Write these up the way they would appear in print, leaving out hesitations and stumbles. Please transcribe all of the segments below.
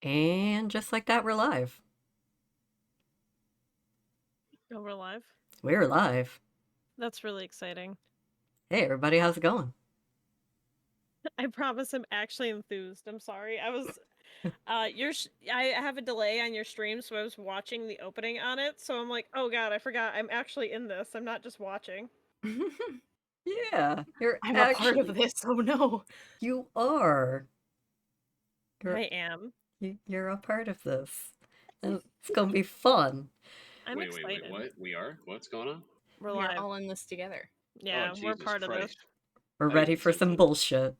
And just like that, we're live. Oh, we're live? We're live. That's really exciting. Hey, everybody, how's it going? I promise I'm actually enthused. I'm sorry. I have a delay on your stream, so I was watching the opening on it, so I'm like, oh god, I forgot. I'm actually in this. I'm not just watching. Yeah, you're I'm a part of actually, this. Oh no. you are. I You're, am. you're a part of this. And it's gonna be fun. I'm Wait, excited. what? We are? What's going on? We're We are live. all in this together. Yeah, Oh, we're Jesus part of this. Christ. We're I didn't ready for consent some to it. bullshit.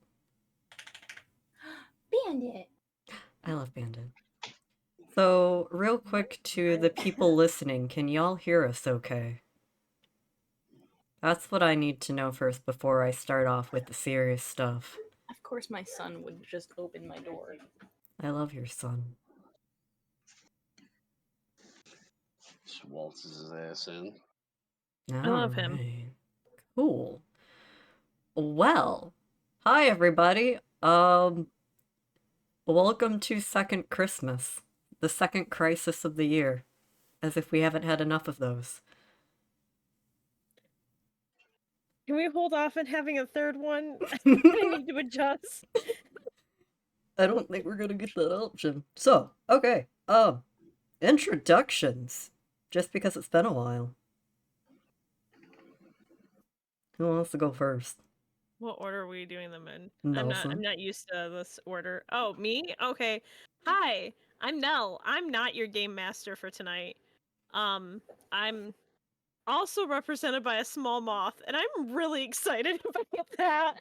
Bandit. I love Bandit. So, real quick to the people listening, can y'all hear us okay? That's what I need to know first before I start off with the serious stuff. Of course, my son would just open my door. I love your son. Just waltzes his ass in. I love him. Alright. Cool. Well, hi everybody. Welcome to Second Christmas, the second crisis of the year, as if we haven't had enough of those. Can we hold off on having a third one? I need to adjust. I don't think we're gonna get that option. So, okay, introductions. Just because it's been a while. Who wants to go first? What order are we doing them in? Nelson. I'm not used to this order. Oh, me? Okay. Hi, I'm Nell. I'm not your game master for tonight. I'm also represented by a small moth, and I'm really excited about that.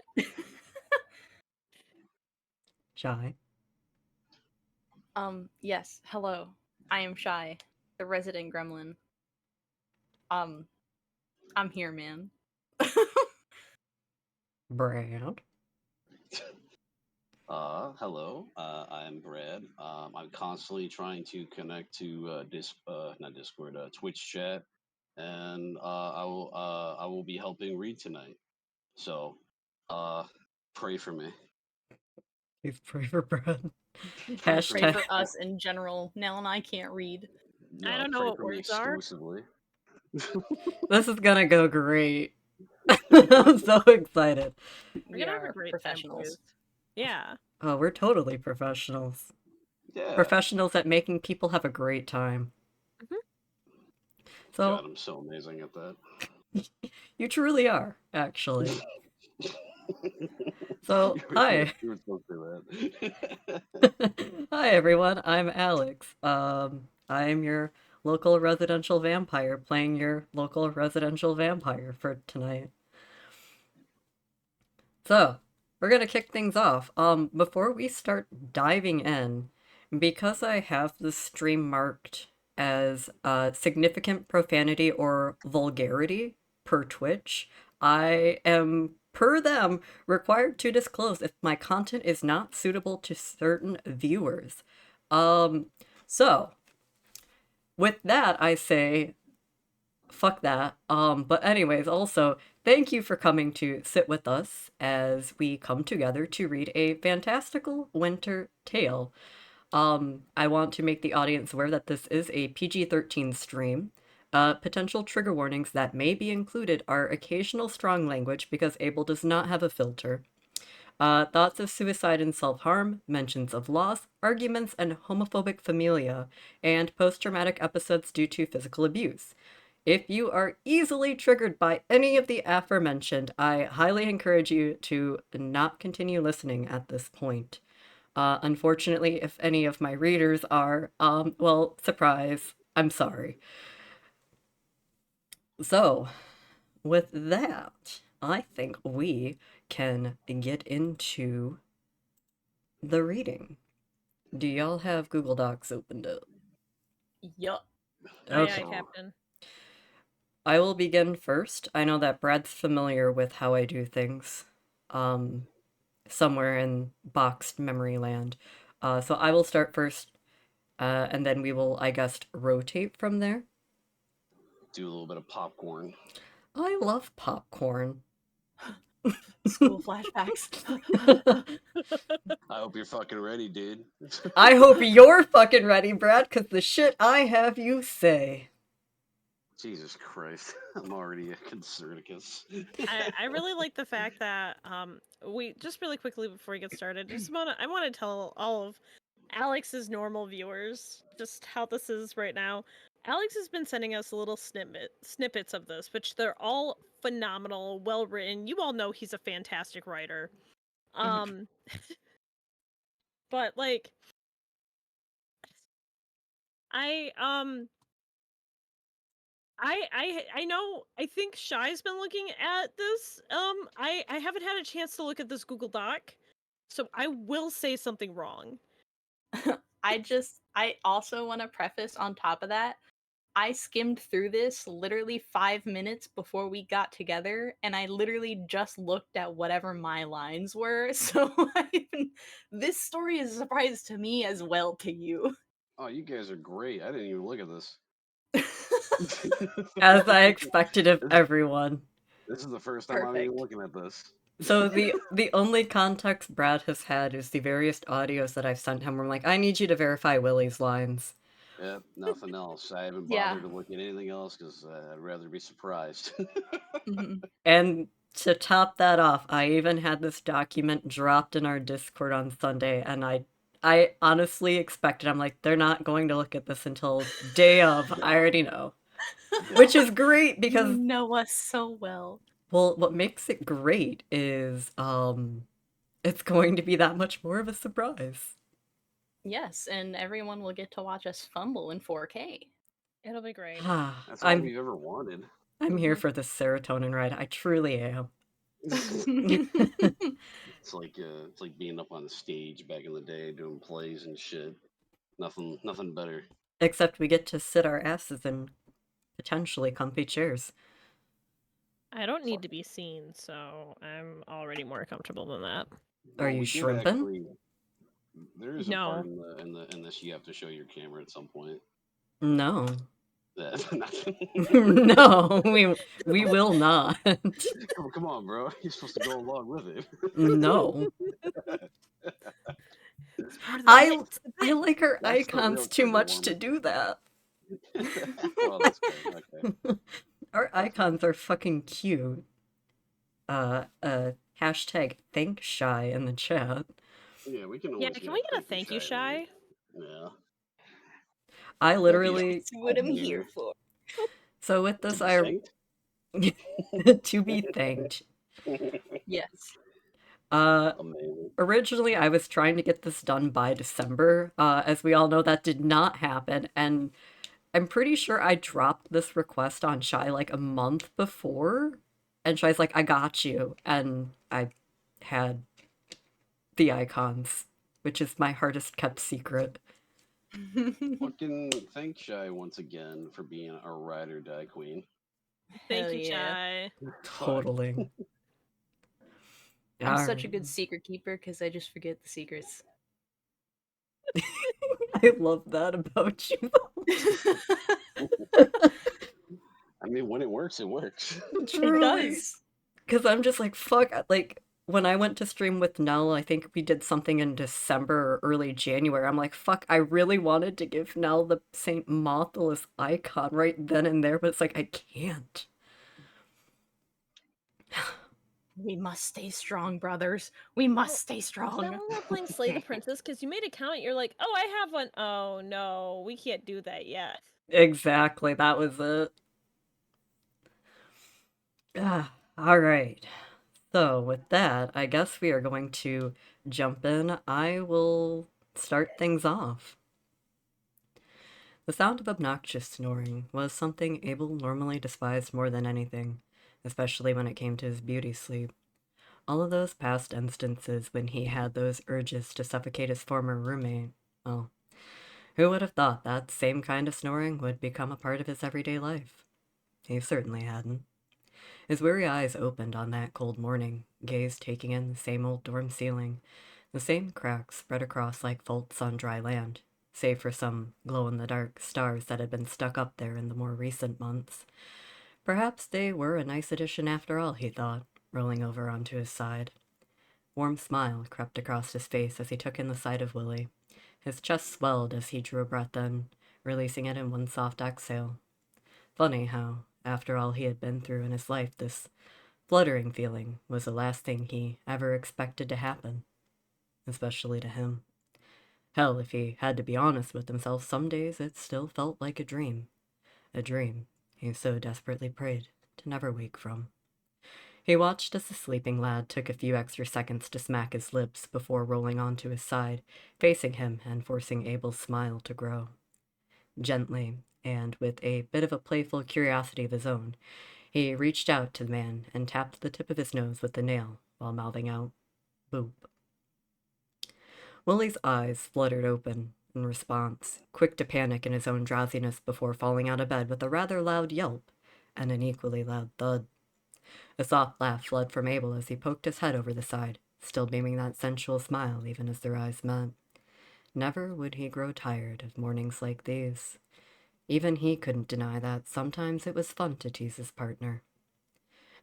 Shy. Yes. Hello. I am Shy, the resident gremlin. I'm here, man. Brad. Hello. I'm Brad. I'm constantly trying to connect to not Discord, Twitch chat, and I will be helping read tonight. So, pray for me. Please pray for Brad. Pray for Pray me. Hashtag. for us in general. Nell and I can't read. I don't know Pray what for me words are. exclusively. This is gonna go great. I'm so excited. We're We gonna have a are great time, professionals. boys. Yeah. Oh, we're totally professionals. Yeah. Professionals at making people have a great time. Mhm. So, God, I'm so amazing at that. you truly are, actually. So, hi. You were supposed to do that. Hi, everyone. I'm Alex. I am your local residential vampire playing your local residential vampire for tonight. So, we're gonna kick things off. Before we start diving in, because I have the stream marked as significant profanity or vulgarity per Twitch, I am, per them, required to disclose if my content is not suitable to certain viewers. So, with that, I say fuck that. But anyways, also, thank you for coming to sit with us as we come together to read a fantastical winter tale. I want to make the audience aware that this is a PG-13 stream. Potential trigger warnings that may be included are occasional strong language because Abel does not have a filter. Thoughts of suicide and self-harm, mentions of loss, arguments and homophobic familia, and post-traumatic episodes due to physical abuse. If you are easily triggered by any of the aforementioned, I highly encourage you to not continue listening at this point. Unfortunately, if any of my readers are, well, surprise, I'm sorry. So, with that, I think we can get into the reading. Do y'all have Google Docs opened up? Yup. Aye, aye, Okay. Captain. I will begin first. I know that Brad's familiar with how I do things, somewhere in boxed memory land. So I will start first, and then we will, I guess, rotate from there. Do a little bit of popcorn. I love popcorn. School flashbacks. I hope you're fucking ready, dude. I hope you're fucking ready, Brad, because the shit I have you say. Jesus Christ, I'm already a conservative. I really like the fact that we just really quickly before we get started, I want to tell all of Alex's normal viewers just how this is right now. Alex has been sending us little snippets of this, which they're all phenomenal, well written. You all know he's a fantastic writer. Um but like I I know I think Shy's been looking at this. I haven't had a chance to look at this Google Doc. So I will say something wrong. I also want to preface on top of that. I skimmed through this literally 5 minutes before we got together, and I literally just looked at whatever my lines were. So this story is a surprise to me as well to you. Oh, you guys are great. I didn't even look at this. As I expected of everyone. This is the first time I'm even Perfect. looking at this. So the only context Brad has had is the various audios that I've sent him where I'm like, I need you to verify Willie's lines. Yep, nothing else. I haven't Yeah. bothered to look at anything else because I'd rather be surprised. Mhm. And to top that off, I even had this document dropped in our Discord on Sunday, and I honestly expected, I'm like, they're not going to look at this until day of. I already know. Which is great You because, know us so well. well, what makes it great is it's going to be that much more of a surprise. Yes, and everyone will get to watch us fumble in 4K. It'll be great. That's all I'm we've ever wanted. I'm here Mhm. for the serotonin ride. I truly am. It's like being up on the stage back in the day doing plays and shit. Nothing better. Except we get to sit our asses in potentially comfy chairs. I don't need Fuck. to be seen, so I'm already more comfortable than that. Are Well, you we did shrimping? actually. There is a part No. in this you have to show your camera at some point. No. That No, we will not. come on, bro. You're supposed to go along with it. No. It's part of the I bit. It's the I bit. like her That's the real icons too trigger much to warmer. do that. Oh, that's good. Okay. Our icons are fucking cute. Hashtag thank shy in the chat. Yeah, we can Yeah, always can get we a get a thank you, shy later. Shy? Yeah. I That'd be literally That's what I'm awesome. here for. so with To this be I thanked. to be thanked. Yes. Amazing. Originally I was trying to get this done by December. As we all know, that did not happen, and I'm pretty sure I dropped this request on Shy like a month before, and Shy's like, I got you, and I had the icons, which is my hardest kept secret. Fucking thank Shy once again for being our ride or die queen. Thank Hell you, yeah. Shy. Fuck. Totally. I'm such a Alright. good secret keeper because I just forget the secrets. I love that about you. I mean, when it works, it works. It Truly. does. Because I'm just like, fuck, like, when I went to stream with Nell, I think we did something in December or early January. I'm like, fuck, I really wanted to give Nell the Saint Mothelus icon right then and there, but it's like, I can't. We must stay strong, brothers. We must stay Is that strong. when we're playing Slay the Princess? Because you made a comment, you're like, oh, I have one. Oh, no, we can't do that yet. Exactly, that was it. All right. So, with that, I guess we are going to jump in. I will start things off. The sound of obnoxious snoring was something Abel normally despised more than anything, especially when it came to his beauty sleep. All of those past instances when he had those urges to suffocate his former roommate, well, who would have thought that same kind of snoring would become a part of his everyday life? He certainly hadn't. His weary eyes opened on that cold morning, gaze taking in the same old dorm ceiling, the same cracks spread across like faults on dry land, save for some glow-in-the-dark stars that had been stuck up there in the more recent months. Perhaps they were a nice addition after all, he thought, rolling over onto his side. Warm smile crept across his face as he took in the sight of Willie. His chest swelled as he drew a breath in, releasing it in one soft exhale. Funny how, after all he had been through in his life, this fluttering feeling was the last thing he ever expected to happen, especially to him. Hell, if he had to be honest with himself, some days it still felt like a dream he so desperately prayed to never wake from. He watched as the sleeping lad took a few extra seconds to smack his lips before rolling onto his side, facing him and forcing Abel's smile to grow. Gently, and with a bit of a playful curiosity of his own, he reached out to the man and tapped the tip of his nose with the nail while mouthing out, "Boop." Willie's eyes fluttered open in response, quick to panic in his own drowsiness before falling out of bed with a rather loud yelp and an equally loud thud. A soft laugh fled from Abel as he poked his head over the side, still beaming that sensual smile even as their eyes met. Never would he grow tired of mornings like these. Even he couldn't deny that sometimes it was fun to tease his partner.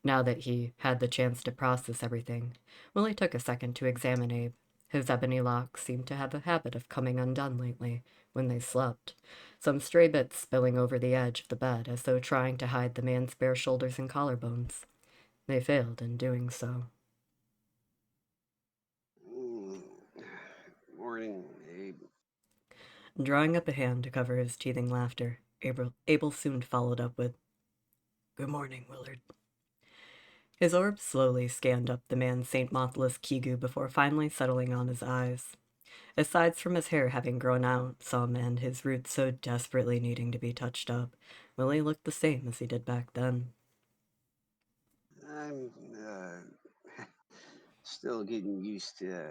Now that he had the chance to process everything, Willie took a second to examine Abe. His ebony locks seemed to have a habit of coming undone lately when they slept, some stray bits spilling over the edge of the bed as though trying to hide the man's bare shoulders and collarbones. They failed in doing so. Mm, Morning, Abe. Drawing up a hand to cover his teething laughter, Abel soon followed up with, "Good morning, Willard." His orb slowly scanned up the man's St. Mothless Kigu before finally settling on his eyes. Aside from his hair having grown out some and his roots so desperately needing to be touched up, Willie looked the same as he did back then. I'm still getting used to,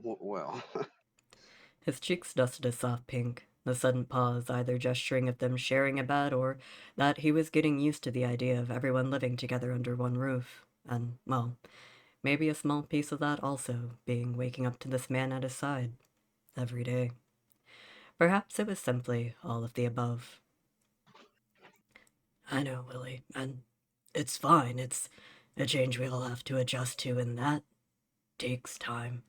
well, His cheeks dusted a soft pink, the sudden pause either gesturing at them sharing a bed or that he was getting used to the idea of everyone living together under one roof. And, well, maybe a small piece of that also being waking up to this man at his side every day. Perhaps it was simply all of the above. "I know, Willie, and it's fine. It's a change we all have to adjust to, and that takes time.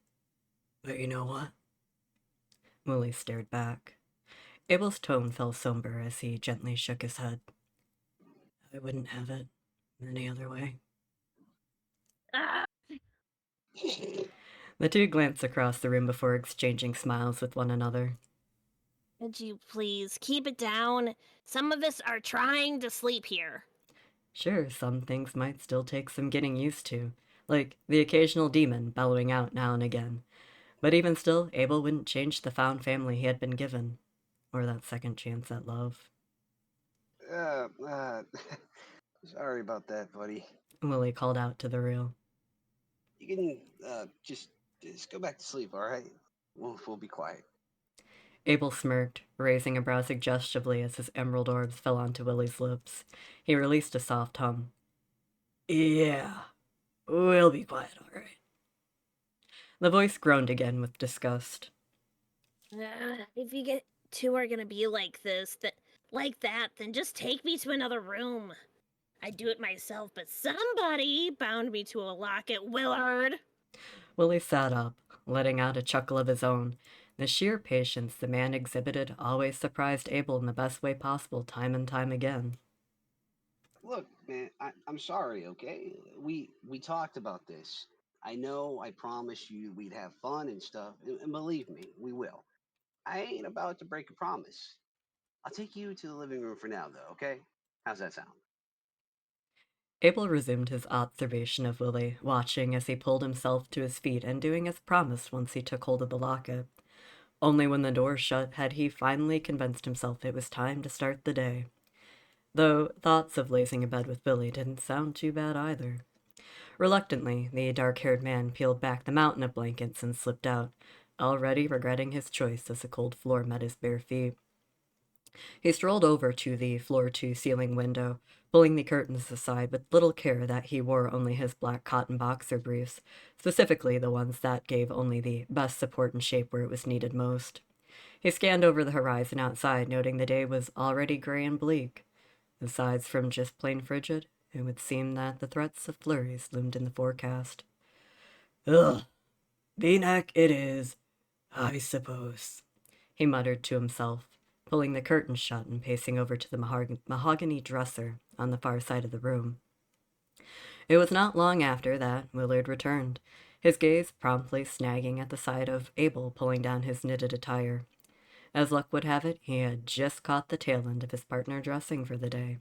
But you know what?" Willie stared back. Abel's tone fell somber as he gently shook his head. "I wouldn't have it any other way." Ah, The two glanced across the room before exchanging smiles with one another. could you please keep it down? Some of us are trying to sleep here. Sure, some things might still take some getting used to, like the occasional demon bellowing out now and again. But even still, Abel wouldn't change the found family he had been given, or that second chance at love. uh, uh, sorry about that, buddy. Willie called out to the real. You can, just go back to sleep, all right? We'll be quiet. Abel smirked, raising a brow suggestively as his emerald orbs fell onto Willie's lips. He released a soft hum. "Yeah, we'll be quiet, all right." The voice groaned again with disgust. If you get two are gonna be like this, like that, then just take me to another room. I'd do it myself, but somebody bound me to a locket, Willard. Willie sat up, letting out a chuckle of his own. The sheer patience the man exhibited always surprised Abel in the best way possible time and time again. Look, man, I'm sorry, okay? We talked about this. I know I promised you we'd have fun and stuff, and believe me, we will. I ain't about to break a promise. I'll take you to the living room for now, though, okay? How's that sound? Abel resumed his observation of Willie, watching as he pulled himself to his feet and doing as promised once he took hold of the locket. Only when the door shut had he finally convinced himself it was time to start the day. Though thoughts of lazing in bed with Willie didn't sound too bad either. Reluctantly, the dark-haired man peeled back the mountain of blankets and slipped out, already regretting his choice as the cold floor met his bare feet. He strolled over to the floor-to-ceiling window, pulling the curtains aside with little care that he wore only his black cotton boxer briefs, specifically the ones that gave only the best support and shape where it was needed most. He scanned over the horizon outside, noting the day was already gray and bleak. Aside from just plain frigid, it would seem that the threats of flurries loomed in the forecast. Ugh, V-neck it is, I suppose, he muttered to himself, pulling the curtain shut and pacing over to the mahogany dresser on the far side of the room. It was not long after that Willard returned, his gaze promptly snagging at the side of Abel pulling down his knitted attire. As luck would have it, he had just caught the tail end of his partner dressing for the day.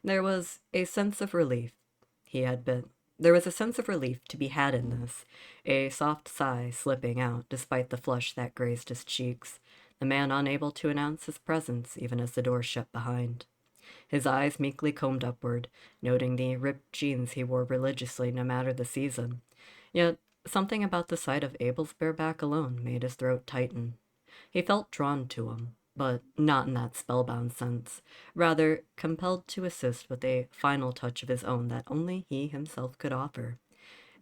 There was a sense of relief. He had been. There was a sense of relief to be had in this, a soft sigh slipping out despite the flush that grazed his cheeks, the man unable to announce his presence even as the door shut behind. His eyes meekly combed upward, noting the ripped jeans he wore religiously no matter the season. Yet something about the sight of Abel's bare back alone made his throat tighten. He felt drawn to him, but not in that spellbound sense, rather compelled to assist with a final touch of his own that only he himself could offer.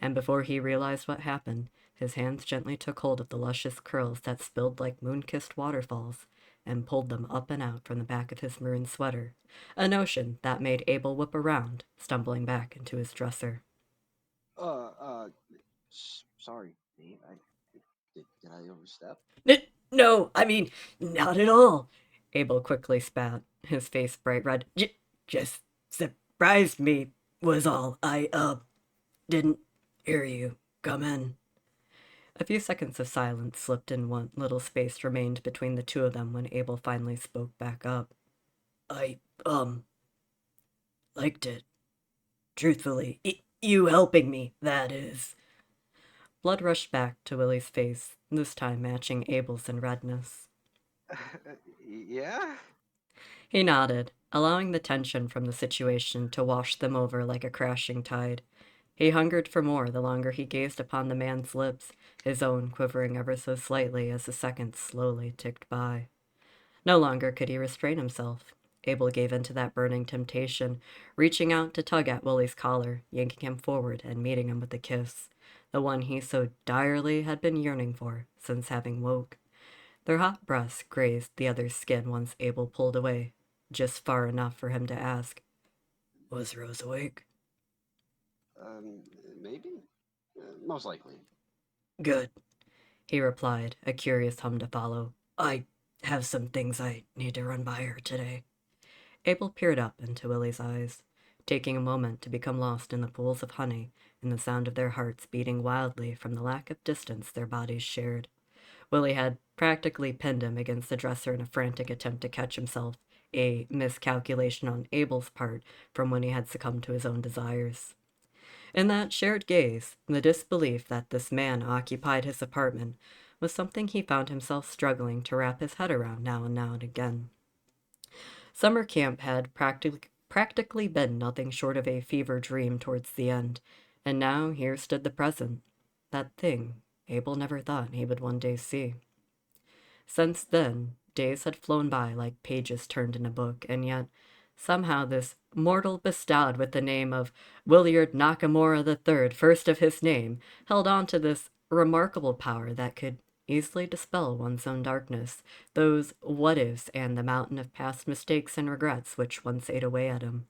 And before he realized what happened, his hands gently took hold of the luscious curls that spilled like moon-kissed waterfalls and pulled them up and out from the back of his maroon sweater, a notion that made Abel whip around, stumbling back into his dresser. Uh, uh, sorry, Dave. Did I overstep? No, I mean, not at all. Abel quickly spat, his face bright red. Just surprised me, was all. Didn't hear you come in. A few seconds of silence slipped in. One little space remained between the two of them when Abel finally spoke back up. I, liked it. Truthfully. You helping me, that is. Blood rushed back to Willie's face, this time matching Abel's in redness. Yeah? He nodded, allowing the tension from the situation to wash them over like a crashing tide. He hungered for more the longer he gazed upon the man's lips, his own quivering ever so slightly as the seconds slowly ticked by. No longer could he restrain himself. Abel gave in to that burning temptation, reaching out to tug at Willie's collar, yanking him forward and meeting him with a kiss, the one he so direly had been yearning for since having woke. Their hot breaths grazed the other's skin once Abel pulled away, just far enough for him to ask, "Was Rose awake?" Um, maybe? Most likely. "Good," he replied, a curious hum to follow. "I have some things I need to run by her today." Abel peered up into Willie's eyes, taking a moment to become lost in the pools of honey and the sound of their hearts beating wildly from the lack of distance their bodies shared. Willie had practically pinned him against the dresser in a frantic attempt to catch himself, a miscalculation on Abel's part from when he had succumbed to his own desires. In that shared gaze, the disbelief that this man occupied his apartment was something he found himself struggling to wrap his head around now and again. Summer camp had practically been nothing short of a fever dream towards the end, and now here stood the present, that thing Abel never thought he would one day see. Since then, days had flown by like pages turned in a book, and yet somehow this mortal bestowed with the name of Willard Nakamura III, first of his name, held on to this remarkable power that could easily dispel one's own darkness, those what-ifs and the mountain of past mistakes and regrets which once ate away at him.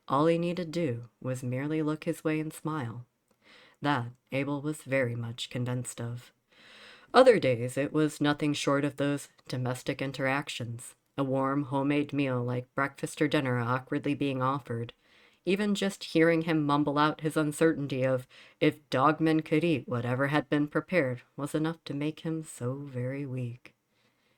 All he needed do was merely look his way and smile. That Abel was very much convinced of. Other days it was nothing short of those domestic interactions, a warm homemade meal like breakfast or dinner awkwardly being offered. Even just hearing him mumble out his uncertainty of if dogmen could eat whatever had been prepared was enough to make him so very weak.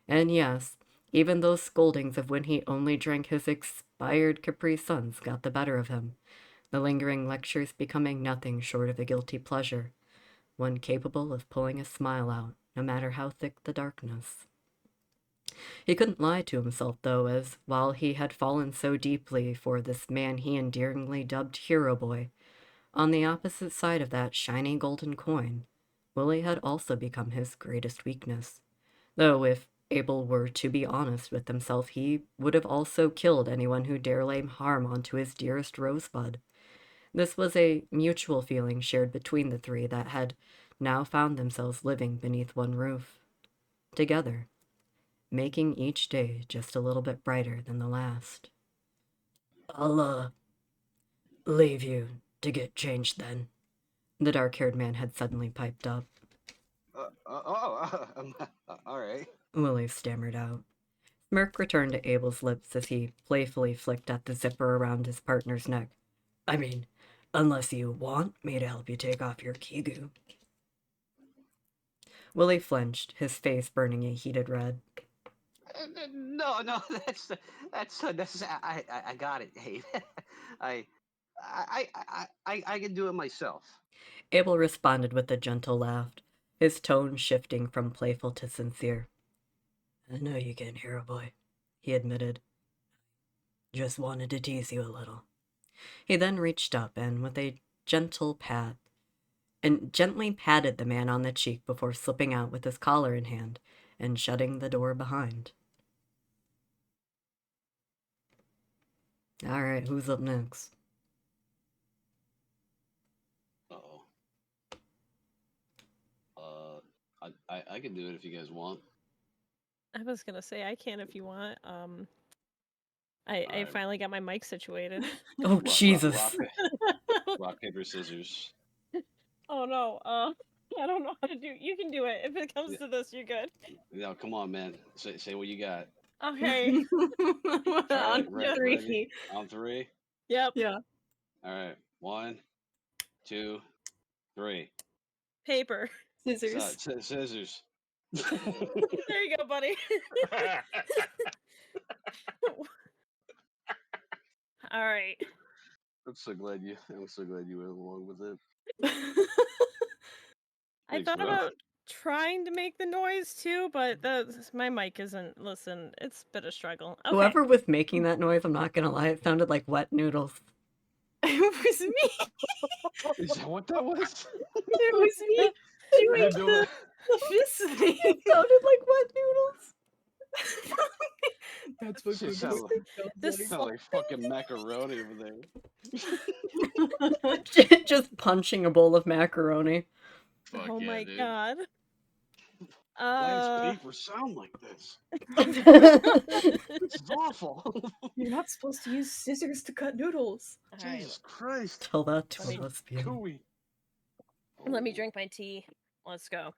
And yes, even those scoldings of when he only drank his expired Capri Suns got the better of him, the lingering lectures becoming nothing short of a guilty pleasure, one capable of pulling a smile out, no matter how thick the darkness. He couldn't lie to himself, though, as while he had fallen so deeply for this man he endearingly dubbed Hero Boy, on the opposite side of that shiny golden coin, Willie had also become his greatest weakness. Though if Abel were to be honest with himself, he would have also killed anyone who dare lay harm onto his dearest Rosebud. This was a mutual feeling shared between the three that had now found themselves living beneath one roof, together, making each day just a little bit brighter than the last. Leave you to get changed then. The dark-haired man had suddenly piped up. All right. Willie stammered out. Smirk returned to Abel's lips as he playfully flicked at the zipper around his partner's neck. I mean, unless you want me to help you take off your kigu. Willie flinched, his face burning a heated red. No, that's I got it. Hey, I, I can do it myself. Abel responded with a gentle laugh, his tone shifting from playful to sincere. I know you can, hero boy, he admitted. Just wanted to tease you a little. He then reached up and, with a gentle pat, and gently patted the man on the cheek before slipping out with his collar in hand and shutting the door behind. All right, who's up next? Uh-oh. I can do it if you guys want. I was gonna say I can if you want. I Alright. finally got my mic situated. Oh, Jesus. Rock, paper, scissors. Oh no. I don't know how to do. You can do it. If it comes Yeah. to this, you're good. No, come on, man. Say what you got. Okay. Alright, On three. ready? On 3? Yep. Yeah. Alright. 1, 2, 3. Paper. Scissors. Scissors. There you go, buddy. All right. I'm so glad you went along with it. I Thanks, thought bro. about trying to make the noise too, but my mic isn't. Listen, it's a bit of struggle. Okay. Whoever was making that noise, I'm not gonna lie, it sounded like wet noodles. It was me. Is that what that was? It was me doing the fist thing. It sounded like wet noodles. That's what Shit good sound This- sound like fucking macaroni over there. Just punching a bowl of macaroni. Fuck oh yeah, my dude. god. Why does paper sound like this? This is awful. You're not supposed to use scissors to cut noodles. All right. Jesus Christ. Tell that to Let me- a lesbian. Cooey. Let me drink my tea. Let's go.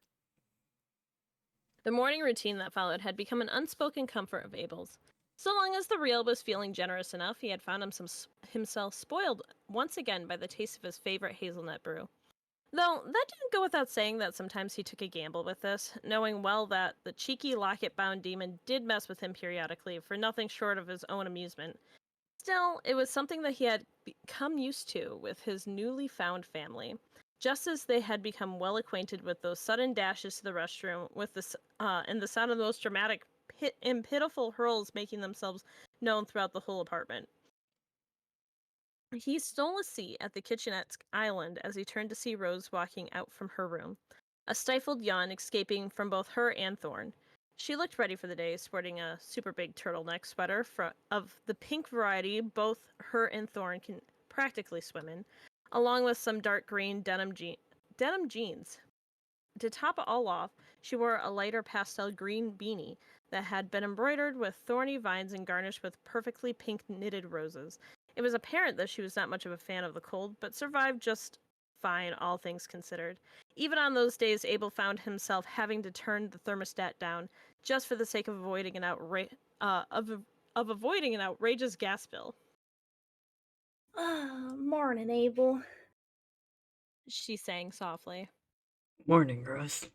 The morning routine that followed had become an unspoken comfort of Abel's. So long as the real was feeling generous enough, he had found himself spoiled once again by the taste of his favorite hazelnut brew. Though that didn't go without saying that sometimes he took a gamble with this, knowing well that the cheeky locket-bound demon did mess with him periodically for nothing short of his own amusement. Still, it was something that he had become used to with his newly found family. Just as they had become well acquainted with those sudden dashes to the restroom, and the sound of those dramatic and pitiful hurls making themselves known throughout the whole apartment. He stole a seat at the kitchenette island as he turned to see Rose walking out from her room, a stifled yawn escaping from both her and Thorn. She looked ready for the day, sporting a super big turtleneck sweater of the pink variety both her and Thorn can practically swim in, along with some dark green denim jeans. To top it all off, she wore a lighter pastel green beanie that had been embroidered with thorny vines and garnished with perfectly pink knitted roses. It was apparent that she was not much of a fan of the cold, but survived just fine, all things considered. Even on those days, Abel found himself having to turn the thermostat down just for the sake of avoiding an outrageous gas bill. Morning, Abel. She sang softly. Morning, Rose.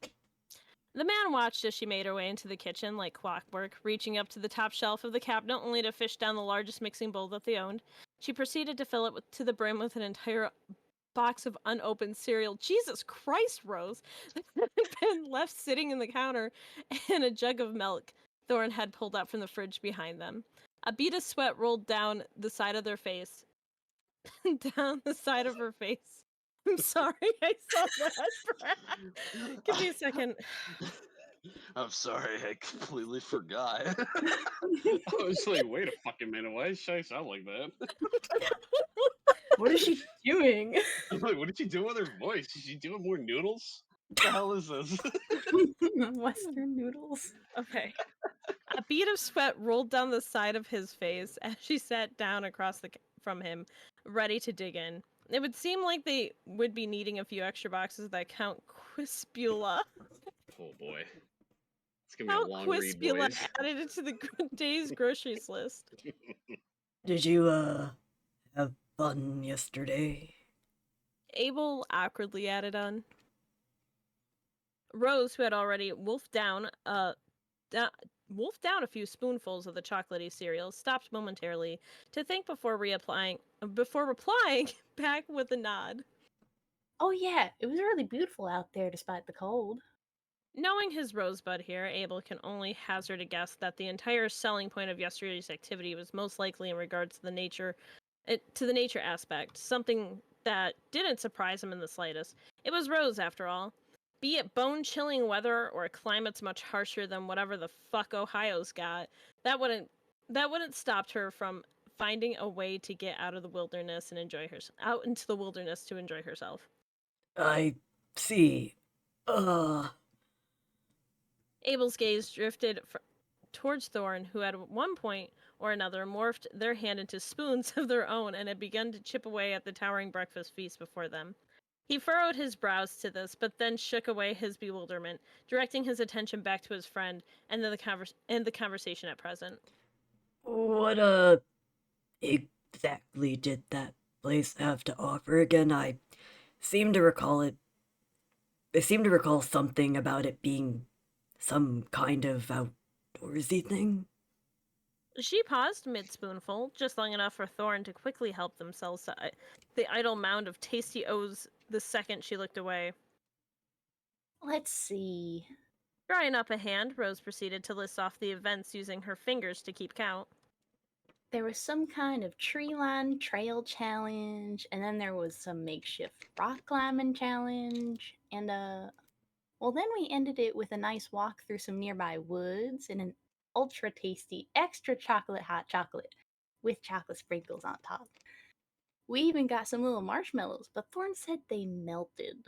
The man watched as she made her way into the kitchen like clockwork, reaching up to the top shelf of the cabinet only to fish down the largest mixing bowl that they owned. She proceeded to fill it to the brim with an entire box of unopened cereal. Jesus Christ, Rose! That had been left sitting in the counter, and a jug of milk Thorn had pulled out from the fridge behind them. A bead of sweat rolled down the side of their face. Down the side of her face. I'm sorry, I saw that. Give me a second. I'm sorry, I completely forgot. I was like, wait a fucking minute, why does Shy sound like that? What is she doing? I'm like, what did she do with her voice? Is she doing more noodles? What the hell is this? Western noodles. Okay. A bead of sweat rolled down the side of his face as she sat down across from him, ready to dig in. It would seem like they would be needing a few extra boxes that Count Quispula. Oh boy. It's gonna be a Count long read, Quispula boys. added it to the day's groceries list. Did you, have fun yesterday? Abel awkwardly added on. Rose, who had already wolfed down a few spoonfuls of the chocolatey cereal, stopped momentarily to think before replying back with a nod. Oh yeah, it was really beautiful out there despite the cold. Knowing his rosebud here, Abel can only hazard a guess that the entire selling point of yesterday's activity was most likely in regards to the nature aspect, something that didn't surprise him in the slightest. It was Rose, after all. Be it bone-chilling weather or climates much harsher than whatever the fuck Ohio's got, that wouldn't stop her from finding a way to get out of the wilderness and out into the wilderness to enjoy herself. I see. Uh, Abel's gaze drifted towards Thorn, who at one point or another morphed their hand into spoons of their own and had begun to chip away at the towering breakfast feast before them. He furrowed his brows to this, but then shook away his bewilderment, directing his attention back to his friend and the conversation at present. what, exactly did that place have to offer again? Seem to recall it. I seem to recall something about it being some kind of outdoorsy thing. She paused mid-spoonful, just long enough for Thorn to quickly help themselves to the idle mound of tasty O's the second she looked away. Let's see. Drawing up a hand, Rose proceeded to list off the events using her fingers to keep count. There was some kind of tree line trail challenge, and then there was some makeshift rock climbing challenge, and well, then we ended it with a nice walk through some nearby woods and an ultra tasty extra chocolate hot chocolate with chocolate sprinkles on top. We even got some little marshmallows, but Thorn said they melted.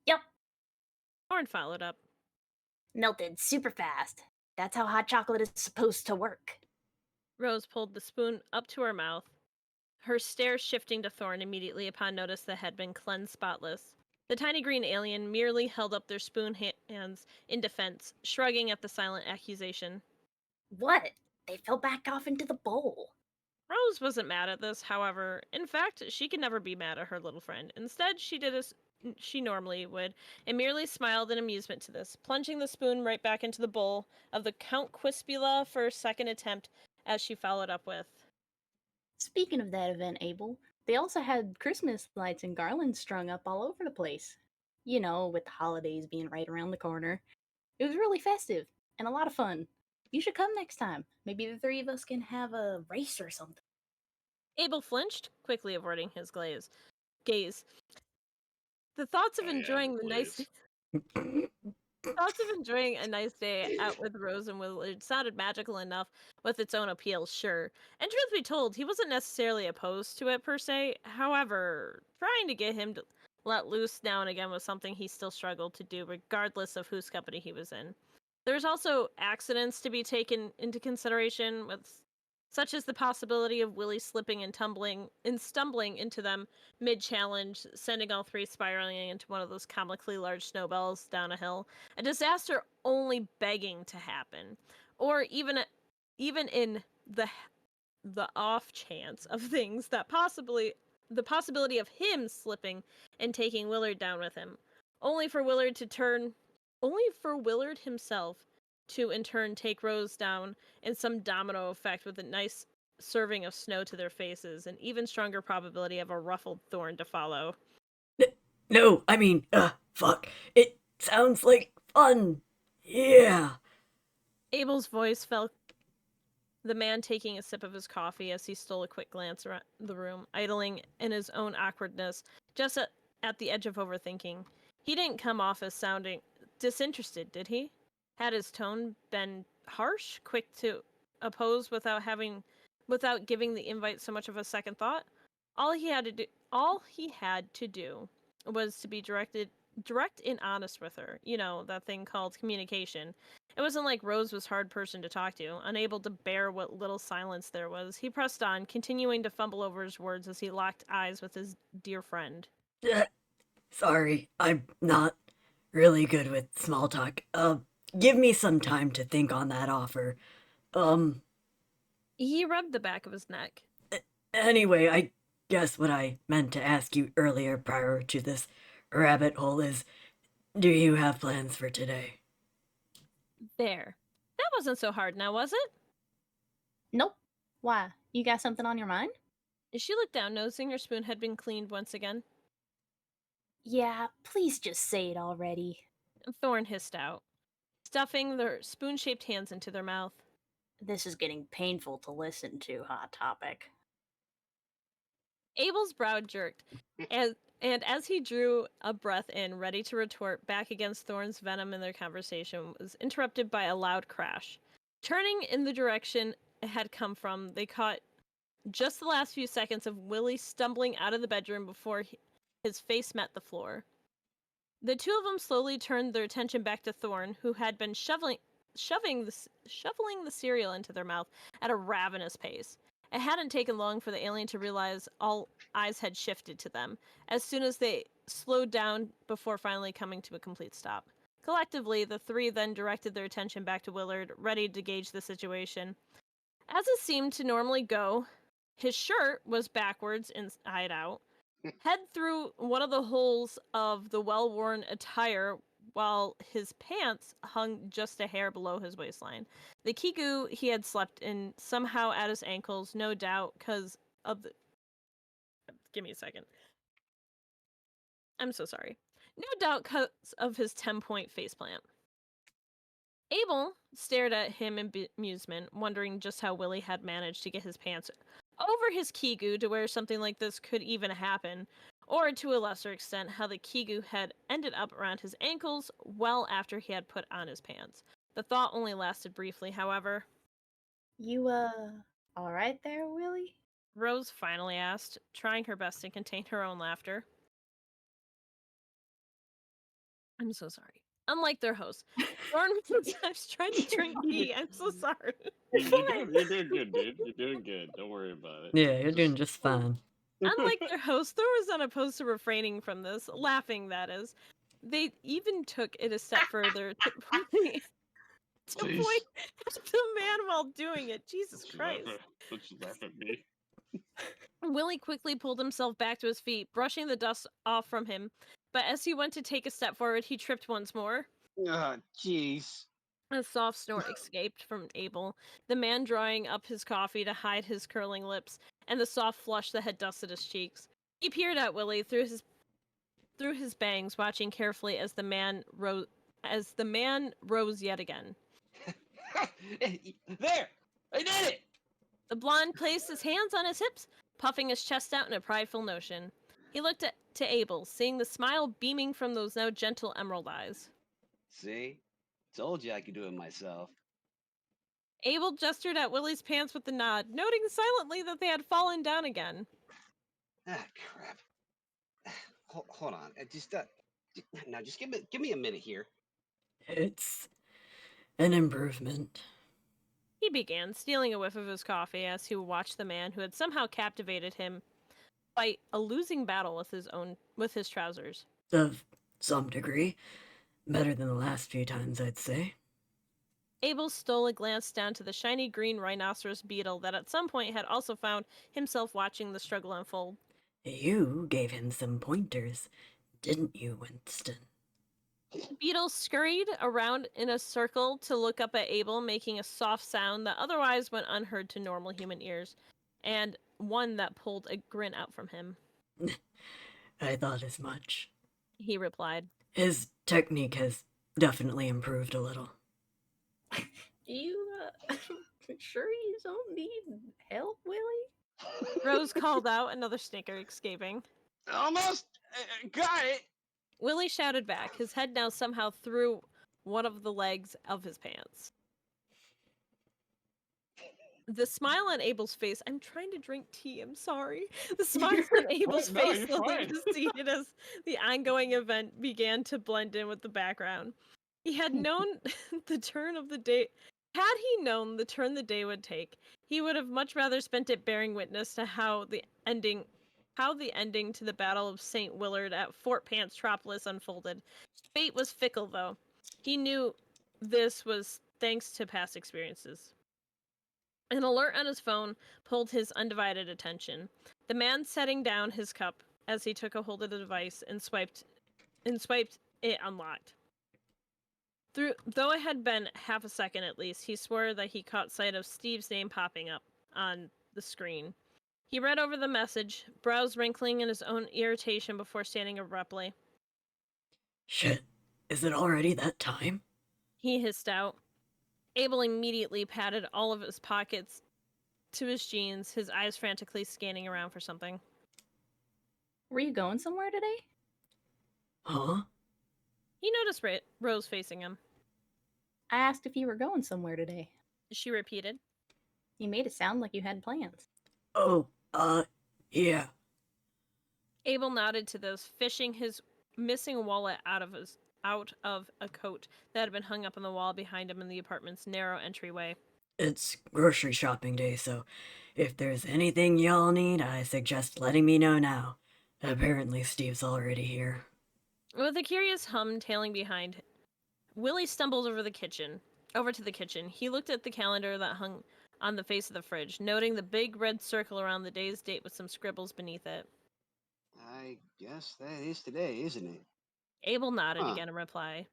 Yep, Thorn followed up. melted super fast. That's how hot chocolate is supposed to work. Rose pulled the spoon up to her mouth, her stare shifting to Thorn immediately upon notice that had been cleansed spotless. The tiny green alien merely held up their spoon hands in defense, shrugging at the silent accusation. What? They fell back off into the bowl. Rose wasn't mad at this, however. In fact, she could never be mad at her little friend. Instead, she did as she normally would, and merely smiled in amusement to this, plunging the spoon right back into the bowl of the Count Quispula for a second attempt, as she followed up with. Speaking of that event, Abel, they also had Christmas lights and garlands strung up all over the place. You know, with the holidays being right around the corner. It was really festive and a lot of fun. You should come next time. Maybe the three of us can have a race or something. Abel flinched, quickly averting his gaze. The thoughts of Oh yeah, enjoying the the nice glaze. Thoughts of enjoying a nice day out with Rose and Willard sounded magical enough with its own appeal, sure. And truth be told, he wasn't necessarily opposed to it per se. However, trying to get him to let loose now and again was something he still struggled to do, regardless of whose company he was in. There's also accidents to be taken into consideration, such as the possibility of Willie slipping and stumbling into them mid-challenge, sending all three spiraling into one of those comically large snowballs down a hill. A disaster only begging to happen. Or even in the off chance of things that the possibility of him slipping and taking Willard down with him. Only for Willard himself to in turn take Rose down in some domino effect with a nice serving of snow to their faces, an even stronger probability of a ruffled thorn to follow. No, I mean, fuck. It sounds like fun. Yeah. Abel's voice fell, the man taking a sip of his coffee as he stole a quick glance around the room, idling in his own awkwardness, just at the edge of overthinking. He didn't come off as sounding disinterested, did he? Had his tone been harsh, quick to oppose without giving the invite so much of a second thought? All he had to do was to be directed direct and honest with her. You know, that thing called communication. It wasn't like Rose was a hard person to talk to. Unable to bear what little silence there was, he pressed on, continuing to fumble over his words as he locked eyes with his dear friend. Sorry, I'm not really good with small talk. Give me some time to think on that offer. Um, He rubbed the back of his neck. anyway, I guess what I meant to ask you earlier prior to this rabbit hole is, do you have plans for today? There. That wasn't so hard now, was it? Nope. Why? You got something on your mind? She looked down, noticing her spoon had been cleaned once again. Yeah, please just say it already. Thorn hissed out, stuffing their spoon-shaped hands into their mouth. This is getting painful to listen to, Hot Topic. Abel's brow jerked, and as he drew a breath in, ready to retort back against Thorn's venom in their conversation, was interrupted by a loud crash. Turning in the direction it had come from, they caught just the last few seconds of Willie stumbling out of the bedroom before his face met the floor. The two of them slowly turned their attention back to Thorn, who had been shoveling the cereal into their mouth at a ravenous pace. It hadn't taken long for the alien to realize all eyes had shifted to them, as soon as they slowed down before finally coming to a complete stop. Collectively, the three then directed their attention back to Willard, ready to gauge the situation. As it seemed to normally go, his shirt was backwards inside out, head through one of the holes of the well-worn attire, while his pants hung just a hair below his waistline. The kigu he had slept in somehow at his ankles, no doubt because of the... Give me a second. I'm so sorry. No doubt because of his 10-point faceplant. Abel stared at him in amusement, wondering just how Willie had managed to get his pants over his kigu to where something like this could even happen, or to a lesser extent, how the kigu had ended up around his ankles well after he had put on his pants. The thought only lasted briefly, however. You, alright there, Willie? Rose finally asked, trying her best to contain her own laughter. I'm so sorry. Unlike their host, Thorn was trying to drink tea. I'm so sorry. You're doing good, dude. You're doing good. Don't worry about it. Yeah, you're doing just fine. Unlike their host, Thor was unopposed to refraining from this, laughing, that is. They even took it a step further to point Please. at the man while doing it. Jesus Christ. Don't you laugh at me. Willie quickly pulled himself back to his feet, brushing the dust off from him. But as he went to take a step forward, he tripped once more. Ah, jeez. A soft snort escaped from Abel, the man drawing up his coffee to hide his curling lips and the soft flush that had dusted his cheeks. He peered at Willie through his bangs, watching carefully as the man rose yet again. There! I did it! The blonde placed his hands on his hips, puffing his chest out in a prideful notion. He looked to Abel, seeing the smile beaming from those now gentle emerald eyes. See? Told you I could do it myself. Abel gestured at Willie's pants with a nod, noting silently that they had fallen down again. Ah, crap. Hold on. Now just give me a minute here. It's an improvement. He began, stealing a whiff of his coffee as he watched the man who had somehow captivated him fight a losing battle with his trousers. Of some degree. Better than the last few times, I'd say. Abel stole a glance down to the shiny green rhinoceros beetle that at some point had also found himself watching the struggle unfold. You gave him some pointers, didn't you, Winston? The beetle scurried around in a circle to look up at Abel, making a soft sound that otherwise went unheard to normal human ears, and one that pulled a grin out from him. I thought as much. He replied. His technique has definitely improved a little. You, sure you don't need help, Willie? Rose called out, another snicker escaping. Almost got it. Willie shouted back, his head now somehow through one of the legs of his pants. The smile on Abel's face, I'm trying to drink tea, I'm sorry. The smile on Abel's No, face you're slowly fine. receded as the ongoing event began to blend in with the background. He had known the turn of the day. Had he known the turn the day would take, he would have much rather spent it bearing witness to how the ending to the Battle of St. Willard at Fort Pantropolis unfolded. Fate was fickle, though. He knew this was thanks to past experiences. An alert on his phone pulled his undivided attention. The man setting down his cup as he took a hold of the device and swiped it unlocked. Though it had been half a second at least, he swore that he caught sight of Steve's name popping up on the screen. He read over the message, brows wrinkling in his own irritation before standing abruptly. Shit, is it already that time? He hissed out. Abel immediately patted all of his pockets to his jeans, his eyes frantically scanning around for something. Were you going somewhere today? Huh? He noticed Rose facing him. I asked if you were going somewhere today. She repeated. You made it sound like you had plans. Oh, yeah. Abel nodded to this, fishing his missing wallet out of a coat that had been hung up on the wall behind him in the apartment's narrow entryway. It's grocery shopping day, so if there's anything y'all need, I suggest letting me know now. Apparently Steve's already here. With a curious hum tailing behind, Willie stumbled over to the kitchen. He looked at the calendar that hung on the face of the fridge, noting the big red circle around the day's date with some scribbles beneath it. I guess that is today, isn't it? Abel nodded Huh. again in reply.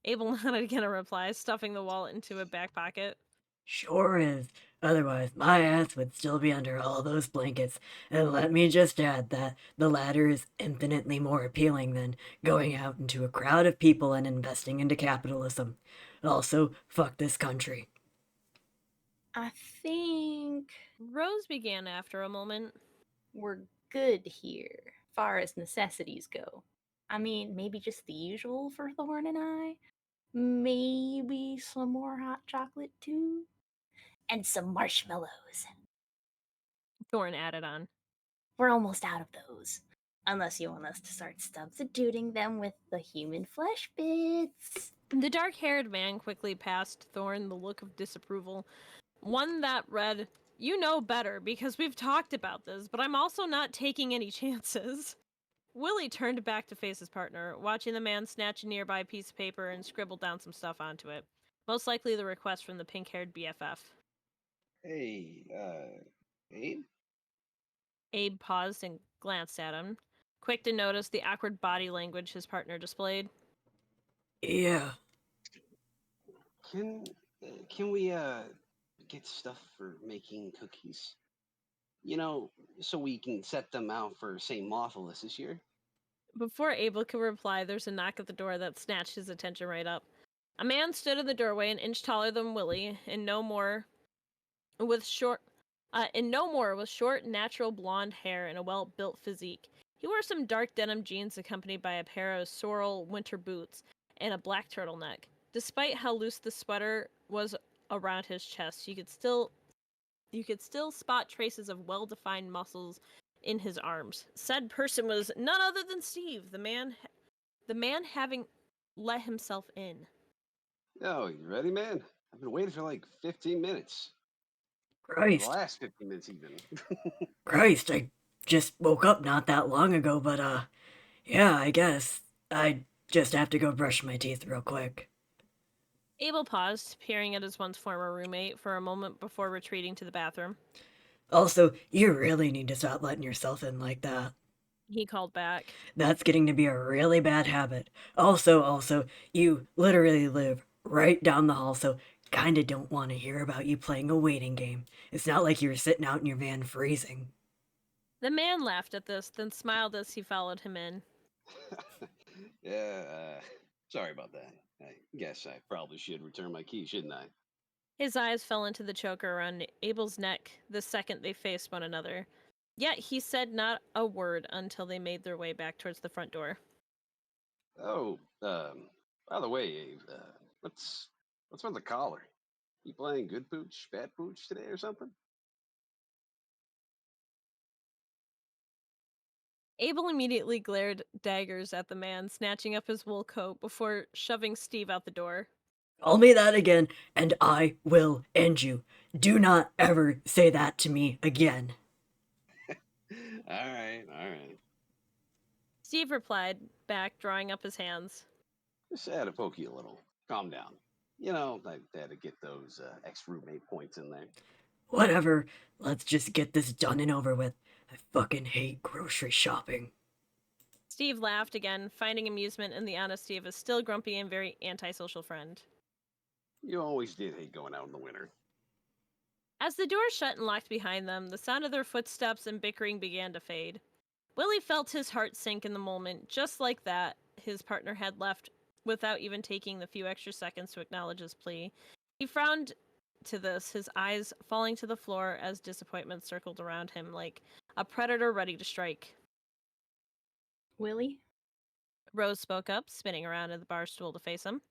Abel nodded again in reply, stuffing the wallet into a back pocket. Sure is. Otherwise, my ass would still be under all those blankets. And let me just add that the latter is infinitely more appealing than going out into a crowd of people and investing into capitalism. Also, fuck this country. I think Rose began after a moment. we're good here, far as necessities go. I mean, maybe just the usual for Thorn and I. Maybe some more hot chocolate too. And some marshmallows. Thorn added on. We're almost out of those. Unless you want us to start substituting them with the human flesh bits. The dark-haired man quickly passed Thorn the look of disapproval, one that read, "You know better because we've talked about this, but I'm also not taking any chances." Willie turned back to face his partner, watching the man snatch a nearby piece of paper and scribble down some stuff onto it. Most likely the request from the pink-haired BFF. Hey, Abe? Abe paused and glanced at him, quick to notice the awkward body language his partner displayed. Yeah. Can can we get stuff for making cookies? You know, so we can set them out for St. Martha's this year. Before Abel could reply, there's a knock at the door that snatched his attention right up. A man stood in the doorway, an inch taller than Willie, and no more with short, natural blonde hair and a well-built physique. He wore some dark denim jeans accompanied by a pair of sorrel winter boots and a black turtleneck. Despite how loose the sweater was around his chest, you could still spot traces of well-defined muscles in his arms. Said person was none other than Steve, the man having let himself in. Oh, you ready, man? I've been waiting for like 15 minutes. The Christ. last 15 minutes, even. Christ, I just woke up not that long ago, but, yeah, I guess. I just have to go brush my teeth real quick. Abel paused, peering at his once former roommate for a moment before retreating to the bathroom. Also, you really need to stop letting yourself in like that. He called back. That's getting to be a really bad habit. Also, you literally live right down the hall, so kinda don't want to hear about you playing a waiting game. It's not like you were sitting out in your van freezing. The man laughed at this, then smiled as he followed him in. Yeah, sorry about that. I guess I probably should return my key, shouldn't I? His eyes fell into the choker around Abel's neck the second they faced one another. Yet he said not a word until they made their way back towards the front door. Oh, by the way, Abe, what's with the collar? You playing good pooch, bad pooch today or something? Abel immediately glared daggers at the man, snatching up his wool coat before shoving Steve out the door. Call me that again, and I will end you. Do not ever say that to me again. All right. Steve replied back, drawing up his hands. Just had to poke you a little. Calm down. You know, I had to get those ex-roommate points in there. Whatever, let's just get this done and over with. I fucking hate grocery shopping. Steve laughed again, finding amusement in the honesty of his still grumpy and very antisocial friend. You always did hate going out in the winter. As the door shut and locked behind them, the sound of their footsteps and bickering began to fade. Willie felt his heart sink in the moment, just like that his partner had left without even taking the few extra seconds to acknowledge his plea. He frowned to this, his eyes falling to the floor as disappointment circled around him like a predator ready to strike. Willie, Rose spoke up, spinning around in the bar stool to face him.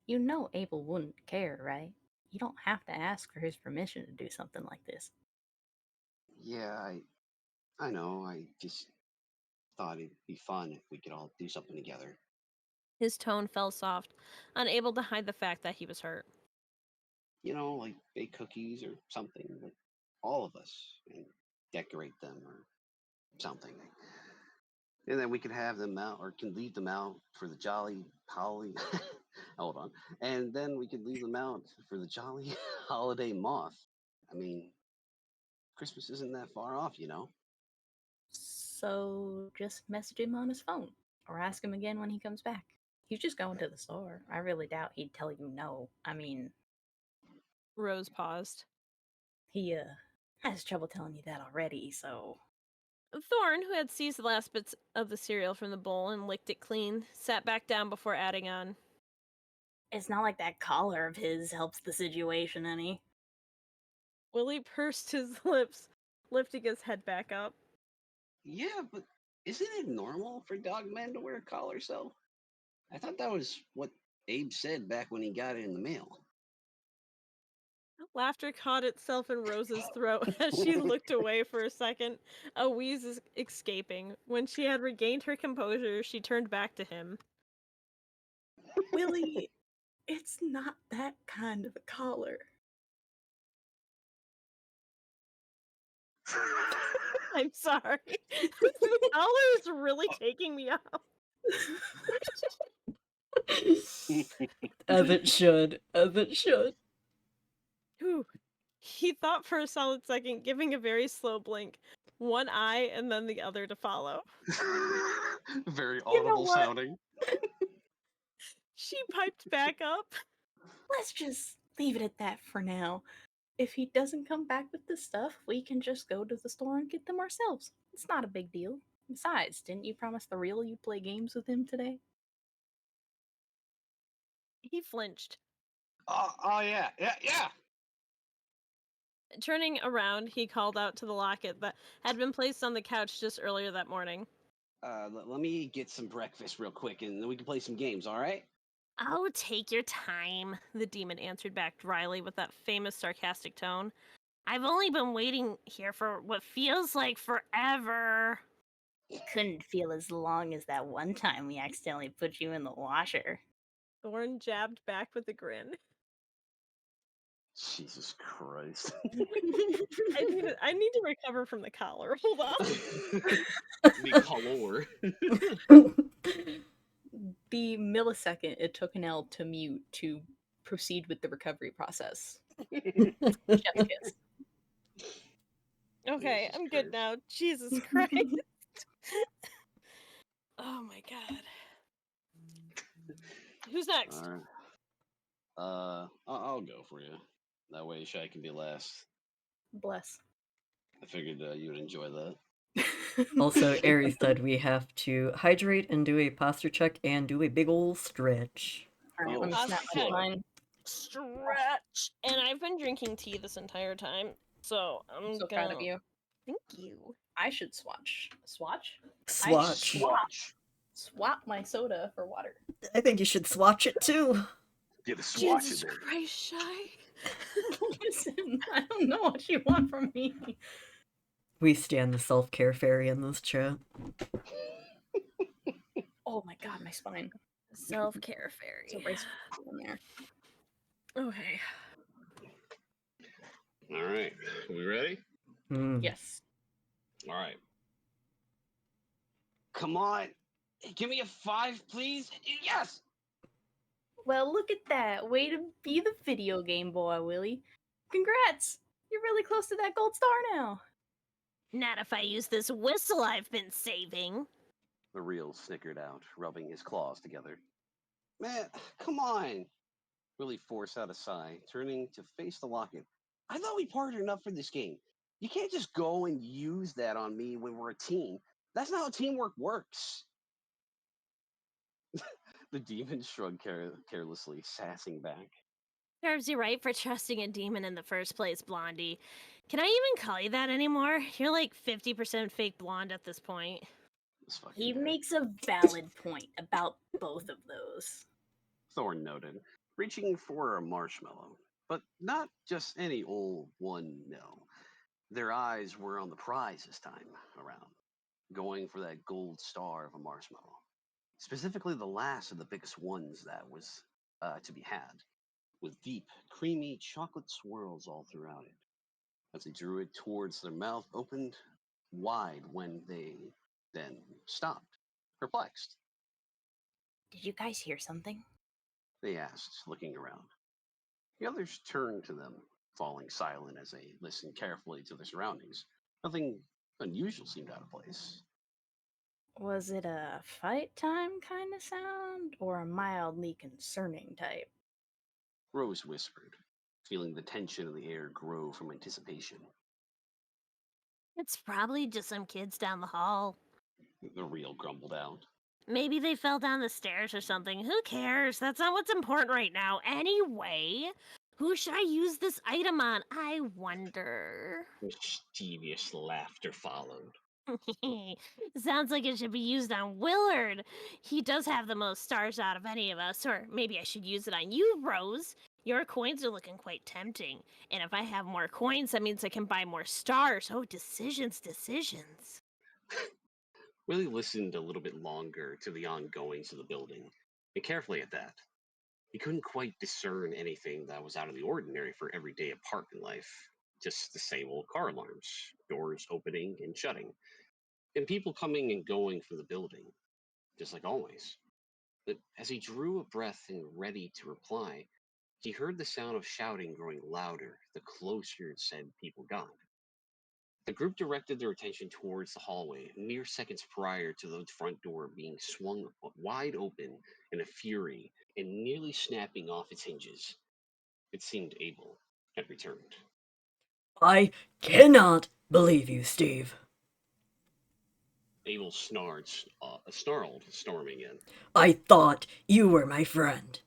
you know Abel wouldn't care, right? You don't have to ask for his permission to do something like this. Yeah, I know. I just thought it'd be fun if we could all do something together. His tone fell soft, unable to hide the fact that he was hurt. You know, like bake cookies or something, but all of us, and decorate them or something. And then we can have them out or can leave them out for the jolly holiday. Hold on. And then we could leave them out for the jolly holiday moth. I mean, Christmas isn't that far off, you know? So just message him on his phone or ask him again when he comes back. He's just going to the store. I really doubt he'd tell you no. I mean, Rose paused. he has trouble telling you that already, so Thorn, who had seized the last bits of the cereal from the bowl and licked it clean, sat back down before adding on. it's not like that collar of his helps the situation any. Willie pursed his lips, lifting his head back up. Yeah, but isn't it normal for dog men to wear a collar, so? I thought that was what Abe said back when he got it in the mail. Laughter caught itself in Rose's throat as she looked away for a second, a wheeze escaping. When she had regained her composure, she turned back to him. Willie, it's not that kind of a collar. I'm sorry. The collar is really taking me out. As it should, as it should. Whew. He thought for a solid second, giving a very slow blink, one eye and then the other to follow. Very You know audible what? sounding. She piped back up. Let's just leave it at that for now. If he doesn't come back with the stuff, we can just go to the store and get them ourselves. It's not a big deal. Besides, didn't you promise the real you'd play games with him today? He flinched. Oh yeah. Turning around, he called out to the locket that had been placed on the couch just earlier that morning. Let me get some breakfast real quick and then we can play some games, all right? Oh, take your time, the demon answered back dryly with that famous sarcastic tone. I've only been waiting here for what feels like forever. It couldn't feel as long as that one time we accidentally put you in the washer. Thorn jabbed back with a grin. Jesus Christ. I need to recover from the collar. Hold on. Me color. The millisecond it took Nell to mute to proceed with the recovery process. Chef's kiss. Okay, Jesus I'm good Christ. now. Jesus Christ. Oh my god. Who's next? All right. I'll go for you. That way, Shy can be last. Bless. I figured you would enjoy that. Also, Aries said we have to hydrate and do a posture check and do a big ol' stretch. Alright, let me Oh, snap okay. my line. Stretch. And I've been drinking tea this entire time, so I'm So gonna... proud of you. Thank you. I should swatch. Swatch? Swatch. Swap my soda for water. I think you should swatch it too. Get a swatch Jesus in there. Christ, Shy. Listen, I don't know what you want from me. We stand the self-care fairy in this chat. Oh my god, my spine. Self-care So fairy. brace in there. Okay. All right, we ready? Yes. All right. Come on. Give me a 5, please. Yes. Well, look at that. Way to be the video game boy, Willie. Congrats! You're really close to that gold star now. Not if I use this whistle I've been saving. The real snickered out, rubbing his claws together. Man, come on. Willie forced out a sigh, turning to face the locket. I thought we partied enough for this game. You can't just go and use that on me when we're a team. That's not how teamwork works. The demon shrugged carelessly, sassing back. Serves you right for trusting a demon in the first place, Blondie. Can I even call you that anymore? You're like 50% fake blonde at this point. This fucking He guy. makes a valid point about both of those. Thorn noted, reaching for a marshmallow. But not just any old one, no. Their eyes were on the prize this time around, going for that gold star of a marshmallow. Specifically, the last of the biggest ones that was to be had, with deep, creamy chocolate swirls all throughout it. As they drew it towards their mouth, opened wide when they then stopped, perplexed. Did you guys hear something? They asked, looking around. The others turned to them, falling silent as they listened carefully to their surroundings. Nothing unusual seemed out of place. Was it a fight time kind of sound, or a mildly concerning type? Rose whispered, feeling the tension in the air grow from anticipation. It's probably just some kids down the hall. The real grumbled out. Maybe they fell down the stairs or something. Who cares? That's not what's important right now. Anyway, who should I use this item on? I wonder. Mischievous laughter followed. Sounds like it should be used on Willard. He does have the most stars out of any of us. Or maybe I should use it on you, Rose. Your coins are looking quite tempting. And if I have more coins, that means I can buy more stars. Oh, decisions. Willie listened a little bit longer to the ongoings of the building, and carefully at that. He couldn't quite discern anything that was out of the ordinary for everyday apartment life. Just the same old car alarms, doors opening and shutting, and people coming and going from the building, just like always. But as he drew a breath and ready to reply, he heard the sound of shouting growing louder the closer said people got. The group directed their attention towards the hallway, mere seconds prior to the front door being swung wide open in a fury and nearly snapping off its hinges. It seemed Abel had returned. I cannot believe you, Steve. Abel snarled, storming in. I thought you were my friend.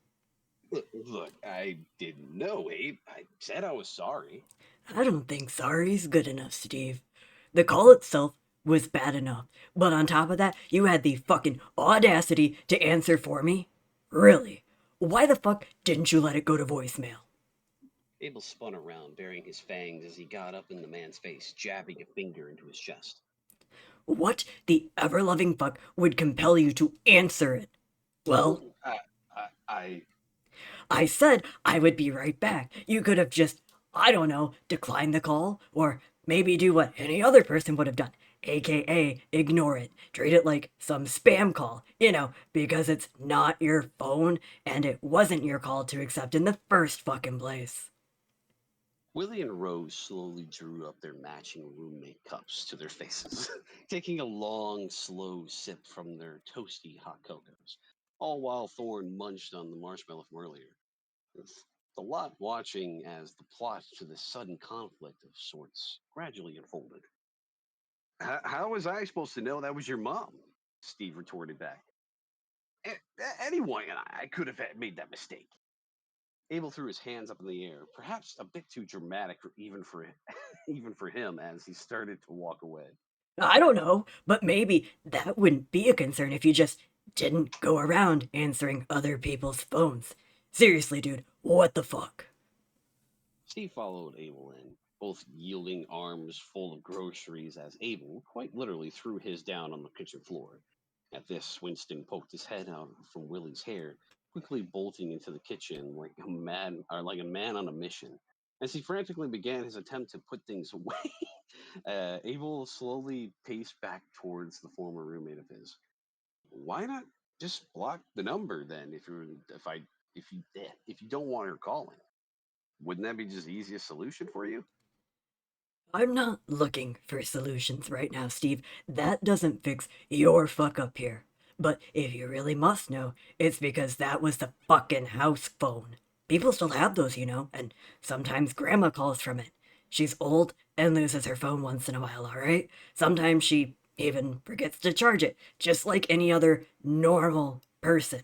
Look, I didn't know, Abe. I said I was sorry. I don't think sorry's good enough, Steve. The call itself was bad enough, but on top of that, you had the fucking audacity to answer for me? Really? Why the fuck didn't you let it go to voicemail? Abel spun around, baring his fangs as he got up in the man's face, jabbing a finger into his chest. What the ever-loving fuck would compel you to answer it? Well, I said I would be right back. You could have just, I don't know, declined the call, or maybe do what any other person would have done, aka ignore it. Treat it like some spam call, because it's not your phone and it wasn't your call to accept in the first fucking place. Willie and Rose slowly drew up their matching roommate cups to their faces, taking a long, slow sip from their toasty hot cocos, all while Thorn munched on the marshmallow from earlier. With the lot watching as the plot to this sudden conflict of sorts gradually unfolded. How was I supposed to know that was your mom? Steve retorted back. Anyone and I could have made that mistake. Abel threw his hands up in the air, perhaps a bit too dramatic even for even for him as he started to walk away. I don't know, but maybe that wouldn't be a concern if you just didn't go around answering other people's phones. Seriously, dude, what the fuck? Steve followed Abel in, both yielding arms full of groceries as Abel quite literally threw his down on the kitchen floor. At this, Winston poked his head out from Willie's hair, quickly bolting into the kitchen like a man on a mission. As he frantically began his attempt to put things away, Abel slowly paced back towards the former roommate of his. Why not just block the number then? If you don't want her calling, wouldn't that be just the easiest solution for you? I'm not looking for solutions right now, Steve. That doesn't fix your fuck up here. But if you really must know, it's because that was the fucking house phone. People still have those, and sometimes Grandma calls from it. She's old and loses her phone once in a while, alright? Sometimes she even forgets to charge it, just like any other normal person.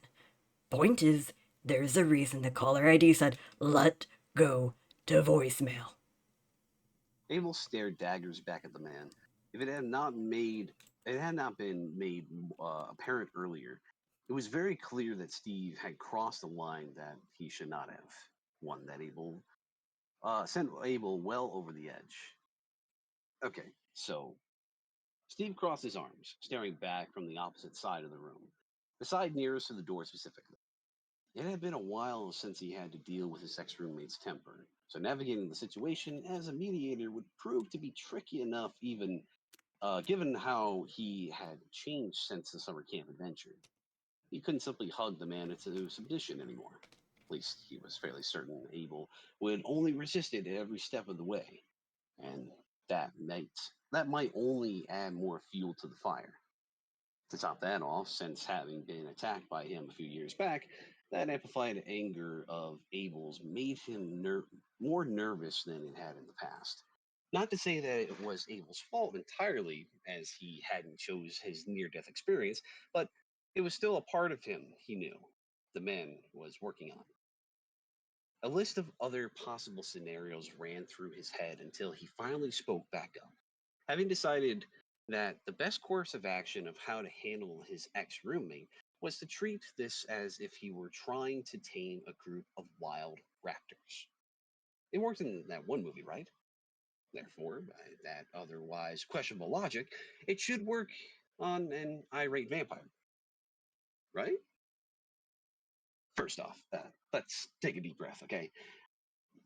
Point is, there's a reason the caller ID said, let go to voicemail. Abel stared daggers back at the man. If it had not been made apparent earlier, it was very clear that Steve had crossed a line that he should not have. One that sent Abel well over the edge. Okay, so Steve crossed his arms, staring back from the opposite side of the room, the side nearest to the door specifically. It had been a while since he had to deal with his ex roommate's temper, so navigating the situation as a mediator would prove to be tricky enough, even given how he had changed since the summer camp adventure. He couldn't simply hug the man into submission anymore. At least he was fairly certain Abel would only resist it every step of the way, and that might only add more fuel to the fire. To top that off, since having been attacked by him a few years back, that amplified anger of Abel's made him more nervous than it had in the past. Not to say that it was Abel's fault entirely, as he hadn't chose his near-death experience, but it was still a part of him he knew the man was working on. A list of other possible scenarios ran through his head until he finally spoke back up. Having decided that the best course of action of how to handle his ex roommate was to treat this as if he were trying to tame a group of wild raptors. It worked in that one movie, right? Therefore, by that otherwise questionable logic, it should work on an irate vampire, right? First off, let's take a deep breath, okay?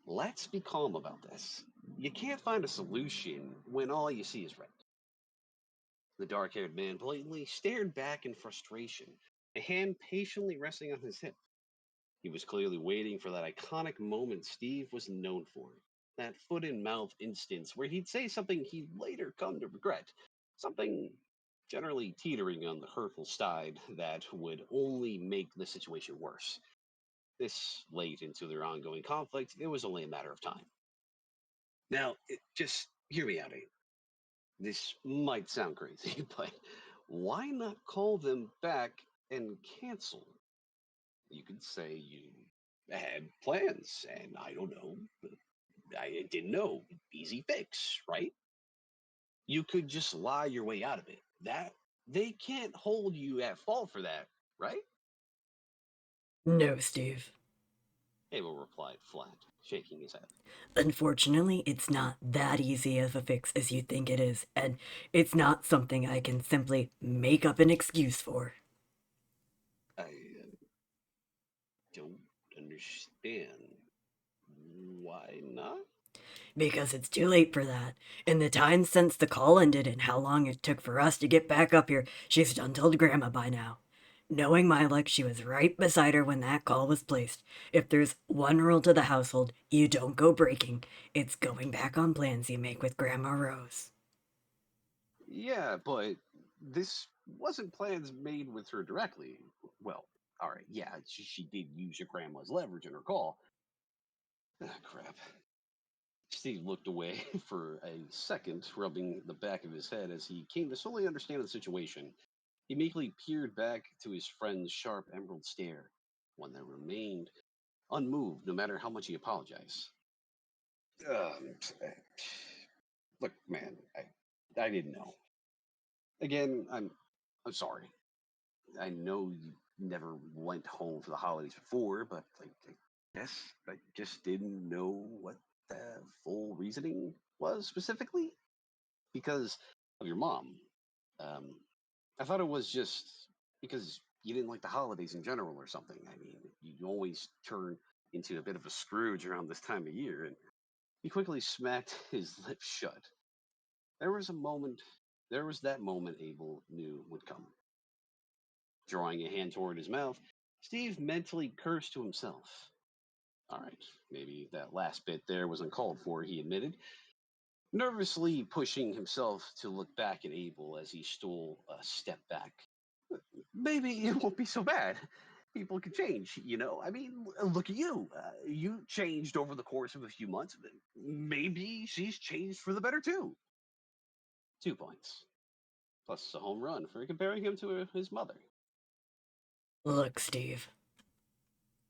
Let's be calm about this. You can't find a solution when all you see is red. The dark haired man blatantly stared back in frustration, a hand patiently resting on his hip. He was clearly waiting for that iconic moment Steve was known for. That foot in mouth instance where he'd say something he'd later come to regret. Something generally teetering on the hurtful side that would only make the situation worse. This late into their ongoing conflict, it was only a matter of time. Now, just hear me out, Abe. This might sound crazy, but why not call them back and cancel? You could say you had plans and I don't know, I didn't know. Easy fix, right? You could just lie your way out of it. That they can't hold you at fault for that, right? No, Steve. Abel replied flat, shaking his head. Unfortunately, it's not that easy of a fix as you think it is, and it's not something I can simply make up an excuse for. I don't understand. Why not? Because it's too late for that. In the time since the call ended and how long it took for us to get back up here, she's done told Grandma by now. Knowing my luck, she was right beside her when that call was placed. If there's one rule to the household, you don't go breaking. It's going back on plans you make with Grandma Rose. Yeah, but this wasn't plans made with her directly. Well, all right, yeah, she did use your grandma's leverage in her call. Ah, crap. Steve looked away for a second, rubbing the back of his head as he came to slowly understand the situation. He meekly peered back to his friend's sharp emerald stare, one that remained unmoved no matter how much he apologized. Um, look, man, I didn't know. Again, I'm sorry. I know you never went home for the holidays before, but I guess I just didn't know what the full reasoning was specifically? Because of your mom. Um, I thought it was just because you didn't like the holidays in general or something. I mean, you always turn into a bit of a Scrooge around this time of year, and he quickly smacked his lips shut. There was a moment, there was that moment Abel knew would come. Drawing a hand toward his mouth, Steve mentally cursed to himself. All right, maybe that last bit there was uncalled for, he admitted, nervously pushing himself to look back at Abel as he stole a step back. Maybe it won't be so bad. People can change, you know? I mean, look at you. You changed over the course of a few months. Maybe she's changed for the better too. 2 points. Plus a home run for comparing him to his mother. Look, Steve.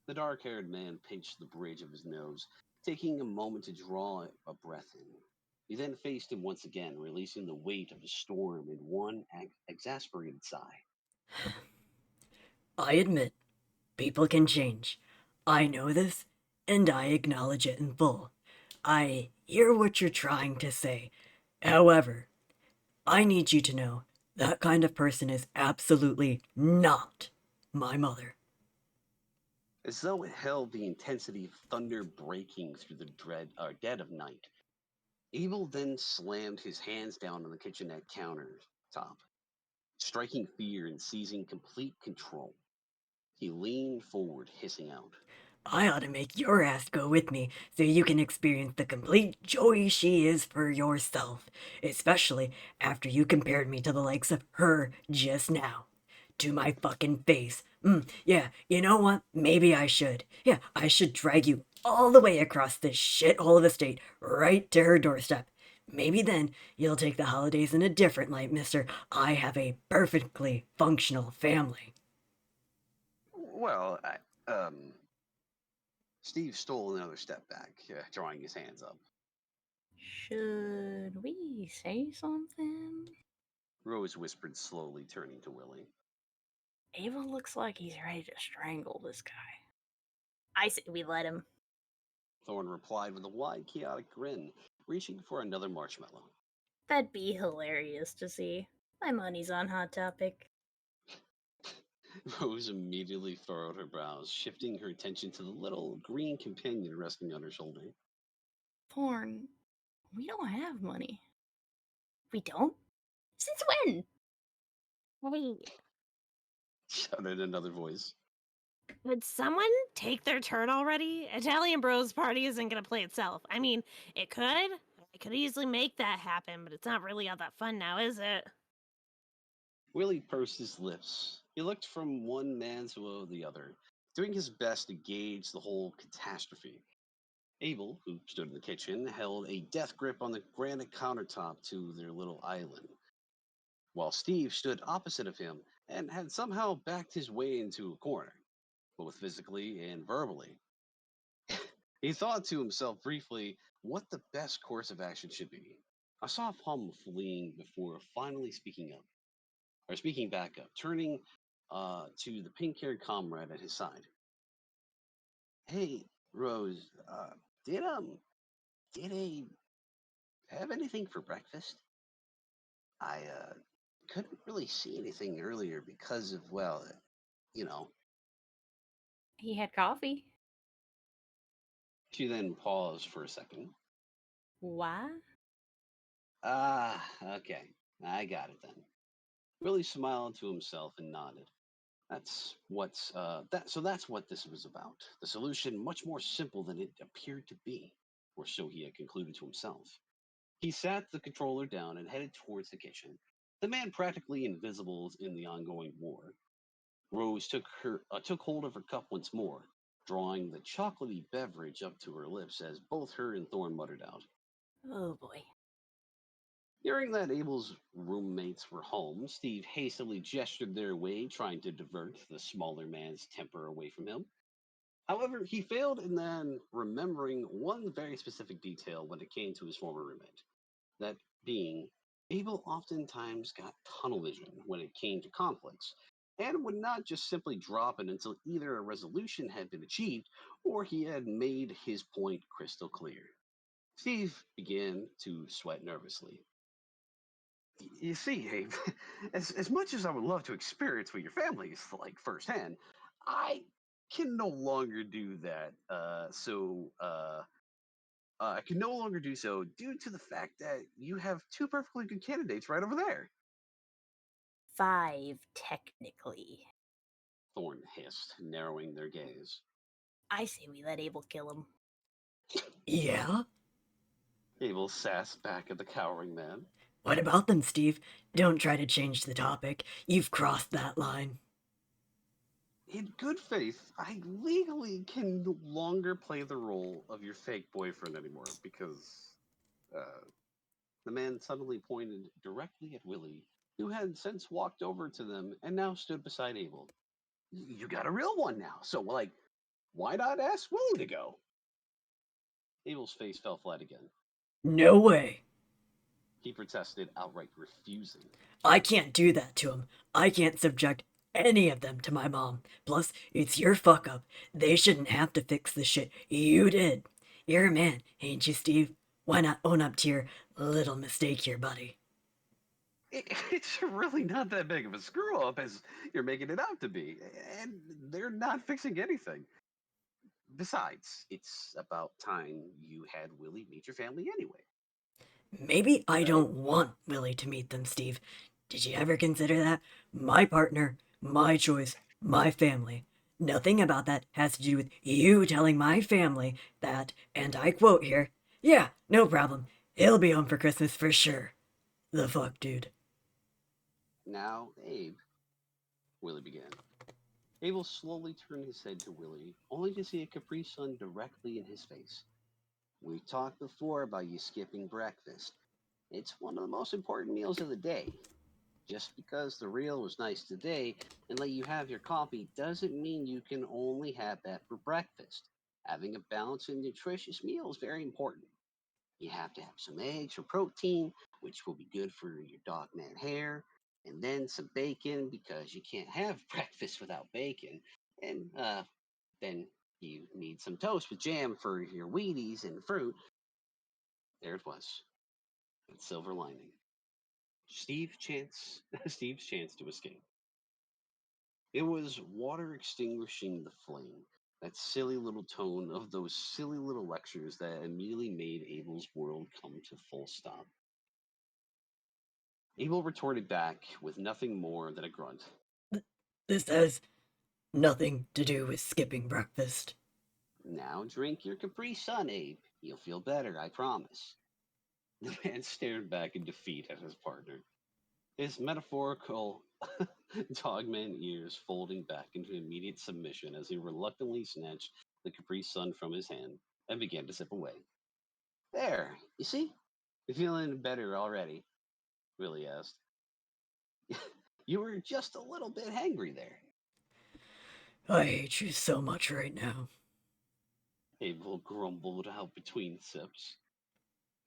The dark haired man pinched the bridge of his nose, taking a moment to draw a breath in. He then faced him once again, releasing the weight of the storm in one exasperated sigh. I admit, people can change. I know this, and I acknowledge it in full. I hear what you're trying to say. However, I need you to know that kind of person is absolutely not my mother. As though it held the intensity of thunder breaking through the dead of night, Abel then slammed his hands down on the kitchenette countertop, striking fear and seizing complete control. He leaned forward, hissing out. I ought to make your ass go with me so you can experience the complete joy she is for yourself, especially after you compared me to the likes of her just now. To my fucking face. Yeah, you know what? Maybe I should. Yeah, I should drag you all the way across this shithole of a state right to her doorstep. Maybe then you'll take the holidays in a different light, mister. I have a perfectly functional family. Well, Steve stole another step back, drawing his hands up. Should we say something? Rose whispered slowly, turning to Willie. Ava looks like he's ready to strangle this guy. I say we let him. Thorne replied with a wide, chaotic grin, reaching for another marshmallow. That'd be hilarious to see. My money's on Hot Topic. Rose immediately furrowed her brows, shifting her attention to the little green companion resting on her shoulder. Thorn, we don't have money. We don't? Since when? Wait, Shouted another voice. would someone take their turn already? Italian Bros Party isn't gonna play itself. I mean, it could. I could easily make that happen, but it's not really all that fun now, is it? Willie pursed his lips. He looked from one man to the other, doing his best to gauge the whole catastrophe. Abel, who stood in the kitchen, held a death grip on the granite countertop to their little island, while Steve stood opposite of him and had somehow backed his way into a corner, both physically and verbally. He thought to himself briefly what the best course of action should be. A soft hum fleeing before finally speaking back up, turning to the pink-haired comrade at his side. Hey, Rose, did I have anything for breakfast? I couldn't really see anything earlier because of, well, you know. He had coffee. She then paused for a second. Why? Ah, okay, I got it then. Willie smiled to himself and nodded. That's what this was about. The solution much more simple than it appeared to be, or so he had concluded to himself. He sat the controller down and headed towards the kitchen, the man practically invisible in the ongoing war. Rose took hold of her cup once more, drawing the chocolatey beverage up to her lips as both her and Thorn muttered out. Oh boy. Hearing that Abel's roommates were home, Steve hastily gestured their way, trying to divert the smaller man's temper away from him. However, he failed in then remembering one very specific detail when it came to his former roommate. That being, Abel oftentimes got tunnel vision when it came to conflicts, and would not just simply drop it until either a resolution had been achieved or he had made his point crystal clear. Steve began to sweat nervously. You see, Abe, as much as I would love to experience what your family is like firsthand, I can no longer do that. I can no longer do so due to the fact that you have two perfectly good candidates right over there. 5, technically. Thorn hissed, narrowing their gaze. I say we let Abel kill him. Yeah? Abel sassed back at the cowering man. What about them, Steve? Don't try to change the topic. You've crossed that line. In good faith, I legally can no longer play the role of your fake boyfriend anymore because uh, The man suddenly pointed directly at Willie, who had since walked over to them and now stood beside Abel. you got a real one now. So, like, why not ask Willie to go? Abel's face fell flat again. No way. He protested, outright refusing. I can't do that to him. I can't subject any of them to my mom. Plus, it's your fuck up. They shouldn't have to fix the shit you did. You're a man, ain't you, Steve? Why not own up to your little mistake here, buddy? It's really not that big of a screw up as you're making it out to be. And they're not fixing anything. Besides, it's about time you had Willie meet your family anyway. Maybe I Right? don't want Willie to meet them, Steve. Did you ever consider that? My partner, my choice, my family. Nothing about that has to do with you telling my family that, and I quote here, yeah, no problem. He'll be home for Christmas for sure. The fuck, dude. Now, Abe, Willie began. Abel slowly turned his head to Willie, only to see a Capri Sun directly in his face. We talked before about you skipping breakfast. It's one of the most important meals of the day. Just because the reel was nice today and let you have your coffee doesn't mean you can only have that for breakfast. Having a balanced and nutritious meal is very important. You have to have some eggs for protein, which will be good for your dog man hair, and then some bacon because you can't have breakfast without bacon. And then you need some toast with jam for your Wheaties and fruit. There it was, that silver lining. Steve's chance to escape. It was water extinguishing the flame, that silly little tone of those silly little lectures that immediately made Abel's world come to full stop. Abel retorted back with nothing more than a grunt. This has nothing to do with skipping breakfast. Now drink your Capri Sun, Abe. You'll feel better, I promise. The man stared back in defeat at his partner, his metaphorical dogman ears folding back into immediate submission as he reluctantly snatched the Capri Sun from his hand and began to sip away. There, you see? You feeling better already? Willie asked. You were just a little bit hangry there. I hate you so much right now. Abel grumbled out between sips.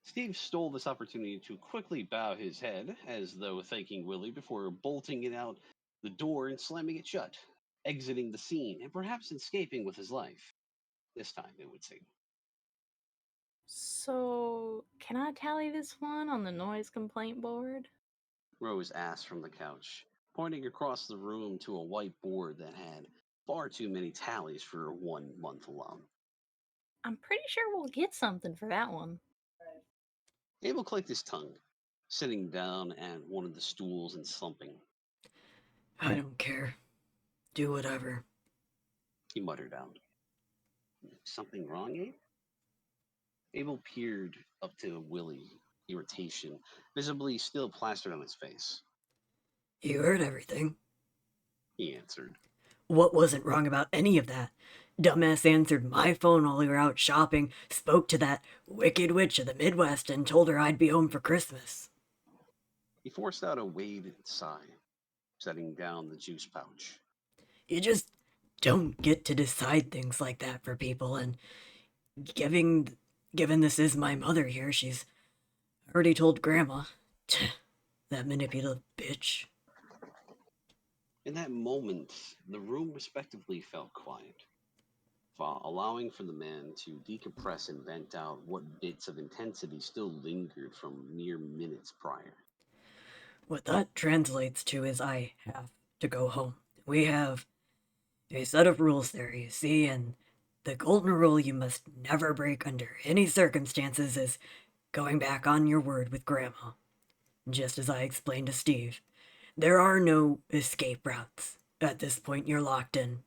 Steve stole this opportunity to quickly bow his head, as though thanking Willie before bolting it out the door and slamming it shut, exiting the scene and perhaps escaping with his life. This time, it would seem. So, can I tally this one on the noise complaint board? Rose asked from the couch, pointing across the room to a white board that had far too many tallies for 1 month alone. I'm pretty sure we'll get something for that one. Abel clicked his tongue, sitting down at one of the stools and slumping. I don't care. Do whatever. He muttered out. Something wrong, Abe? Abel peered up to Willie, irritation visibly still plastered on his face. You heard everything. He answered. What wasn't wrong about any of that? Dumbass answered my phone while we were out shopping, spoke to that wicked witch of the Midwest, and told her I'd be home for Christmas. He forced out a weighted sigh, setting down the juice pouch. You just don't get to decide things like that for people, and given this is my mother here, she's already told Grandma. That manipulative bitch. In that moment, the room respectively fell quiet. allowing for the man to decompress and vent out what bits of intensity still lingered from mere minutes prior. What that translates to is I have to go home. We have a set of rules there, you see, and the golden rule you must never break under any circumstances is going back on your word with Grandma. Just as I explained to Steve, there are no escape routes. At this point, you're locked in.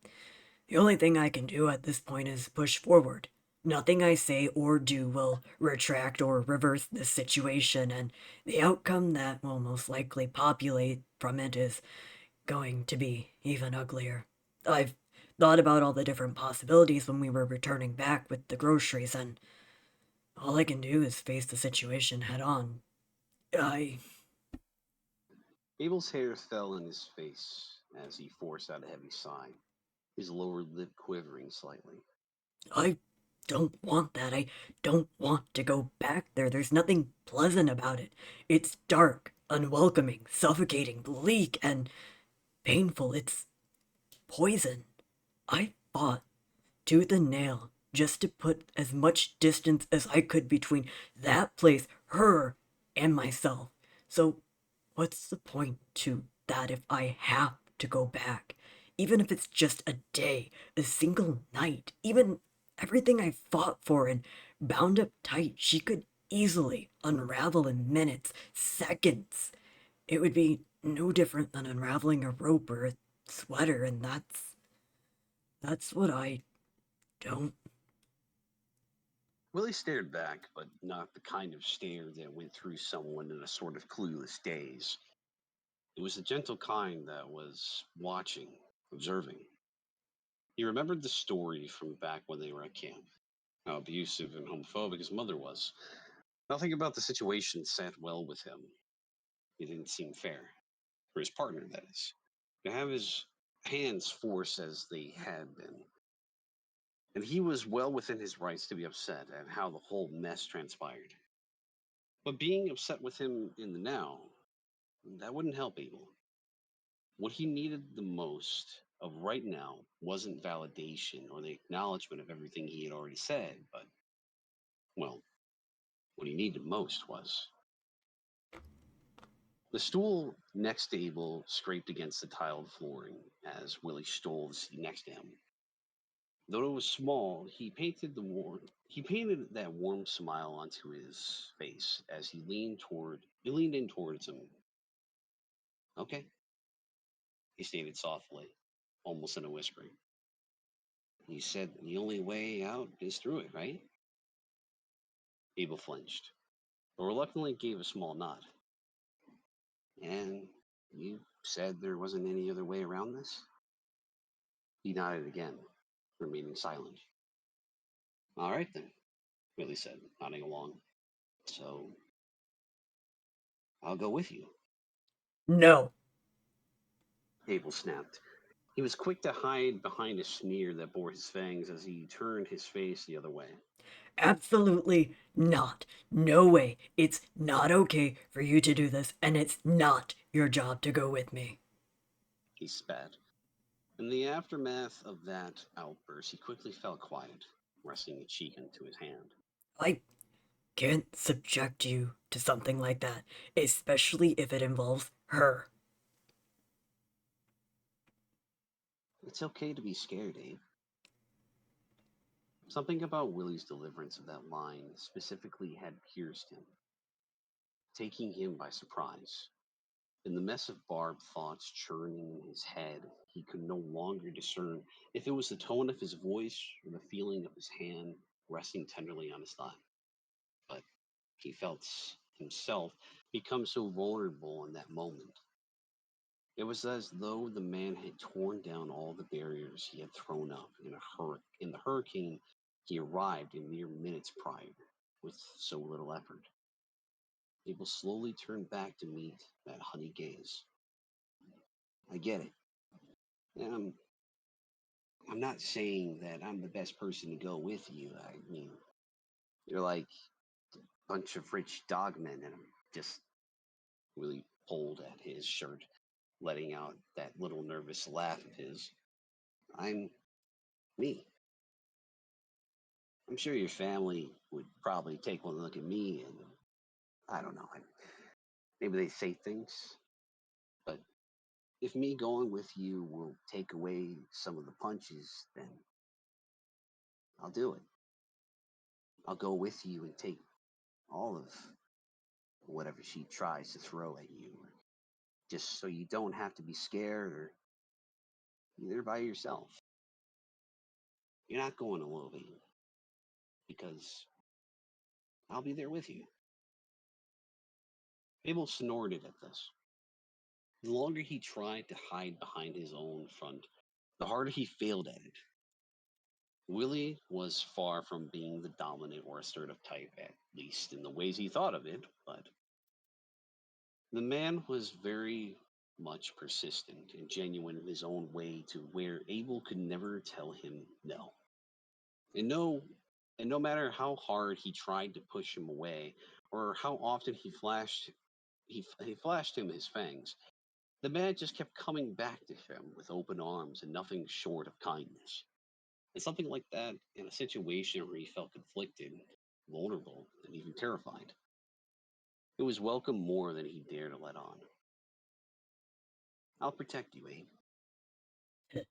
The only thing I can do at this point is push forward. Nothing I say or do will retract or reverse this situation, and the outcome that will most likely populate from it is going to be even uglier. I've thought about all the different possibilities when we were returning back with the groceries, and all I can do is face the situation head on. I. Abel's hair fell in his face as he forced out a heavy sigh, his lower lip quivering slightly. I don't want that. I don't want to go back there. There's nothing pleasant about it. It's dark, unwelcoming, suffocating, bleak, and painful. It's poison. I fought tooth and nail just to put as much distance as I could between that place, her, and myself. So, what's the point to that if I have to go back? Even if it's just a day, a single night, even everything I fought for and bound up tight, she could easily unravel in minutes, seconds. It would be no different than unraveling a rope or a sweater, and that's what I don't. Willie stared back, but not the kind of stare that went through someone in a sort of clueless daze. It was the gentle kind that was watching, observing. He remembered the story from back when they were at camp, how abusive and homophobic his mother was. Nothing about the situation sat well with him. It didn't seem fair. For his partner, that is. To have his hands forced as they had been. And he was well within his rights to be upset at how the whole mess transpired. But being upset with him in the now, that wouldn't help Abel. What he needed the most of right now wasn't validation or the acknowledgement of everything he had already said, but, well, what he needed most was. The stool next to Abel scraped against the tiled flooring as Willie stole the seat next to him. Though it was small, he painted that warm smile onto his face as he leaned in towards him. Okay, he stated softly, almost in a whisper. You said the only way out is through it, right? Abel flinched, but reluctantly gave a small nod. And you said there wasn't any other way around this? He nodded again, remaining silent. All right then, Willie said, nodding along. So I'll go with you. No. Abel snapped. He was quick to hide behind a sneer that bore his fangs as he turned his face the other way. Absolutely not. No way. It's not okay for you to do this, and it's not your job to go with me. He spat. In the aftermath of that outburst, he quickly fell quiet, resting a cheek into his hand. I can't subject you to something like that, especially if it involves her. It's okay to be scared, Abe. Something about Willie's deliverance of that line specifically had pierced him, taking him by surprise. In the mess of barbed thoughts churning in his head, he could no longer discern if it was the tone of his voice or the feeling of his hand resting tenderly on his thigh. But he felt himself become so vulnerable in that moment. It was as though the man had torn down all the barriers he had thrown up in the hurricane he arrived in mere minutes prior with so little effort. Abel slowly turned back to meet that honey gaze. I get it. And I'm not saying that I'm the best person to go with you. I mean, you're like a bunch of rich dogmen, and I'm just really pulled at his shirt, letting out that little nervous laugh of his. I'm me. I'm sure your family would probably take one look at me and I don't know. Maybe they say things, but if me going with you will take away some of the punches, then I'll do it. I'll go with you and take all of whatever she tries to throw at you, just so you don't have to be scared or either by yourself. You're not going alone because I'll be there with you. Abel snorted at this. The longer he tried to hide behind his own front, the harder he failed at it. Willie was far from being the dominant or assertive type, at least in the ways he thought of it, but the man was very much persistent and genuine in his own way to where Abel could never tell him no. And no matter how hard he tried to push him away or how often he flashed him his fangs, the man just kept coming back to him with open arms and nothing short of kindness. And something like that in a situation where he felt conflicted, vulnerable, and even terrified. It was welcome more than he dared to let on. I'll protect you, Abe.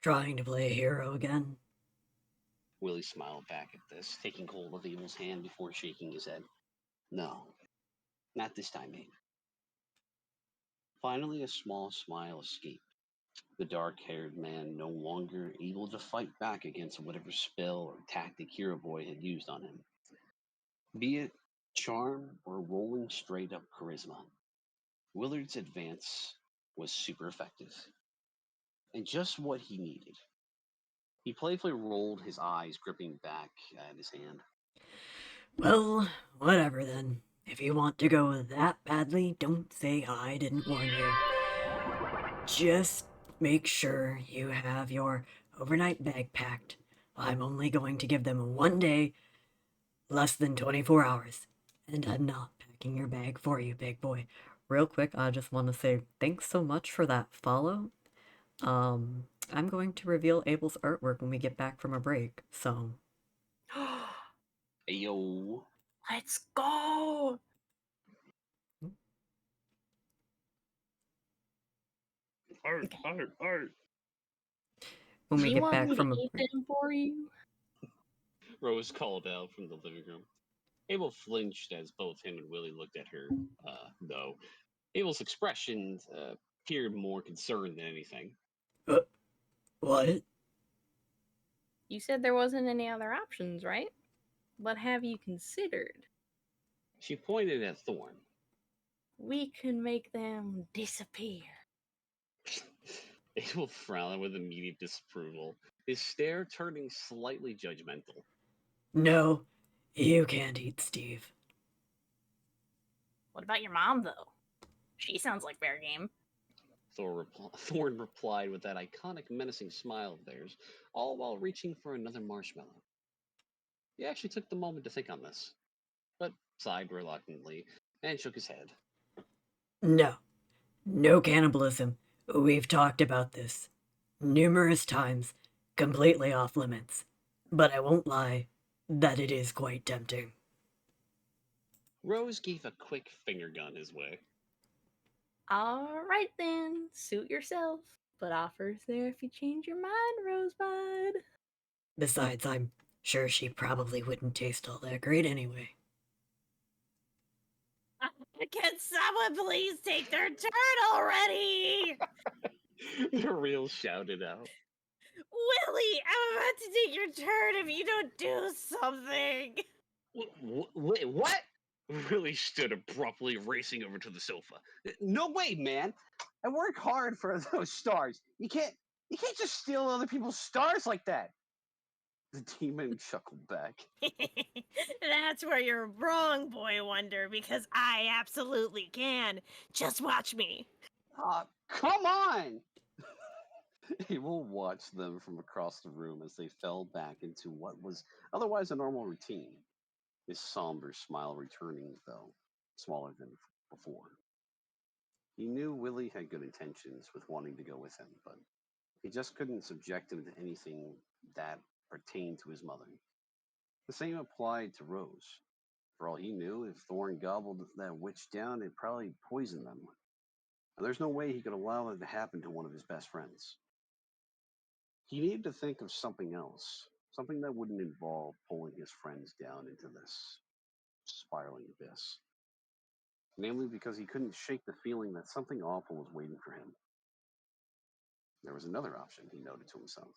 Trying to play a hero again? Willie smiled back at this, taking hold of Abel's hand before shaking his head. No, not this time, Abe. Finally, a small smile escaped. The dark haired man no longer able to fight back against whatever spell or tactic Hero Boy had used on him. Be it charm or rolling straight up charisma, Willard's advance was super effective, and just what he needed. He playfully rolled his eyes, gripping back at his hand. Well, whatever then. If you want to go that badly, don't say I didn't warn you. Just make sure you have your overnight bag packed. I'm only going to give them 1 day, less than 24 hours. And I'm not packing your bag for you, big boy. Real quick, I just want to say thanks so much for that follow. I'm going to reveal Abel's artwork when we get back from a break, so. Ayo. Let's go. Art, art, art. When we Do you get want back me to from a eat break. them for you? Rose called out from the living room. Abel flinched as both him and Willie looked at her, though. Abel's expression appeared more concerned than anything. What? You said there wasn't any other options, right? What have you considered? She pointed at Thorn. We can make them disappear. Abel frowned with immediate disapproval, his stare turning slightly judgmental. No, you can't eat Steve. What about your mom, though? She sounds like fair game. Thorn replied with that iconic menacing smile of theirs, all while reaching for another marshmallow. He actually took the moment to think on this, but sighed reluctantly and shook his head. No. No cannibalism. We've talked about this numerous times, completely off limits. But I won't lie, that it is quite tempting. Rose gave a quick finger gun his way. Alright then, suit yourself. But offers there if you change your mind, Rosebud. Besides, I'm sure she probably wouldn't taste all that great anyway. Can someone please take their turn already? The real shouted out. Willie, I'm about to take your turn if you don't do something. Wait, what? Willie stood abruptly, racing over to the sofa. No way, man. I work hard for those stars. You can't just steal other people's stars like that. The demon chuckled back. That's where you're wrong, Boy Wonder, because I absolutely can. Just watch me. Come on! Abel watched them from across the room as they fell back into what was otherwise a normal routine. His somber smile returning, though, smaller than before. He knew Willie had good intentions with wanting to go with him, but he just couldn't subject him to anything that pertained to his mother. The same applied to Rose. For all he knew, if Thorn gobbled that witch down, it probably poisoned them. And there's no way he could allow that to happen to one of his best friends. He needed to think of something else, something that wouldn't involve pulling his friends down into this spiraling abyss. Namely, because he couldn't shake the feeling that something awful was waiting for him. There was another option, he noted to himself.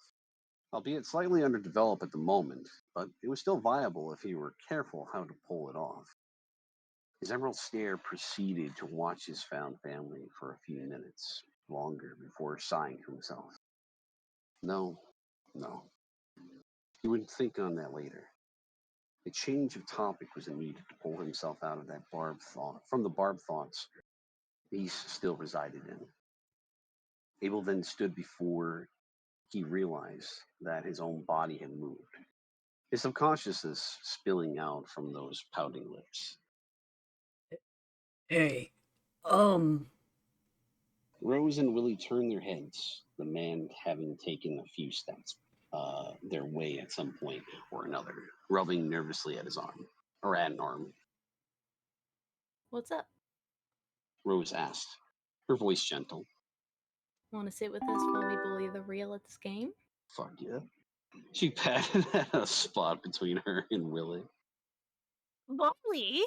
Albeit slightly underdeveloped at the moment, but it was still viable if he were careful how to pull it off. His emerald stare proceeded to watch his found family for a few minutes longer before sighing to himself. No, no. He would think on that later. A change of topic was needed to pull himself out of that barbed thought, from the barbed thoughts he still resided in. Abel then stood before he realized that his own body had moved, his subconsciousness spilling out from those pouting lips. Hey, Rose and Willie turned their heads, the man having taken a few steps their way at some point or another, rubbing nervously at his arm, or at an arm. What's up? Rose asked, her voice gentle. Want to sit with us while we bully the real at this game? Fuck yeah. She patted at a spot between her and Willie. Molly,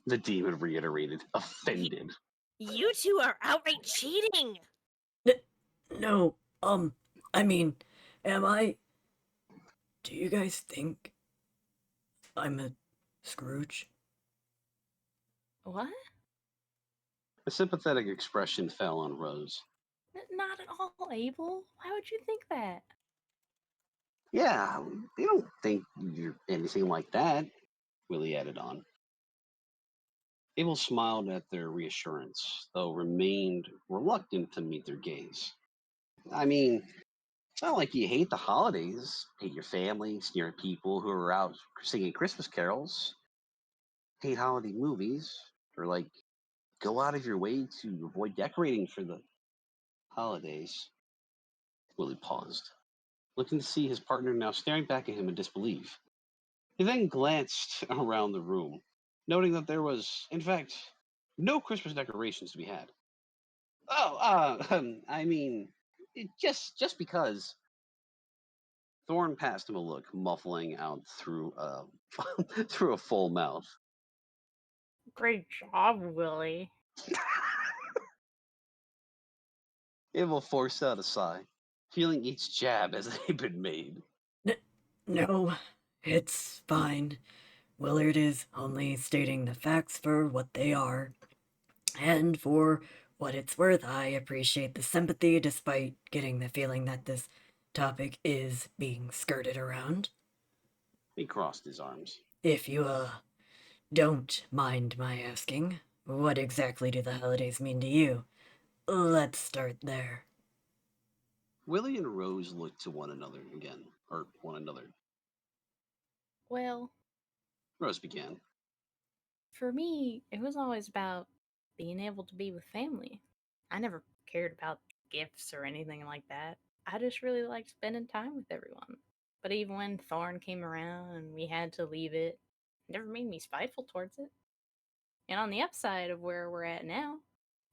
The demon reiterated, offended. you two are outright cheating. no, I mean, am I... Do you guys think I'm a Scrooge? What? A sympathetic expression fell on Rose. Not at all, Abel. Why would you think that? Yeah, they don't think you're anything like that, Willie added on. Abel smiled at their reassurance, though remained reluctant to meet their gaze. I mean, it's not like you hate the holidays, hate your family, sneer at people who are out singing Christmas carols, hate holiday movies, or like go out of your way to avoid decorating for the holidays. Willie paused, looking to see his partner now staring back at him in disbelief. He then glanced around the room, noting that there was, in fact, no Christmas decorations to be had. Oh, I mean, just because. Thorn passed him a look, muffling out through through a full mouth. Great job, Willie. Abel forced out a sigh, feeling each jab as they'd been made. No, it's fine. Willard is only stating the facts for what they are. And for what it's worth, I appreciate the sympathy despite getting the feeling that this topic is being skirted around. He crossed his arms. If you, don't mind my asking, what exactly do the holidays mean to you? Let's start there. Willie and Rose looked to one another again, or one another. Well, Rose began. for me, it was always about being able to be with family. I never cared about gifts or anything like that. I just really liked spending time with everyone. But even when Thorn came around and we had to leave it never made me spiteful towards it. And on the upside of where we're at now,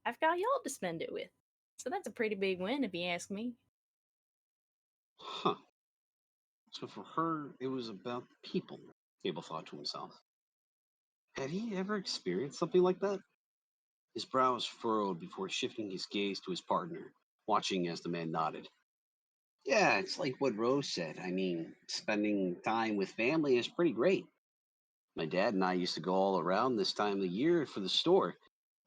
I've got y'all to spend it with. So that's a pretty big win if you ask me. Huh. So for her, it was about people, Abel thought to himself. Had he ever experienced something like that? His brows furrowed before shifting his gaze to his partner, watching as the man nodded. Yeah, it's like what Rose said. I mean, spending time with family is pretty great. My dad and I used to go all around this time of the year for the store.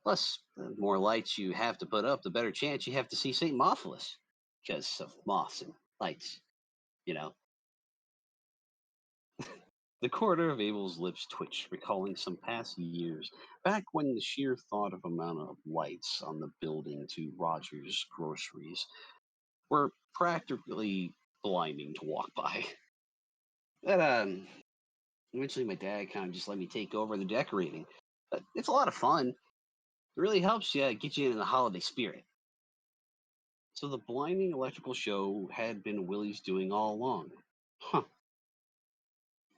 Plus, the more lights you have to put up, the better chance you have to see St. Mophilus. Because of moths and lights, you know. The corner of Abel's lips twitched, recalling some past years, back when the sheer thought of amount of lights on the building to Roger's groceries were practically blinding to walk by. But eventually my dad kind of just let me take over the decorating. But it's a lot of fun. It really helps you get you into the holiday spirit. So the blinding electrical show had been Willie's doing all along. Huh.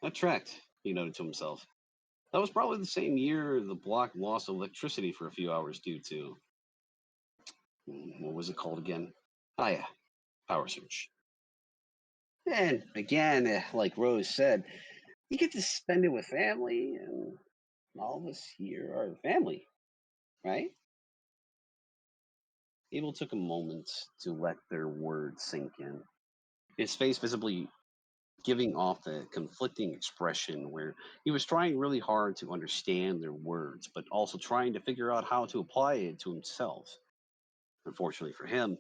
That tracked, he noted to himself. That was probably the same year the block lost electricity for a few hours due to, what was it called again? Oh, yeah, power surge. And again, like Rose said, you get to spend it with family, and all of us here are family, right? Abel took a moment to let their words sink in. His face visibly giving off a conflicting expression where he was trying really hard to understand their words, but also trying to figure out how to apply it to himself. Unfortunately for him,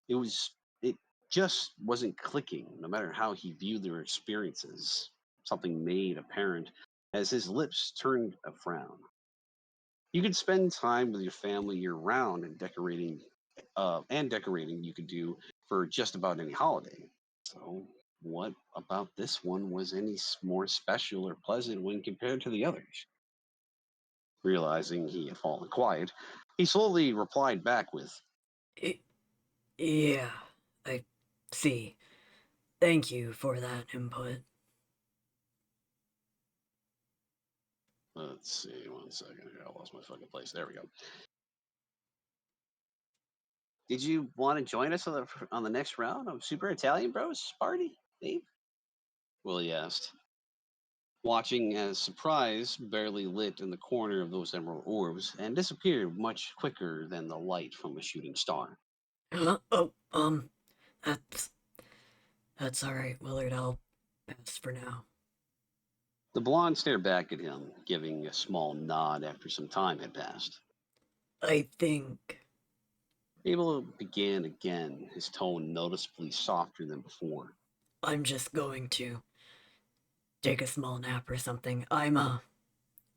it just wasn't clicking, no matter how he viewed their experiences. Something made apparent as his lips turned a frown. You could spend time with your family year round and decorating you could do for just about any holiday. So, what about this one was more special or pleasant when compared to the others? Realizing he had fallen quiet, he slowly replied back with, I- yeah, I see. Thank you for that input. let's see, 1 second here. I lost my fucking place. There we go. Did you want to join us on the next round of Super Italian Bros party, Dave? Willie asked, watching as surprise barely lit in the corner of those emerald orbs and disappeared much quicker than the light from a shooting star. Oh, that's that's all right, Willard. I'll pass for now. The blonde stared back at him, giving a small nod after some time had passed. I think Abel began again, his tone noticeably softer than before. I'm just going to take a small nap or something. I'm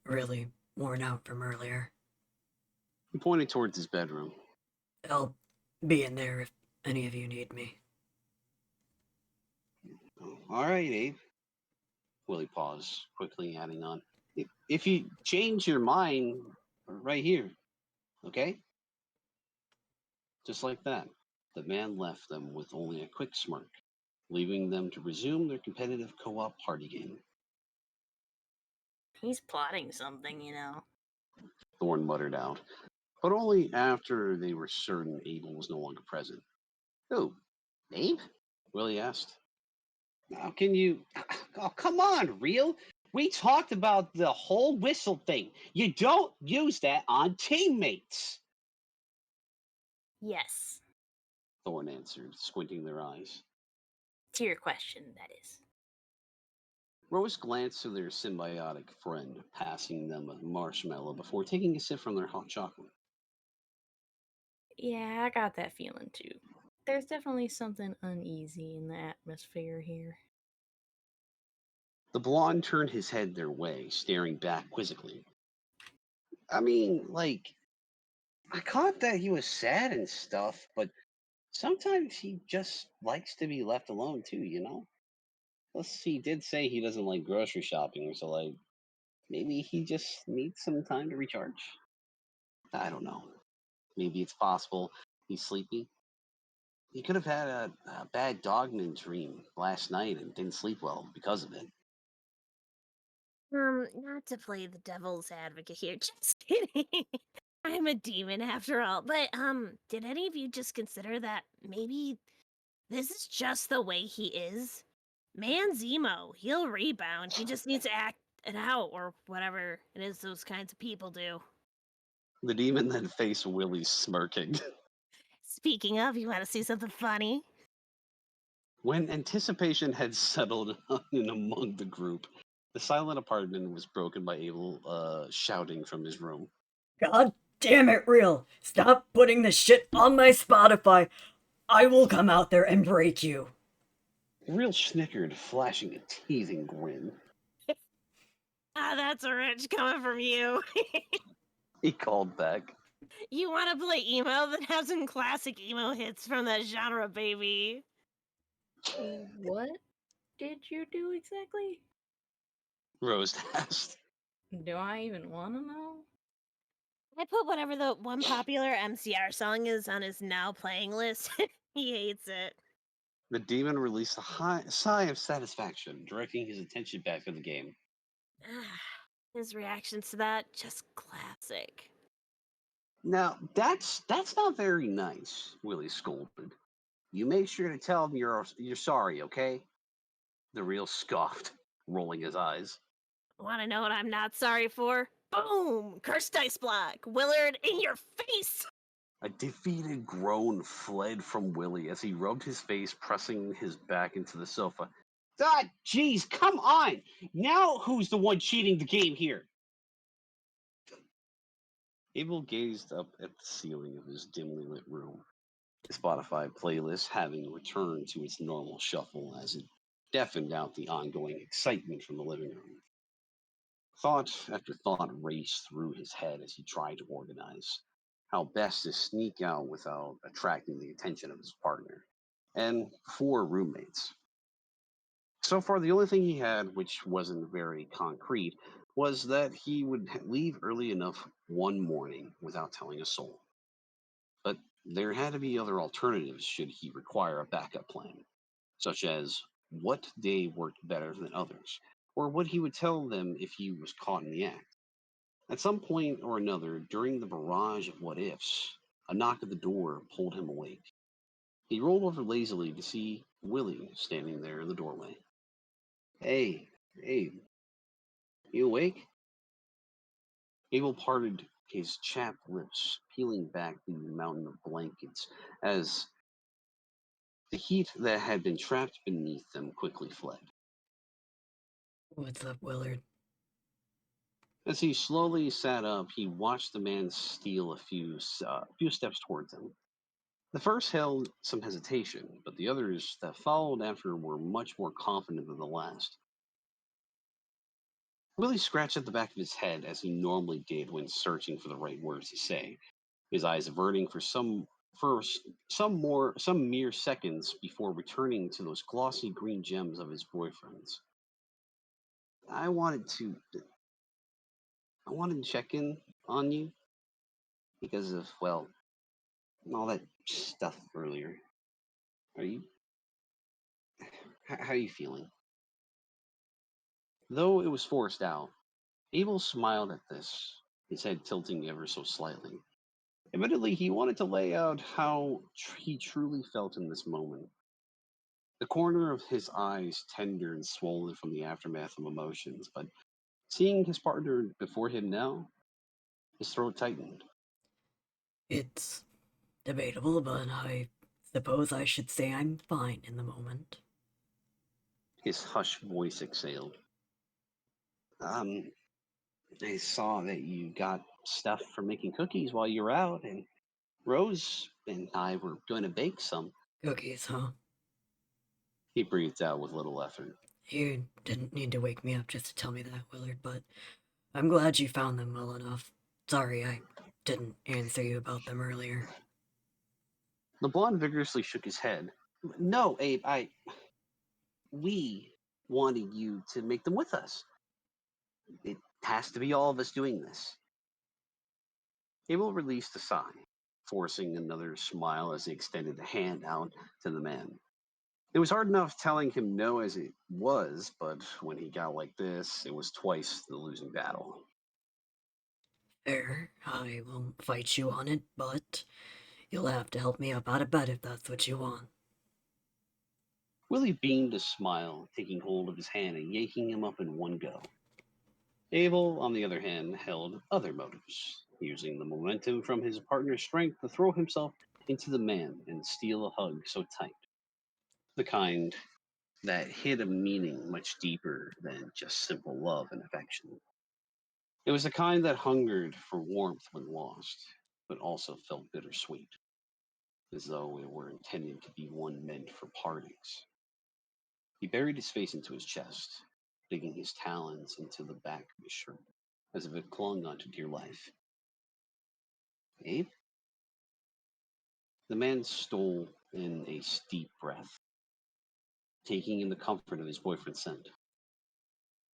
really worn out from earlier. He pointed towards his bedroom. I'll be in there if any of you need me. Oh, all right, Abe. Willie paused, quickly adding on, If you change your mind, right here, okay? just like that. The man left them with only a quick smirk, leaving them to resume their competitive co-op party game. He's plotting something, you know. Thorne muttered out, but only after they were certain Abel was no longer present. Who? Abe? Willie asked. How can you? Oh, come on, real. We talked about the whole whistle thing. You don't use that on teammates. Yes. Thorne answered, squinting their eyes. To your question, that is. Rose glanced to their symbiotic friend, passing them a marshmallow before taking a sip from their hot chocolate. Yeah, I got that feeling too. There's definitely something uneasy in the atmosphere here. The blonde turned his head their way, staring back quizzically. I mean, like, I caught that he was sad and stuff, but sometimes he just likes to be left alone too, you know? Plus, he did say he doesn't like grocery shopping, so, like, maybe he just needs some time to recharge. I don't know. Maybe it's possible he's sleepy. He could have had a bad dogman dream last night and didn't sleep well because of it. Not to play the devil's advocate here, just kidding. I'm a demon after all. But, did any of you just consider that maybe this is just the way he is? Man's emo. He'll rebound. He just needs to act it out or whatever it is those kinds of people do. The demon then faced Willie, smirking. Speaking of, you want to see something funny? When anticipation had settled in among the group, the silent apartment was broken by Abel shouting from his room. God damn it, Real! Stop putting this shit on my Spotify! I will come out there and break you! Real snickered, flashing a teasing grin. Ah, that's a rich coming from you. He called back. You want to play emo? Then have some classic emo hits from that genre, baby. What did you do exactly? Rose asked. Do I even want to know? I put whatever the one popular MCR song is on his now playing list. He hates it. The demon released a sigh of satisfaction, directing his attention back to the game. His reactions to that, just classic. Now, that's not very nice, Willie scolded. You make sure to tell him you're sorry, okay? The real scoffed, rolling his eyes. Want to know what I'm not sorry for? Boom! Cursed dice block! Willard, in your face! A defeated groan fled from Willie as he rubbed his face, pressing his back into the sofa. God, jeez, come on! Now who's the one cheating the game here? Abel gazed up at the ceiling of his dimly lit room, the Spotify playlist having returned to its normal shuffle as it deafened out the ongoing excitement from the living room. Thought after thought raced through his head as he tried to organize how best to sneak out without attracting the attention of his partner and 4 roommates. So far, the only thing he had, which wasn't very concrete, was that he would leave early enough one morning without telling a soul. But there had to be other alternatives should he require a backup plan, such as what day worked better than others, or what he would tell them if he was caught in the act. At some point or another, during the barrage of what ifs, a knock at the door pulled him awake. He rolled over lazily to see Willie standing there in the doorway. Hey, you awake? Abel parted his chapped lips, peeling back the mountain of blankets as the heat that had been trapped beneath them quickly fled. What's up, Willard? As he slowly sat up, he watched the man steal a few steps towards him. The first held some hesitation, but the others that followed after were much more confident than the last. Willie scratched at the back of his head as he normally did when searching for the right words to say, his eyes averting some mere seconds before returning to those glossy green gems of his boyfriend's. I wanted to I wanted to check in on you because of, well, all that stuff earlier. Are you how are you feeling? Though it was forced out, Abel smiled at this, his head tilting ever so slightly. Admittedly, he wanted to lay out how he truly felt in this moment. The corner of his eyes tender and swollen from the aftermath of emotions, but seeing his partner before him now, his throat tightened. It's debatable, but I suppose I should say I'm fine in the moment. His hushed voice exhaled. Um, I saw that you got stuff for making cookies while you were out, and Rose and I were going to bake some. Cookies, huh? He breathed out with little effort. You didn't need to wake me up just to tell me that, Willard, but I'm glad you found them well enough. Sorry I didn't answer you about them earlier. The blonde vigorously shook his head. No, Abe, we wanted you to make them with us. It has to be all of us doing this. Abel released a sigh, forcing another smile as he extended a hand out to the man. It was hard enough telling him no as it was, but when he got like this, it was twice the losing battle. Fair, I won't fight you on it, but you'll have to help me up out of bed if that's what you want. Willie beamed a smile, taking hold of his hand and yanking him up in one go. Abel, on the other hand, held other motives, using the momentum from his partner's strength to throw himself into the man and steal a hug so tight. The kind that hid a meaning much deeper than just simple love and affection. It was the kind that hungered for warmth when lost, but also felt bittersweet, as though it were intended to be one meant for partings. He buried his face into his chest, digging his talons into the back of his shirt, as if it clung onto dear life. Abe? The man stole in a steep breath, taking in the comfort of his boyfriend's scent.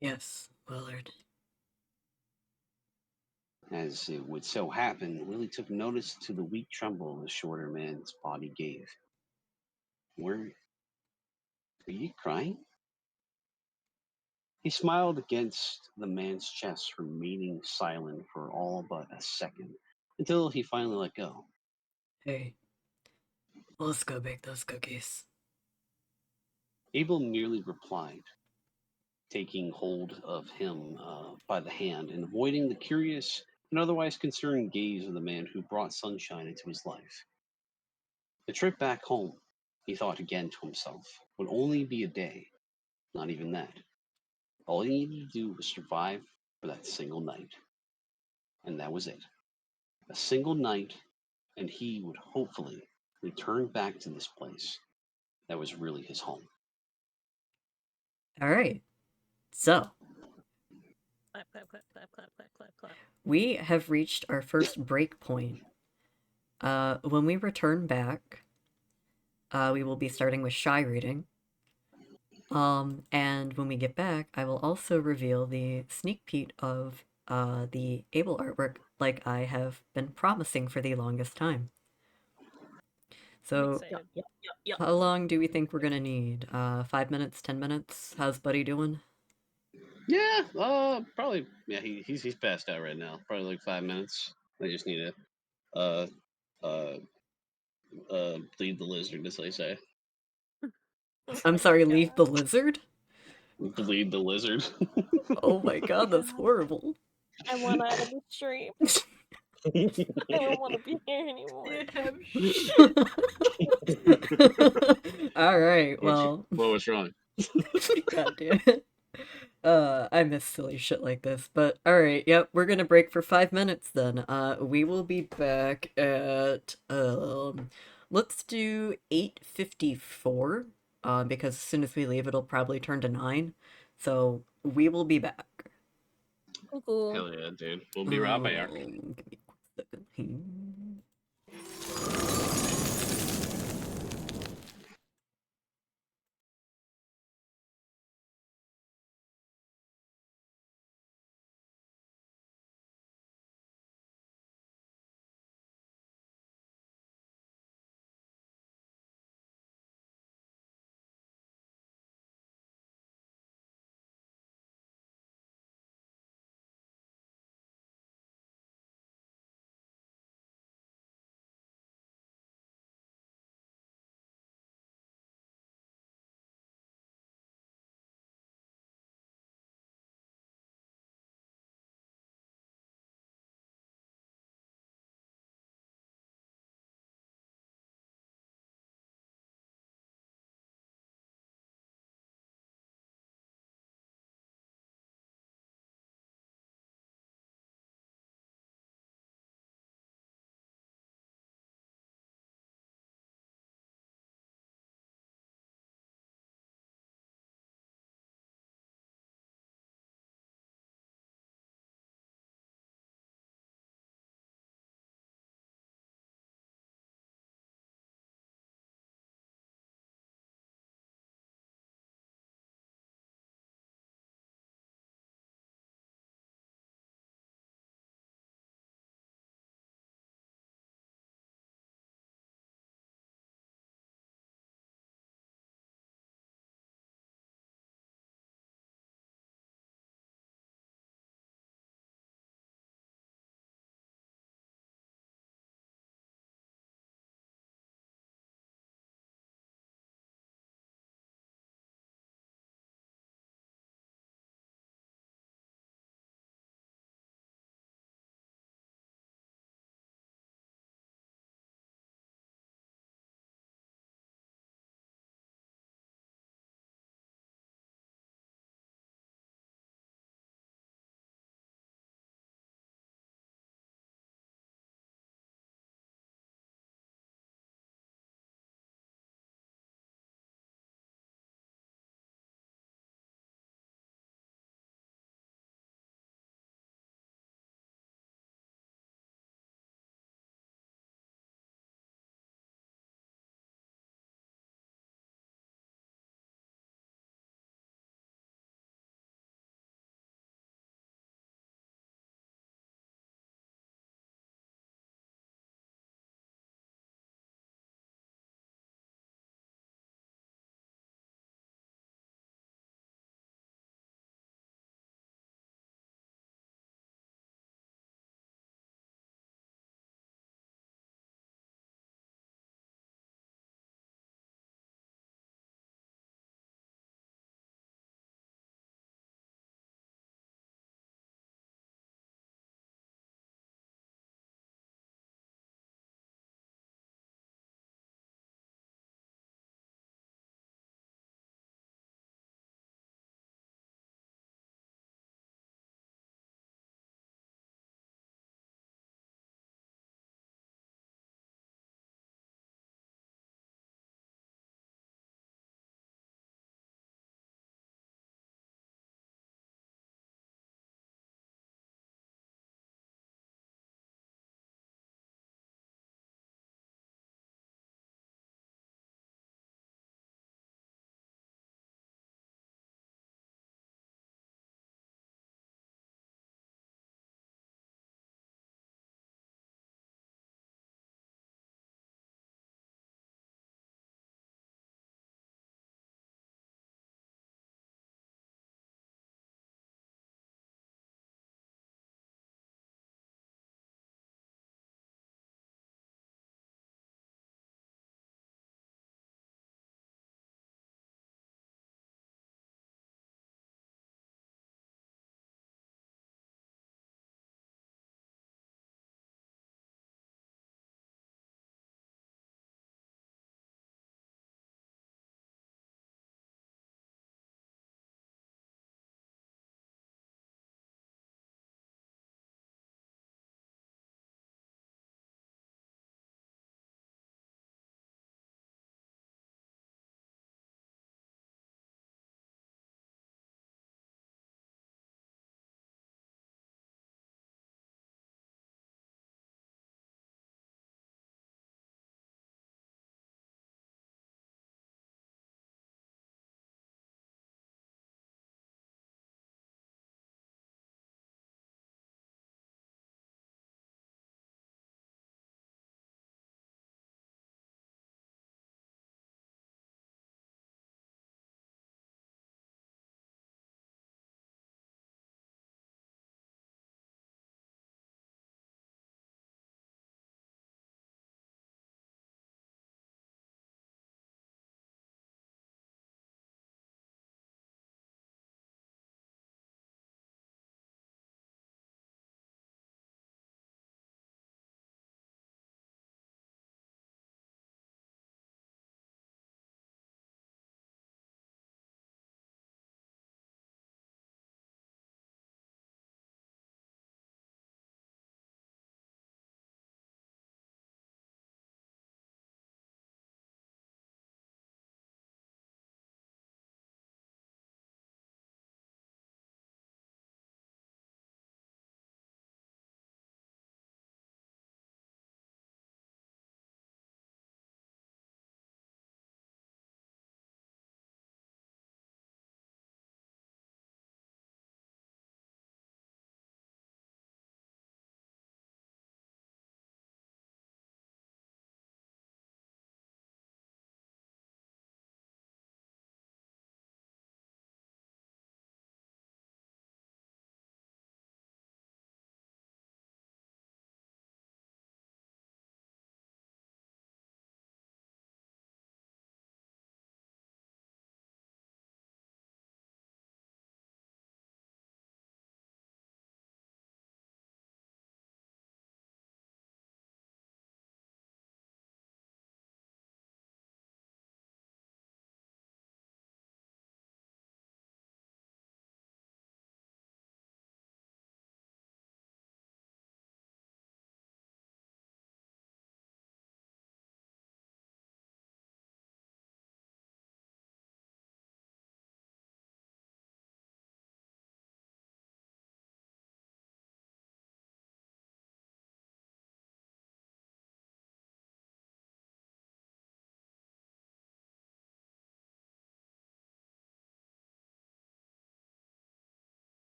Yes, Willard. As it would so happen, Willie took notice to the weak tremble the shorter man's body gave. Where Are you crying? He smiled against the man's chest, remaining silent for all but a second, until he finally let go. Hey, let's go bake those cookies. Abel merely replied, taking hold of him by the hand and avoiding the curious and otherwise concerned gaze of the man who brought sunshine into his life. The trip back home, he thought again to himself, would only be a day, not even that. All he needed to do was survive for that single night. And that was it. A single night, and he would hopefully return back to this place that was really his home. All right. So, Clap, clap, clap, clap, clap, clap, clap, clap. we have reached our first break point. When we return back, we will be starting with shy reading. And when we get back, I will also reveal the sneak peek of the Able artwork like I have been promising for the longest time. I'm So, excited. Yep. how long do we think we're gonna need? 5 minutes, 10 minutes? How's Buddy doing? Yeah, probably. Yeah, he's passed out right now. Probably like 5 minutes. I just need to uh uh bleed the lizard, as they say. Oh I'm my sorry, leave the God. lizard? Bleed the lizard. Oh my god, that's horrible. I want out of the stream. I don't want to be here anymore. All right, What's well, what's wrong? god damn it. I miss silly shit like this, but all right, yep, we're gonna break for 5 minutes then. We will be back at let's do 8:54. Because as soon as we leave, it'll probably turn to 9. So we will be back. Cool. Hell yeah, dude. We'll be right back. Give me a quick second here.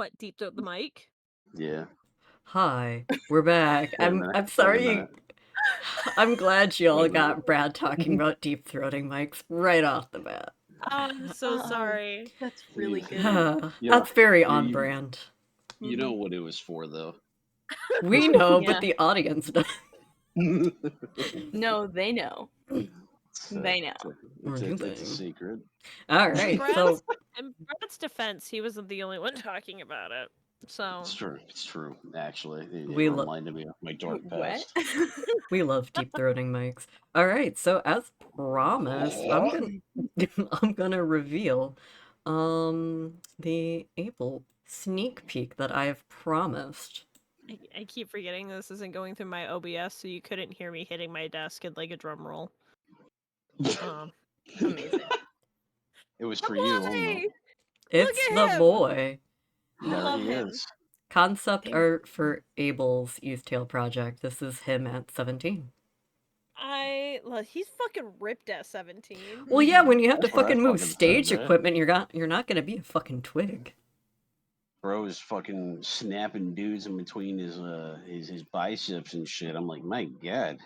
What, deep throat the mic? Yeah. Hi, we're back. Wait a I'm minute. I'm Wait a sorry. minute. I'm glad you all Wait, got Brad talking about deep throating mics right off the bat. I'm so sorry. That's really You- good. You know, That's very you, on you, brand. you know what it was for, though. We know, Yeah. but the audience does. No, they know. They know. It's a secret. All right, so In Brad's defense, he wasn't the only one talking about it. So It's true. It's true. Actually, it We lo- reminded me of my dark What? past. we love deep throating mics. All right, so as promised, I'm gonna reveal the Able sneak peek that I've promised. I keep forgetting this isn't going through my OBS, so you couldn't hear me hitting my desk at like a drum roll. Amazing. It was for you Boy! only. It's at the him! boy. There Love he him. is. Concept Thank- art for Abel's Youth Tale project. This is him at 17. He's fucking ripped at 17. Well, yeah, when you have to That's what I fucking move fucking said, stage right? equipment, you're not gonna be a fucking twig. Bro is fucking snapping dudes in between his biceps and shit. I'm like, my god.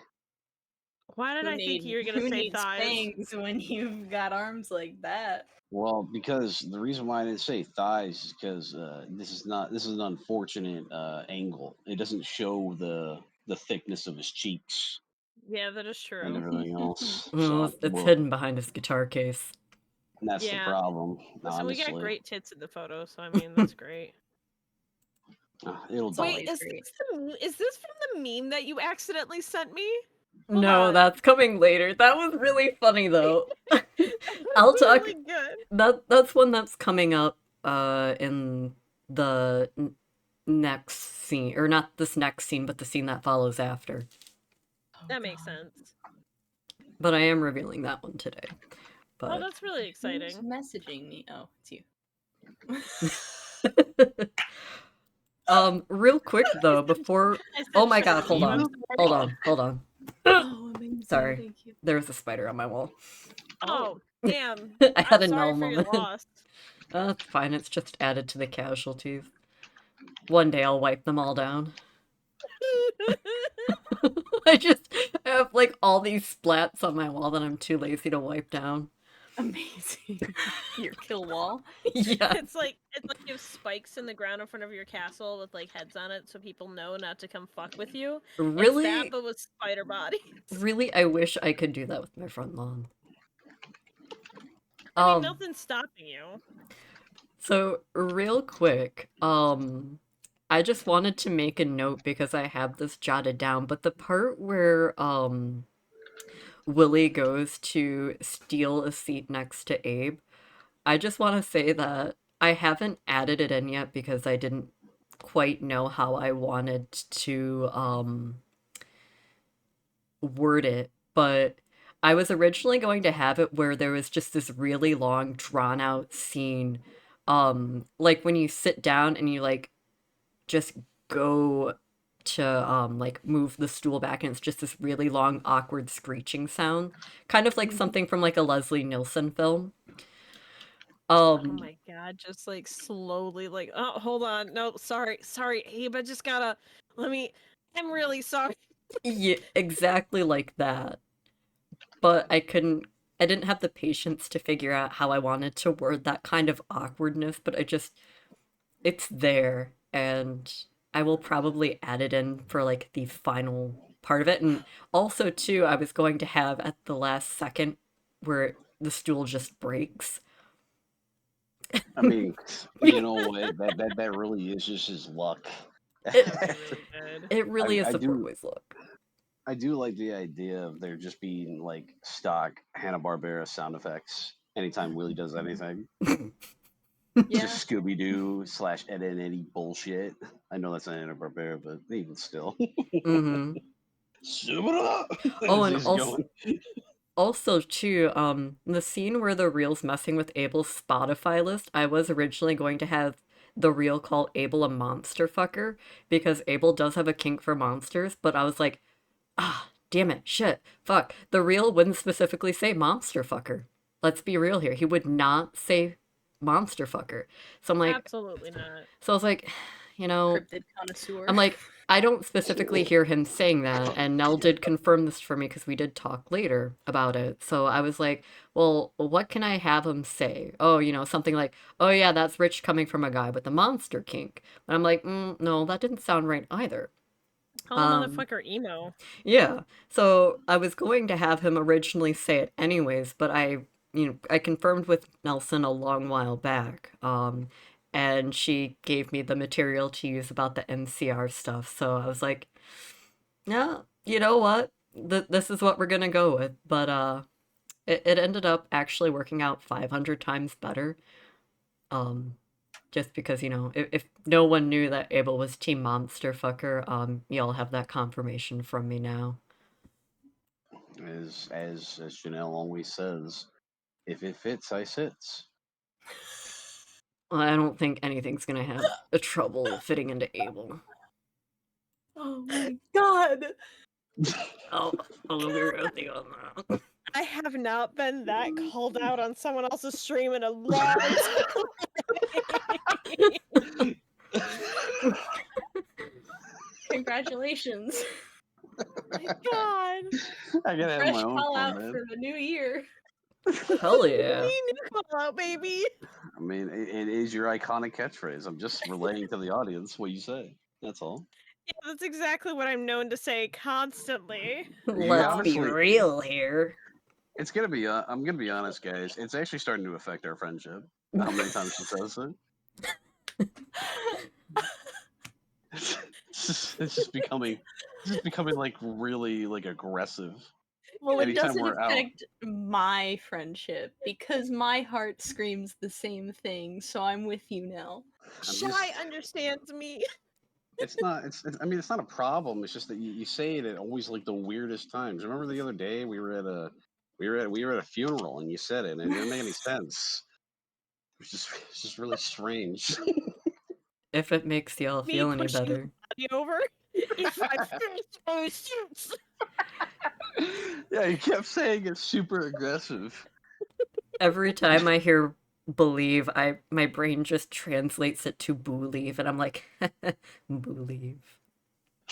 Why did I think you were gonna who say needs thighs? fangs when you've got arms like that? Well, because the reason why I didn't say thighs is because this is an unfortunate angle. It doesn't show the thickness of his cheeks Yeah, that is and true. everything else. Well, So it's hidden behind his guitar case. that's the Yeah. problem. Listen, we got Honestly, great tits in the photo, so I mean that's great. It'll It's do. always Wait, is great. this from the meme that you accidentally sent me? Hold No, on. that's coming later. That was really funny though. I'll talk. Really good. That's one that's coming up in the next scene, or not this next scene, but the scene that follows after. That makes sense. But I am revealing that one today. Oh, But that's really Who's exciting. messaging me? Oh, it's you. real quick though, before oh my god, hold on. Hold on. Oh, amazing. Sorry. Thank you. There was a spider on my wall. Oh, damn. I had I'm a sorry null for your moment. loss. It's fine, it's just added to the casualties. One day I'll wipe them all down. I just have like all these splats on my wall that I'm too lazy to wipe down. Amazing. Your kill wall. Yeah. It's like you have spikes in the ground in front of your castle with like heads on it, so people know not to come fuck with you. It's that, but with spider bodies. Really, I wish I could do that with my front lawn. I mean, nothing's stopping you. So real quick, I just wanted to make a note because I have this jotted down, but the part where Willie goes to steal a seat next to Abe, I just want to say that I haven't added it in yet because I didn't quite know how I wanted to word it, but I was originally going to have it where there was just this really long drawn out scene, like when you sit down and you like just go to like move the stool back and it's just this really long awkward screeching sound, kind of like something from like a Leslie Nielsen film. Oh my god, just like slowly like, oh, hold on. No, sorry, Abe, I just gotta I'm really sorry. Yeah, exactly like that. But I didn't have the patience to figure out how I wanted to word that kind of awkwardness, but it's there, and I will probably add it in for like the final part of it. And also, too, I was going to have at the last second where the stool just breaks. I mean, you know what? That really is just his luck. It really is I the do- boy's look. I do like the idea of there just being like stock Hanna-Barbera sound effects anytime Willie does anything. Yeah. Just Scooby Doo / Ed and Eddie bullshit. I know that's not Hanna-Barbera, but even still. Mm-hmm. Oh, and also too, the scene where the reel's messing with Abel's Spotify list, I was originally going to have the reel call Abel a monster fucker because Abel does have a kink for monsters, but I was like, damn it, shit, fuck. The reel wouldn't specifically say monster fucker. Let's be real here. He would not say monster fucker. So I'm like, Absolutely not. so I was like, you know, Cryptid connoisseur. I'm like, I don't specifically hear him saying that, and Nell did confirm this for me because we did talk later about it. So I was like, well, what can I have him say? Oh, something like, oh yeah, that's rich coming from a guy with a monster kink. And I'm like, no, that didn't sound right either. Call the Um, motherfucker emo. yeah. So I was going to have him originally say it anyways, but I confirmed with Nelson a long while back. And she gave me the material to use about the NCR stuff. So I was like, yeah, you know what? This is what we're gonna go with. But it ended up actually working out 500 times better. Um, just because, if no one knew that Abel was Team Monster Fucker, y'all have that confirmation from me now. As Janelle always says, if it fits, I sits. I don't think anything's gonna have a trouble fitting into Abel. Oh my god. I'll agree with you on that. I have not been that called out on someone else's stream in a long time. Congratulations. My God. I gotta have Fresh my own call fun, out man. for the new year. Hell yeah. Me new call out, baby. I mean, it is your iconic catchphrase. I'm just relaying to the audience what you say. That's all. Yeah, that's exactly what I'm known to say constantly. Let's be honestly, real here. it's gonna be. I'm gonna be honest, guys. It's actually starting to affect our friendship. How many times she says it? It's just becoming like really like aggressive. Well, it Anytime doesn't we're out. affect my friendship because my heart screams the same thing, so I'm with you now. Shy understands me. It's not. I mean, it's not a problem. It's just that you say it at always like the weirdest times. Remember the other day we were at a funeral and you said it and it didn't make any sense. It's just really strange. If it makes y'all Me feel any pushing better. the body over. If I finish my suits. Yeah, you kept saying it's super aggressive. Every time I hear believe, my brain just translates it to believe, and I'm like, believe.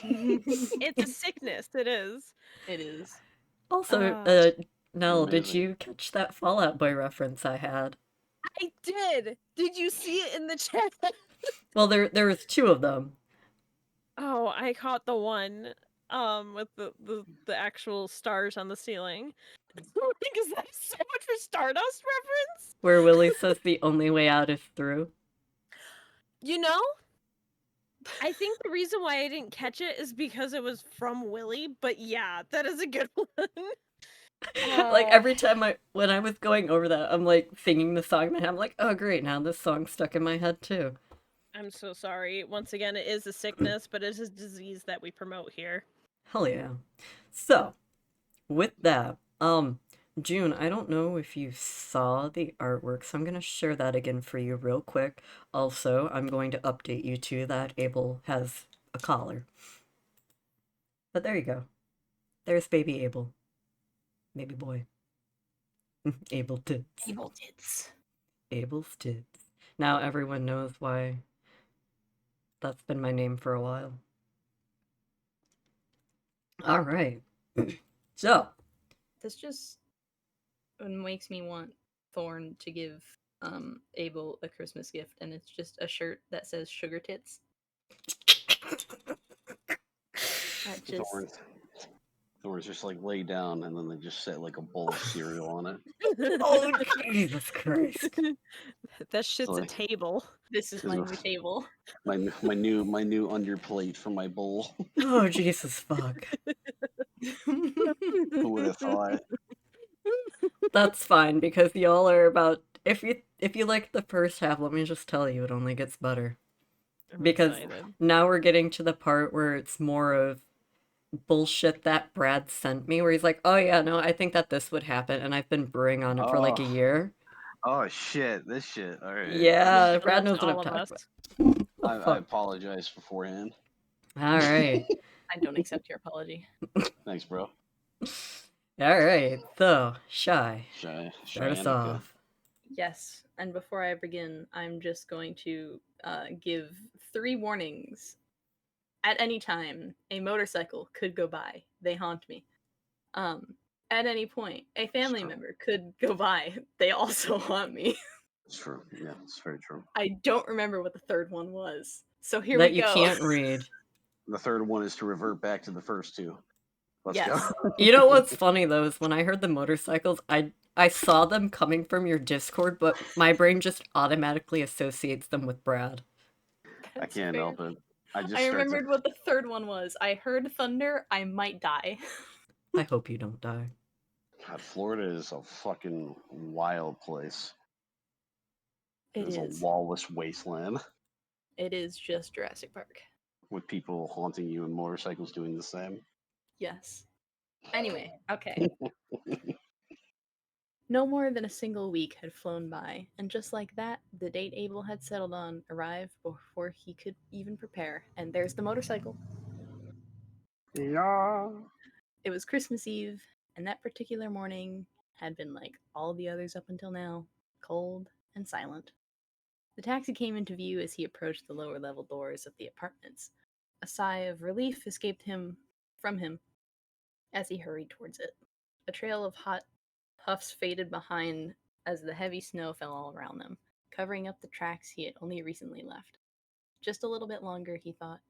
It's a sickness. It is. It is. Also, Nell, did Amazing. you catch that Fallout Boy reference I had? I did. Did you see it in the chat? Well, there was two of them. Oh, I caught the one with the actual stars on the ceiling. Is that so much for Stardust reference? Where Willie says the only way out is through. You know, I think the reason why I didn't catch it is because it was from Willie, but yeah, that is a good one. Like every time when I was going over that, I'm like singing the song in my head. I'm like, oh great, now this song's stuck in my head too. I'm so sorry. Once again, it is a sickness, but it is a disease that we promote here. Hell yeah. So, with that, June, I don't know if you saw the artwork, so I'm gonna share that again for you real quick. Also, I'm going to update you too that Abel has a collar. But there you go. There's baby Abel. Baby boy. Abel tits. Evil tits. Abel's tits. Now everyone knows why that's been my name for a while. Alright. So. This just makes me want Thorn to give Abel a Christmas gift, and it's just a shirt that says sugar tits. That just... Thorns just like lay down and then they just set like a bowl of cereal on it. Oh, Jesus Christ. That shit's Sorry. a table. This is my new table. My new underplate for my bowl. Oh, Jesus fuck. Who would have thought? That's fine because y'all are about if you like the first half, let me just tell you it only gets better. I'm Because excited. now we're getting to the part where it's more of bullshit that Brad sent me where he's like, "Oh yeah, no, I think that this would happen," and I've been brewing on it for like a year. Oh shit, this shit. All right. Yeah, Brad knows That's what I'm all of talking us. about. I fuck. apologize beforehand. All right. I don't accept your apology. Thanks, bro. All right. So, Shy. Shy Start us Hanukkah. off. Yes, and before I begin, I'm just going to give 3 warnings. At any time, a motorcycle could go by. They haunt me. Um, at any point, a It's family true. member could go by. They also haunt me. It's true. Yeah, it's very true. I don't remember what the third one was. So here we That you go. can't read. The third one is to revert back to the first two. Let's go. Yes. You know what's funny though is when I heard the motorcycles, I saw them coming from your Discord, but my brain just automatically associates them with Brad. I That's can't fair. help it. I just I start to. remembered what the third one was. I heard thunder, I might die. I hope you don't die. God, Florida is a fucking wild place. It It's a is. lawless wasteland It is just Jurassic Park. with people haunting you and motorcycles doing the same. Yes. Anyway, okay. No more than a single week had flown by, and just like that, the date Abel had settled on arrived before he could even prepare, and there's the motorcycle. Yeah. It was Christmas Eve, and that particular morning had been like all the others up until now, cold and silent. The taxi came into view as he approached the lower level doors of the apartments. A sigh of relief escaped him from him as he hurried towards it. A trail of hot puffs faded behind as the heavy snow fell all around them, covering up the tracks he had only recently left. Just a little bit longer, he thought,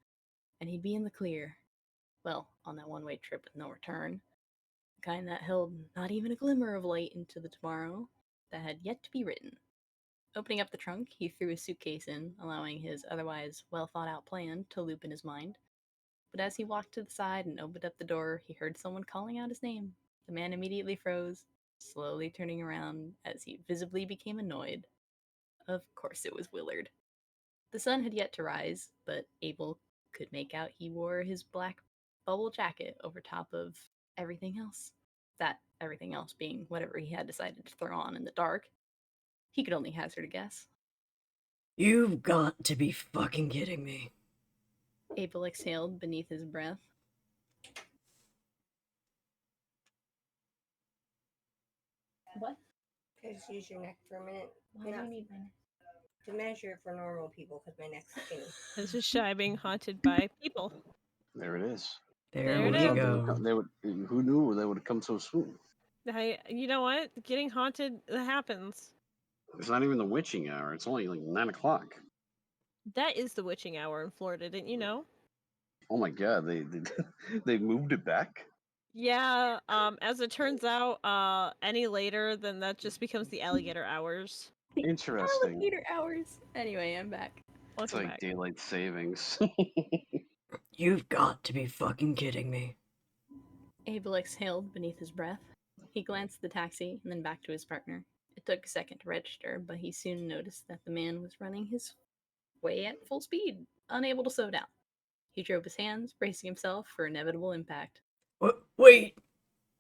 and he'd be in the clear. Well, on that one way trip with no return. The kind that held not even a glimmer of light into the tomorrow that had yet to be written. Opening up the trunk, he threw his suitcase in, allowing his otherwise well thought out plan to loop in his mind. But as he walked to the side and opened up the door, he heard someone calling out his name. The man immediately froze, slowly turning around as he visibly became annoyed. Of course, it was Willard. The sun had yet to rise, but Abel could make out he wore his black bubble jacket over top of everything else. That everything else being whatever he had decided to throw on in the dark. He could only hazard a guess. You've got to be fucking kidding me. Abel exhaled beneath his breath. What? Okay, just use your neck for a minute. Why do you need my neck? To measure it for normal people, because my neck's skinny. This is Shy being haunted by people. There it is. There There Who it would we have is. thought they would go. come? They would. Who knew they would come so soon? You know what? Getting haunted happens. It's not even the witching hour. It's only like 9 o'clock. That is the witching hour in Florida, didn't you know? Oh my god, they they moved it back. Yeah, as it turns out, any later then that just becomes the alligator hours. Interesting. Alligator hours. Anyway, I'm back. It's Welcome like back. daylight savings. You've got to be fucking kidding me. Abel exhaled beneath his breath. He glanced at the taxi and then back to his partner. It took a second to register, but he soon noticed that the man was running his way at full speed, unable to slow down. He drove his hands, bracing himself for inevitable impact. Wait,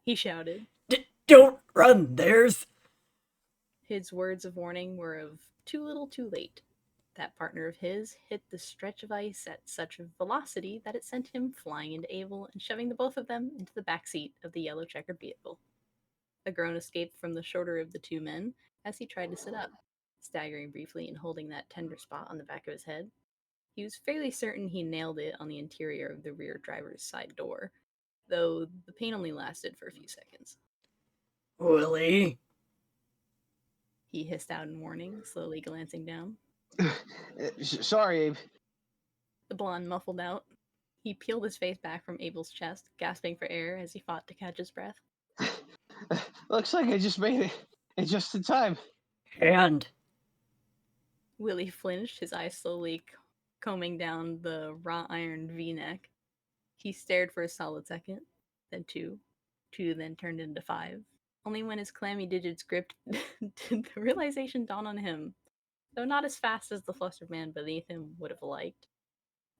He shouted. don't run, there's... His words of warning were of too little too late. That partner of his hit the stretch of ice at such a velocity that it sent him flying into Abel and shoving the both of them into the back seat of the yellow checkered vehicle. A groan escaped from the shorter of the two men as he tried to sit up, staggering briefly and holding that tender spot on the back of his head. He was fairly certain he nailed it on the interior of the rear driver's side door, though the pain only lasted for a few seconds. Willie? He hissed out in warning, slowly glancing down. Sorry, Abe. The blonde muffled out. He peeled his face back from Abel's chest, gasping for air as he fought to catch his breath. Looks like I just made it in just in time. Hand. Willie flinched, his eyes slowly combing down the wrought iron V-neck. He stared for a solid second, then two. Two then turned into five. Only when his clammy digits gripped did the realization dawn on him, though not as fast as the flustered man beneath him would have liked.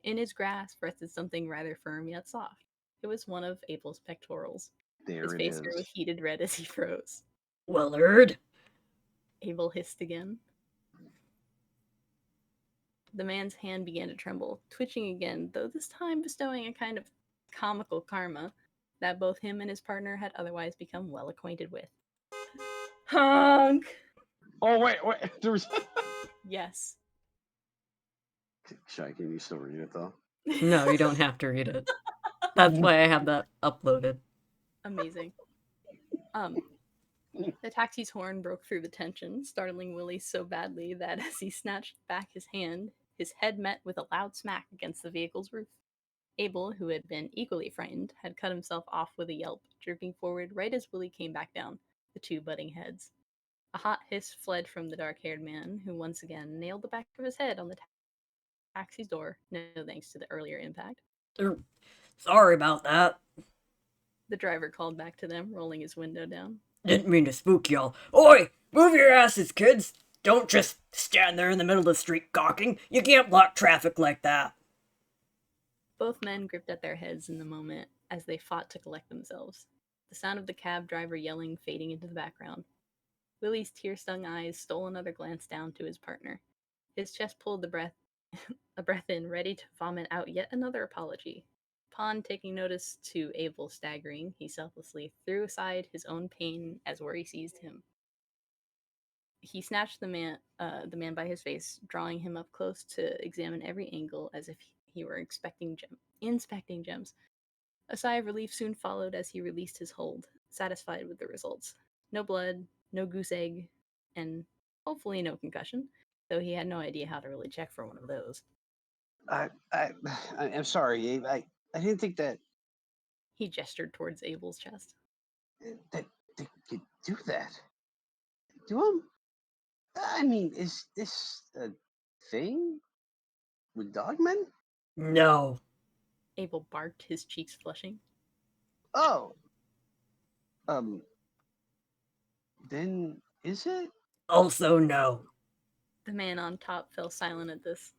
In his grasp rested something rather firm yet soft. It was one of Abel's pectorals. There His it face grew a is. heated red as he froze. Willard? Abel hissed again. The man's hand began to tremble, twitching again, though this time bestowing a kind of comical karma that both him and his partner had otherwise become well acquainted with. Honk! Oh wait. There was. Yes. Shy, can you still read it though? No, you don't have to read it. That's why I have that uploaded. Amazing. The taxi's horn broke through the tension, startling Willie so badly that as he snatched back his hand, his head met with a loud smack against the vehicle's roof. Abel, who had been equally frightened, had cut himself off with a yelp, jerking forward right as Willie came back down, the two butting heads. A hot hiss fled from the dark-haired man, who once again nailed the back of his head on the taxi's door, no thanks to the earlier impact. Sorry about that. The driver called back to them, rolling his window down. Didn't mean to spook y'all. Oi! Move your asses, kids! Don't just stand there in the middle of the street gawking. You can't block traffic like that. Both men gripped at their heads in the moment as they fought to collect themselves, the sound of the cab driver yelling fading into the background. Willie's tear-stung eyes stole another glance down to his partner. His chest pulled a breath in, ready to vomit out yet another apology. Upon taking notice to Abel staggering, he selflessly threw aside his own pain as worry seized him. He snatched the man by his face, drawing him up close to examine every angle as if he were inspecting gems. A sigh of relief soon followed as he released his hold, satisfied with the results. No blood, no goose egg, and hopefully no concussion, though he had no idea how to really check for one of those. I'm sorry, Abe. I didn't think that He gestured towards Abel's chest. that they could do that. Do I mean, is this a thing with dogmen? No. Abel barked, his cheeks flushing. Oh, um, then is it? Also no. The man on top fell silent at this.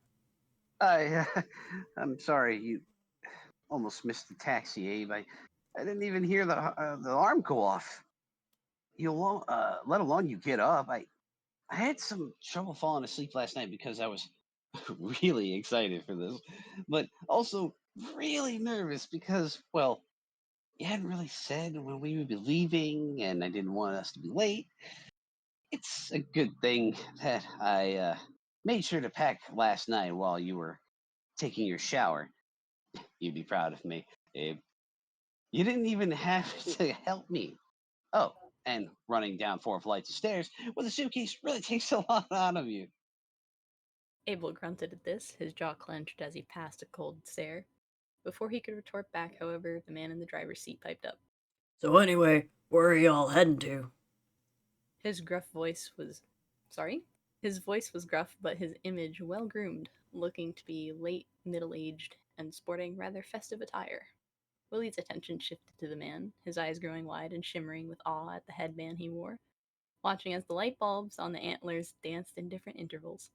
I'm sorry, you almost missed the taxi, Abe. I didn't even hear the alarm go off. Let alone you get up. I had some trouble falling asleep last night because I was really excited for this, but also really nervous because, well, you hadn't really said when we would be leaving, and I didn't want us to be late. It's a good thing that I made sure to pack last night while you were taking your shower. You'd be proud of me, Abe. You didn't even have to help me. Oh, and running down 4 flights of stairs with a suitcase really takes a lot out of you. Abel grunted at this, his jaw clenched as he passed a cold stare. Before he could retort back, however, the man in the driver's seat piped up. So anyway, where are y'all heading to? His voice was gruff, but his image well groomed, looking to be late middle aged and sporting rather festive attire. Willie's attention shifted to the man, his eyes growing wide and shimmering with awe at the headband he wore, watching as the light bulbs on the antlers danced in different intervals.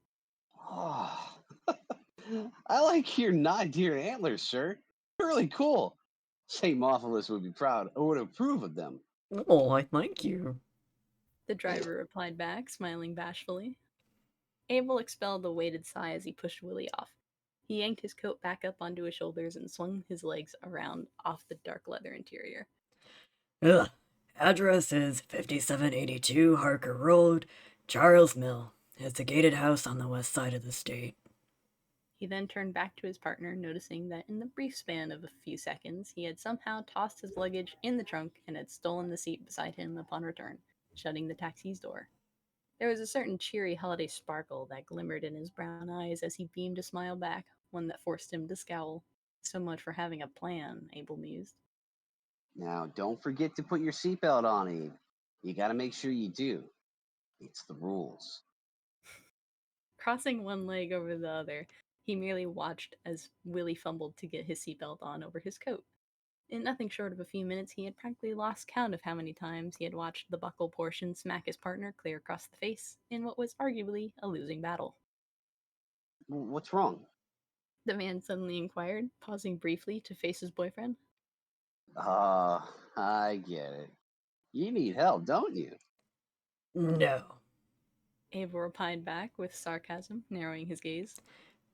Oh, I like your non-deer antlers, sir. They're really cool. St. Mophilis would be proud. I would approve of them. Oh, I thank you. The driver replied back, smiling bashfully. Abel expelled a weighted sigh as he pushed Willie off. He yanked his coat back up onto his shoulders and swung his legs around off the dark leather interior. Ugh. Address is 5782 Harker Road, Charles Mill. It's a gated house on the west side of the state. He then turned back to his partner, noticing that in the brief span of a few seconds, he had somehow tossed his luggage in the trunk and had stolen the seat beside him upon return, shutting the taxi's door. There was a certain cheery holiday sparkle that glimmered in his brown eyes as he beamed a smile back, one that forced him to scowl. So much for having a plan, Abel mused. Now, don't forget to put your seatbelt on, Abe. You gotta make sure you do. It's the rules. Crossing one leg over the other, he merely watched as Willie fumbled to get his seatbelt on over his coat. In nothing short of a few minutes, he had practically lost count of how many times he had watched the buckle portion smack his partner clear across the face in what was arguably a losing battle. What's wrong? The man suddenly inquired, pausing briefly to face his boyfriend. I get it. You need help, don't you? No. Abel replied back with sarcasm, narrowing his gaze.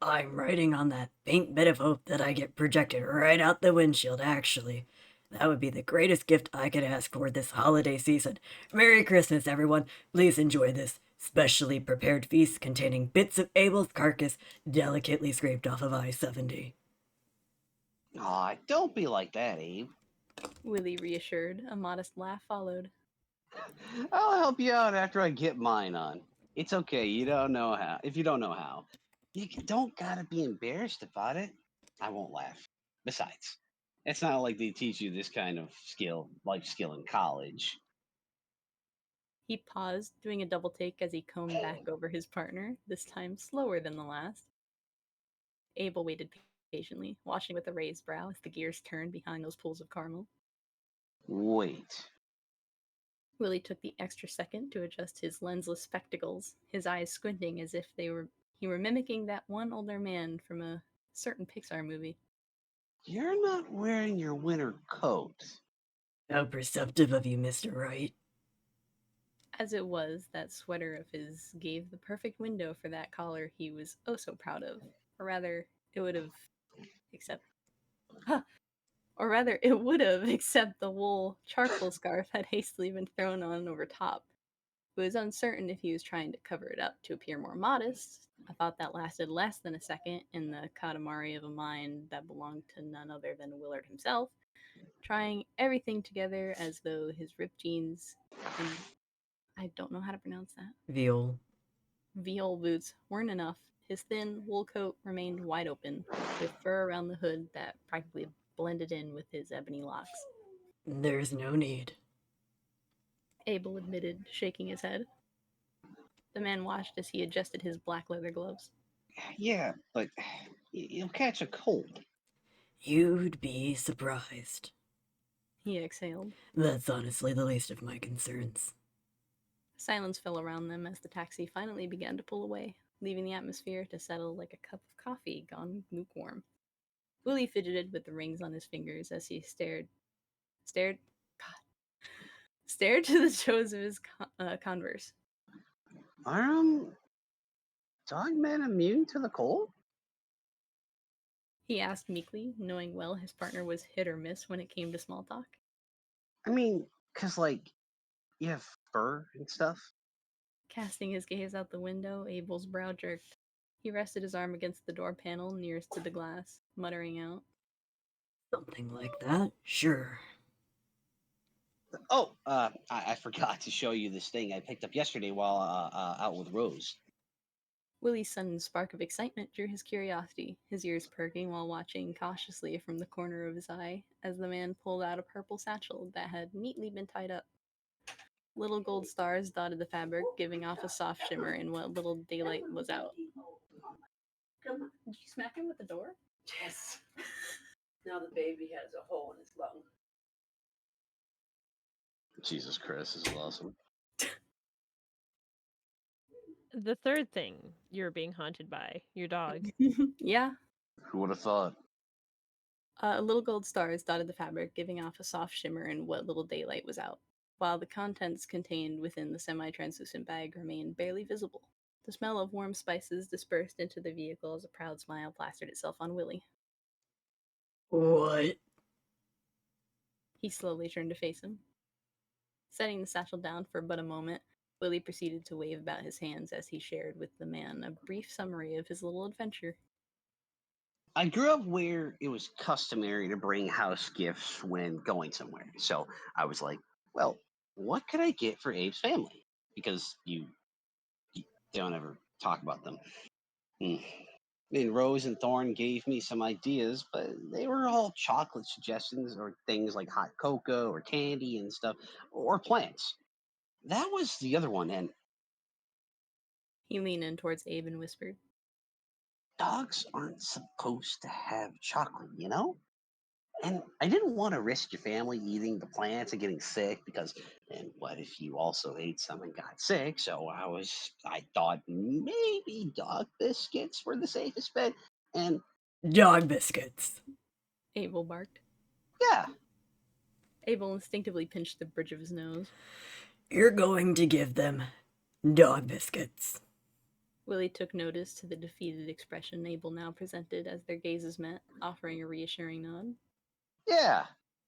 I'm riding on that faint bit of hope that I get projected right out the windshield, actually. That would be the greatest gift I could ask for this holiday season. Merry Christmas, everyone. Please enjoy this specially prepared feast containing bits of Abel's carcass delicately scraped off of I-70. Aw, don't be like that, Abe. Willie reassured. A modest laugh followed. I'll help you out after I get mine on. It's okay, you don't know how. If you don't know how, don't gotta be embarrassed about it. I won't laugh. Besides, it's not like they teach you this kind of life skill in college. He paused, doing a double take as he combed back over his partner, this time slower than the last. Abel waited patiently, watching with a raised brow as the gears turned behind those pools of caramel. Wait. Willie took the extra second to adjust his lensless spectacles, his eyes squinting as if he were mimicking that one older man from a certain Pixar movie. You're not wearing your winter coat. How perceptive of you, Mr. Wright. As it was, that sweater of his gave the perfect window for that collar he was oh so proud of. Or rather, it would have, except it would have, except the wool charcoal scarf had hastily been thrown on over top. It was uncertain if he was trying to cover it up to appear more modest, a thought that lasted less than a second in the katamari of a mind that belonged to none other than Willard himself, trying everything together as though his ripped jeans and I don't know how to pronounce that. Viol. Viol boots weren't enough. His thin wool coat remained wide open, with fur around the hood that practically blended in with his ebony locks. There's no need. Abel admitted, shaking his head. The man watched as he adjusted his black leather gloves. Yeah, but you'll catch a cold. You'd be surprised. He exhaled. That's honestly the least of my concerns. Silence fell around them as the taxi finally began to pull away, leaving the atmosphere to settle like a cup of coffee gone lukewarm. Willie fidgeted with the rings on his fingers as he stared to the toes of his Converse. Are dogmen immune to the cold? He asked meekly, knowing well his partner was hit or miss when it came to small talk. I mean, 'cause like you have fur and stuff. Casting his gaze out the window, Abel's brow jerked. He rested his arm against the door panel nearest to the glass, muttering out, Something like that? Sure. Oh, I forgot to show you this thing I picked up yesterday while out with Rose. Willie's sudden spark of excitement drew his curiosity, his ears perking while watching cautiously from the corner of his eye as the man pulled out a purple satchel that had neatly been tied up. Little gold stars dotted the fabric, giving off a soft shimmer in what little daylight was out. Did you smack him with the door? Yes. Now the baby has a hole in his lung. Jesus Christ, this is awesome. The third thing you're being haunted by, your dog. Yeah. Who would have thought? Little gold stars dotted the fabric, giving off a soft shimmer in what little daylight was out, while the contents contained within the semi-translucent bag remained barely visible. The smell of warm spices dispersed into the vehicle as a proud smile plastered itself on Willie. What? He slowly turned to face him. Setting the satchel down for but a moment, Willie proceeded to wave about his hands as he shared with the man a brief summary of his little adventure. I grew up where it was customary to bring house gifts when going somewhere. So I was like, well, what could I get for Abe's family? Because you don't ever talk about them. And Rose and Thorn gave me some ideas, but they were all chocolate suggestions or things like hot cocoa or candy and stuff, or plants. That was the other one, and He leaned in towards Abe and whispered, dogs aren't supposed to have chocolate, you know? And I didn't want to risk your family eating the plants and getting sick because then what if you also ate some and got sick? So I thought maybe dog biscuits were the safest bet. And Dog biscuits. Abel barked. yeah, Abel instinctively pinched the bridge of his nose. You're going to give them dog biscuits. Willie took notice to the defeated expression Abel now presented as their gazes met, offering a reassuring nod. yeah.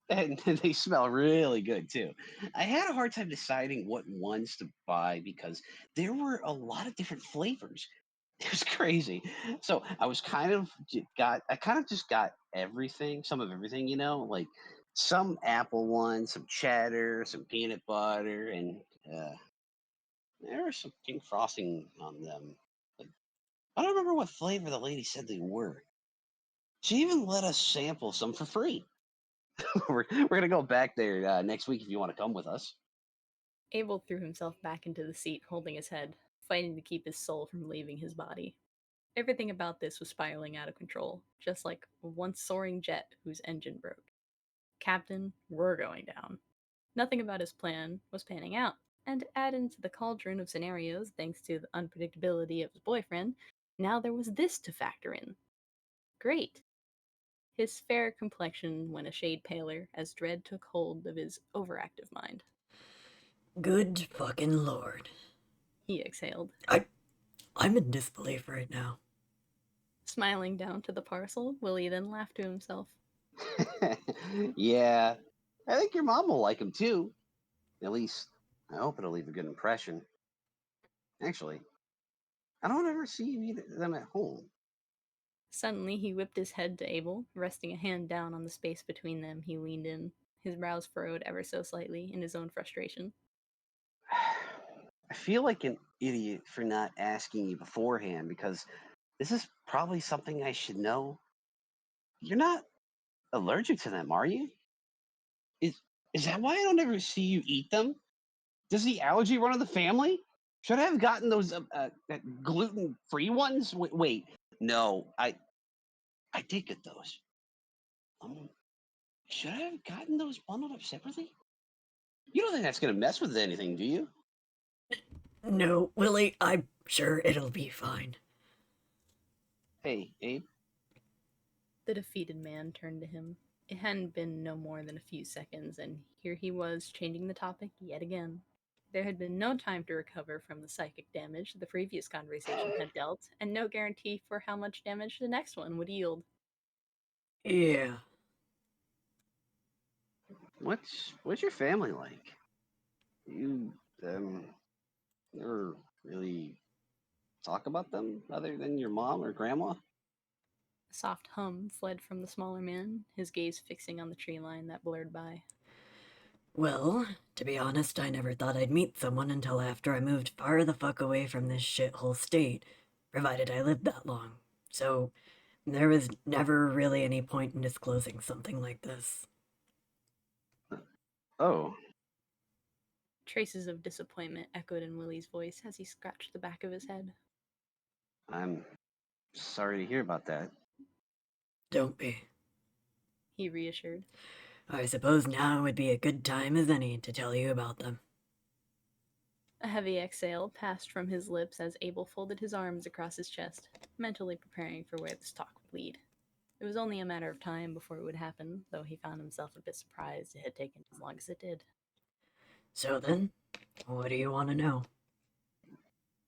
And they smell really good too. I had a hard time deciding what ones to buy because there were a lot of different flavors. It was crazy. So I was I kind of just got everything, some of everything, like some apple ones, some cheddar, some peanut butter, and uh, there was some pink frosting on them. But I don't remember what flavor the lady said they were. She even let us sample some for free. We're gonna go back there next week if you want to come with us. Abel threw himself back into the seat, holding his head, fighting to keep his soul from leaving his body. Everything about this was spiraling out of control, just like a once soaring jet whose engine broke. Captain, we're going down. Nothing about his plan was panning out, and to add into the cauldron of scenarios thanks to the unpredictability of his boyfriend, now there was this to factor in. Great. His fair complexion went a shade paler as dread took hold of his overactive mind. Good fucking lord. He exhaled. I'm in disbelief right now. Smiling down to the parcel, Willie then laughed to himself. Yeah, I think your mom will like them too. At least, I hope it'll leave a good impression. Actually, I don't ever see you eat them at home. Suddenly, he whipped his head to Abel, resting a hand down on the space between them. He leaned in, his brows furrowed ever so slightly in his own frustration. I feel like an idiot for not asking you beforehand because this is probably something I should know. You're not allergic to them, are you? Is is that why I don't ever see you eat them? Does the allergy run in the family? Should I have gotten those gluten-free ones? Wait, no, I did get those. Um, should I have gotten those bundled up separately? You don't think that's gonna mess with anything, do you? No, Willie, I'm sure it'll be fine. Hey, Abe. The defeated man turned to him. It hadn't been no more than a few seconds, and here he was changing the topic yet again. There had been no time to recover from the psychic damage the previous conversation had dealt, and no guarantee for how much damage the next one would yield. Yeah. What's your family like? You never really talk about them other than your mom or grandma? A soft hum fled from the smaller man, his gaze fixing on the tree line that blurred by. Well, to be honest, I never thought I'd meet someone until after I moved far the fuck away from this shithole state, provided I lived that long. So, there was never really any point in disclosing something like this. Oh, Traces of disappointment echoed in Willie's voice as he scratched the back of his head. I'm sorry to hear about that. Don't be. He reassured. I suppose now would be a good time as any to tell you about them. A heavy exhale passed from his lips as Abel folded his arms across his chest, mentally preparing for where this talk would lead. It was only a matter of time before it would happen, though he found himself a bit surprised it had taken as long as it did. So then, what do you want to know?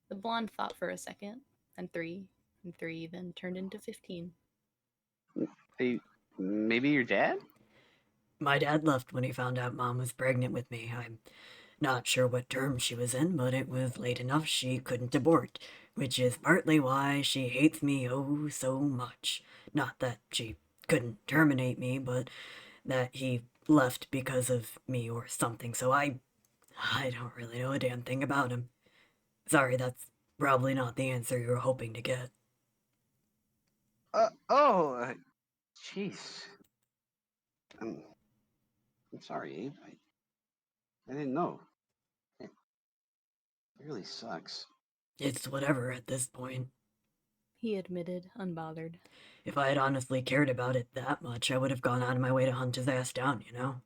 The blonde thought for a second, and three, then turned into 15. Hey, maybe your dad? My dad left when he found out Mom was pregnant with me. I'm not sure what term she was in, but it was late enough she couldn't abort, which is partly why she hates me oh so much. Not that she couldn't terminate me, but that he left because of me or something, so I don't really know a damn thing about him. Sorry, that's probably not the answer you were hoping to get. Jeez. I'm sorry, Abe. I didn't know. It really sucks. It's whatever at this point. He admitted, unbothered. If I had honestly cared about it that much, I would have gone out of my way to hunt his ass down, you know?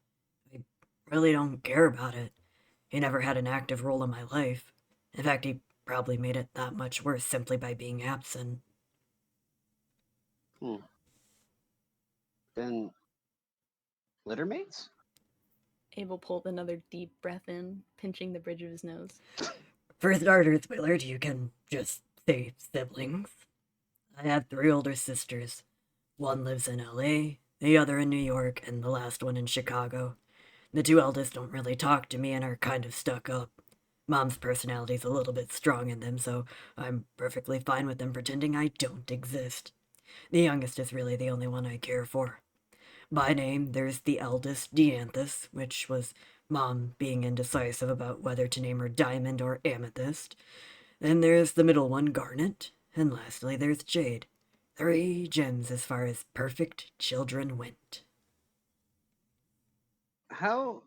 I really don't care about it. He never had an active role in my life. In fact, he probably made it that much worse simply by being absent. Hmm. Then, littermates? Abel pulled another deep breath in, pinching the bridge of his nose. For starters, Willard, you can just say siblings. I have 3 older sisters. One lives in LA, the other in New York, and the last one in Chicago. The two eldest don't really talk to me and are kind of stuck up. Mom's personality's a little bit strong in them, so I'm perfectly fine with them pretending I don't exist. The youngest is really the only one I care for. By name, there's the eldest, Dianthus, which was Mom being indecisive about whether to name her Diamond or Amethyst. Then there's the middle one, Garnet. And lastly, there's Jade. 3 gems as far as perfect children went. How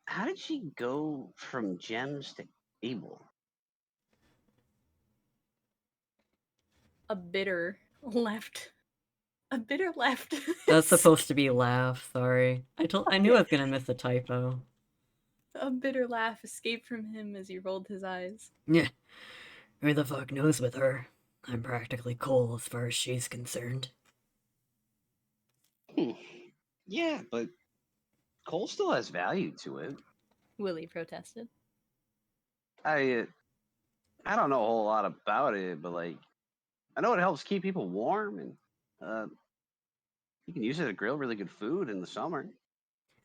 how did she go from gems to Abel? A bitter left. A bitter left. That's supposed to be laugh, sorry. I knew I Yeah. was gonna miss a typo. A bitter laugh escaped from him as he rolled his eyes. Yeah, who the fuck knows with her? I'm practically coal as far as she's concerned. Hmm. Yeah, but coal still has value to it. Willie protested. I I don't know a whole lot about it, but like I know it helps keep people warm, and uh, you can use it to grill really good food in the summer.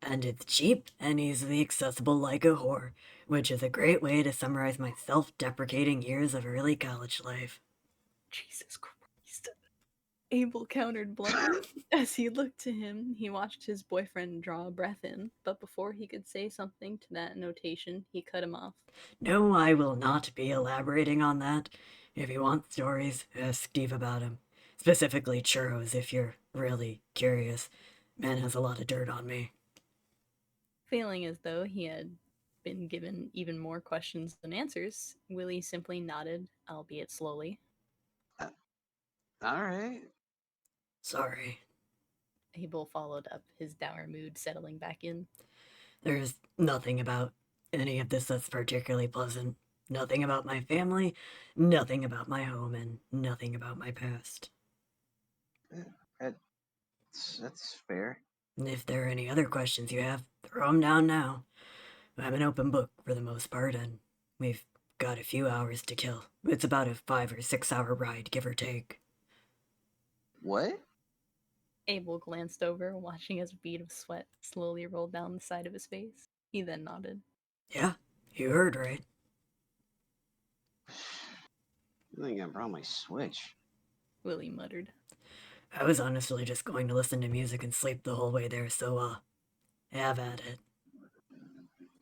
And it's cheap and easily accessible like a whore, which is a great way to summarize my self-deprecating years of early college life. Jesus Christ. Abel countered bluntly. As he looked to him, he watched his boyfriend draw a breath in, but before he could say something to that notation, he cut him off. No, I will not be elaborating on that. If you want stories, ask Steve about him. Specifically churros, if you're really curious. Man has a lot of dirt on me. Feeling as though he had been given even more questions than answers, Willie simply nodded, albeit slowly. All right. Sorry. Abel followed up, his dour mood settling back in. There's nothing about any of this that's particularly pleasant. Nothing about my family, nothing about my home, and nothing about my past. That's fair. And if there are any other questions you have, throw them down now. I'm an open book for the most part, and we've got a few hours to kill. It's about a 5 or 6 hour ride, give or take. What? Abel glanced over, watching as a bead of sweat slowly rolled down the side of his face. He then nodded. Yeah, you heard right. I think I brought my Switch. Willie muttered. I was honestly just going to listen to music and sleep the whole way there, so, have at it.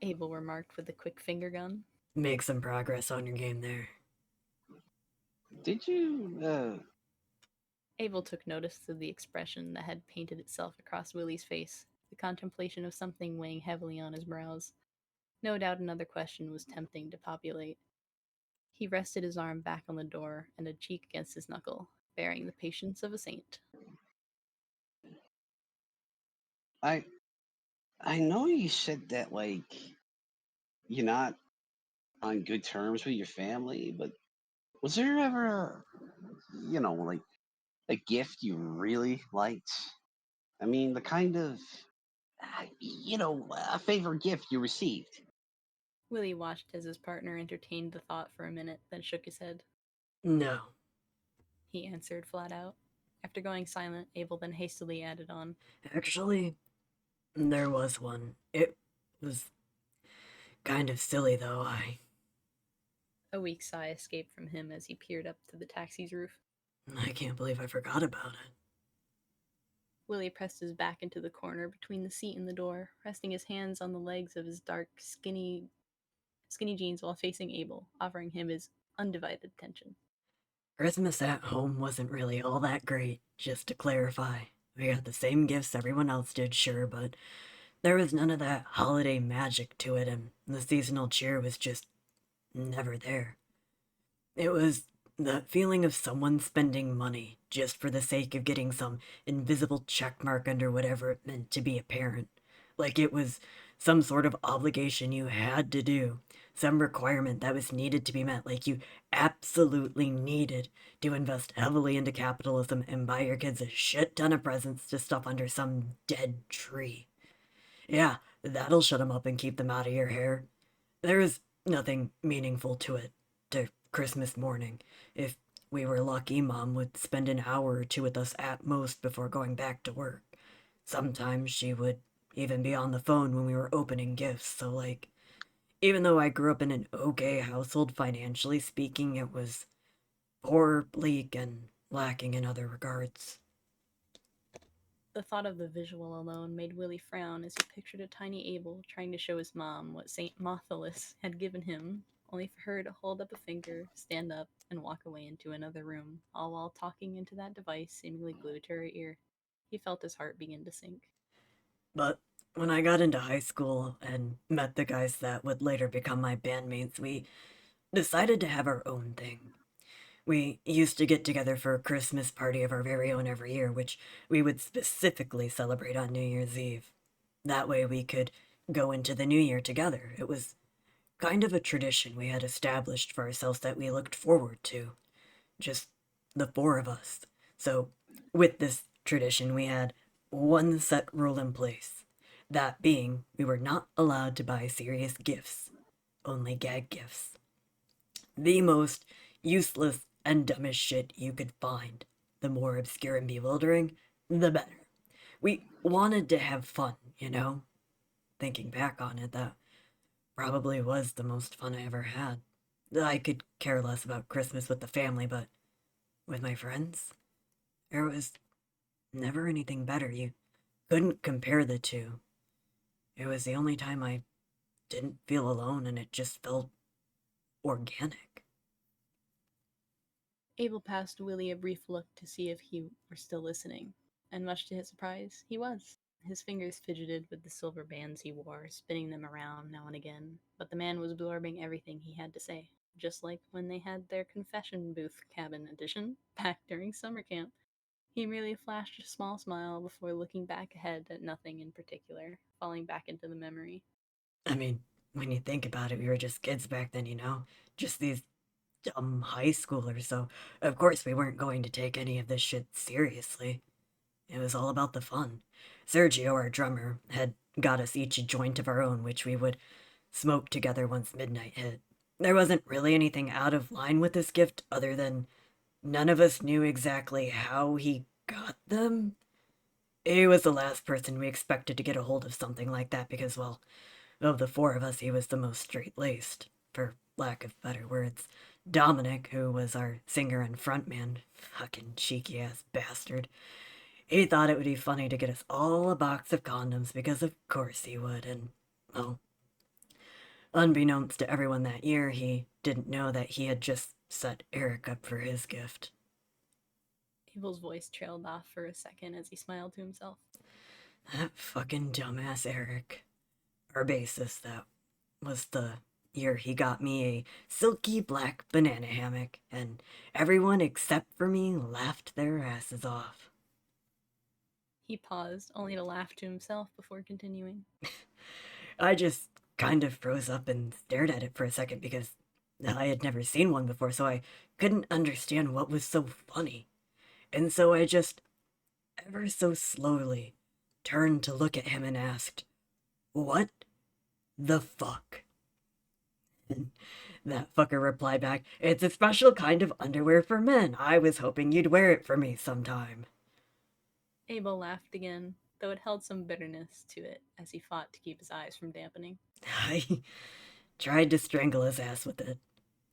Abel remarked with a quick finger gun. Make some progress on your game there. Did you, Abel took notice of the expression that had painted itself across Willie's face, the contemplation of something weighing heavily on his brows. No doubt another question was tempting to populate. He rested his arm back on the door and a cheek against his knuckle, bearing the patience of a saint. I know you said that, like, you're not on good terms with your family, but was there ever like a gift you really liked? I mean, the kind of, a favorite gift you received. Willie watched as his partner entertained the thought for a minute, then shook his head. No. He answered flat out. After going silent, Abel then hastily added on. Actually, there was one. It was kind of silly, though. A weak sigh escaped from him as he peered up to the taxi's roof. I can't believe I forgot about it. Willie pressed his back into the corner between the seat and the door, resting his hands on the legs of his dark, skinny jeans while facing Abel, offering him his undivided attention. Christmas at home wasn't really all that great, just to clarify. We got the same gifts everyone else did, sure, but there was none of that holiday magic to it, and the seasonal cheer was just never there. It was the feeling of someone spending money just for the sake of getting some invisible check mark under whatever it meant to be a parent. Like it was some sort of obligation you had to do, some requirement that was needed to be met, like you absolutely needed to invest heavily into capitalism and buy your kids a shit ton of presents to stuff under some dead tree. Yeah, that'll shut them up and keep them out of your hair. There is nothing meaningful to it, to Christmas morning. If we were lucky, Mom would spend an hour or two with us at most before going back to work. sometimes she would even be on the phone when we were opening gifts. So, like, even though I grew up in an okay household, financially speaking, it was poor, bleak, and lacking in other regards. The thought of the visual alone made Willie frown as he pictured a tiny Abel trying to show his mom what St. Mothelus had given him, only for her to hold up a finger, stand up, and walk away into another room, all while talking into that device seemingly glued to her ear. He felt his heart begin to sink. But when I got into high school and met the guys that would later become my bandmates, we decided to have our own thing. We used to get together for a Christmas party of our very own every year, which we would specifically celebrate on New Year's Eve. That way we could go into the new year together. It was kind of a tradition we had established for ourselves that we looked forward to. Just the four of us. So, with this tradition, we had one set rule in place. That being, we were not allowed to buy serious gifts, only gag gifts. The most useless and dumbest shit you could find. The more obscure and bewildering, the better. We wanted to have fun, you know? Thinking back on it, that probably was the most fun I ever had. I could care less about Christmas with the family, but with my friends, there was never anything better. You couldn't compare the two. It was the only time I didn't feel alone, and it just felt organic. Abel passed Willie a brief look to see if he were still listening, and much to his surprise, he was. His fingers fidgeted with the silver bands he wore, spinning them around now and again, but the man was absorbing everything he had to say, just like when they had their confession booth cabin edition back during summer camp. He merely flashed a small smile before looking back ahead at nothing in particular, falling back into the memory. I mean, when you think about it, we were just kids back then, you know? Just these dumb high schoolers, so of course we weren't going to take any of this shit seriously. It was all about the fun. Sergio, our drummer, had got us each a joint of our own, which we would smoke together once midnight hit. There wasn't really anything out of line with this gift other than none of us knew exactly how he got them. He was the last person we expected to get a hold of something like that because, well, of the four of us, he was the most straight-laced, for lack of better words. Dominic, who was our singer and frontman, fucking cheeky-ass bastard, he thought it would be funny to get us all a box of condoms because of course he would, and, well, unbeknownst to everyone that year, he didn't know that he had just set Eric up for his gift. Abel's voice trailed off for a second as he smiled to himself. That fucking dumbass Eric. Our bassist, that was the year he got me a silky black banana hammock, and everyone except for me laughed their asses off. He paused, only to laugh to himself before continuing. I just kind of froze up and stared at it for a second because I had never seen one before, so I couldn't understand what was so funny. And so I just, ever so slowly, turned to look at him and asked, "What the fuck?" And that fucker replied back, "It's a special kind of underwear for men. I was hoping you'd wear it for me sometime." Abel laughed again, though it held some bitterness to it as he fought to keep his eyes from dampening. I tried to strangle his ass with it.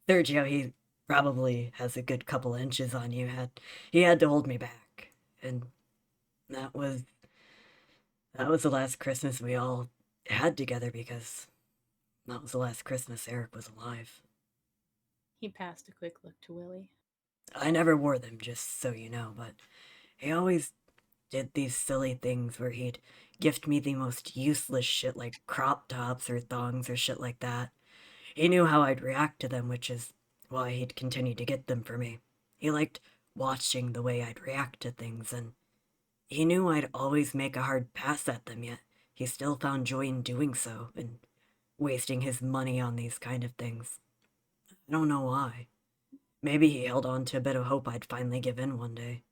Sergio, he probably has a good couple inches on you. He had to hold me back. And that was that was the last Christmas we all had together because that was the last Christmas Eric was alive. He passed a quick look to Willie. I never wore them, just so you know, but he always did these silly things where he'd gift me the most useless shit like crop tops or thongs or shit like that. He knew how I'd react to them, which is why he'd continue to get them for me. He liked watching the way I'd react to things, and he knew I'd always make a hard pass at them, yet he still found joy in doing so, and wasting his money on these kind of things. I don't know why. Maybe he held on to a bit of hope I'd finally give in one day.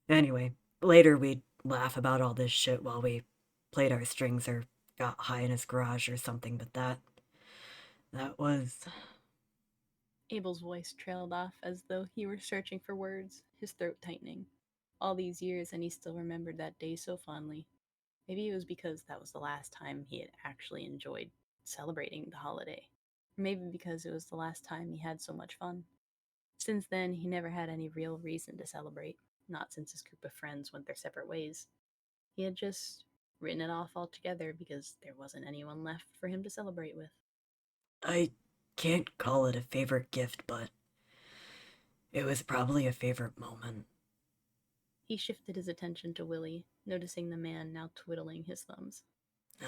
Anyway, later we'd laugh about all this shit while we played our strings or got high in his garage or something, but that was... Abel's voice trailed off as though he were searching for words, his throat tightening. All these years, and he still remembered that day so fondly. Maybe it was because that was the last time he had actually enjoyed celebrating the holiday. Or maybe because it was the last time he had so much fun. Since then, he never had any real reason to celebrate, not since his group of friends went their separate ways. He had just written it off altogether because there wasn't anyone left for him to celebrate with. I can't call it a favorite gift, but it was probably a favorite moment. He shifted his attention to Willie, noticing the man now twiddling his thumbs.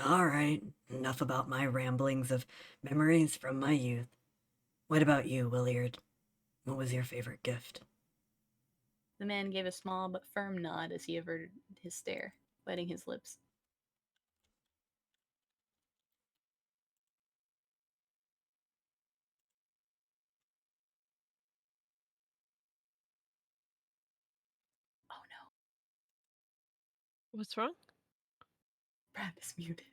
All right, enough about my ramblings of memories from my youth. What about you, Williard? What was your favorite gift? The man gave a small but firm nod as he averted his stare, biting his lips. Oh no, What's wrong? Brad is muted.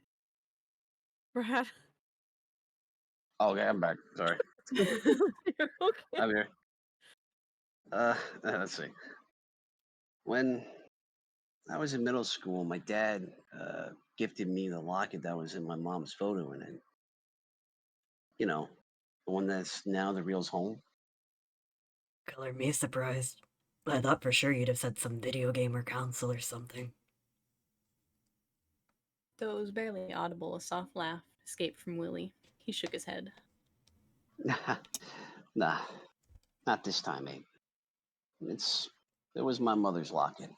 Brad. Okay, I'm back. Sorry, You're okay. I'm here. Let's see. When I was in middle school, my dad gifted me the locket that was in my mom's photo in it. You know, the one that's now the real's home. Color me surprised. I thought for sure you'd have said some video game or console or something. Though it was barely audible, a soft laugh escaped from Willie. He shook his head. Nah, not this time, Abe. It was my mother's locket.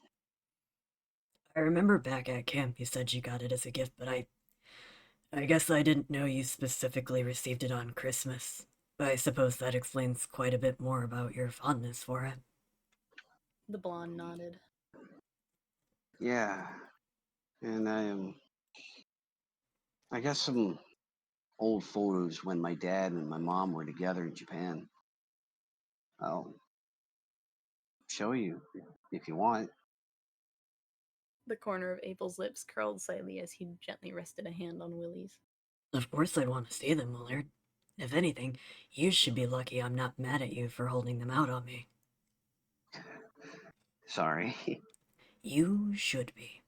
I remember back at camp you said you got it as a gift, but I guess I didn't know you specifically received it on Christmas. I suppose that explains quite a bit more about your fondness for it. The blonde nodded. Yeah, and I got some old photos when my dad and my mom were together in Japan. I'll show you if you want. The corner of Abel's lips curled slightly as he gently rested a hand on Willie's. Of course I'd want to see them, Willard. If anything, you should be lucky I'm not mad at you for holding them out on me. Sorry. You should be.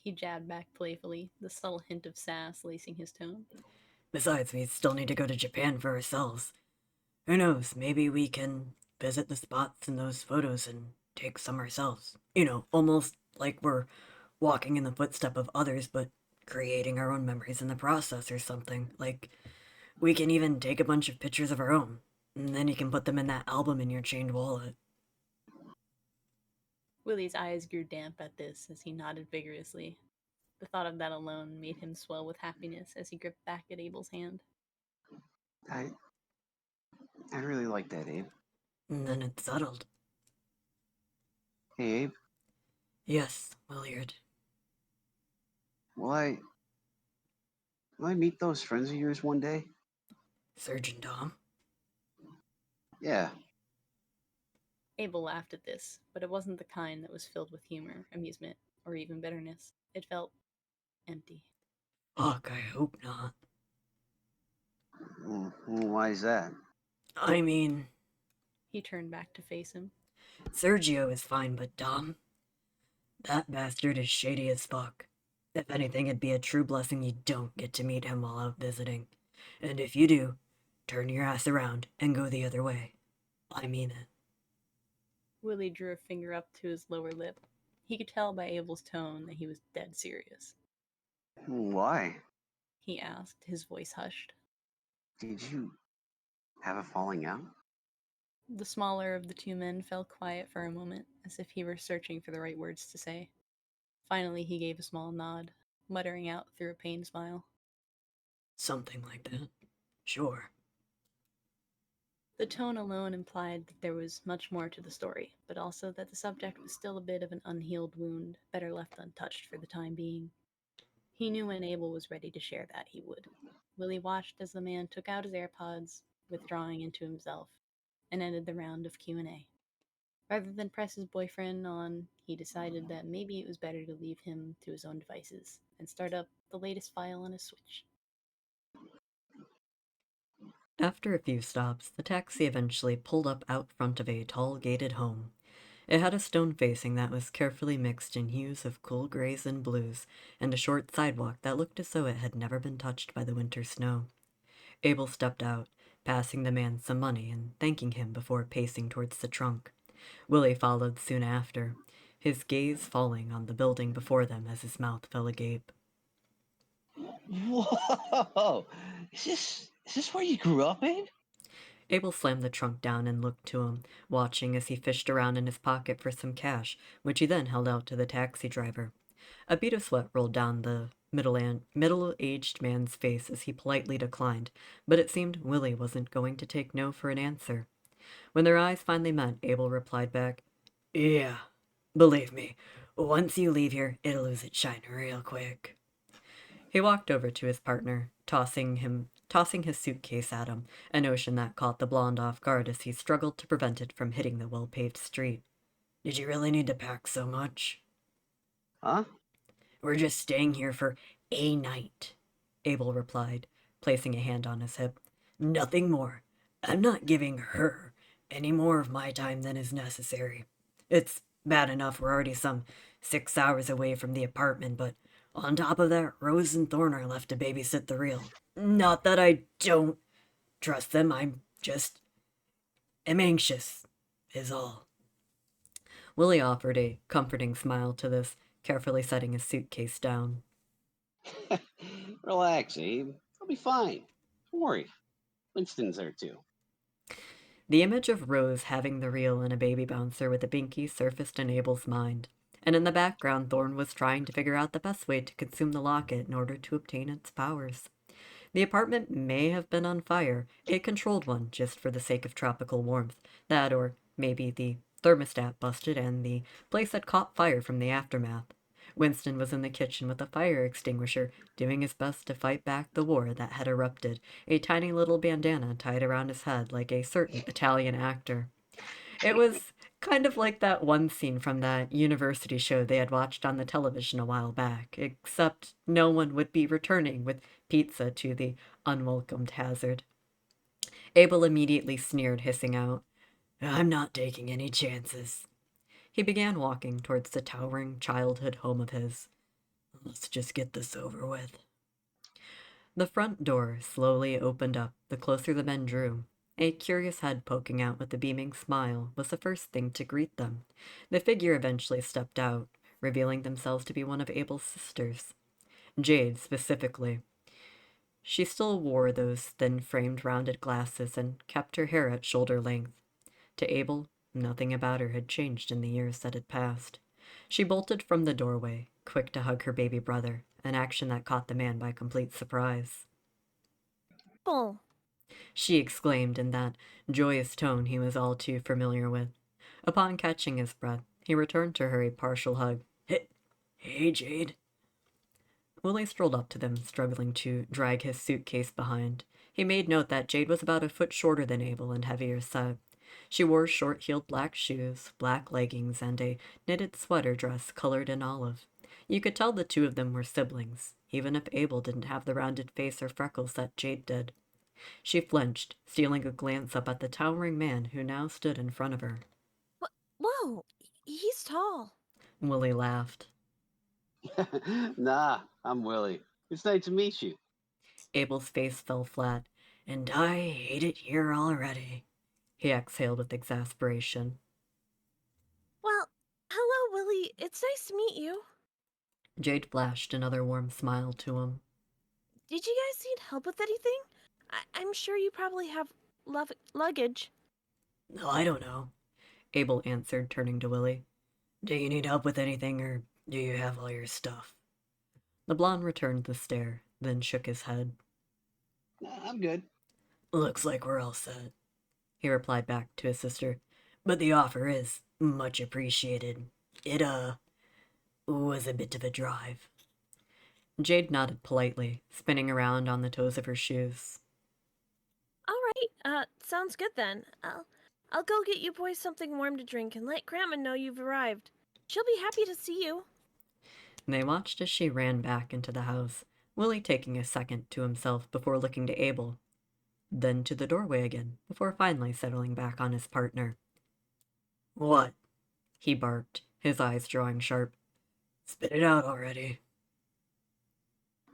He jabbed back playfully, the subtle hint of sass lacing his tone. Besides, we still need to go to Japan for ourselves. Who knows, maybe we can visit the spots in those photos and take some ourselves. You know, almost like we're walking in the footstep of others, but creating our own memories in the process or something. Like, we can even take a bunch of pictures of our own, and then you can put them in that album in your chained wallet. Willie's eyes grew damp at this as he nodded vigorously. The thought of that alone made him swell with happiness as he gripped back at Abel's hand. I I really like that, Abe. And then it's settled. Hey, Abe, Yes, Williard. will I will I meet those friends of yours one day? Surgeon Dom. Yeah. Abel laughed at this, but it wasn't the kind that was filled with humor, amusement, or even bitterness. It felt empty. Fuck, I hope not. Why is that? I mean, He turned back to face him. Sergio is fine, but Dom? That bastard is shady as fuck. If anything, it'd be a true blessing you don't get to meet him while out visiting. And if you do, turn your ass around and go the other way. I mean it. Willie drew a finger up to his lower lip. He could tell by Abel's tone that he was dead serious. Why? He asked, his voice hushed. Did you have a falling out? The smaller of the two men fell quiet for a moment, as if he were searching for the right words to say. Finally, he gave a small nod, muttering out through a pained smile. Something like that. Sure. The tone alone implied that there was much more to the story, but also that the subject was still a bit of an unhealed wound, better left untouched for the time being. He knew when Abel was ready to share that he would. Willie watched as the man took out his AirPods, withdrawing into himself, and ended the round of Q&A. Rather than press his boyfriend on, he decided that maybe it was better to leave him to his own devices and start up the latest file on his Switch. After a few stops, the taxi eventually pulled up out front of a tall gated home. It had a stone facing that was carefully mixed in hues of cool grays and blues, and a short sidewalk that looked as though it had never been touched by the winter snow. Abel stepped out, passing the man some money and thanking him before pacing towards the trunk. Willie followed soon after, his gaze falling on the building before them as his mouth fell agape. Whoa! Is this where you grew up, Abe? Abel slammed the trunk down and looked to him, watching as he fished around in his pocket for some cash, which he then held out to the taxi driver. A bead of sweat rolled down the middle-aged man's face as he politely declined, but it seemed Willie wasn't going to take no for an answer. When their eyes finally met, Abel replied back, "Yeah, believe me, once you leave here, it'll lose its shine real quick." He walked over to his partner, tossing his suitcase at him, a notion that caught the blonde off guard as he struggled to prevent it from hitting the well-paved street. "Did you really need to pack so much?" Huh? "We're just staying here for a night," Abel replied, placing a hand on his hip. "Nothing more. I'm not giving her any more of my time than is necessary. It's bad enough we're already some 6 hours away from the apartment, but on top of that, Rose and Thorn are left to babysit the real. Not that I don't trust them, I'm just am anxious, is all." Willie offered a comforting smile to this, carefully setting his suitcase down. Relax, Abe. I'll be fine. Don't worry. Winston's there too. The image of Rose having the reel and a baby bouncer with a binky surfaced in Abel's mind, and in the background Thorn was trying to figure out the best way to consume the locket in order to obtain its powers. The apartment may have been on fire, a controlled one just for the sake of tropical warmth, that or maybe the thermostat busted and the place had caught fire from the aftermath. Winston was in the kitchen with a fire extinguisher, doing his best to fight back the war that had erupted, a tiny little bandana tied around his head like a certain Italian actor. It was kind of like that one scene from that university show they had watched on the television a while back, except no one would be returning with pizza to the unwelcomed Hazard. Abel immediately sneered, hissing out, "I'm not taking any chances." He began walking towards the towering childhood home of his. "Let's just get this over with." The front door slowly opened up the closer the men drew. A curious head poking out with a beaming smile was the first thing to greet them. The figure eventually stepped out, revealing themselves to be one of Abel's sisters. Jade, specifically. She still wore those thin-framed rounded glasses and kept her hair at shoulder length. To Abel, nothing about her had changed in the years that had passed. She bolted from the doorway, quick to hug her baby brother, an action that caught the man by complete surprise. Bull. She exclaimed in that joyous tone he was all too familiar with. Upon catching his breath, he returned to her a partial hug. Hey, Jade." Willie strolled up to them, struggling to drag his suitcase behind. He made note that Jade was about a foot shorter than Abel and heavier set. She wore short-heeled black shoes, black leggings, and a knitted sweater dress colored in olive. You could tell the two of them were siblings, even if Abel didn't have the rounded face or freckles that Jade did. She flinched, stealing a glance up at the towering man who now stood in front of her. Whoa, he's tall. Willie laughed. Nah, I'm Willie. It's nice to meet you. Abel's face fell flat. "And I hate it here already," he exhaled with exasperation. Well, hello, Willie. It's nice to meet you. Jade flashed another warm smile to him. Did you guys need help with anything? I'm sure you probably have luggage. "No, I don't know," Abel answered, turning to Willie. "Do you need help with anything, or do you have all your stuff?" The blonde returned the stare, then shook his head. Nah, I'm good. "Looks like we're all set," he replied back to his sister. "But the offer is much appreciated. It, was a bit of a drive." Jade nodded politely, spinning around on the toes of her shoes. All right, sounds good then. I'll go get you boys something warm to drink and let Grandma know you've arrived. She'll be happy to see you. They watched as she ran back into the house, Willie taking a second to himself before looking to Abel, then to the doorway again, before finally settling back on his partner. "What?" he barked, his eyes drawing sharp. Spit it out already.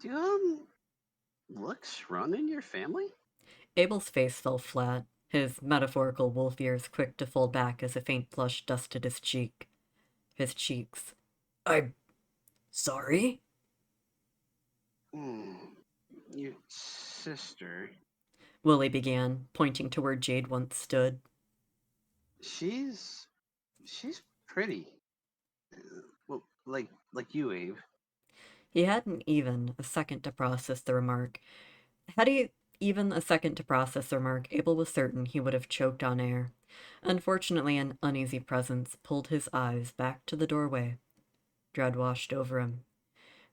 Do looks run in your family? Abel's face fell flat, his metaphorical wolf ears quick to fold back as a faint flush dusted his cheeks. I'm sorry? Hmm. Your sister. Willie began, pointing to where Jade once stood. She's she's pretty. Well, like you, Abe. He hadn't even a second to process the remark. Had he even a second to process the remark, Abel was certain he would have choked on air. Unfortunately, an uneasy presence pulled his eyes back to the doorway. Dread washed over him.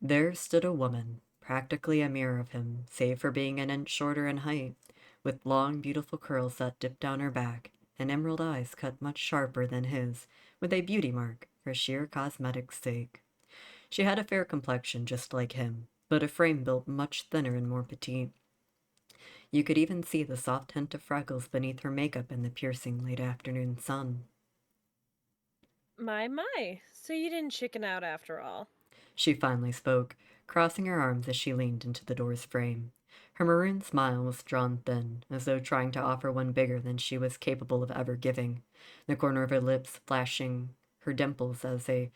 There stood a woman, practically a mirror of him, save for being an inch shorter in height, with long, beautiful curls that dipped down her back, and emerald eyes cut much sharper than his, with a beauty mark for sheer cosmetic's sake. She had a fair complexion just like him, but a frame built much thinner and more petite. You could even see the soft hint of freckles beneath her makeup in the piercing late afternoon sun. My. So you didn't chicken out after all. She finally spoke, crossing her arms as she leaned into the door's frame. Her maroon smile was drawn thin, as though trying to offer one bigger than she was capable of ever giving, the corner of her lips flashing her dimples as the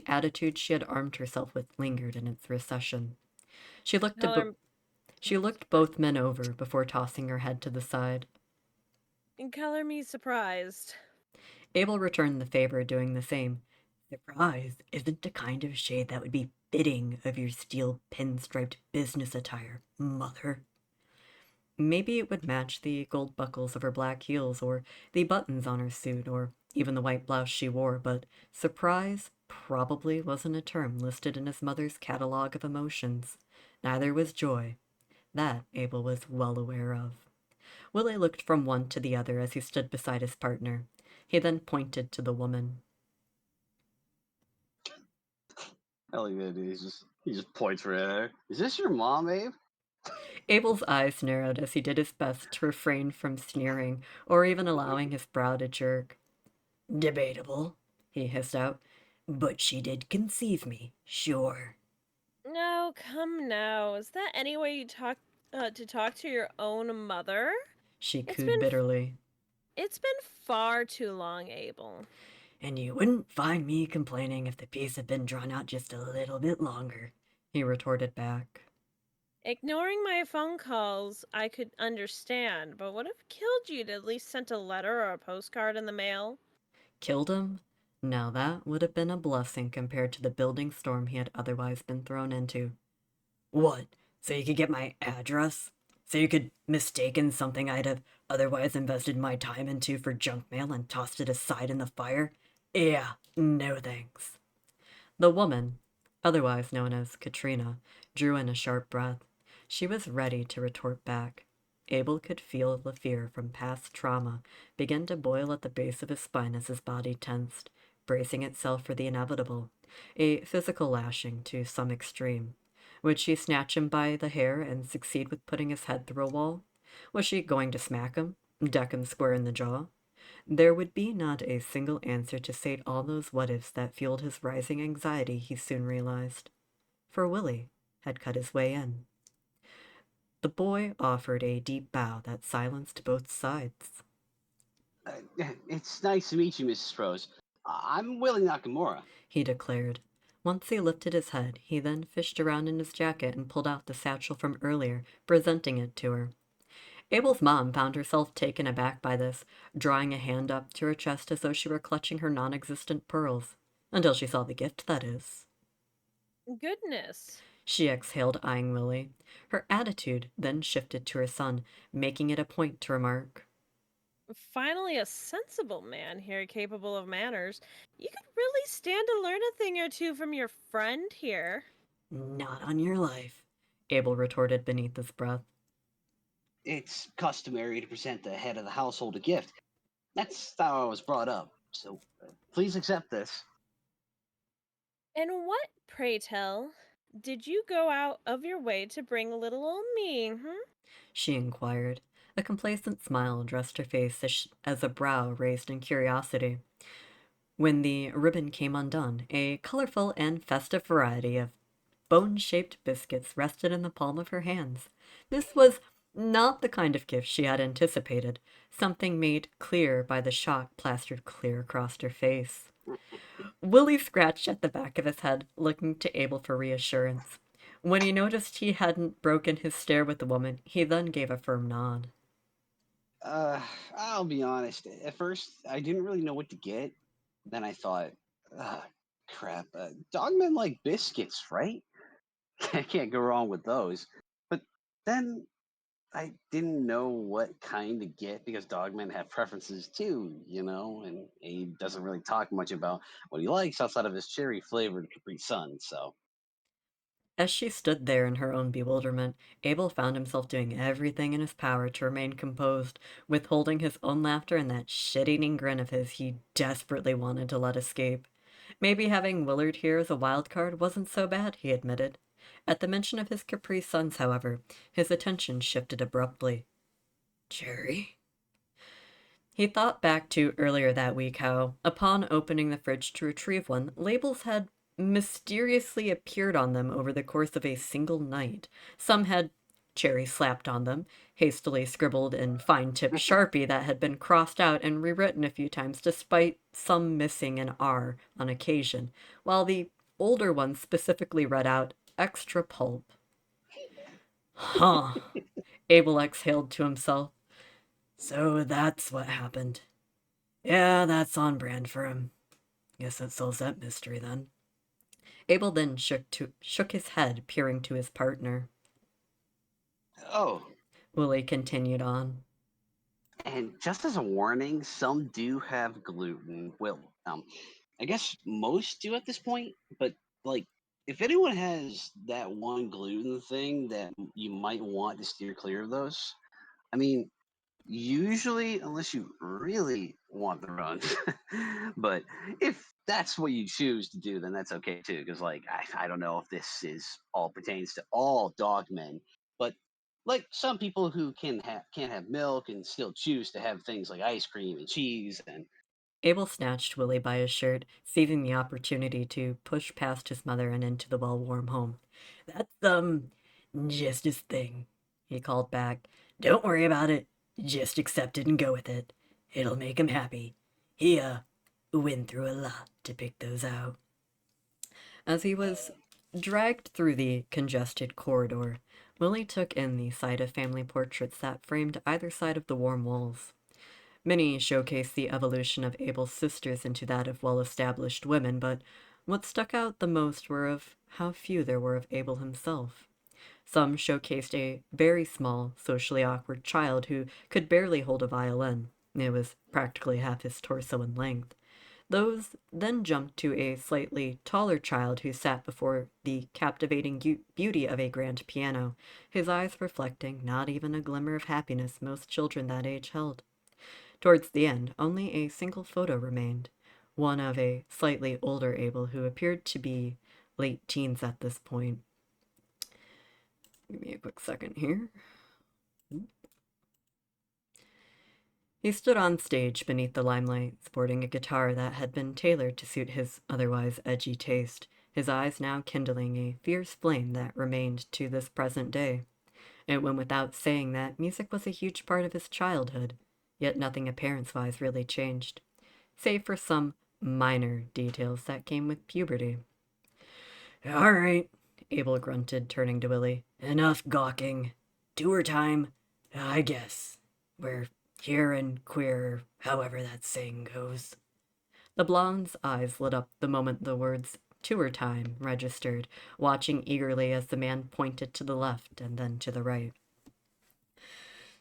attitude she had armed herself with lingered in its recession. She looked to Color, she looked both men over before tossing her head to the side. color me surprised. Abel returned the favor, doing the same. Surprise isn't the kind of shade that would be fitting of your steel pinstriped business attire, mother. Maybe it would match the gold buckles of her black heels, or the buttons on her suit, or even the white blouse she wore, but surprise probably wasn't a term listed in his mother's catalog of emotions. Neither was joy. That Abel was well aware of. Willie looked from one to the other as he stood beside his partner. He then pointed to the woman. Hell yeah, dude. He just points right at her. Is this your mom, Abe? Abel's eyes narrowed as he did his best to refrain from sneering or even allowing his brow to jerk. Debatable, he hissed out. But she did conceive me, sure. No, come now. Is that any way you talk to your own mother? She It's cooed been bitterly. it's been far too long, Abel. And you wouldn't find me complaining if the piece had been drawn out just a little bit longer, he retorted back. Ignoring my phone calls, I could understand, but would have killed you to at least sent a letter or a postcard in the mail. Killed him? Now that would have been a blessing compared to the building storm he had otherwise been thrown into. What? So you could get my address? So you could mistaken something I'd have otherwise invested my time into for junk mail and tossed it aside in the fire? Yeah, no thanks. The woman, otherwise known as Katrina, drew in a sharp breath. She was ready to retort back. Abel could feel the fear from past trauma begin to boil at the base of his spine as his body tensed, bracing itself for the inevitable, a physical lashing to some extreme. Would she snatch him by the hair and succeed with putting his head through a wall? Was she going to smack him, deck him square in the jaw? There would be not a single answer to sate all those what-ifs that fueled his rising anxiety, he soon realized. For Willie had cut his way in. The boy offered a deep bow that silenced both sides. It's nice to meet you, Mrs. Rose. I'm Willie Nakamura. He declared. Once he lifted his head, he then fished around in his jacket and pulled out the satchel from earlier, presenting it to her. Abel's mom found herself taken aback by this, drawing a hand up to her chest as though she were clutching her non-existent pearls. Until she saw the gift, that is. Goodness. She exhaled, eyeing Willie. Her attitude then shifted to her son, making it a point to remark, Finally, a sensible man here capable of manners. You could really stand to learn a thing or two from your friend here. Not on your life, Abel retorted beneath his breath. It's customary to present the head of the household a gift. That's how I was brought up. So please accept this. And what, pray tell, did you go out of your way to bring little old me, She inquired. A complacent smile dressed her face as a brow raised in curiosity. When the ribbon came undone, a colorful and festive variety of bone-shaped biscuits rested in the palm of her hands. This was not the kind of gift she had anticipated, something made clear by the shock plastered clear across her face. Willie scratched at the back of his head, looking to Abel for reassurance. When he noticed he hadn't broken his stare with the woman, he then gave a firm nod. Uh, I'll be honest. At first, I didn't really know what to get. Then I thought, ah, crap. Dogmen like biscuits, right? I can't go wrong with those. But then I didn't know what kind to get because dogmen have preferences too, and Abe doesn't really talk much about what he likes outside of his cherry flavored Capri Sun. So, As she stood there in her own bewilderment, Abel found himself doing everything in his power to remain composed, withholding his own laughter and that shit-eating grin of his he desperately wanted to let escape. Maybe having Willard here as a wild card wasn't so bad, he admitted. At the mention of his Capri Suns, however, his attention shifted abruptly. Jerry? He thought back to earlier that week how, upon opening the fridge to retrieve one, labels had mysteriously appeared on them over the course of a single night. Some had cherry slapped on them, hastily scribbled in fine-tipped Sharpie that had been crossed out and rewritten a few times despite some missing an R on occasion, while the older ones specifically read out extra pulp. Huh. Abel exhaled to himself. So that's what happened. Yeah, that's on brand for him. Guess that solves that mystery then. Abel then shook his head, peering to his partner. oh, Willie continued on. and just as a warning, some do have gluten. Well, I guess most do at this point, but like, if anyone has that one gluten thing that you might want to steer clear of those, I mean, usually, unless you really want the runs. But if that's what you choose to do, then that's okay too. Because, like, I don't know if this is all pertains to all dog men, but like some people who can't have milk and still choose to have things like ice cream and cheese and Abel snatched Willie by his shirt, seizing the opportunity to push past his mother and into the well-warm home. That's, just his thing, he called back. Don't worry about it. Just accept it and go with it. It'll make him happy. He, went through a lot to pick those out. As he was dragged through the congested corridor, Willie took in the sight of family portraits that framed either side of the warm walls. Many showcased the evolution of Abel's sisters into that of well-established women, but what stuck out the most were of how few there were of Abel himself. Some showcased a very small, socially awkward child who could barely hold a violin. It was practically half his torso in length. Those then jumped to a slightly taller child who sat before the captivating beauty of a grand piano, his eyes reflecting not even a glimmer of happiness most children that age held. Towards the end, only a single photo remained, one of a slightly older Abel who appeared to be late teens at this point. Give me a quick second here. He stood on stage beneath the limelight, sporting a guitar that had been tailored to suit his otherwise edgy taste, his eyes now kindling a fierce flame that remained to this present day. It went without saying that music was a huge part of his childhood, yet nothing appearance-wise really changed, save for some minor details that came with puberty. All right, Abel grunted, turning to Willie. Enough gawking. Tour time, I guess. We're here and queer, however that saying goes. The blonde's eyes lit up the moment the words tour time registered, watching eagerly as the man pointed to the left and then to the right.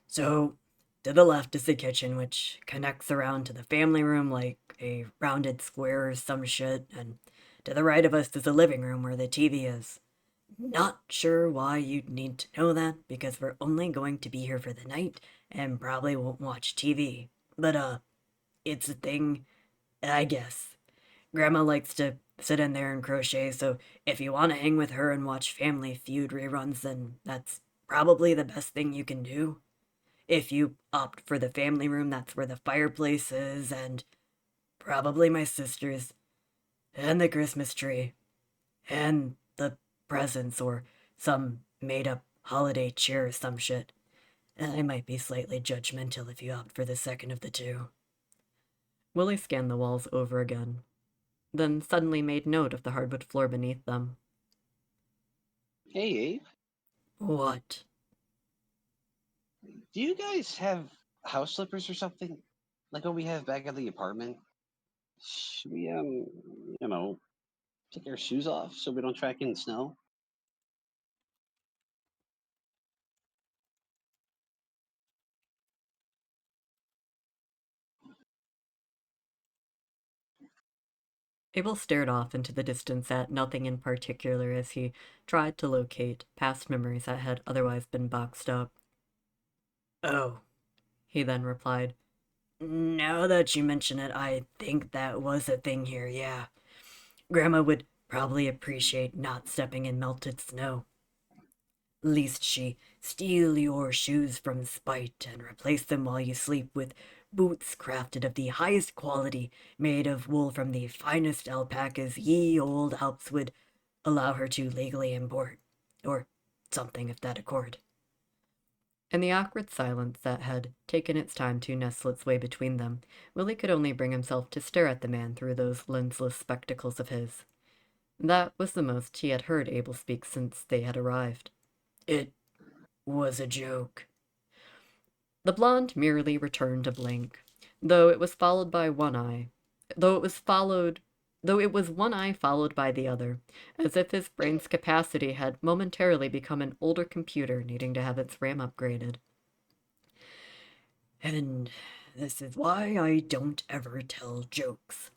So, to the left is the kitchen, which connects around to the family room like a rounded square or some shit, and to the right of us is the living room where the TV is. Not sure why you'd need to know that, because we're only going to be here for the night and probably won't watch TV. But, it's a thing, I guess. Grandma likes to sit in there and crochet, so if you want to hang with her and watch Family Feud reruns, then that's probably the best thing you can do. If you opt for the family room, that's where the fireplace is, and Probably my sister's, and the Christmas tree, and the presents, or some made-up holiday cheer or some shit. I might be slightly judgmental if you opt for the second of the two. Willie scanned the walls over again, then suddenly made note of the hardwood floor beneath them. Hey, Abe, What? do you guys have house slippers or something? Like what we have back at the apartment? Should we, you know, take our shoes off so we don't track in snow? Abel stared off into the distance at nothing in particular as he tried to locate past memories that had otherwise been boxed up. Oh, he then replied. Now that you mention it, I think that was a thing here, yeah. Grandma would probably appreciate not stepping in melted snow. Least she steal your shoes from spite and replace them while you sleep with boots crafted of the highest quality, made of wool from the finest alpacas ye old Alps would allow her to legally import, or something of that accord. In the awkward silence that had taken its time to nestle its way between them, Willie could only bring himself to stare at the man through those lensless spectacles of his. That was the most he had heard Abel speak since they had arrived. It was a joke. The blonde merely returned a blink, though it was followed by one eye, though it was one eye followed by the other, as if his brain's capacity had momentarily become an older computer needing to have its RAM upgraded. And this is why I don't ever tell jokes.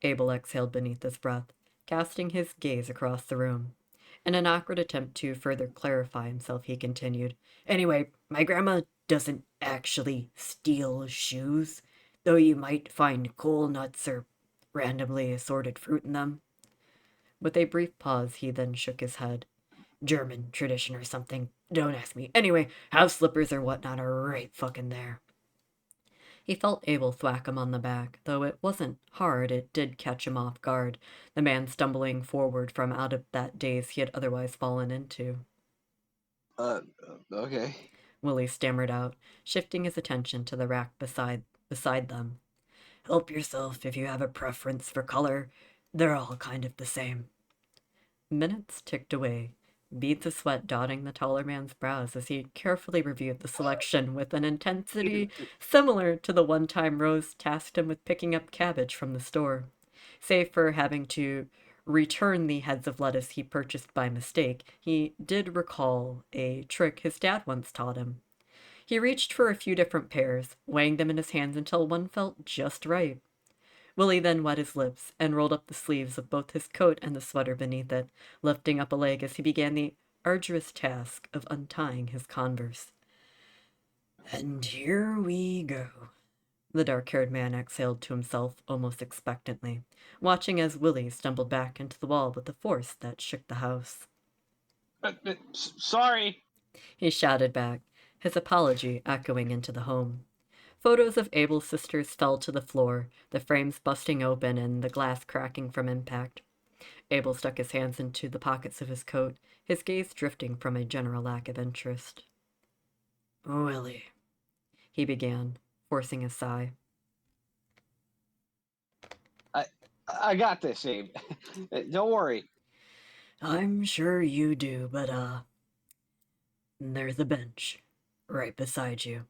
Abel exhaled beneath his breath, casting his gaze across the room. In an awkward attempt to further clarify himself, he continued, Anyway, my grandma doesn't actually steal shoes, though you might find coal nuts or randomly assorted fruit in them. With a brief pause, he then shook his head. German tradition or something. Don't ask me. Anyway, house slippers or whatnot are right fucking there. He felt Abel thwack him on the back, though it wasn't hard, it did catch him off guard, the man stumbling forward from out of that daze he had otherwise fallen into. Okay. Willie stammered out, shifting his attention to the rack beside them. Help yourself if you have a preference for color. They're all kind of the same. Minutes ticked away, beads of sweat dotting the taller man's brows as he carefully reviewed the selection with an intensity similar to the one time Rose tasked him with picking up cabbage from the store, save for having to return the heads of lettuce he purchased by mistake. He did recall a trick his dad once taught him. He reached for a few different pairs, weighing them in his hands until one felt just right. Willie then wet his lips and rolled up the sleeves of both his coat and the sweater beneath it, lifting up a leg as he began the arduous task of untying his Converse. And here we go. The dark-haired man exhaled to himself almost expectantly, watching as Willie stumbled back into the wall with a force that shook the house. Sorry. He shouted back, his apology echoing into the home. Photos of Abel's sisters fell to the floor, the frames busting open and the glass cracking from impact. Abel stuck his hands into the pockets of his coat, his gaze drifting from a general lack of interest. Willie, he began, forcing a sigh. I got this, Abe. Don't worry. I'm sure you do, but, there's a bench, right beside you.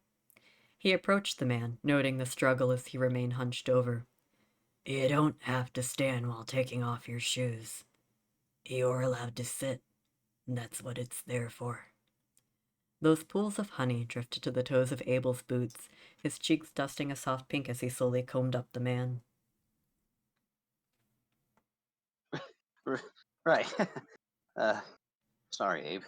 He approached the man, noting the struggle as he remained hunched over. You don't have to stand while taking off your shoes. You're allowed to sit. That's what it's there for. Those pools of honey drifted to the toes of Abel's boots, his cheeks dusting a soft pink as he slowly combed up the man. Right. uh, sorry, Abe.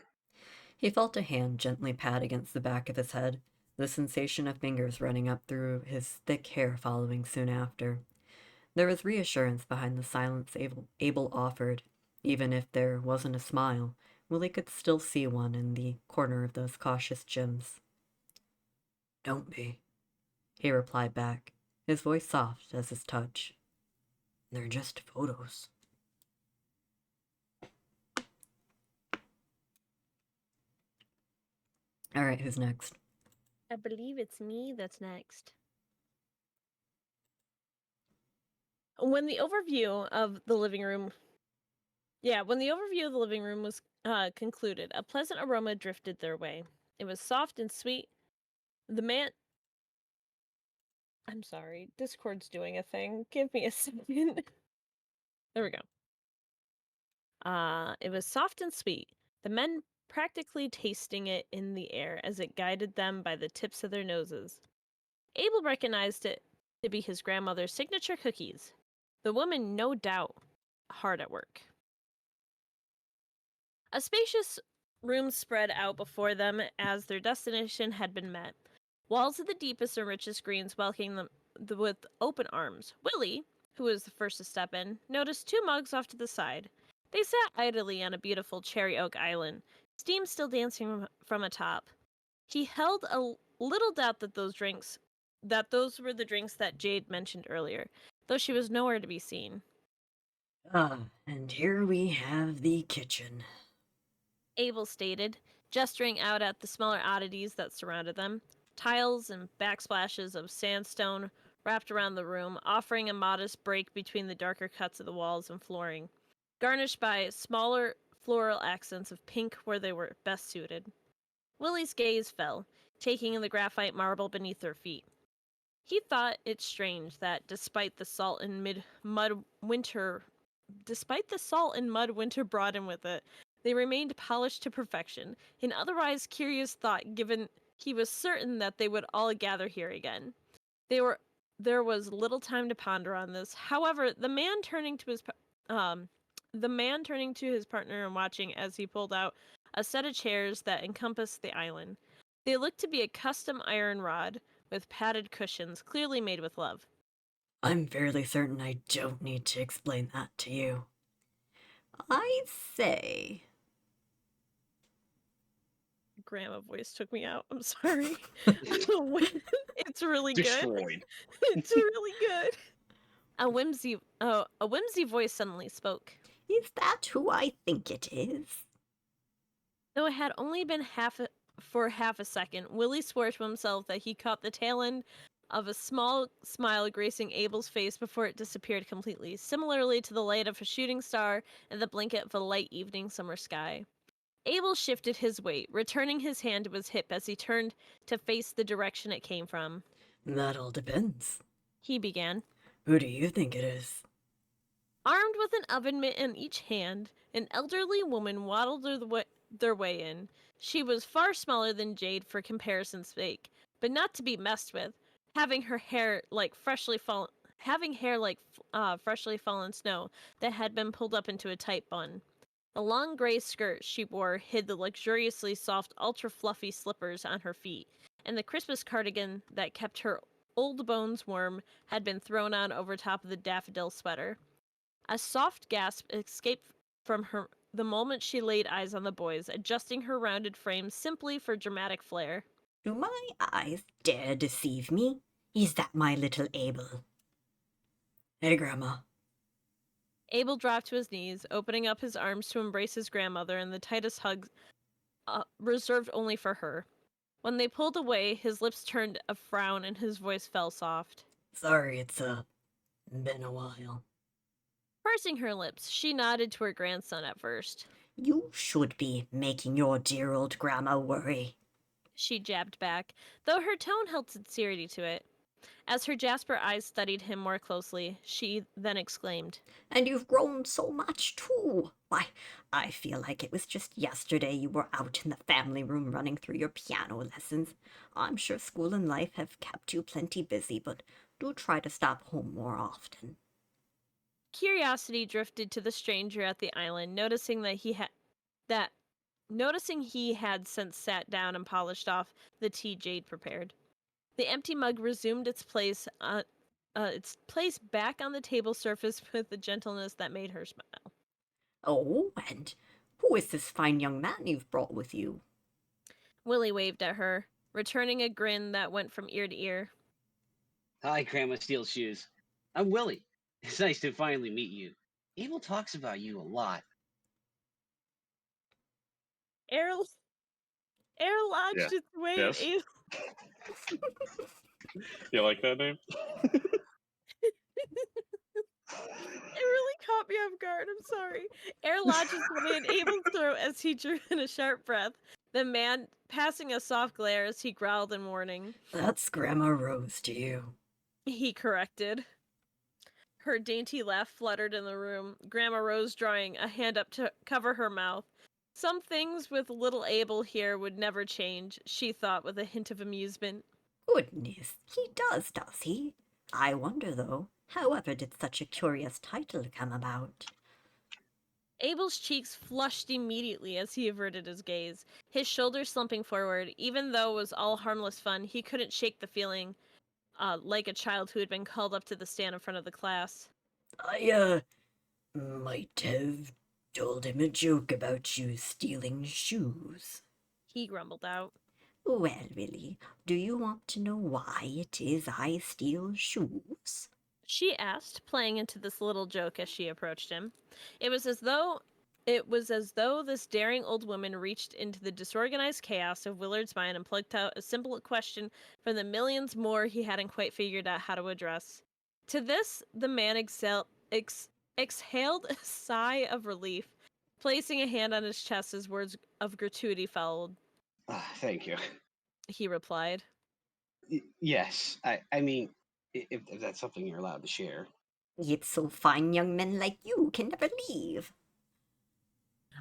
He felt a hand gently pat against the back of his head, the sensation of fingers running up through his thick hair following soon after. There was reassurance behind the silence Abel offered. Even if there wasn't a smile, Willie could still see one in the corner of those cautious gems. Don't be, he replied back, his voice soft as his touch. They're just photos. Alright, who's next? I believe it's me that's next. When the overview of the living room was concluded, a pleasant aroma drifted their way. It was soft and sweet. The man I'm sorry, Discord's doing a thing. Give me a second. There we go. It was soft and sweet, the men practically tasting it in the air as it guided them by the tips of their noses. Abel recognized it to be his grandmother's signature cookies. The woman, no doubt, hard at work. A spacious room spread out before them as their destination had been met. Walls of the deepest and richest greens welcoming them with open arms. Willie, who was the first to step in, noticed two mugs off to the side. They sat idly on a beautiful cherry oak island, steam still dancing from atop. He held a little doubt that those were the drinks that Jade mentioned earlier, though she was nowhere to be seen. And here we have the kitchen. Abel stated, gesturing out at the smaller oddities that surrounded them. Tiles and backsplashes of sandstone wrapped around the room, offering a modest break between the darker cuts of the walls and flooring, garnished by smaller floral accents of pink where they were best suited. Willie's gaze fell, taking in the graphite marble beneath their feet. He thought it strange that despite the salt and mud winter brought in with it, they remained polished to perfection, an otherwise curious thought given he was certain that they would all gather here again. There was little time to ponder on this. However, the man turning to his partner and watching as he pulled out a set of chairs that encompassed the island. They looked to be a custom iron rod with padded cushions, clearly made with love. I'm fairly certain I don't need to explain that to you. I say. Grandma voice took me out. I'm sorry. It's really good. Destroyed. It's really good. A whimsy voice suddenly spoke. Is that who I think it is? Though it had only been for half a second, Willie swore to himself that he caught the tail end of a small smile gracing Abel's face before it disappeared completely, similarly to the light of a shooting star and the blanket of a light evening summer sky. Abel shifted his weight, returning his hand to his hip as he turned to face the direction it came from. That all depends. He began. Who do you think it is? Armed with an oven mitt in each hand, an elderly woman waddled their way in. She was far smaller than Jade for comparison's sake, but not to be messed with, having hair like freshly fallen snow that had been pulled up into a tight bun. The long gray skirt she wore hid the luxuriously soft, ultra-fluffy slippers on her feet, and the Christmas cardigan that kept her old bones warm had been thrown on over top of the daffodil sweater. A soft gasp escaped from her the moment she laid eyes on the boys, adjusting her rounded frame simply for dramatic flair. Do my eyes dare deceive me? Is that my little Abel? Hey, Grandma. Abel dropped to his knees, opening up his arms to embrace his grandmother in the tightest hug reserved only for her. When they pulled away, his lips turned a frown and his voice fell soft. Sorry, it's been a while. Pursing her lips, she nodded to her grandson at first. You should be making your dear old grandma worry. She jabbed back, though her tone held sincerity to it. As her jasper eyes studied him more closely, she then exclaimed, And you've grown so much, too. Why, I feel like it was just yesterday you were out in the family room running through your piano lessons. I'm sure school and life have kept you plenty busy, but do try to stop home more often. Curiosity drifted to the stranger at the island, noticing he had since sat down and polished off the tea Jade prepared. The empty mug resumed its place back on the table surface with a gentleness that made her smile. Oh, and who is this fine young man you've brought with you? Willie waved at her, returning a grin that went from ear to ear. Hi, Grandma Steel Shoes. I'm Willie. It's nice to finally meet you. Abel talks about you a lot. Air, air Yeah. lodged its way at Yes. Abel. You like that name? It really caught me off guard. I'm sorry. Air lodged its way in Abel's throat as he drew in a sharp breath. The man passing a soft glare as he growled in warning. That's Grandma Rose to you. He corrected. Her dainty laugh fluttered in the room, Grandma Rose drawing a hand up to cover her mouth. Some things with little Abel here would never change, she thought with a hint of amusement. Goodness, he does he? I wonder, though, however did such a curious title come about? Abel's cheeks flushed immediately as he averted his gaze, his shoulders slumping forward. Even though it was all harmless fun, he couldn't shake the feeling, like a child who had been called up to the stand in front of the class. I, might have told him a joke about you stealing shoes. He grumbled out. Well, Willie, do you want to know why it is I steal shoes? She asked, playing into this little joke as she approached him. It was as though this daring old woman reached into the disorganized chaos of Willard's mind and plucked out a simple question from the millions more he hadn't quite figured out how to address. To this, the man exhaled a sigh of relief, placing a hand on his chest as words of gratuity followed. Thank you. He replied. Yes, I mean, if that's something you're allowed to share. It's so fine young men like you can never leave.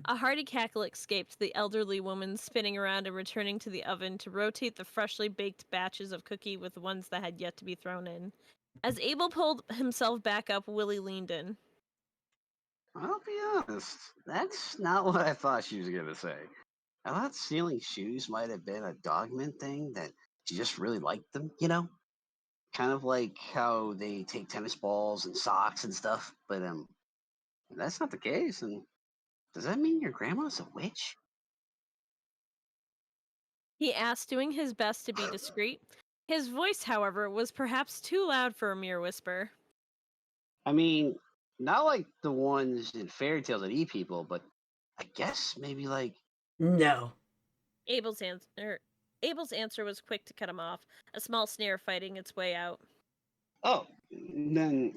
A hearty cackle escaped the elderly woman, spinning around and returning to the oven to rotate the freshly baked batches of cookie with the ones that had yet to be thrown in. As Abel pulled himself back up, Willie leaned in. I'll be honest, that's not what I thought she was gonna say. I thought stealing shoes might have been a Dogman thing, that she just really liked them, you know? Kind of like how they take tennis balls and socks and stuff, but that's not the case. And does that mean your grandma's a witch? He asked, doing his best to be discreet. His voice, however, was perhaps too loud for a mere whisper. I mean, not like the ones in fairy tales that eat people, but I guess maybe like. No. Abel's answer was quick to cut him off, a small sneer fighting its way out. Oh, then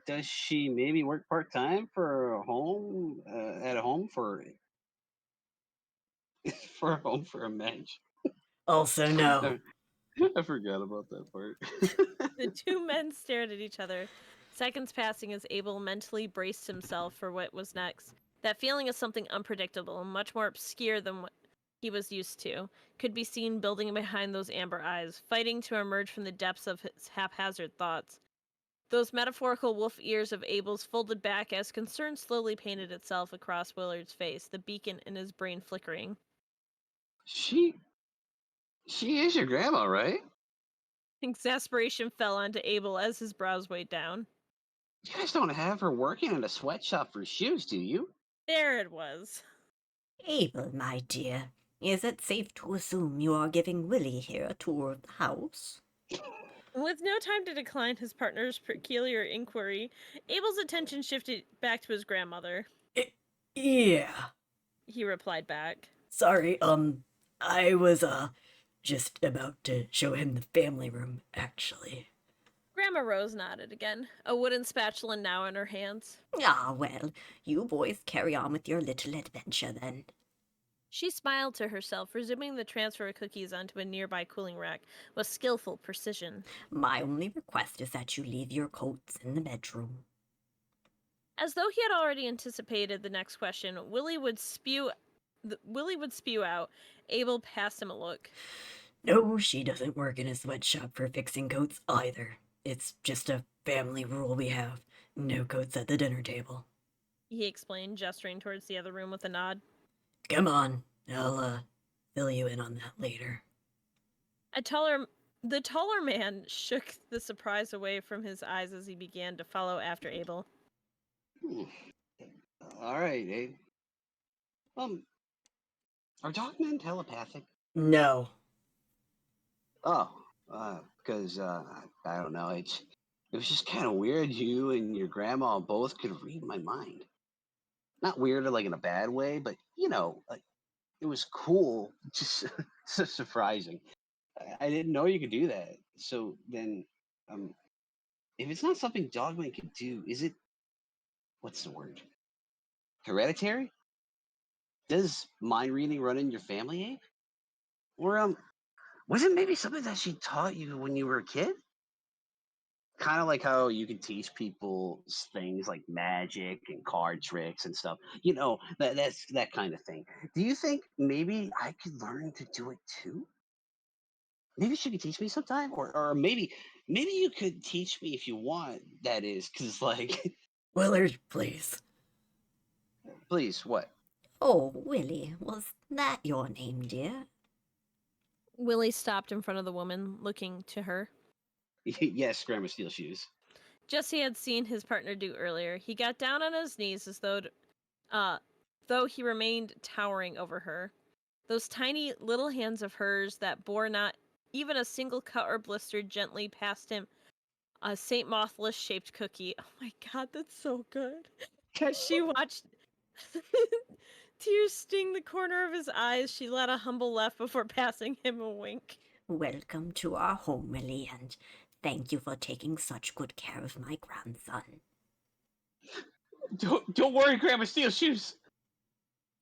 does she maybe work part time for a home at a home for for a home for a match? Also, no. I forgot about that part. The two men stared at each other, seconds passing as Abel mentally braced himself for what was next. That feeling of something unpredictable, much more obscure than what he was used to, could be seen building behind those amber eyes, fighting to emerge from the depths of his haphazard thoughts. Those metaphorical wolf ears of Abel's folded back as concern slowly painted itself across Willard's face, the beacon in his brain flickering. She is your grandma, right? Exasperation fell onto Abel as his brows weighed down. You guys don't have her working in a sweatshop for shoes, do you? There it was. Abel, my dear, is it safe to assume you are giving Willie here a tour of the house? With no time to decline his partner's peculiar inquiry, Abel's attention shifted back to his grandmother. Yeah. He replied back. Sorry, I was, just about to show him the family room, actually. Grandma Rose nodded again, a wooden spatula now in her hands. Ah, well, you boys carry on with your little adventure then. She smiled to herself, resuming the transfer of cookies onto a nearby cooling rack with skillful precision. My only request is that you leave your coats in the bedroom. As though he had already anticipated the next question, Willie would spew out. Abel passed him a look. No, she doesn't work in a sweatshop for fixing coats either. It's just a family rule we have. No coats at the dinner table. He explained, gesturing towards the other room with a nod. Come on, I'll, fill you in on that later. The taller man shook the surprise away from his eyes as he began to follow after Abel. All right, Abe. Are dogmen telepathic? No. Oh, Because I don't know, it was just kind of weird. You and your grandma both could read my mind. Not weird, like in a bad way, but like it was cool. Just so surprising. I didn't know you could do that. So then, um, if it's not something Dogman could do, is it? What's the word? Hereditary? Does mind reading run in your family, Abe? Or was it maybe something that she taught you when you were a kid? Kind of like how you can teach people things like magic and card tricks and stuff. That's that kind of thing. Do you think maybe I could learn to do it too? Maybe she could teach me sometime, or maybe you could teach me if you want. That is, because like, Willard, please. please, what? Oh, Willie, was that your name, dear? Willie stopped in front of the woman, looking to her. Yes, Grandma Steel Shoes. Just he had seen his partner do earlier. He got down on his knees as though he remained towering over her. Those tiny little hands of hers that bore not even a single cut or blister gently past him a Saint Mothless shaped cookie. Oh my god, that's so good. As she watched tears sting the corner of his eyes, she let a humble laugh before passing him a wink. Welcome to our home, Willie, and thank you for taking such good care of my grandson. Don't worry, Grandma Steel Shoes.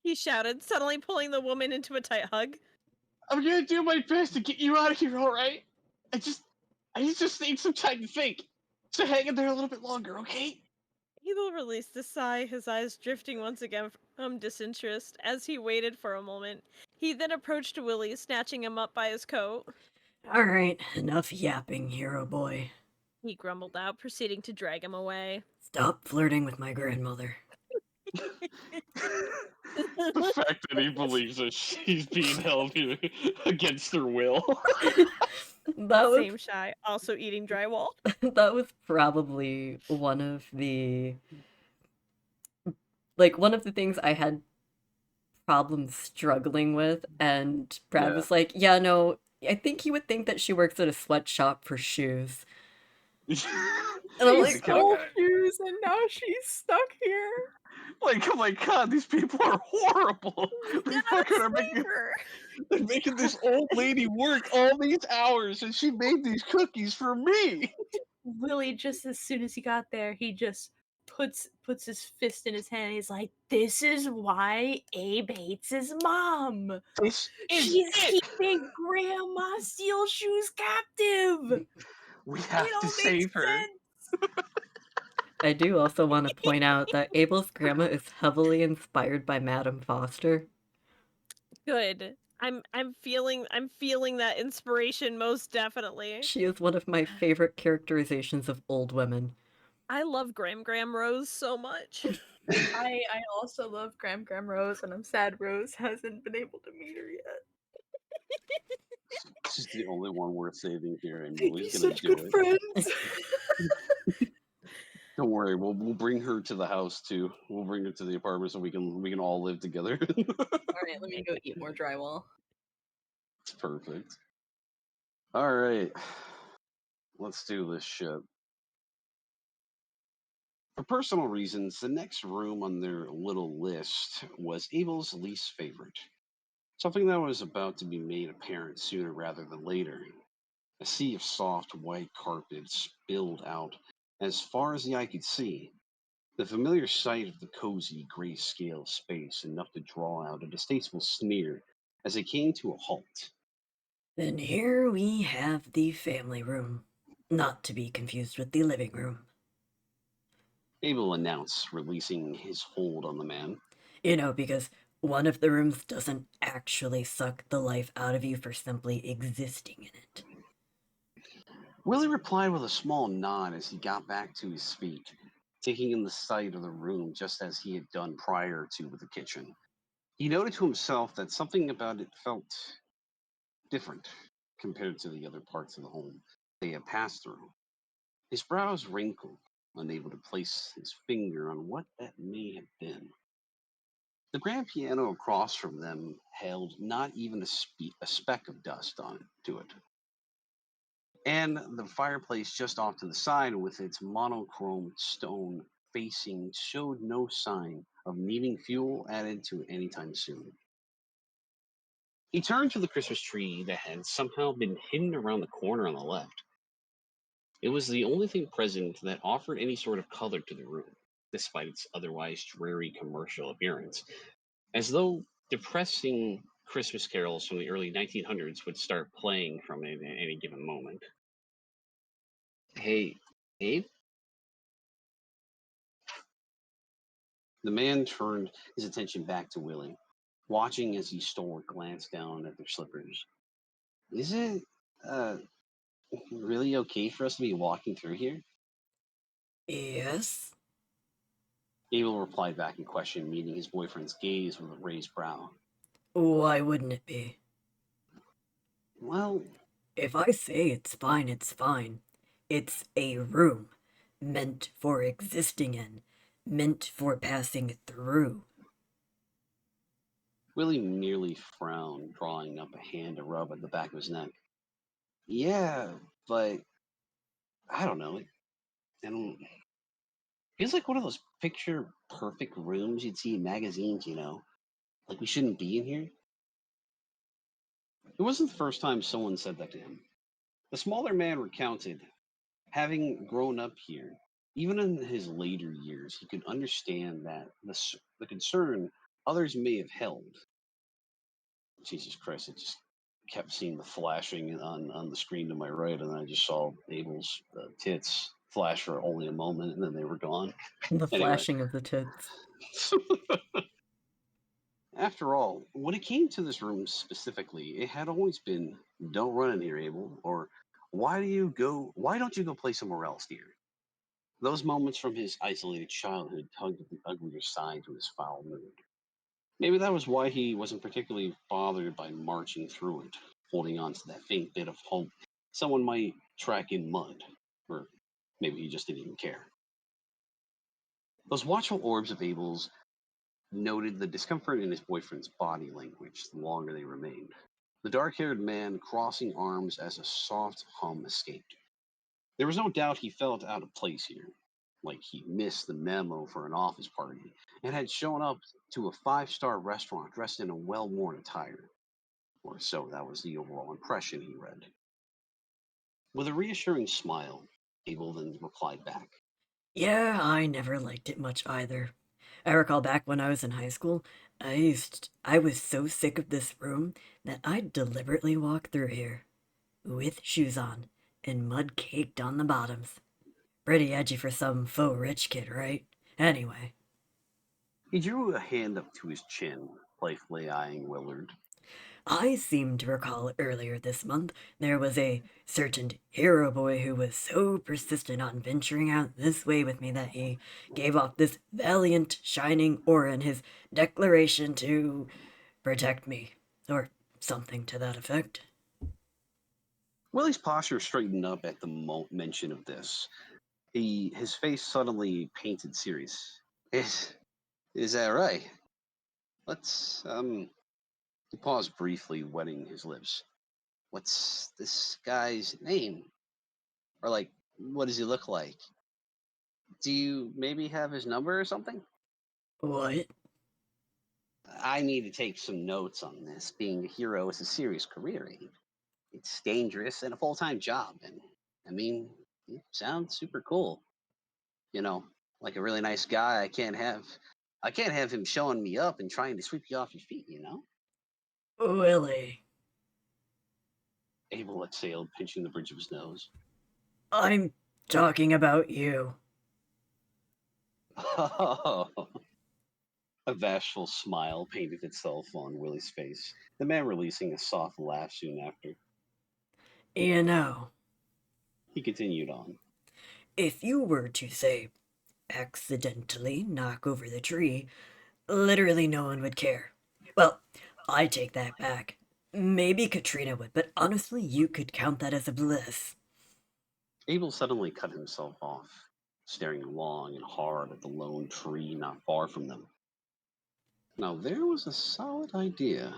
He shouted, suddenly pulling the woman into a tight hug. I'm gonna do my best to get you out of here, all right? I just need some time to think. So hang in there a little bit longer, okay? Abel released a sigh, his eyes drifting once again from disinterest as he waited for a moment. He then approached Willie, snatching him up by his coat. All right, enough yapping, hero boy. He grumbled out, proceeding to drag him away. Stop flirting with my grandmother. The fact that he believes that she's being held here against her will. That was Same shy, also eating drywall. that was probably one of the things I had problems struggling with, and Brad Yeah. was like, "Yeah, no, I think he would think that she works at a sweatshop for shoes." And I'm She like, stole "Okay." shoes and now she's stuck here. Like, oh my god, these people are horrible. They fucking are Her. they're making this old lady work all these hours, and she made these cookies for me. Willie, just as soon as he got there, he just puts his fist in his hand. He's like, "This is why Abe hates his mom. This is She's it. keeping Grandma Steel Shoes captive. We It have to all makes save her. sense." I do also want to point out that Abel's grandma is heavily inspired by Madame Foster. Good. I'm feeling that inspiration most definitely. She is one of my favorite characterizations of old women. I love Graham Rose so much. I also love Graham Rose, and I'm sad Rose hasn't been able to meet her yet. She's the only one worth saving here, and They'd be Willie's gonna such do good it. friends. Don't worry, we'll bring her to the house too. We'll bring her to the apartment so we can all live together. Alright, let me go eat more drywall. It's perfect. All right, let's do this shit. For personal reasons, the next room on their little list was Abel's least favorite. Something that was about to be made apparent sooner rather than later. A sea of soft white carpet spilled out as far as the eye could see. The familiar sight of the cozy grayscale space enough to draw out a distasteful sneer as it came to a halt. Then here we have the family room, not to be confused with the living room. Abel announced, releasing his hold on the man. Because one of the rooms doesn't actually suck the life out of you for simply existing in it. Willie replied with a small nod as he got back to his feet, taking in the sight of the room just as he had done prior to with the kitchen. He noted to himself that something about it felt different compared to the other parts of the home they had passed through. His brows wrinkled, unable to place his finger on what that may have been. The grand piano across from them held not even a speck of dust on it to it. And the fireplace just off to the side with its monochrome stone facing showed no sign of needing fuel added to it anytime soon. He turned to the Christmas tree that had somehow been hidden around the corner on the left. It was the only thing present that offered any sort of color to the room, despite its otherwise dreary commercial appearance, as though depressing Christmas carols from the early 1900s would start playing from it at any given moment. Hey, Abe? The man turned his attention back to Willie, watching as he stole a glance down at their slippers. Is it really okay for us to be walking through here? Yes? Abel replied back in question, meeting his boyfriend's gaze with a raised brow. Why wouldn't it be? Well, If I say it's fine, it's fine. It's a room, meant for existing in, meant for passing through. Willie merely frowned, drawing up a hand to rub at the back of his neck. Yeah, but I don't know. It feels like one of those picture perfect rooms you'd see in magazines, Like we shouldn't be in here. It wasn't the first time someone said that to him. The smaller man recounted, having grown up here, even in his later years, he could understand that the concern others may have held. Jesus Christ, it just kept seeing the flashing on the screen to my right, and I just saw Abel's tits flash for only a moment, and then they were gone. The Anyway, flashing of the tits. after all, when it came to this room specifically, it had always been, "Don't run in here, Abel," or Why don't you go play somewhere else, dear?" Those moments from his isolated childhood tugged at the uglier side to his foul mood. Maybe that was why he wasn't particularly bothered by marching through it, holding on to that faint bit of hope someone might track in mud. Or maybe he just didn't even care. Those watchful orbs of Abel's noted the discomfort in his boyfriend's body language the longer they remained. The dark haired man crossing arms as a soft hum escaped. There was no doubt he felt out of place here, like he missed the memo for an office party and had shown up to a five-star restaurant dressed in a well-worn attire. Or so that was the overall impression he read. With a reassuring smile, Abel then replied back. Yeah, I never liked it much either. I recall back when I was in high school, I was so sick of this room that I'd deliberately walk through here, with shoes on, and mud caked on the bottoms. Pretty edgy for some faux rich kid, right? Anyway, He drew a hand up to his chin, playfully eyeing Willard. I seem to recall earlier this month there was a certain hero boy who was so persistent on venturing out this way with me that he gave off this valiant, shining aura in his declaration to protect me, or something to that effect. Willie's posture straightened up at the mention of this. His face suddenly painted serious. Is that right? Let's He paused briefly, wetting his lips. What's this guy's name? Or like, what does he look like? Do you maybe have his number or something? What? I need to take some notes on this. Being a hero is a serious career, Abe. It's dangerous and a full-time job. And I mean, it sounds super cool. You know, like a really nice guy. I can't have him showing me up and trying to sweep you off your feet. Willie, Abel exhaled, pinching the bridge of his nose. I'm talking about you. Oh, a bashful smile painted itself on Willie's face, the man releasing a soft laugh soon after. You know, He continued on. if you were to say, accidentally knock over the tree, literally no one would care. Well, I take that back. Maybe Katrina would, but honestly, you could count that as a bliss. Abel suddenly cut himself off, staring long and hard at the lone tree not far from them. Now, there was a solid idea.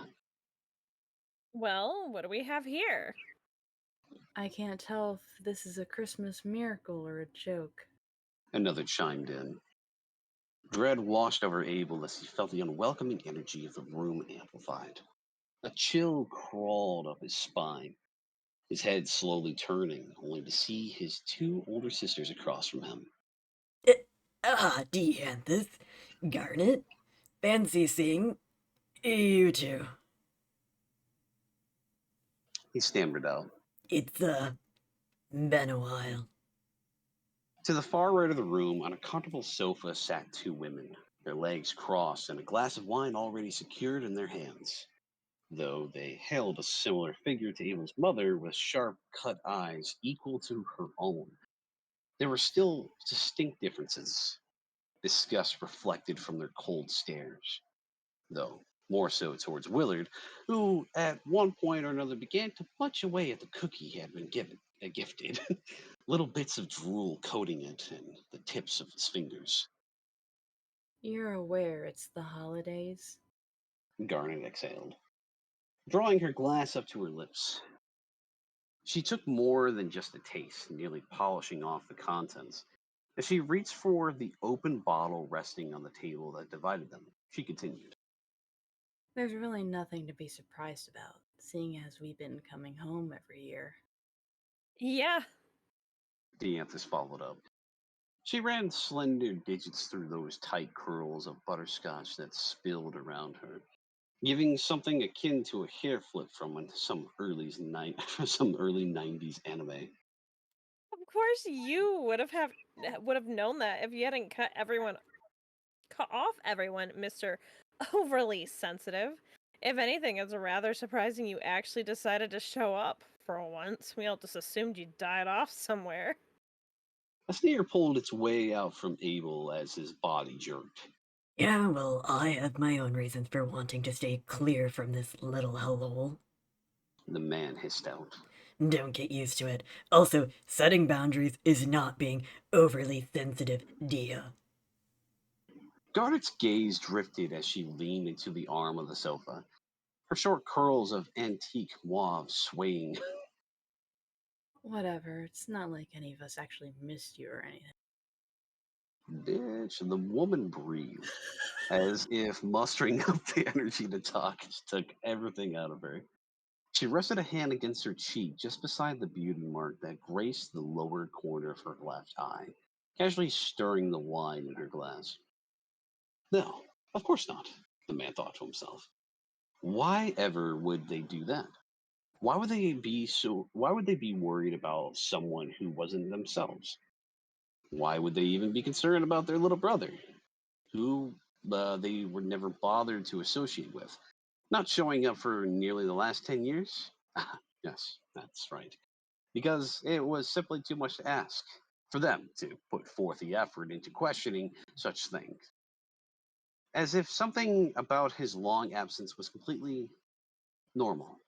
Well, what do we have here? I can't tell if this is a Christmas miracle or a joke. Another chimed in. Dread washed over Abel as he felt the unwelcoming energy of the room amplified. A chill crawled up his spine, his head slowly turning, only to see his two older sisters across from him. Dianthus, Garnet, fancy seeing you two. He stammered out. It's, been a while. To the far right of the room, on a comfortable sofa, sat two women, their legs crossed and a glass of wine already secured in their hands. Though they held a similar figure to Abel's mother with sharp cut eyes equal to her own, there were still distinct differences, disgust reflected from their cold stares, though more so towards Willard, who at one point or another began to munch away at the cookie he had been gifted, little bits of drool coating it and the tips of his fingers. You're aware it's the holidays? Garnet exhaled, drawing her glass up to her lips. She took more than just a taste, nearly polishing off the contents. As she reached for the open bottle resting on the table that divided them, she continued. There's really nothing to be surprised about, seeing as we've been coming home every year. Yeah. Dianthus followed up. She ran slender digits through those tight curls of butterscotch that spilled around her, giving something akin to a hair flip from some early 90s anime. Of course you would have known that if you hadn't cut off everyone, Mr. Overly Sensitive. If anything, it's rather surprising you actually decided to show up for once. We all just assumed you died off somewhere. A sneer pulled its way out from Abel as his body jerked. Yeah, well, I have my own reasons for wanting to stay clear from this little hellhole. The man hissed out. Don't get used to it. Also, setting boundaries is not being overly sensitive, Dia. Garnet's gaze drifted as she leaned into the arm of the sofa, her short curls of antique mauve swaying. Whatever, it's not like any of us actually missed you or anything. Bitch, the woman breathed, as if mustering up the energy to talk just took everything out of her. She rested a hand against her cheek just beside the beauty mark that graced the lower corner of her left eye, casually stirring the wine in her glass. No, of course not, the man thought to himself. Why ever would they do that? Why would they be worried about someone who wasn't themselves? Why would they even be concerned about their little brother, who they were never bothered to associate with, not showing up for nearly the last 10 years? Yes, that's right. Because it was simply too much to ask for them to put forth the effort into questioning such things. As if something about his long absence was completely normal.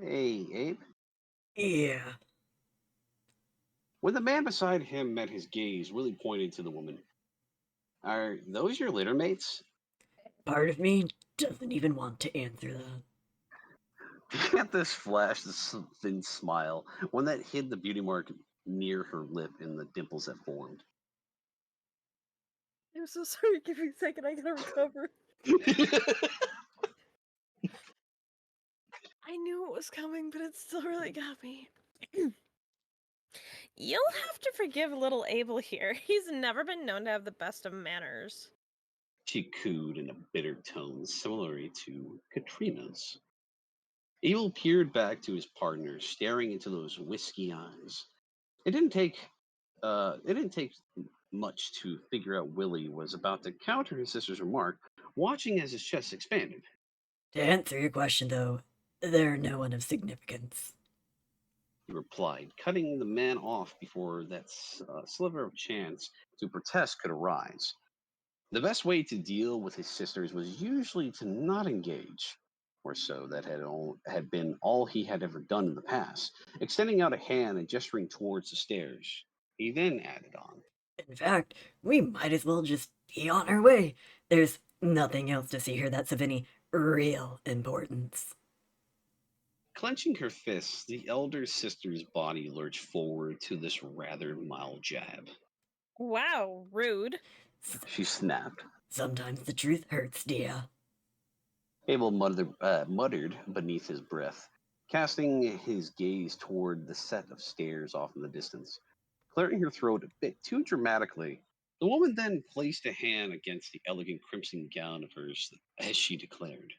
Hey, Abe. Yeah. When the man beside him met his gaze, Willie pointed to the woman. Are those your litter mates? Part of me doesn't even want to answer that. At this flash, this thin smile, one that hid the beauty mark near her lip and the dimples that formed. I'm so sorry, give me a second, I gotta recover. I knew it was coming, but it still really got me. You'll have to forgive little Abel here. He's never been known to have the best of manners. She cooed in a bitter tone similar to Katrina's. Abel peered back to his partner, staring into those whiskey eyes. It didn't take it didn't take much to figure out Willie was about to counter his sister's remark, watching as his chest expanded. To answer your question, though, they're no one of significance. He replied, cutting the man off before that sliver of chance to protest could arise. The best way to deal with his sisters was usually to not engage, or so that had been all he had ever done in the past, extending out a hand and gesturing towards the stairs. He then added on. In fact, we might as well just be on our way. There's nothing else to see here that's of any real importance. Clenching her fists, the elder sister's body lurched forward to this rather mild jab. Wow, rude. She snapped. Sometimes the truth hurts, dear. Abel muttered beneath his breath, casting his gaze toward the set of stairs off in the distance. Clearing her throat a bit too dramatically, the woman then placed a hand against the elegant crimson gown of hers as she declared.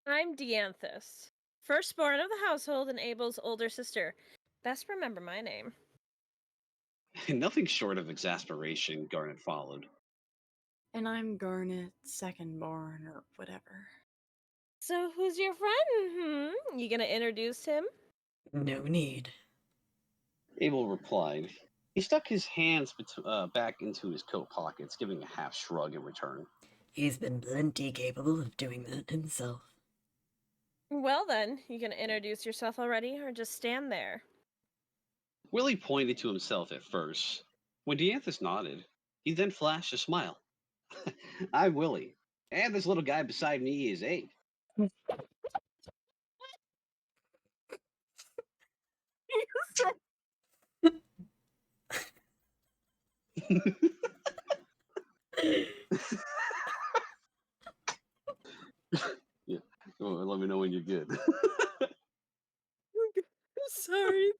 I'm Dianthus, firstborn of the household and Abel's older sister. Best remember my name. Nothing short of exasperation, Garnet followed. And I'm Garnet, secondborn, or whatever. So who's your friend? You gonna introduce him? No need. Abel replied. He stuck his hands back into his coat pockets, giving a half shrug in return. He's been plenty capable of doing that himself. Well then, you gonna introduce yourself already, or just stand there? Willie pointed to himself at first. When Dianthus nodded, he then flashed a smile. I'm Willie, and this little guy beside me is Abe. Yeah. Well, let me know when you're good. I'm sorry.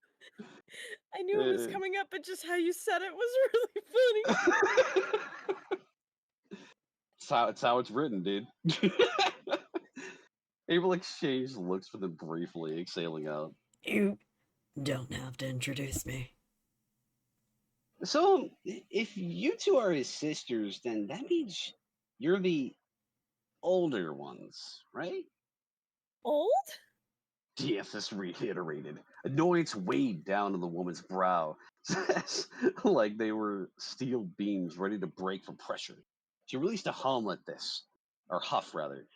I knew it was Uh, coming up, but just how you said it was really funny. it's how it's written, dude. Abel exchanged looks with him briefly, exhaling out. You don't have to introduce me. So, if you two are his sisters, then that means you're the older ones, right? Old? Dianthus reiterated. Annoyance weighed down on the woman's brow, like they were steel beams ready to break from pressure. She released a hum at this, or huff rather.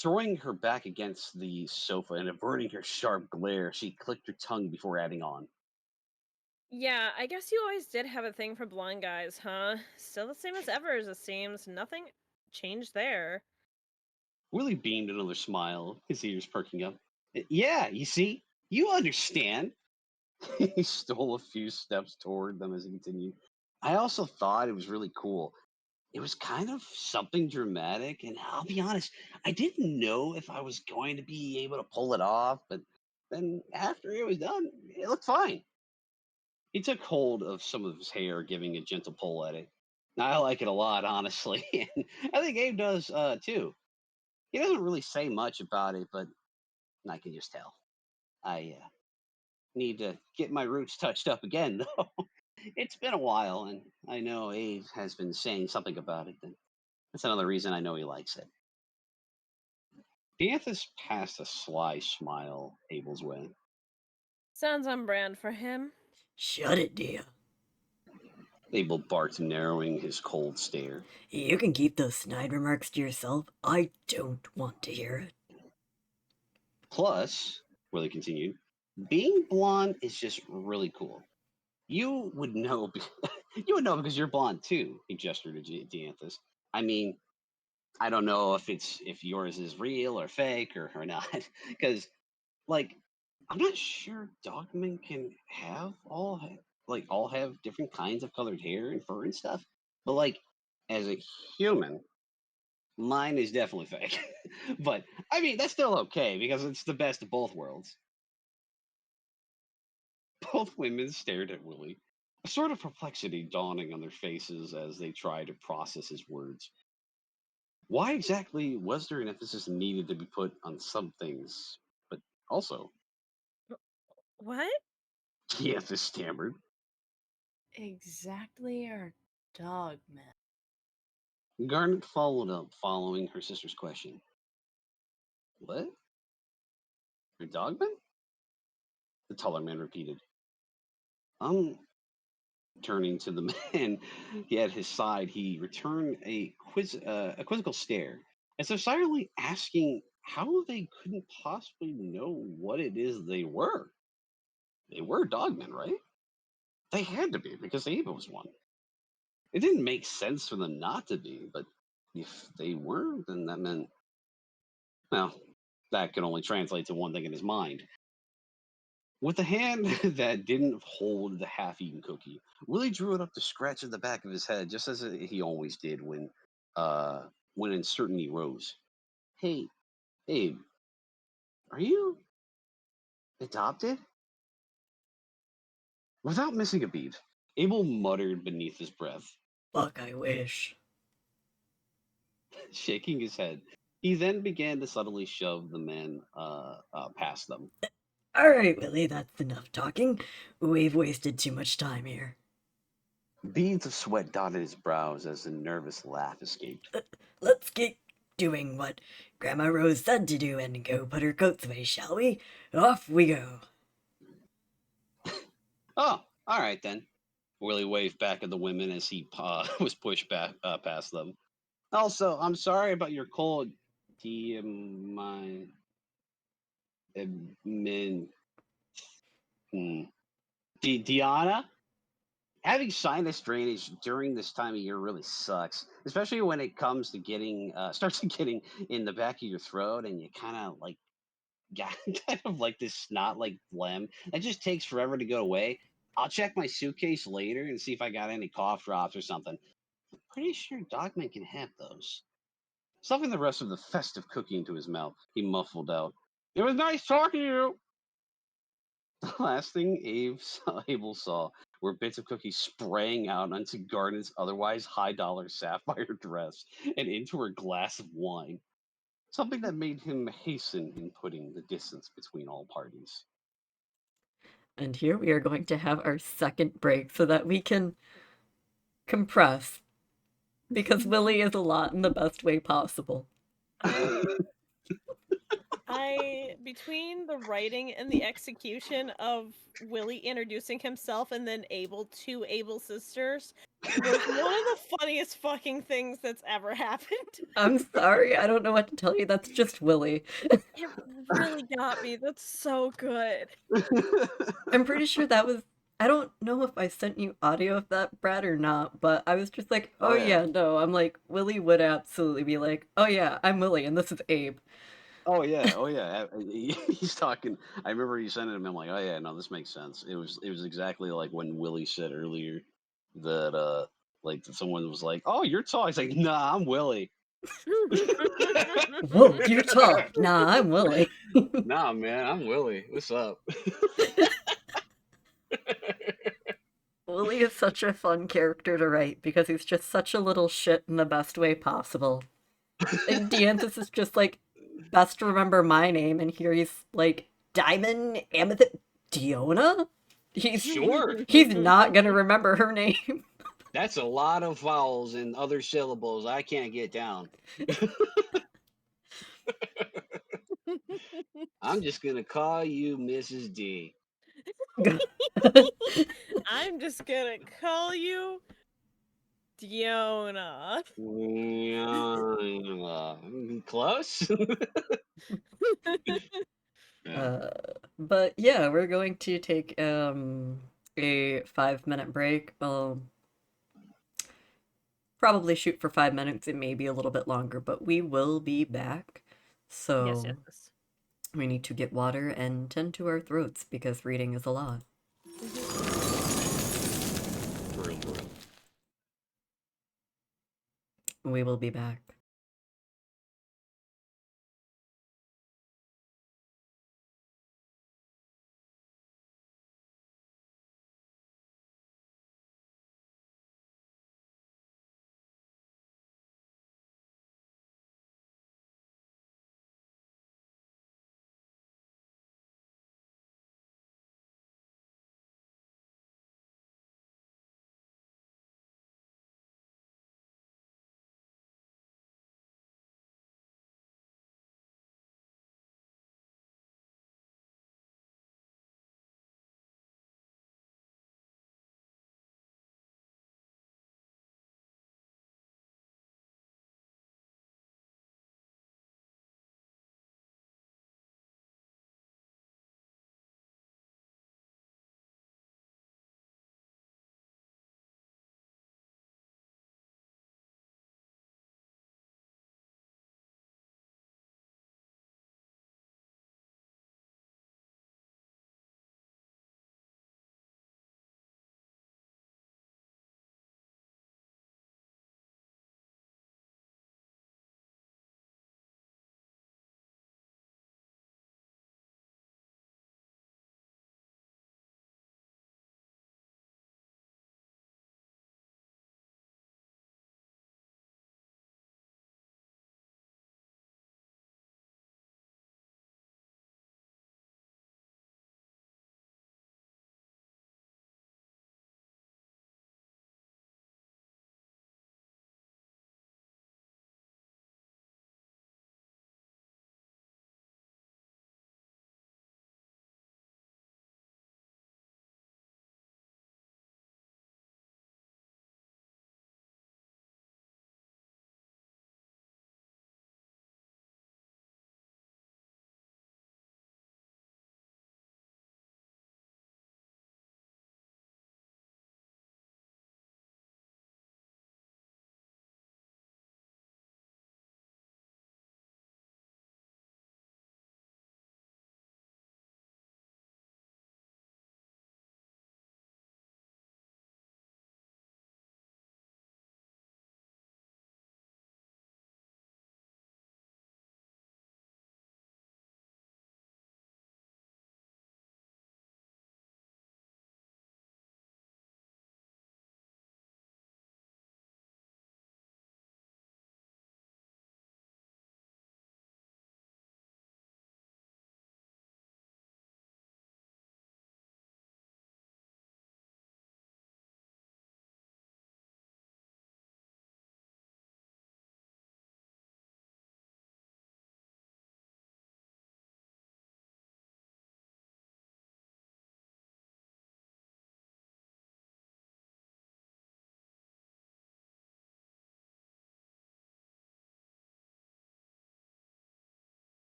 Throwing her back against the sofa and averting her sharp glare, she clicked her tongue before adding on. Yeah, I guess you always did have a thing for blonde guys, huh? Still the same as ever, as it seems. Nothing changed there. Willie beamed another smile, his ears perking up. Yeah, you see, you understand. He stole a few steps toward them as he continued. I also thought it was really cool. It was kind of something dramatic, and I'll be honest, I didn't know if I was going to be able to pull it off, but then after it was done, it looked fine. He took hold of some of his hair, giving a gentle pull at it. I like it a lot, honestly, and I think Abe does too. He doesn't really say much about it, but I can just tell. I need to get my roots touched up again, though. It's been a while, and I know Abe has been saying something about it. And that's another reason I know he likes it. Dianthus passed a sly smile Abel's way. Sounds on brand for him. Shut it, dear. Abel barked, narrowing his cold stare. You can keep those snide remarks to yourself. I don't want to hear it. Plus, Willie continued, being blonde is just really cool. You would know, you would know because you're blonde too. He gestured to Dianthus. I mean, I don't know if yours is real or fake or not, because like I'm not sure dogmen can have all have different kinds of colored hair and fur and stuff. But like as a human, mine is definitely fake. But I mean that's still okay because it's the best of both worlds. Both women stared at Willie, a sort of perplexity dawning on their faces as they tried to process his words. Why exactly was there an emphasis needed to be put on some things, but also, What? Dianthus stammered. Exactly our dogman. Garnet followed up, following her sister's question. What? Your dogman? The taller man repeated. Turning to the man at his side, he returned a quizzical stare, as though silently asking how they couldn't possibly know what it is they were. They were dogmen, right? They had to be, because Ava was one. It didn't make sense for them not to be, but if they were, then that meant, well, That can only translate to one thing in his mind. With a hand that didn't hold the half-eaten cookie, Willie drew it up to scratch at the back of his head, just as he always did when uncertainty rose. Hey, Abe, are you adopted? Without missing a beat, Abel muttered beneath his breath, Fuck, I wish. shaking his head. He then began to subtly shove the man past them. All right, Willie, that's enough talking. We've wasted too much time here. Beads of sweat dotted his brows as a nervous laugh escaped. Let's get doing what Grandma Rose said to do and go put her coats away, shall we? Off we go. Oh, all right then. Willie waved back at the women as he was pushed back past them. Also, I'm sorry about your cold. My min. Diana? Having sinus drainage during this time of year really sucks, especially when it comes to getting starts getting in the back of your throat, and you kind of like got kind of like this snot like phlegm that just takes forever to go away. I'll check my suitcase later and see if I got any cough drops or something. I'm pretty sure Dogman can have those. Stuffing the rest of the festive cookie into his mouth, he muffled out, "It was nice talking to you." The last thing Abel saw were bits of cookies spraying out onto Garnet's otherwise high dollar sapphire dress and into her glass of wine, something that made him hasten in putting the distance between all parties. And here we are going to have our second break so that we can compress, because Willie is a lot in the best way possible. Between the writing and the execution of Willie introducing himself and then Abel to Abel's sisters was one of the funniest fucking things that's ever happened. I'm sorry, I don't know what to tell you. That's just Willie. It really got me. That's so good. I'm pretty sure that was. I don't know if I sent you audio of that, Brad, or not, but I was just like, oh Oh yeah. yeah, no. I'm like, Willie would absolutely be like, oh yeah, I'm Willie, and this is Abe. Oh yeah, oh yeah. He's talking. I remember you sent it to him. I'm like, oh yeah, no, this makes sense. It was exactly like when Willie said earlier that like someone was like, "Oh, you're tall." He's like, "Nah, I'm Willie." Whoa, you're tall. Nah, I'm Willie. Nah, man, I'm Willie. What's up? Willie is such a fun character to write because he's just such a little shit in the best way possible. And Dianthus is just like, best to remember my name, and here he's like, Diamond Amethyst Diona? Sure. He's not gonna remember her name. That's a lot of vowels and other syllables I can't get down. I'm just gonna call you Mrs. D. I'm just gonna call you Diona. Close. Yeah. But yeah, we're going to take a 5 minute break. Probably shoot for 5 minutes. It may be a little bit longer, but we will be back. Yes, So yes. we need to get water and tend to our throats because reading is a lot. For real, for real. We will be back.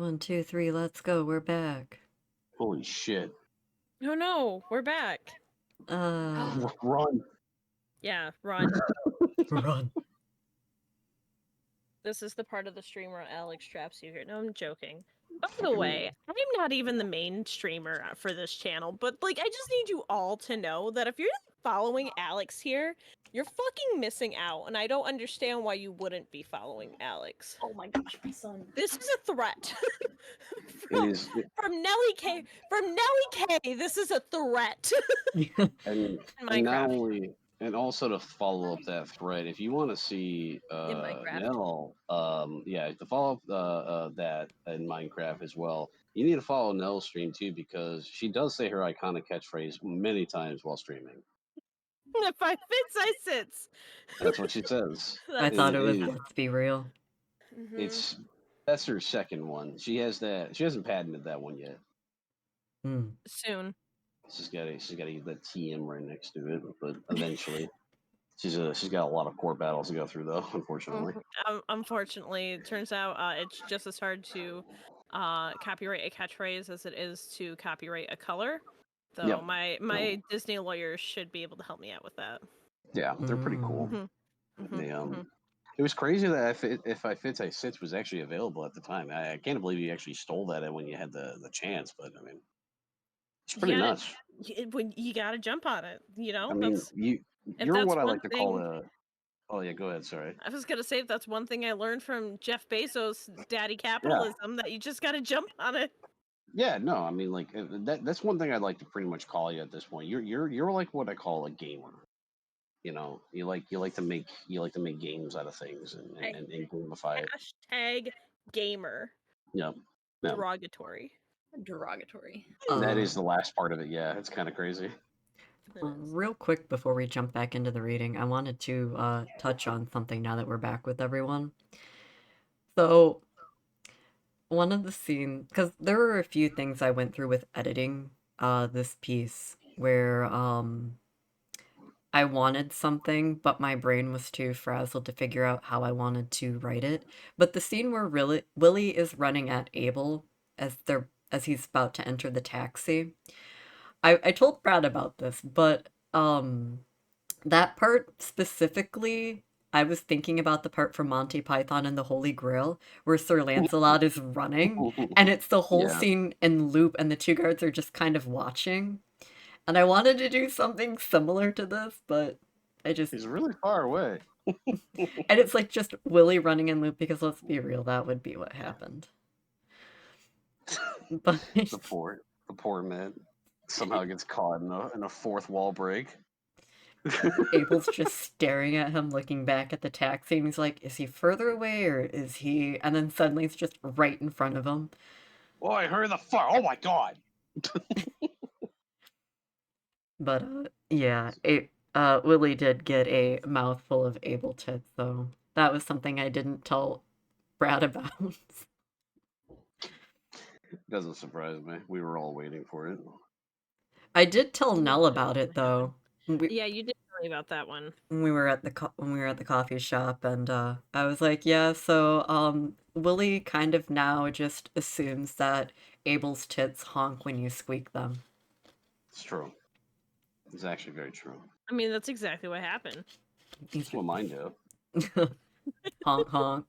1, 2, 3, let's go. We're back. Holy shit. Oh no, we're back. Run. Yeah, run. Run. This is the part of the stream where Alex traps you here. No, I'm joking. By the way, I'm not even the main streamer for this channel, but like, I just need you all to know that if you're following Alex here, you're fucking missing out, and I don't understand why you wouldn't be following Alex. Oh my gosh, my son. This is a threat. It is. From Nelly K. From Nelly K. This is a threat. And Minecraft. not only, and also to follow up that thread, if you want to see Minecraft. Nell, yeah, to follow up that in Minecraft as well, you need to follow Nell's stream too, because she does say her iconic catchphrase many times while streaming. If I fits, I sits. That's what she says. I thought it was is- let's be real. It's that's her second one. She has that. She hasn't patented that one yet. Soon. She's got to get that TM right next to it, but eventually. She's got a lot of core battles to go through, though. Unfortunately. Unfortunately, it turns out it's just as hard to copyright a catchphrase as it is to copyright a color. So Yep. my Disney lawyers should be able to help me out with that. Yeah, they're pretty cool. It was crazy that if I fits I sits was actually available at the time. I can't believe you actually stole that when you had the chance, but I mean, it's pretty nuts. When you gotta jump on it, you know. I mean, you're that's what I one like to call thing- a. Oh yeah, go ahead. Sorry. I was gonna say if that's one thing I learned from Jeff Bezos' daddy capitalism, that you just gotta jump on it. Yeah, no, I mean, like that's one thing I'd like to pretty much call you at this point. You're like what I call a gamer. You know, you like to make games out of things and gamify it. Hashtag gamer. Yeah. Derogatory. Derogatory. That is the last part of it. Yeah, it's kind of crazy. Real quick before we jump back into the reading, I wanted to touch on something now that we're back with everyone. So, one of the scenes, because there were a few things I went through with editing this piece where I wanted something, but my brain was too frazzled to figure out how I wanted to write it. But the scene where Willie is running at Abel as he's about to enter the taxi. I told Brad about this, but that part specifically, I was thinking about the part from Monty Python and the Holy Grail where Sir Lancelot is running, and it's the whole scene in loop, and the two guards are just kind of watching. And I wanted to do something similar to this, but he's really far away. And it's like just Willie running in loop, because let's be real, that would be what happened. But the poor man somehow gets caught in a fourth wall break. Abel's just staring at him, looking back at the taxi, and he's like, is he further away or is he? And then suddenly it's just right in front of him. Oh, I heard the fire. Oh my god. But yeah, Willie did get a mouthful of Abel tits, so that was something I didn't tell Brad about. Doesn't surprise me. We were all waiting for it. I did tell Nell about it though. Yeah, you did tell me about that one. When we were at the coffee shop, and I was like, yeah, so Willie kind of now just assumes that Abel's tits honk when you squeak them. It's true. It's actually very true. I mean, that's exactly what happened. That's what mine do. Honk honk.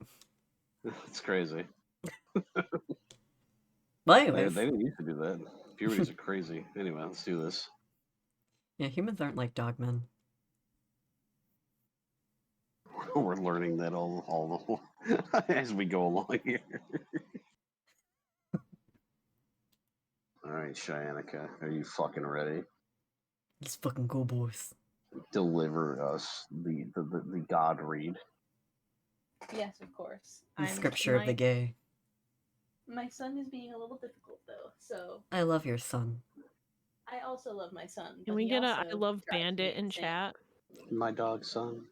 It's crazy. But anyways. They didn't used to do that. Puberties are crazy. Anyway, let's do this. Yeah, humans aren't like dogmen. We're learning that all as we go along here. All right, Cheyenne, are you fucking ready? Let's fucking go, boys. Deliver us the God read. Yes, of course. The scripture of the gay. My son is being a little difficult though, so. I love your son. I also love my son. Can we get a I love Bandit in chat? My dog son.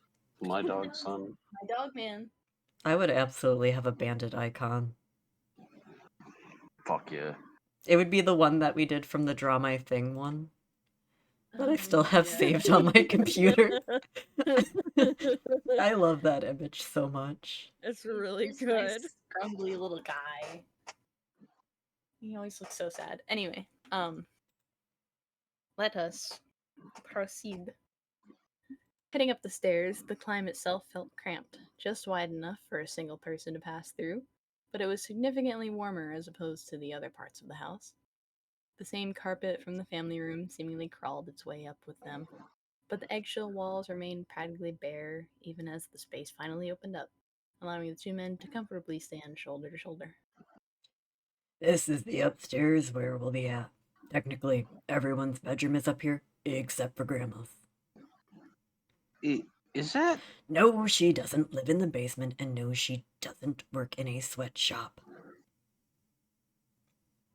My dog son. My dog man. I would absolutely have a bandit icon. Fuck yeah. It would be the one that we did from the Draw My Thing one. That I still have saved on my computer. I love that image so much. It's really He's good. Nice, scrumbly little guy. He always looks so sad. Anyway, let us proceed. Heading up the stairs, the climb itself felt cramped, just wide enough for a single person to pass through, but it was significantly warmer as opposed to the other parts of the house. The same carpet from the family room seemingly crawled its way up with them, but the eggshell walls remained practically bare even as the space finally opened up, allowing the two men to comfortably stand shoulder to shoulder. This is the upstairs where we'll be at. Technically, everyone's bedroom is up here, except for Grandma's. Is that? No, she doesn't live in the basement, and no, she doesn't work in a sweatshop.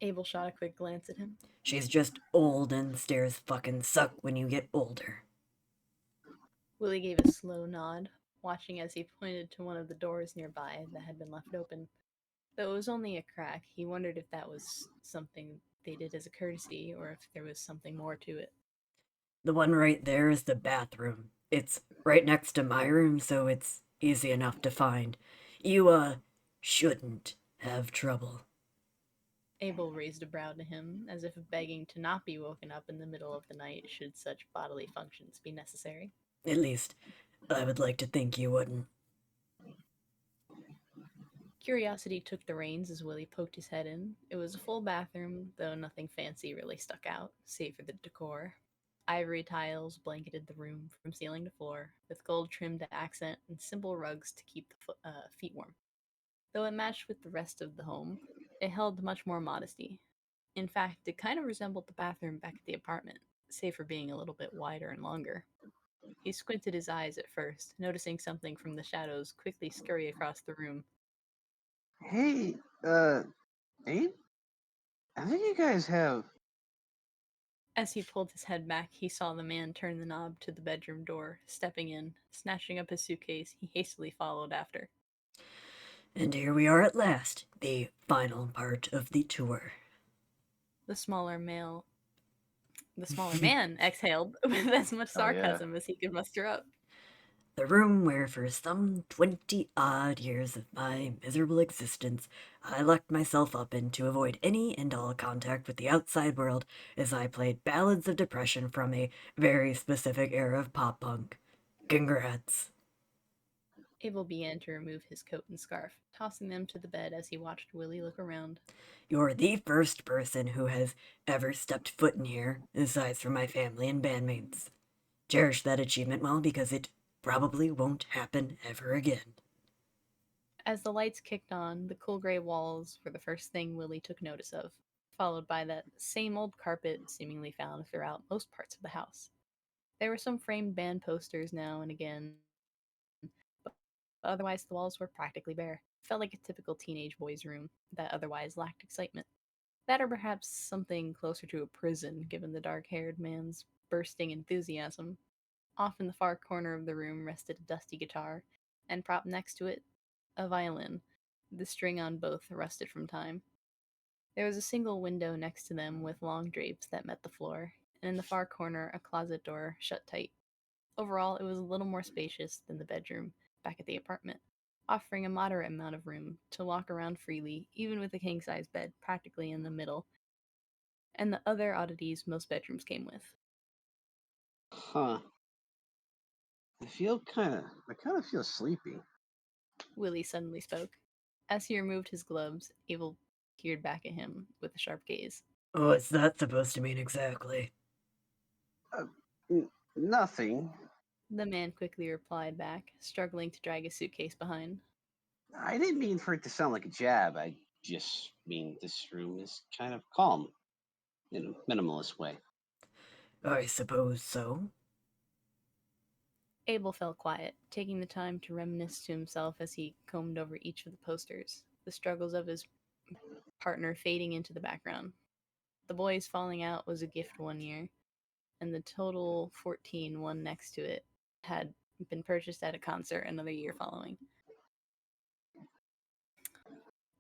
Abel shot a quick glance at him. She's just old, and stairs fucking suck when you get older. Willie gave a slow nod, watching as he pointed to one of the doors nearby that had been left open. Though it was only a crack, he wondered if that was something they did as a courtesy or if there was something more to it. The one right there is the bathroom. It's right next to my room, so it's easy enough to find. You, shouldn't have trouble. Abel raised a brow to him, as if begging to not be woken up in the middle of the night should such bodily functions be necessary. At least, I would like to think you wouldn't. Curiosity took the reins as Willie poked his head in. It was a full bathroom, though nothing fancy really stuck out, save for the decor. Ivory tiles blanketed the room from ceiling to floor, with gold-trimmed accent and simple rugs to keep the feet warm. Though it matched with the rest of the home, it held much more modesty. In fact, it kind of resembled the bathroom back at the apartment, save for being a little bit wider and longer. He squinted his eyes at first, noticing something from the shadows quickly scurry across the room. Hey, Abe? I think you guys have. As he pulled his head back, he saw the man turn the knob to the bedroom door. Stepping in, snatching up his suitcase, he hastily followed after. And here we are at last, the final part of the tour. The smaller man exhaled with as much sarcasm as he could muster up. The room where for some 20-odd years of my miserable existence I locked myself up in to avoid any and all contact with the outside world as I played ballads of depression from a very specific era of pop-punk. Congrats. Abel began to remove his coat and scarf, tossing them to the bed as he watched Willie look around. You're the first person who has ever stepped foot in here, aside from my family and bandmates. Cherish that achievement well because it probably won't happen ever again. As the lights kicked on, the cool gray walls were the first thing Willie took notice of, followed by that same old carpet seemingly found throughout most parts of the house. There were some framed band posters now and again, but otherwise the walls were practically bare. It felt like a typical teenage boy's room that otherwise lacked excitement. That or perhaps something closer to a prison, given the dark-haired man's bursting enthusiasm. Off in the far corner of the room rested a dusty guitar, and propped next to it, a violin, the string on both rusted from time. There was a single window next to them with long drapes that met the floor, and in the far corner a closet door shut tight. Overall, it was a little more spacious than the bedroom back at the apartment, offering a moderate amount of room to walk around freely, even with a king-size bed practically in the middle, and the other oddities most bedrooms came with. Huh. I kind of feel sleepy. Willie suddenly spoke. As he removed his gloves, Abel peered back at him with a sharp gaze. What's that supposed to mean exactly? Nothing. The man quickly replied back, struggling to drag his suitcase behind. I didn't mean for it to sound like a jab. I just mean this room is kind of calm in a minimalist way. I suppose so. Abel fell quiet, taking the time to reminisce to himself as he combed over each of the posters, the struggles of his partner fading into the background. The boys falling out was a gift one year, and the total 14 one next to it had been purchased at a concert another year following.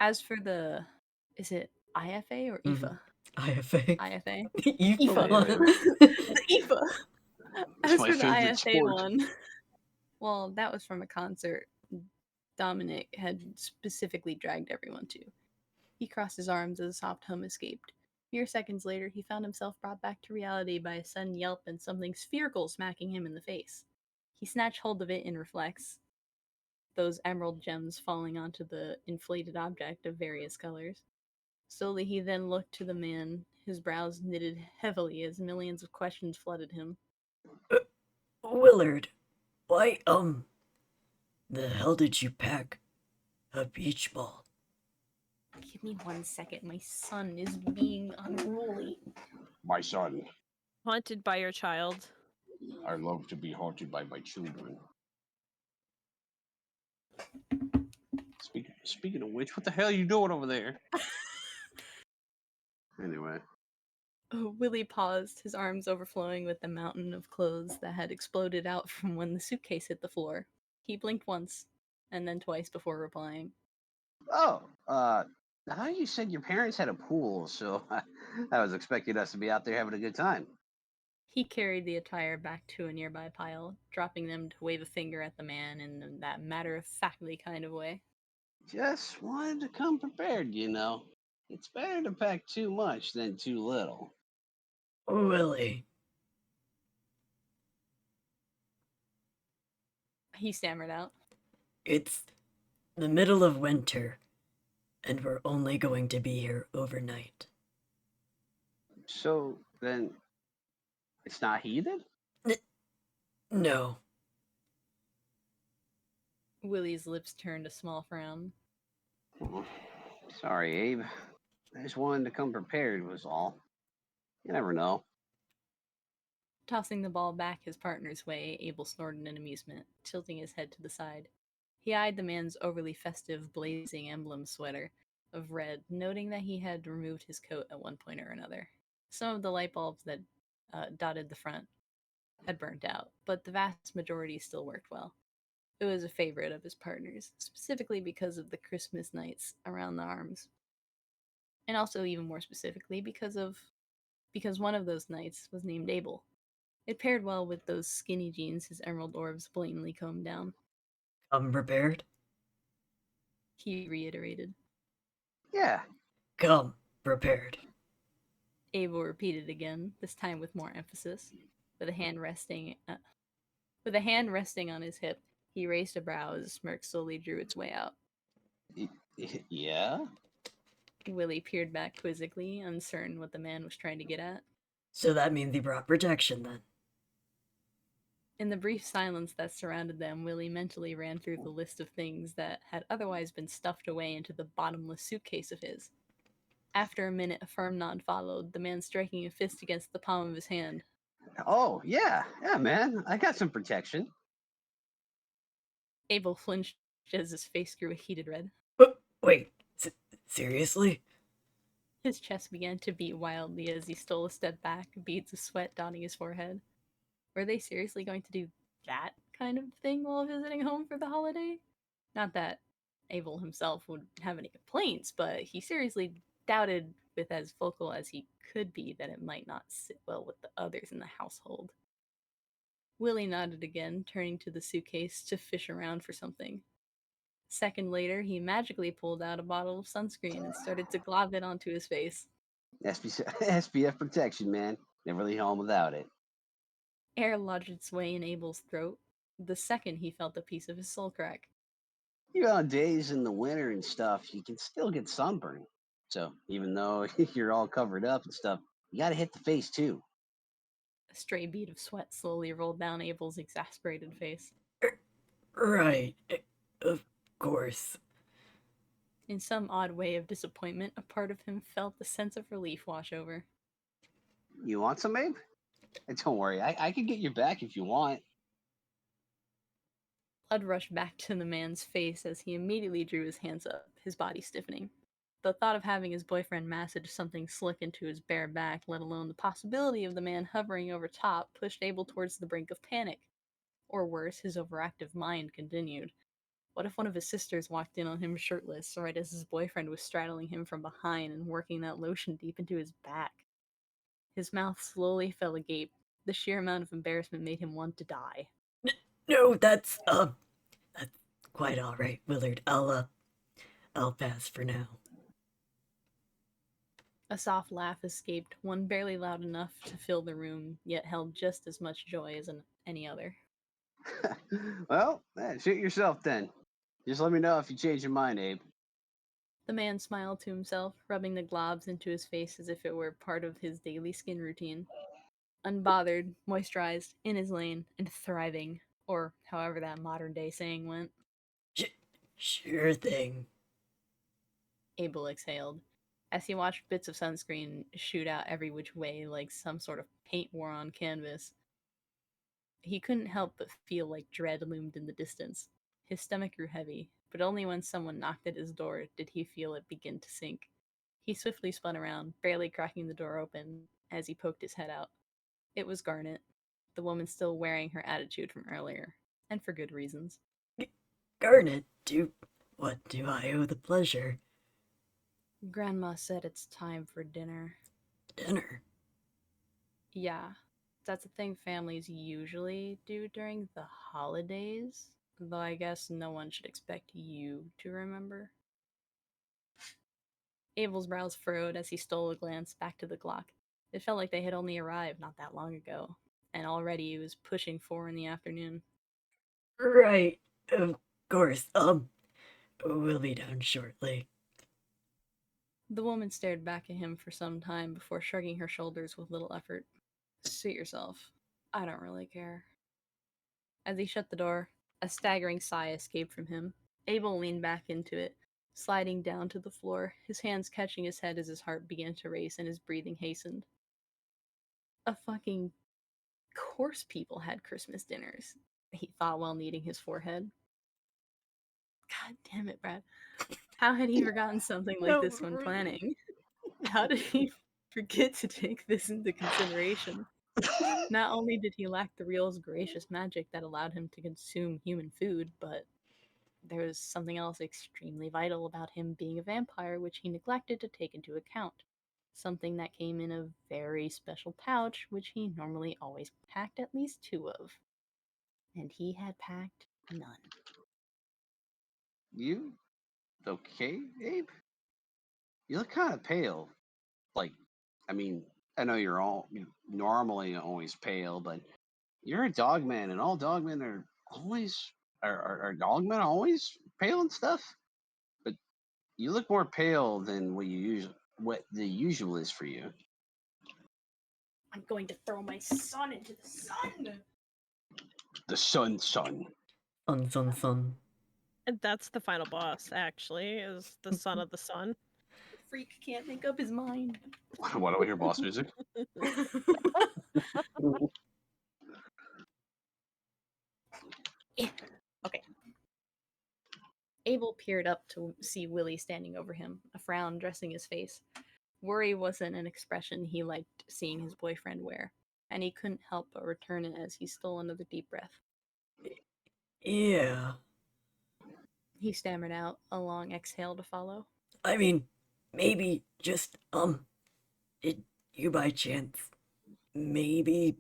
As for the, is it IFA or IFA? IFA. IFA? IFA. The IFA! It's As my for the favorite IFA sport. one, well, that was from a concert Dominic had specifically dragged everyone to. He crossed his arms as a soft hum escaped. Mere seconds later, he found himself brought back to reality by a sudden yelp and something spherical smacking him in the face. He snatched hold of it in reflex, those emerald gems falling onto the inflated object of various colors. Slowly, he then looked to the man, his brows knitted heavily as millions of questions flooded him. Willard, why, the hell did you pack a beach ball? Give me 1 second, my son is being unruly. My son, Haunted by your child. I love to be haunted by my children. Speaking of which, what the hell are you doing over there? Anyway. Willie paused, his arms overflowing with the mountain of clothes that had exploded out from when the suitcase hit the floor. He blinked once, and then twice before replying. Oh, I thought you said your parents had a pool, so I was expecting us to be out there having a good time. He carried the attire back to a nearby pile, dropping them to wave a finger at the man in that matter-of-factly kind of way. Just wanted to come prepared, you know. It's better to pack too much than too little. Willie, He stammered out. it's the middle of winter, and we're only going to be here overnight. So then, it's not heated? No. Willie's lips turned a small frown. Oh, sorry, Abe. I just wanted to come prepared was all. You never know. Tossing the ball back his partner's way, Abel snorted in amusement, tilting his head to the side. He eyed the man's overly festive, blazing emblem sweater of red, noting that he had removed his coat at one point or another. Some of the light bulbs that dotted the front had burnt out, but the vast majority still worked well. It was a favorite of his partner's, specifically because of the Christmas nights around the arms. And also even more specifically because one of those nights was named Abel. It paired well with those skinny jeans his emerald orbs blatantly combed down. Come prepared? He reiterated. Yeah. Come prepared. Abel repeated again, this time with more emphasis. With a hand resting on his hip, he raised a brow as a smirk slowly drew its way out. Yeah? Willie peered back quizzically, uncertain what the man was trying to get at. So that means he brought protection then. In the brief silence that surrounded them, Willie mentally ran through the list of things that had otherwise been stuffed away into the bottomless suitcase of his. After a minute, a firm nod followed, the man striking a fist against the palm of his hand. Oh, yeah. Yeah, man. I got some protection. Abel flinched as his face grew a heated red. Wait, seriously? His chest began to beat wildly as he stole a step back, beads of sweat dotting his forehead. Were they seriously going to do that kind of thing while visiting home for the holiday? Not that Abel himself would have any complaints, but he seriously doubted, with as vocal as he could be, that it might not sit well with the others in the household. Willie nodded again, turning to the suitcase to fish around for something. A second later, he magically pulled out a bottle of sunscreen and started to glob it onto his face. SPF protection, man. Never leave home without it. Air lodged its way in Abel's throat, the second he felt a piece of his soul crack. You know, on days in the winter and stuff, you can still get sunburn. So even though you're all covered up and stuff, you gotta hit the face too. A stray bead of sweat slowly rolled down Abel's exasperated face. Right. Of course. In some odd way of disappointment, a part of him felt the sense of relief wash over. You want some, Abe? Don't worry, I can get your back if you want. Blood rushed back to the man's face as he immediately drew his hands up, his body stiffening. The thought of having his boyfriend massage something slick into his bare back, let alone the possibility of the man hovering over top, pushed Abel towards the brink of panic. Or worse, his overactive mind continued. What if one of his sisters walked in on him shirtless, right as his boyfriend was straddling him from behind and working that lotion deep into his back? His mouth slowly fell agape. The sheer amount of embarrassment made him want to die. No, that's quite all right, Willard. I'll pass for now. A soft laugh escaped, one barely loud enough to fill the room, yet held just as much joy as any other. Well, shoot yourself then. Just let me know if you change your mind, Abe. The man smiled to himself, rubbing the globs into his face as if it were part of his daily skin routine. Unbothered, moisturized, in his lane, and thriving, or however that modern day saying went. Sure thing. Abel exhaled, as he watched bits of sunscreen shoot out every which way like some sort of paint war on canvas. He couldn't help but feel like dread loomed in the distance. His stomach grew heavy, but only when someone knocked at his door did he feel it begin to sink. He swiftly spun around, barely cracking the door open as he poked his head out. It was Garnet, the woman still wearing her attitude from earlier, and for good reasons. Garnet, what do I owe the pleasure? Grandma said it's time for dinner. Dinner? Yeah, that's a thing families usually do during the holidays, though I guess no one should expect you to remember. Abel's brows furrowed as he stole a glance back to the clock. It felt like they had only arrived not that long ago, and already it was pushing 4 in the afternoon. Right, of course. We'll be down shortly. The woman stared back at him for some time before shrugging her shoulders with little effort. Suit yourself. I don't really care. As he shut the door, a staggering sigh escaped from him. Abel leaned back into it, sliding down to the floor, his hands catching his head as his heart began to race and his breathing hastened. A fucking course people had Christmas dinners, he thought while kneading his forehead. God damn it, Brad. How had he forgotten something like this when planning? How did he forget to take this into consideration? Not only did he lack the real's gracious magic that allowed him to consume human food, but there was something else extremely vital about him being a vampire which he neglected to take into account. Something that came in a very special pouch which he normally always packed at least 2 of. And he had packed none. You okay, Abe? You look kind of pale. Like, I mean, I know you're normally always pale, but you're a dog man, and all dog men are always are dog men always pale and stuff. But you look more pale than what the usual is for you. I'm going to throw my son into the sun! The sun. Son. And that's the final boss, actually, is the son of the sun. The freak can't make up his mind. Why do I hear boss music? Okay. Abel peered up to see Willie standing over him, a frown dressing his face. Worry wasn't an expression he liked seeing his boyfriend wear, and he couldn't help but return it as he stole another deep breath. Yeah. He stammered out, a long exhale to follow. I mean, maybe just, did you by chance maybe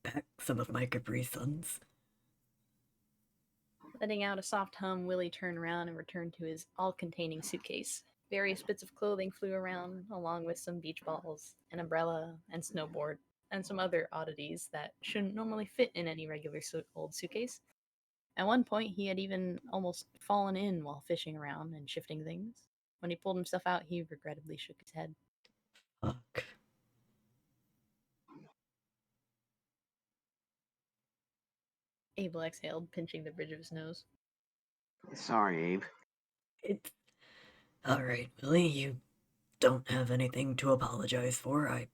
pack some of my Capri Suns? Letting out a soft hum, Willie turned around and returned to his all-containing suitcase. Various bits of clothing flew around, along with some beach balls, an umbrella, and snowboard, and some other oddities that shouldn't normally fit in any regular old suitcase. At one point, he had even almost fallen in while fishing around and shifting things. When he pulled himself out, he regrettably shook his head. Fuck. Abel exhaled, pinching the bridge of his nose. Sorry, Abe. It's alright, Willie. You don't have anything to apologize for. I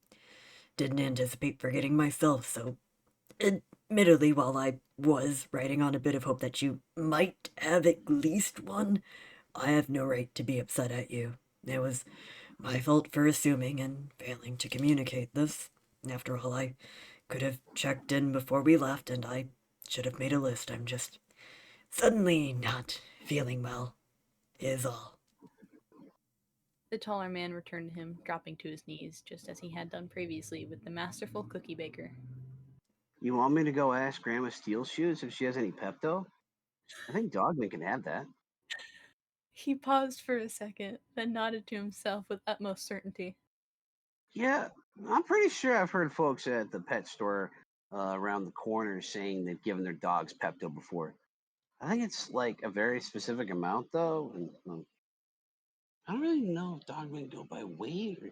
didn't anticipate forgetting myself, so admittedly, while I was riding on a bit of hope that you might have at least one, I have no right to be upset at you. It was my fault for assuming and failing to communicate this. After all, I could have checked in before we left, and I should have made a list. I'm just suddenly not feeling well, is all. The taller man returned to him, dropping to his knees, just as he had done previously with the masterful cookie baker. You want me to go ask Grandma Steel Shoes if she has any Pepto? I think Dogman can have that. He paused for a second, then nodded to himself with utmost certainty. Yeah, I'm pretty sure I've heard folks at the pet store around the corner saying they've given their dogs Pepto before. I think it's like a very specific amount though, and I don't really know if dog men go by weight or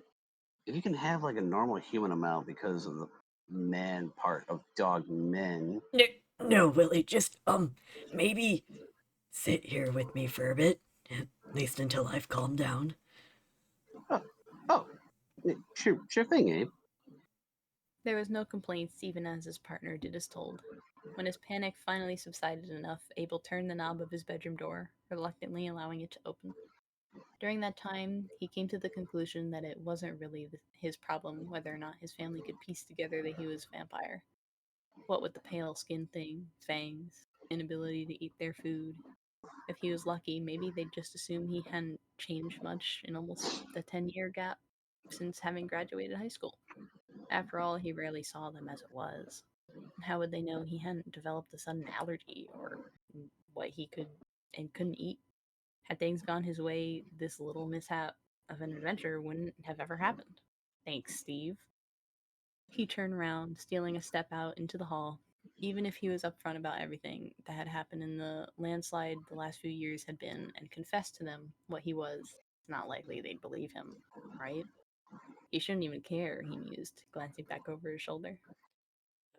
if you can have like a normal human amount because of the man part of dog men. No, no, Willie, just, maybe sit here with me for a bit, at least until I've calmed down. Oh, oh, sure thing, Abe. There was no complaints, even as his partner did as told. When his panic finally subsided enough, Abel turned the knob of his bedroom door, reluctantly allowing it to open. During that time, he came to the conclusion that it wasn't really his problem whether or not his family could piece together that he was a vampire. What with the pale skin thing, fangs, inability to eat their food. If he was lucky, maybe they'd just assume he hadn't changed much in almost the 10-year gap since having graduated high school. After all, he rarely saw them as it was. How would they know he hadn't developed a sudden allergy or what he could and couldn't eat? Had things gone his way, this little mishap of an adventure wouldn't have ever happened. Thanks, Steve. He turned around, stealing a step out into the hall. Even if he was upfront about everything that had happened in the landslide the last few years had been and confessed to them what he was, it's not likely they'd believe him, right? He shouldn't even care, he mused, glancing back over his shoulder.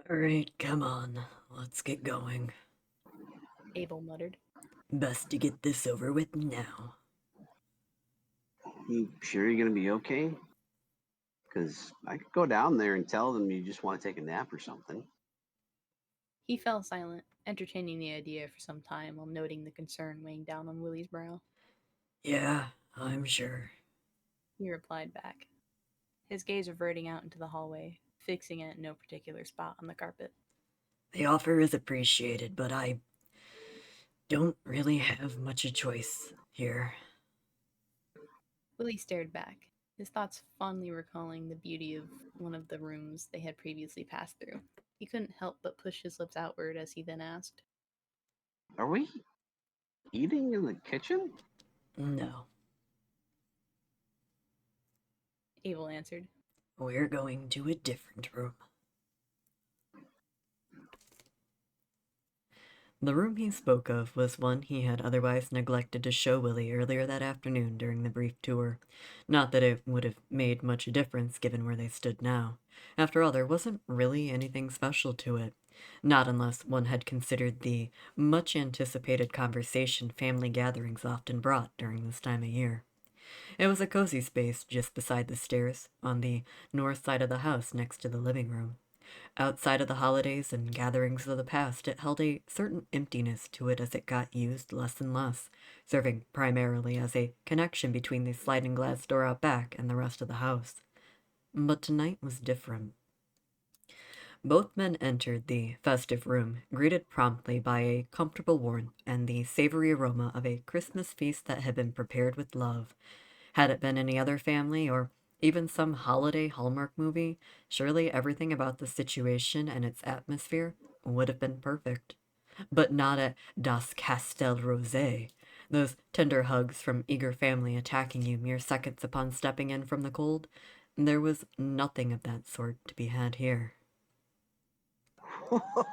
All right, come on, let's get going. Abel muttered. Best to get this over with now. You sure you're gonna be okay? Because I could go down there and tell them you just want to take a nap or something. He fell silent, entertaining the idea for some time while noting the concern weighing down on Willie's brow. Yeah, I'm sure. He replied back, his gaze reverting out into the hallway, fixing it in no particular spot on the carpet. The offer is appreciated, but I don't really have much a choice here. Willie stared back, his thoughts fondly recalling the beauty of one of the rooms they had previously passed through. He couldn't help but push his lips outward as he then asked, Are we eating in the kitchen? No, Abel answered. we're going to a different room. The room he spoke of was one he had otherwise neglected to show Willie earlier that afternoon during the brief tour. Not that it would have made much difference given where they stood now. After all, there wasn't really anything special to it. Not unless one had considered the much-anticipated conversation family gatherings often brought during this time of year. It was a cozy space just beside the stairs, on the north side of the house next to the living room. Outside of the holidays and gatherings of the past, it held a certain emptiness to it as it got used less and less, serving primarily as a connection between the sliding glass door out back and the rest of the house. But tonight was different. Both men entered the festive room, greeted promptly by a comfortable warmth and the savory aroma of a Christmas feast that had been prepared with love. Had it been any other family, or even some holiday Hallmark movie, surely everything about the situation and its atmosphere would have been perfect. But not at Das Castel Rosé. Those tender hugs from eager family attacking you mere seconds upon stepping in from the cold. There was nothing of that sort to be had here.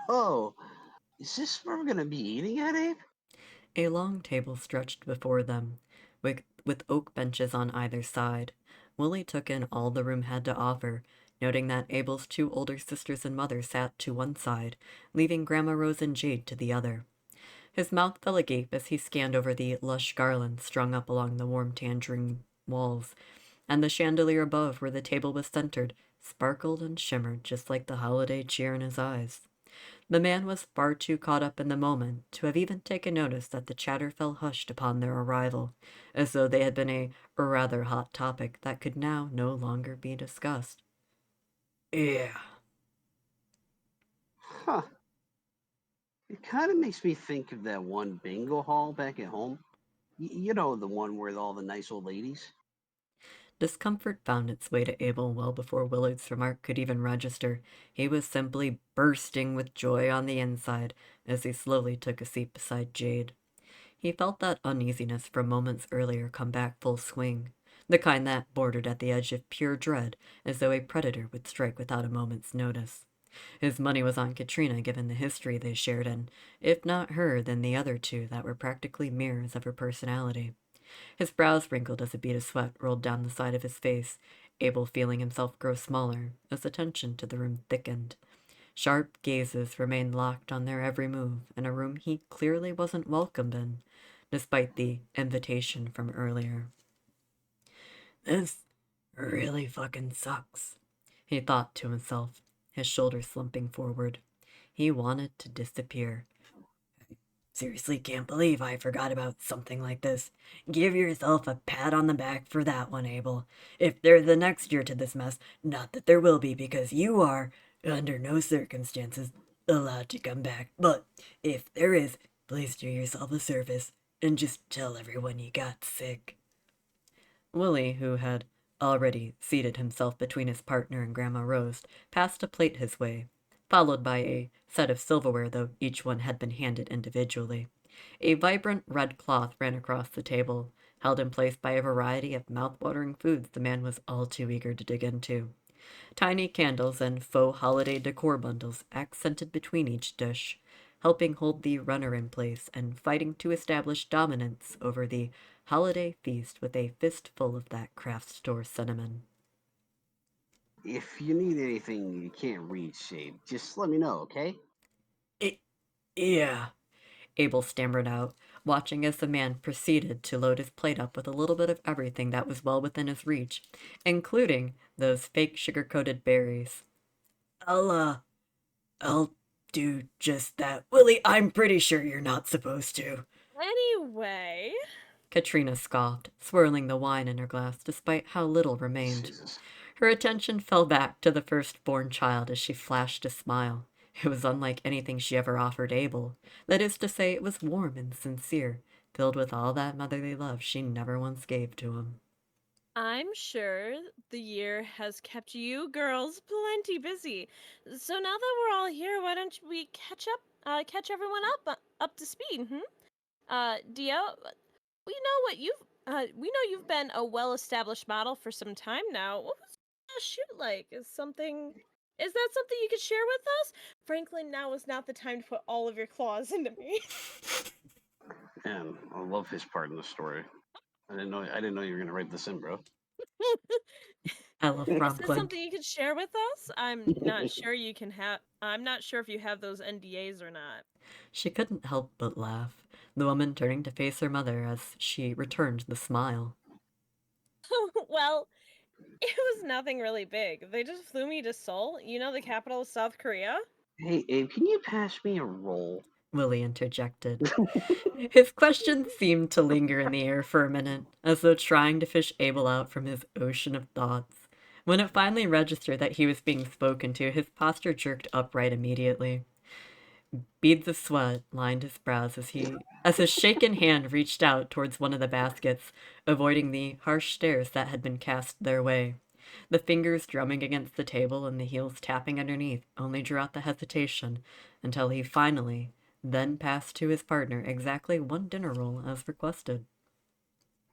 Whoa, is this where we're gonna be eating at, Abe? A long table stretched before them, with oak benches on either side. Willie took in all the room had to offer, noting that Abel's two older sisters and mother sat to one side, leaving Grandma Rose and Jade to the other. His mouth fell agape as he scanned over the lush garlands strung up along the warm tangerine walls, and the chandelier above where the table was centered sparkled and shimmered just like the holiday cheer in his eyes. The man was far too caught up in the moment to have even taken notice that the chatter fell hushed upon their arrival, as though they had been a rather hot topic that could now no longer be discussed. Yeah, Huh. It kind of makes me think of that one bingo hall back at home. You know, the one with all the nice old ladies. discomfort found its way to Abel well before Willard's remark could even register. He was simply bursting with joy on the inside as he slowly took a seat beside Jade. He felt that uneasiness from moments earlier come back full swing. the kind that bordered at the edge of pure dread, as though a predator would strike without a moment's notice. His money was on Katrina, given the history they shared, and if not her, then the other two that were practically mirrors of her personality. His brows wrinkled as a bead of sweat rolled down the side of his face, Abel feeling himself grow smaller as the tension to the room thickened. Sharp gazes remained locked on their every move in a room he clearly wasn't welcomed in, despite the invitation from earlier. This really fucking sucks, he thought to himself, his shoulders slumping forward. He wanted to disappear. Seriously can't believe I forgot about something like this. Give yourself a pat on the back for that one, Abel. If there's a next year to this mess, not that there will be, because you are, under no circumstances, allowed to come back. But if there is, please do yourself a service and just tell everyone you got sick. Willie, who had already seated himself between his partner and Grandma Rose, passed a plate his way, followed by a set of silverware, though each one had been handed individually. A vibrant red cloth ran across the table, held in place by a variety of mouth-watering foods the man was all too eager to dig into. Tiny candles and faux holiday decor bundles accented between each dish, helping hold the runner in place and fighting to establish dominance over the holiday feast with a fistful of that craft store cinnamon. If you need anything you can't reach, Abe, just let me know, okay? Yeah, Abel stammered out, watching as the man proceeded to load his plate up with a little bit of everything that was well within his reach, including those fake sugar-coated berries. I'll do just that. Willie, I'm pretty sure you're not supposed to. Anyway, Katrina scoffed, swirling the wine in her glass despite how little remained. Jesus. Her attention fell back to the firstborn child as she flashed a smile. It was unlike anything she ever offered Abel. That is to say, it was warm and sincere, filled with all that motherly love she never once gave to him. I'm sure the year has kept you girls plenty busy. So now that we're all here, why don't we catch everyone up to speed? Dio, we know you've been a well-established model for some time now. What was that shoot like? Is that something you could share with us? Frankly, now is not the time to put all of your claws into me. Man, I love his part in the story. I didn't know you were gonna write this in, bro. I love Is prom this Clint. something you could share with us? I'm not sure if you have those NDAs or not. She couldn't help but laugh, the woman turning to face her mother as she returned the smile. Well, it was nothing really big. They just flew me to Seoul, the capital of South Korea. Hey, Abe, can you pass me a roll? Willie interjected. His question seemed to linger in the air for a minute, as though trying to fish Abel out from his ocean of thoughts. When it finally registered that he was being spoken to, his posture jerked upright immediately. Beads of sweat lined his brows as his shaken hand reached out towards one of the baskets, avoiding the harsh stares that had been cast their way. The fingers drumming against the table and the heels tapping underneath only drew out the hesitation until he finally then passed to his partner exactly one dinner roll as requested.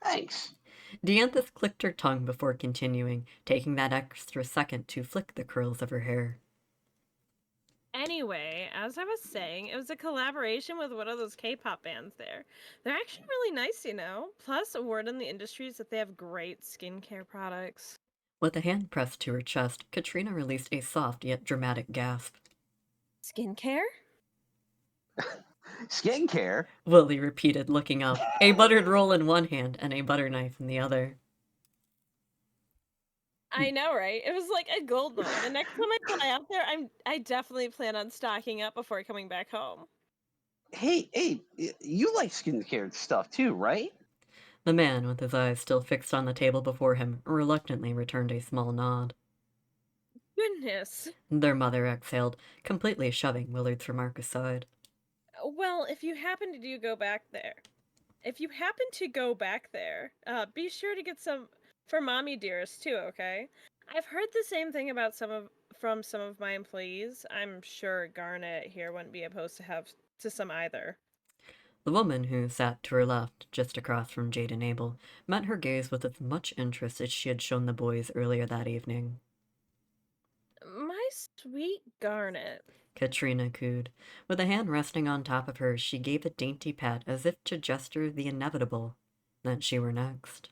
Thanks. Dianthus clicked her tongue before continuing, taking that extra second to flick the curls of her hair. Anyway, as I was saying, it was a collaboration with one of those K-pop bands there. They're actually really nice, Plus, a word in the industry is that they have great skincare products. With a hand pressed to her chest, Katrina released a soft yet dramatic gasp. Skincare? Skincare? Willie repeated, looking up, a buttered roll in one hand and a butter knife in the other. I know, right? It was like a gold mine. The next time I fly out there, I definitely plan on stocking up before coming back home. Hey, Abe, you like skincare stuff too, right? The man, with his eyes still fixed on the table before him, reluctantly returned a small nod. Goodness. Their mother exhaled, completely shoving Willard's remark aside. Well, if you happen to go back there, be sure to get some for Mommy Dearest too, okay? I've heard the same thing about from some of my employees. I'm sure Garnet here wouldn't be opposed to have to some either. The woman who sat to her left, just across from Jade and Abel, met her gaze with as much interest as she had shown the boys earlier that evening. My sweet Garnet. Katrina cooed. With a hand resting on top of hers, she gave a dainty pat as if to gesture the inevitable, that she were next.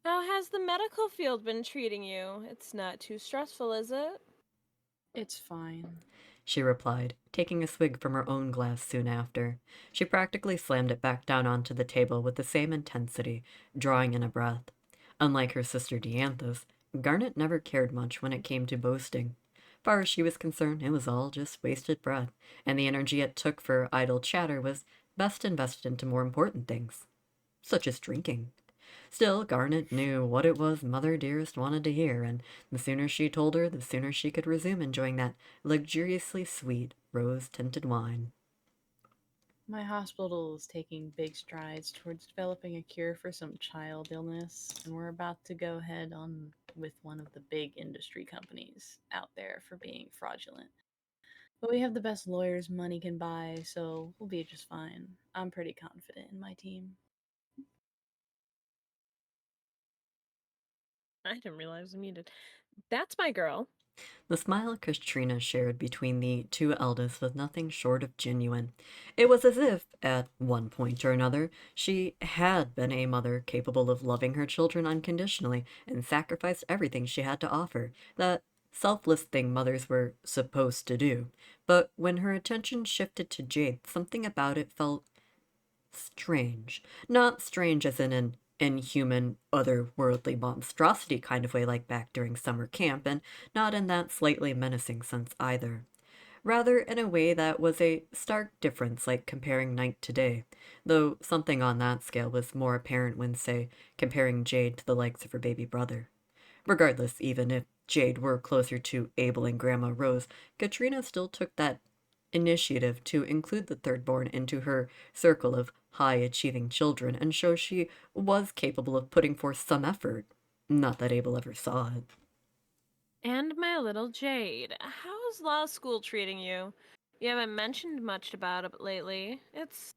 How has the medical field been treating you? It's not too stressful, is it? It's fine. She replied, taking a swig from her own glass soon after. She practically slammed it back down onto the table with the same intensity, drawing in a breath. Unlike her sister Dianthus, Garnet never cared much when it came to boasting. Far as she was concerned, it was all just wasted breath, and the energy it took for idle chatter was best invested into more important things, such as drinking. Still, Garnet knew what it was Mother Dearest wanted to hear, and the sooner she told her, the sooner she could resume enjoying that luxuriously sweet, rose-tinted wine. My hospital is taking big strides towards developing a cure for some child illness, and we're about to go head on with one of the big industry companies out there for being fraudulent. But we have the best lawyers money can buy, so we'll be just fine. I'm pretty confident in my team. I didn't realize I muted. That's my girl. The smile Katrina shared between the two eldest was nothing short of genuine. It was as if, at one point or another, she had been a mother capable of loving her children unconditionally and sacrificed everything she had to offer, that selfless thing mothers were supposed to do. But when her attention shifted to Jade, something about it felt strange. Not strange as in an inhuman, otherworldly monstrosity kind of way like back during summer camp, and not in that slightly menacing sense either. Rather, in a way that was a stark difference, like comparing night to day, though something on that scale was more apparent when, say, comparing Jade to the likes of her baby brother. Regardless, even if Jade were closer to Abel and Grandma Rose, Katrina still took that initiative to include the third born into her circle of high achieving children and show she was capable of putting forth some effort. Not that Abel ever saw it. And my little Jade. How's law school treating you? You haven't mentioned much about it lately. It's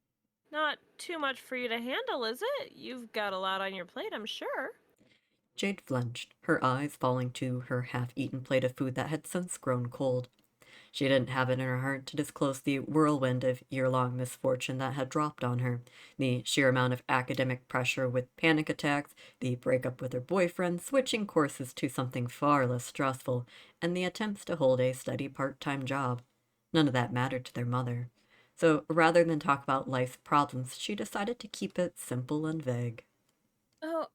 not too much for you to handle, is it? You've got a lot on your plate, I'm sure. Jade flinched, her eyes falling to her half eaten plate of food that had since grown cold. She didn't have it in her heart to disclose the whirlwind of year-long misfortune that had dropped on her, the sheer amount of academic pressure with panic attacks, the breakup with her boyfriend, switching courses to something far less stressful, and the attempts to hold a steady part-time job. None of that mattered to their mother. So rather than talk about life's problems, she decided to keep it simple and vague. Oh,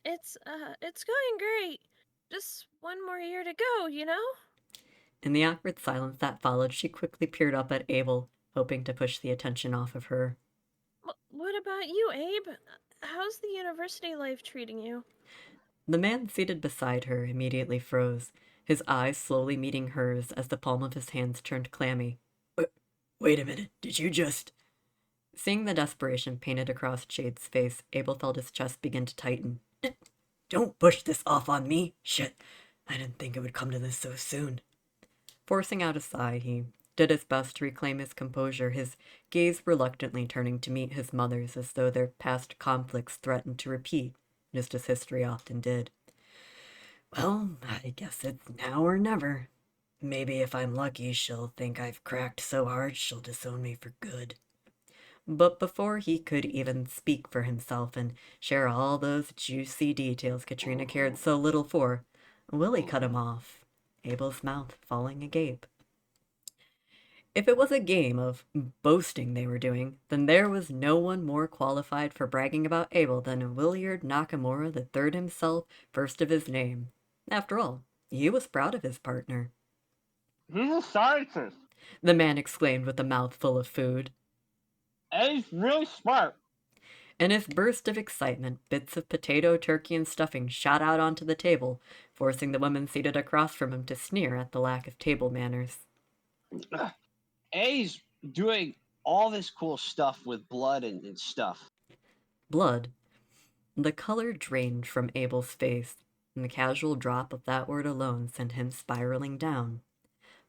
it's going great. Just one more year to go, you know? In the awkward silence that followed, she quickly peered up at Abel, hoping to push the attention off of her. What about you, Abe? How's the university life treating you? The man seated beside her immediately froze, his eyes slowly meeting hers as the palm of his hands turned clammy. Wait a minute, did you just... Seeing the desperation painted across Jade's face, Abel felt his chest begin to tighten. Don't push this off on me. Shit, I didn't think it would come to this so soon. Forcing out a sigh, he did his best to reclaim his composure, his gaze reluctantly turning to meet his mother's as though their past conflicts threatened to repeat, just as history often did. Well, I guess it's now or never. Maybe if I'm lucky, she'll think I've cracked so hard she'll disown me for good. But before he could even speak for himself and share all those juicy details Katrina cared so little for, Willie cut him off, Abel's mouth falling agape. If it was a game of boasting they were doing, then there was no one more qualified for bragging about Abel than Williard Nakamura the third himself, first of his name. After all, he was proud of his partner. He's a scientist, The man exclaimed with a mouthful of food. and he's really smart. In his burst of excitement, bits of potato, turkey, and stuffing shot out onto the table, forcing the woman seated across from him to sneer at the lack of table manners. A's doing all this cool stuff with blood and stuff. Blood. The color drained from Abel's face, and the casual drop of that word alone sent him spiraling down.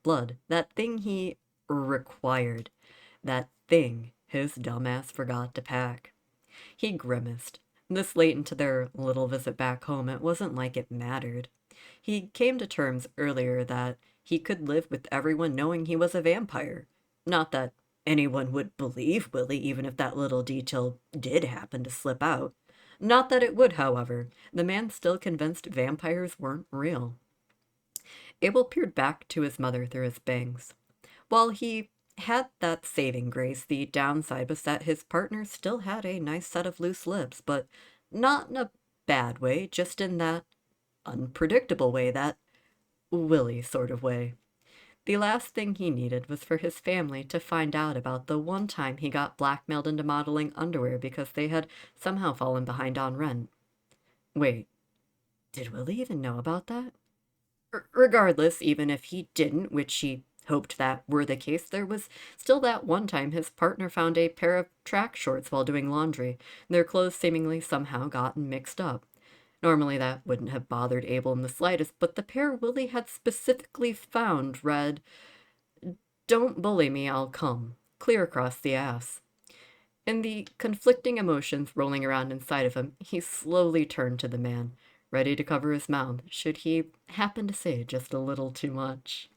Blood, that thing he required, that thing his dumbass forgot to pack. He grimaced. This late into their little visit back home, it wasn't like it mattered. He came to terms earlier that he could live with everyone knowing he was a vampire. Not that anyone would believe Willie, even if that little detail did happen to slip out. Not that it would, however. The man still convinced vampires weren't real. Abel peered back to his mother through his bangs. While he had that saving grace, the downside was that his partner still had a nice set of loose lips, but not in a bad way, just in that unpredictable way, that Willie sort of way. The last thing he needed was for his family to find out about the one time he got blackmailed into modeling underwear because they had somehow fallen behind on rent. Wait, did Willie even know about that? Regardless, even if he didn't, which he hoped that were the case, there was still that one time his partner found a pair of track shorts while doing laundry, their clothes seemingly somehow gotten mixed up. Normally that wouldn't have bothered Abel in the slightest, but the pair Willie had specifically found read, "Don't bully me, I'll come," clear across the ass. In the conflicting emotions rolling around inside of him, he slowly turned to the man, ready to cover his mouth should he happen to say just a little too much.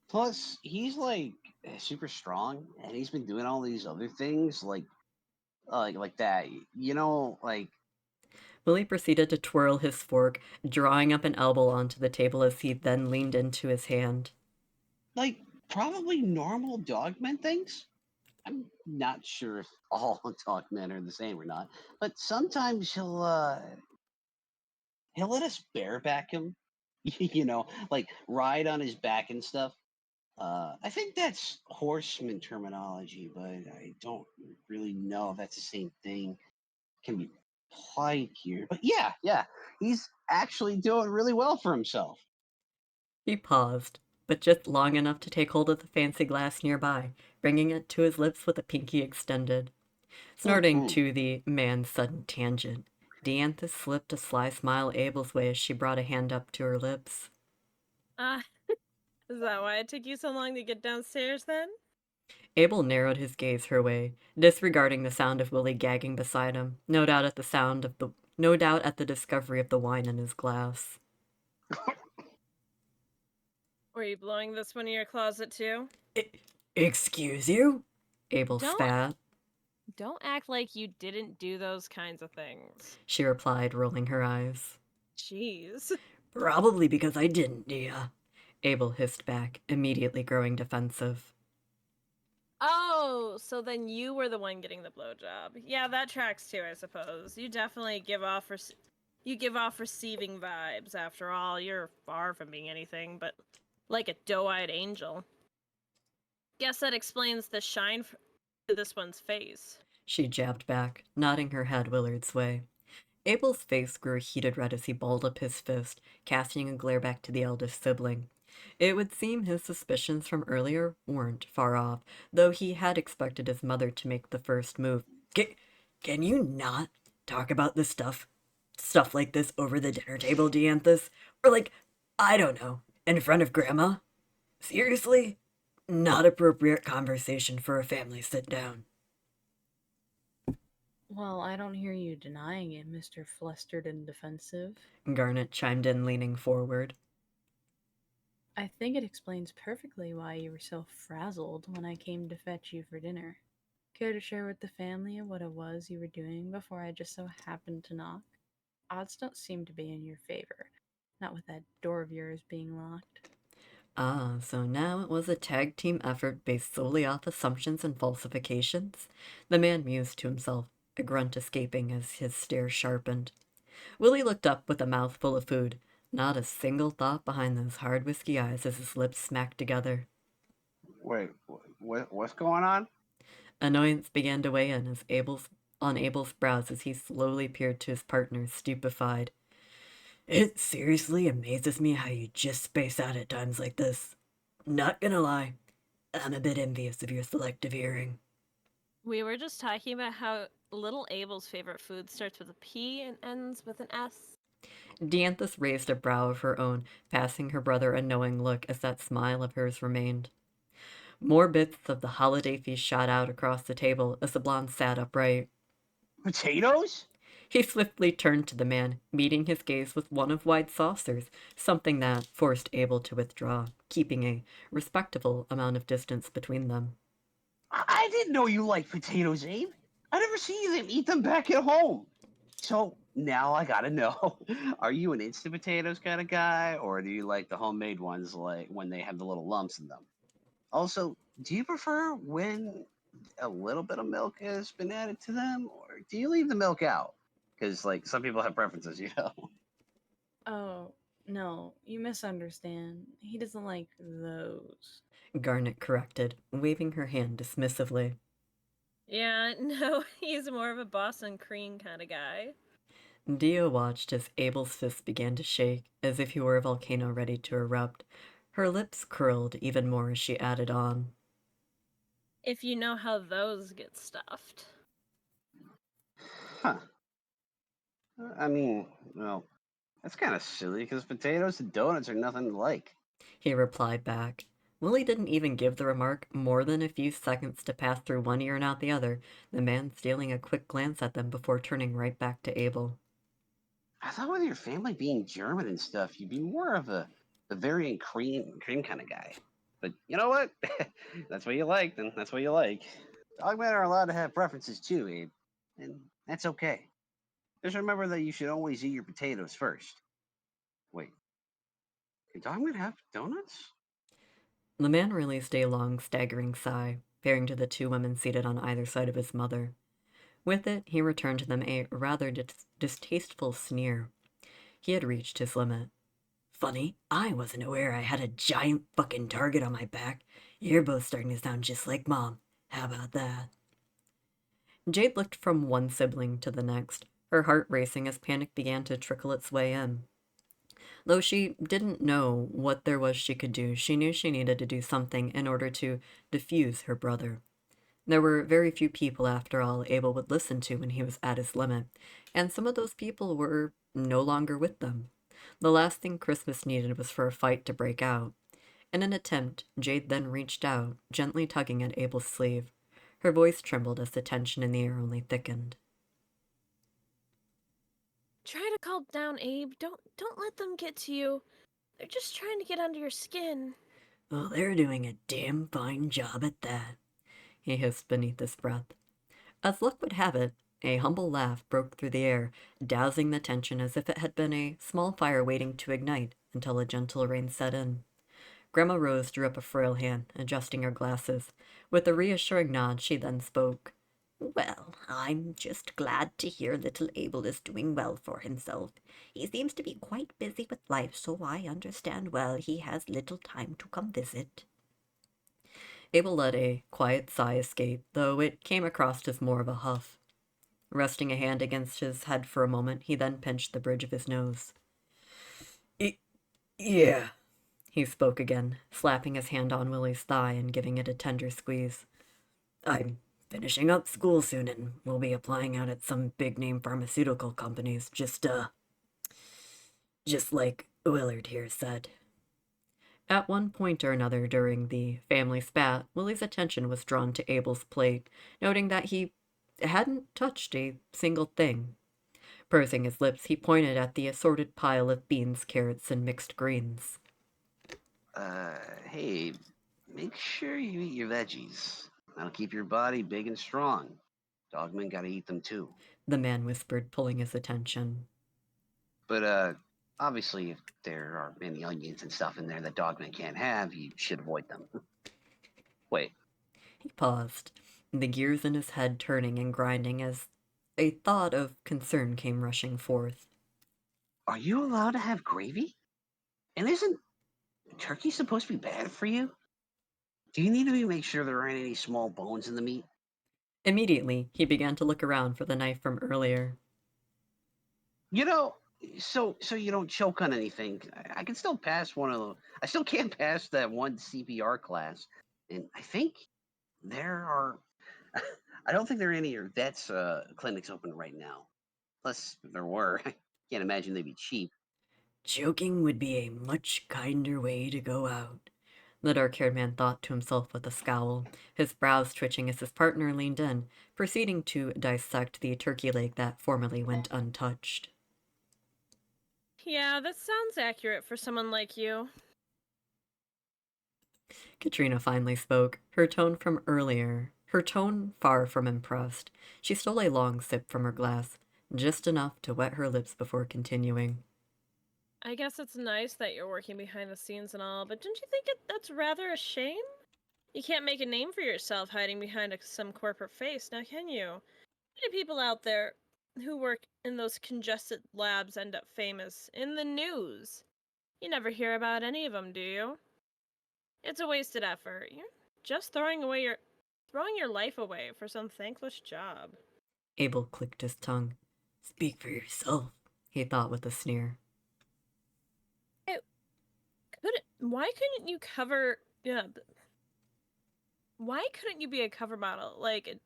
Plus, he's like super strong, and he's been doing all these other things like that. Like Willie proceeded to twirl his fork, drawing up an elbow onto the table as he then leaned into his hand. like probably normal dogmen things. I'm not sure if all dogmen are the same or not, but sometimes he'll let us bareback him, like ride on his back and stuff. I think that's horseman terminology, but I don't really know if that's the same thing. Can be applied here, but yeah, he's actually doing really well for himself. He paused, but just long enough to take hold of the fancy glass nearby, bringing it to his lips with a pinky extended. Snorting Ooh. to the man's sudden tangent, Diantha slipped a sly smile Abel's way as she brought a hand up to her lips. Is that why it took you so long to get downstairs then? Abel narrowed his gaze her way, disregarding the sound of Willie gagging beside him, no doubt at the discovery of the wine in his glass. Were you blowing this one in your closet too? Excuse you? Abel spat. Don't act like you didn't do those kinds of things. She replied, rolling her eyes. Jeez. Probably because I didn't, Dia. Abel hissed back, immediately growing defensive. Oh, so then you were the one getting the blowjob. Yeah, that tracks too, I suppose. You definitely give off receiving vibes. After all, you're far from being anything but like a doe-eyed angel. Guess that explains the shine to this one's face. She jabbed back, nodding her head Willard's way. Abel's face grew a heated red as he balled up his fist, casting a glare back to the eldest sibling. It would seem his suspicions from earlier weren't far off, though he had expected his mother to make the first move. Can you not talk about this stuff like this over the dinner table, Dianthus? Or like, I don't know, in front of Grandma? Seriously? Not appropriate conversation for a family sit-down. Well, I don't hear you denying it, Mr. Flustered and Defensive. Garnet chimed in, leaning forward. I think it explains perfectly why you were so frazzled when I came to fetch you for dinner. Care to share with the family what it was you were doing before I just so happened to knock? Odds don't seem to be in your favor, not with that door of yours being locked. Ah, so now it was a tag team effort based solely off assumptions and falsifications? The man mused to himself, a grunt escaping as his stare sharpened. Willie looked up with a mouthful of food, not a single thought behind those hard whiskey eyes as his lips smacked together. Wait, what's going on? Annoyance began to weigh in on Abel's brows as he slowly peered to his partner, stupefied. It seriously amazes me how you just space out at times like this. Not gonna lie, I'm a bit envious of your selective hearing. We were just talking about how little Abel's favorite food starts with a P and ends with an S. Dianthus raised a brow of her own, passing her brother a knowing look as that smile of hers remained. More bits of the holiday feast shot out across the table as the blonde sat upright. Potatoes? He swiftly turned to the man, meeting his gaze with one of White's saucers, something that forced Abel to withdraw, keeping a respectable amount of distance between them. I didn't know you liked potatoes, Abe. I never see you eat them back at home. So now I gotta know: are you an instant potatoes kind of guy, or do you like the homemade ones, like when they have the little lumps in them? Also, do you prefer when a little bit of milk has been added to them, or do you leave the milk out? Because like some people have preferences, you know. Oh, no, you misunderstand. He doesn't like those. Garnet corrected, waving her hand dismissively. Yeah, no, he's more of a Boston cream kind of guy. Dia watched as Abel's fist began to shake, as if he were a volcano ready to erupt. Her lips curled even more as she added on. If you know how those get stuffed. Huh. I mean, well, that's kind of silly because potatoes and donuts are nothing alike. He replied back. Willie didn't even give the remark more than a few seconds to pass through one ear and out the other, the man stealing a quick glance at them before turning right back to Abel. I thought with your family being German and stuff, you'd be more of a Bavarian cream kind of guy. But you know what? That's what you like, then that's what you like. Dogmen are allowed to have preferences too, Abe. And that's okay. Just remember that you should always eat your potatoes first. Wait, can dogmen have donuts? The man released a long, staggering sigh, peering to the two women seated on either side of his mother. With it, he returned to them a rather distasteful sneer. He had reached his limit. Funny, I wasn't aware I had a giant fucking target on my back. You're both starting to sound just like Mom. How about that? Jade looked from one sibling to the next, her heart racing as panic began to trickle its way in. Though she didn't know what there was she could do, she knew she needed to do something in order to defuse her brother. There were very few people, after all, Abel would listen to when he was at his limit, and some of those people were no longer with them. The last thing Christmas needed was for a fight to break out. In an attempt, Jade then reached out, gently tugging at Abel's sleeve. Her voice trembled as the tension in the air only thickened. Try to calm down, Abe. Don't let them get to you. They're just trying to get under your skin. Well, they're doing a damn fine job at that. He hissed beneath his breath. As luck would have it, a humble laugh broke through the air, dousing the tension as if it had been a small fire waiting to ignite until a gentle rain set in. Grandma Rose drew up a frail hand, adjusting her glasses. With a reassuring nod, she then spoke. Well, I'm just glad to hear little Abel is doing well for himself. He seems to be quite busy with life, so I understand well he has little time to come visit. Abel let a quiet sigh escape, though it came across as more of a huff. Resting a hand against his head for a moment, he then pinched the bridge of his nose. Yeah, He spoke again, slapping his hand on Willie's thigh and giving it a tender squeeze. I'm finishing up school soon and we'll be applying out at some big-name pharmaceutical companies, just like Willard here said. At one point or another during the family spat, Willie's attention was drawn to Abel's plate, noting that he hadn't touched a single thing. Pursing his lips, he pointed at the assorted pile of beans, carrots, and mixed greens. Hey, make sure you eat your veggies. That'll keep your body big and strong. Dogmen gotta eat them too. The man whispered, pulling his attention. But obviously, if there are any onions and stuff in there that dogmen can't have, you should avoid them. Wait, He paused, the gears in his head turning and grinding as a thought of concern came rushing forth. are you allowed to have gravy? And isn't turkey supposed to be bad for you? Do you need to make sure there aren't any small bones in the meat? Immediately, he began to look around for the knife from earlier. You know, so you don't choke on anything. I can still pass one of the. I still can't pass that one CPR class, and I think there are. I don't think there are any vets clinics open right now. Plus, if there were, I can't imagine they'd be cheap. Joking would be a much kinder way to go out. The dark-haired man thought to himself with a scowl, his brows twitching as his partner leaned in, proceeding to dissect the turkey leg that formerly went untouched. Yeah, that sounds accurate for someone like you. Katrina finally spoke, her tone far from impressed. She stole a long sip from her glass, just enough to wet her lips before continuing. I guess it's nice that you're working behind the scenes and all, but don't you think that's rather a shame? You can't make a name for yourself hiding behind some corporate face, now can you? Many people out there who work in those congested labs end up famous in the news. You never hear about any of them, do you? It's a wasted effort. You're just throwing your life away for some thankless job. Abel clicked his tongue. Speak for yourself, he thought with a sneer. Why couldn't you cover? Yeah. Why couldn't you be a cover model like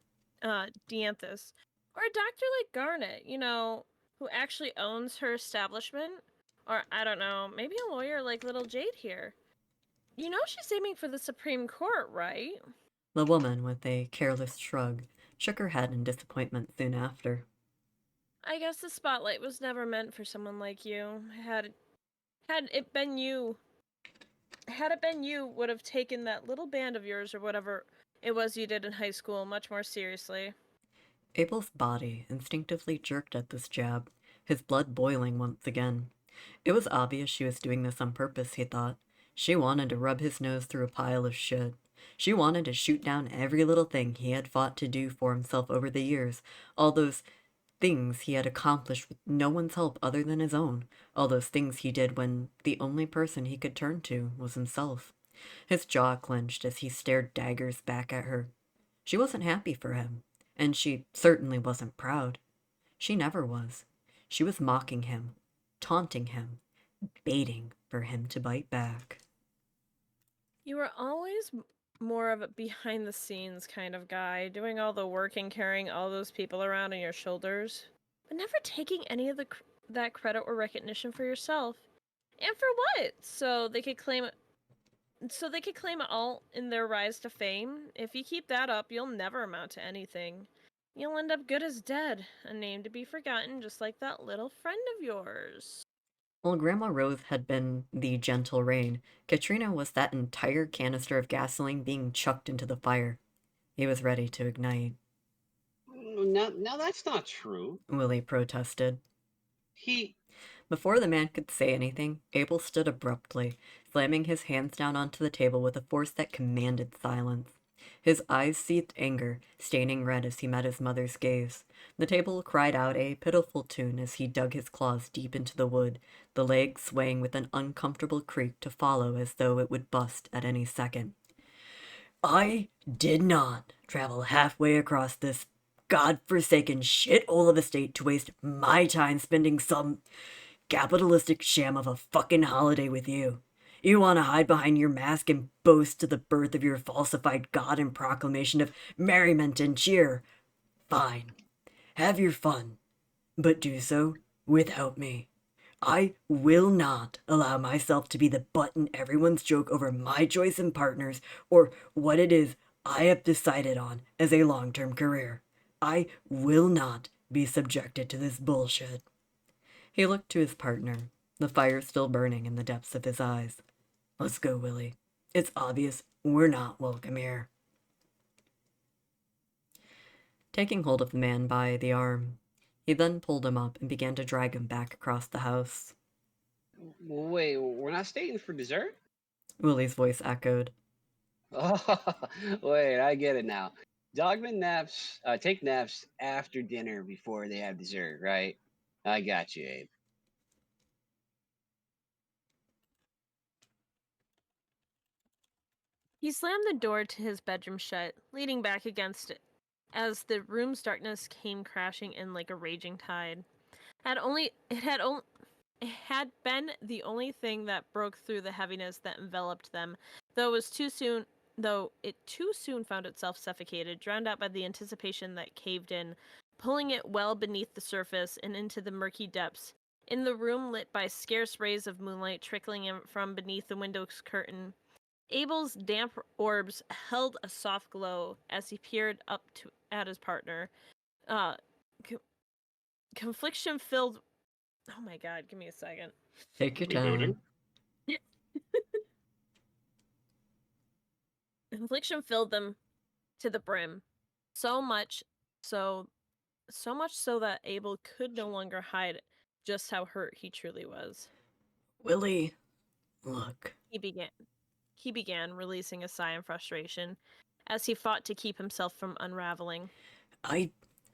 Dianthus, or a doctor like Garnet? Who actually owns her establishment, or I don't know, maybe a lawyer like little Jade here. She's aiming for the Supreme Court, right? The woman, with a careless shrug, shook her head in disappointment soon after. I guess the spotlight was never meant for someone like you. Had it been you, would have taken that little band of yours or whatever it was you did in high school much more seriously. Abel's body instinctively jerked at this jab, his blood boiling once again. It was obvious she was doing this on purpose, he thought. She wanted to rub his nose through a pile of shit. She wanted to shoot down every little thing he had fought to do for himself over the years, all those things he had accomplished with no one's help other than his own, all those things he did when the only person he could turn to was himself. His jaw clenched as he stared daggers back at her. She wasn't happy for him, and she certainly wasn't proud. She never was. She was mocking him, taunting him, baiting for him to bite back. You were always more of a behind the scenes kind of guy, doing all the work and carrying all those people around on your shoulders, but never taking any of that credit or recognition for yourself. And for what? So they could claim it all in their rise to fame. If you keep that up, you'll never amount to anything. You'll end up good as dead, a name to be forgotten, just like that little friend of yours. While Grandma Rose had been the gentle rain, Katrina was that entire canister of gasoline being chucked into the fire. He was ready to ignite. Now that's not true. Willie protested. He Before the man could say anything, Abel stood abruptly, slamming his hands down onto the table with a force that commanded silence. His eyes seethed anger, staining red as he met his mother's gaze. The table cried out a pitiful tune as he dug his claws deep into the wood, the leg swaying with an uncomfortable creak to follow as though it would bust at any second. I did not travel halfway across this god-forsaken shithole of a state to waste my time spending some capitalistic sham of a fucking holiday with you. You want to hide behind your mask and boast to the birth of your falsified god and proclamation of merriment and cheer. Fine. Have your fun. But do so without me. I will not allow myself to be the butt in everyone's joke over my choice in partners or what it is I have decided on as a long-term career. I will not be subjected to this bullshit. He looked to his partner, the fire still burning in the depths of his eyes. Let's go, Willie. It's obvious we're not welcome here. Taking hold of the man by the arm, he then pulled him up and began to drag him back across the house. Wait, we're not staying for dessert? Willie's voice echoed. Oh, wait, I get it now. Dogman naps, take naps after dinner before they have dessert, right? I got you, Abe. He slammed the door to his bedroom shut, leaning back against it, as the room's darkness came crashing in like a raging tide. It had been the only thing that broke through the heaviness that enveloped them, though it too soon found itself suffocated, drowned out by the anticipation that caved in, pulling it well beneath the surface and into the murky depths. In the room lit by scarce rays of moonlight trickling in from beneath the window's curtain, Abel's damp orbs held a soft glow as he peered up at his partner. Uh, confliction filled. Oh my god, give me a second. Take your time. Confliction filled them to the brim, so much so that Abel could no longer hide just how hurt he truly was. Willie, look. He began, releasing a sigh in frustration as he fought to keep himself from unraveling. I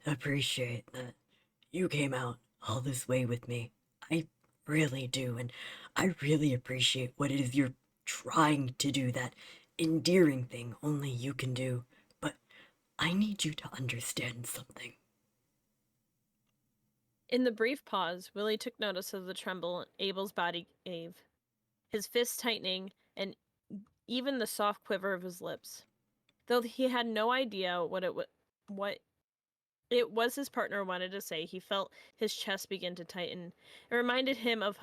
appreciate that you came out all this way with me. I really do, and I really appreciate what it is you're trying to do, that endearing thing only you can do. But I need you to understand something. In the brief pause, Willie took notice of the tremble Abel's body gave, his fists tightening, and even the soft quiver of his lips. Though he had no idea what it was his partner wanted to say, he felt his chest begin to tighten. It reminded him of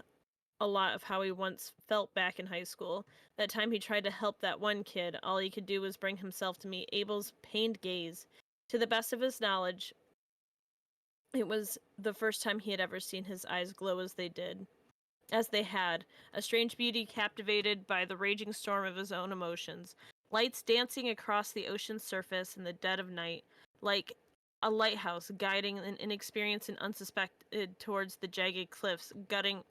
a lot of how he once felt back in high school. That time he tried to help that one kid, all he could do was bring himself to meet Abel's pained gaze. To the best of his knowledge, it was the first time he had ever seen his eyes glow as they had, a strange beauty captivated by the raging storm of his own emotions, lights dancing across the ocean's surface in the dead of night, like a lighthouse guiding an inexperienced and unsuspected towards the jagged cliffs jutting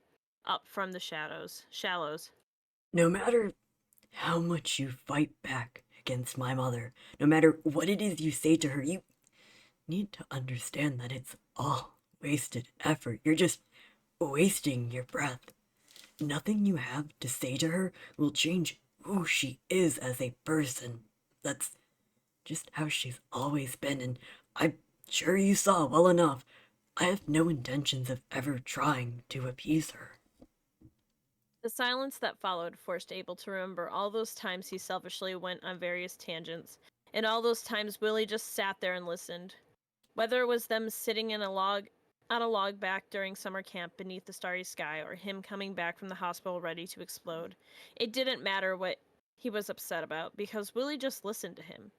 up from the shallows. No matter how much you fight back against my mother, no matter what it is you say to her, you need to understand that it's all wasted effort. You're just wasting your breath. Nothing you have to say to her will change who she is as a person. That's just how she's always been, and I'm sure you saw well enough. I have no intentions of ever trying to appease her. The silence that followed forced Abel to remember all those times he selfishly went on various tangents, and all those times Willie just sat there and listened. Whether it was them sitting on a log back during summer camp beneath the starry sky, or him coming back from the hospital ready to explode, it didn't matter what he was upset about, because Willie just listened to him.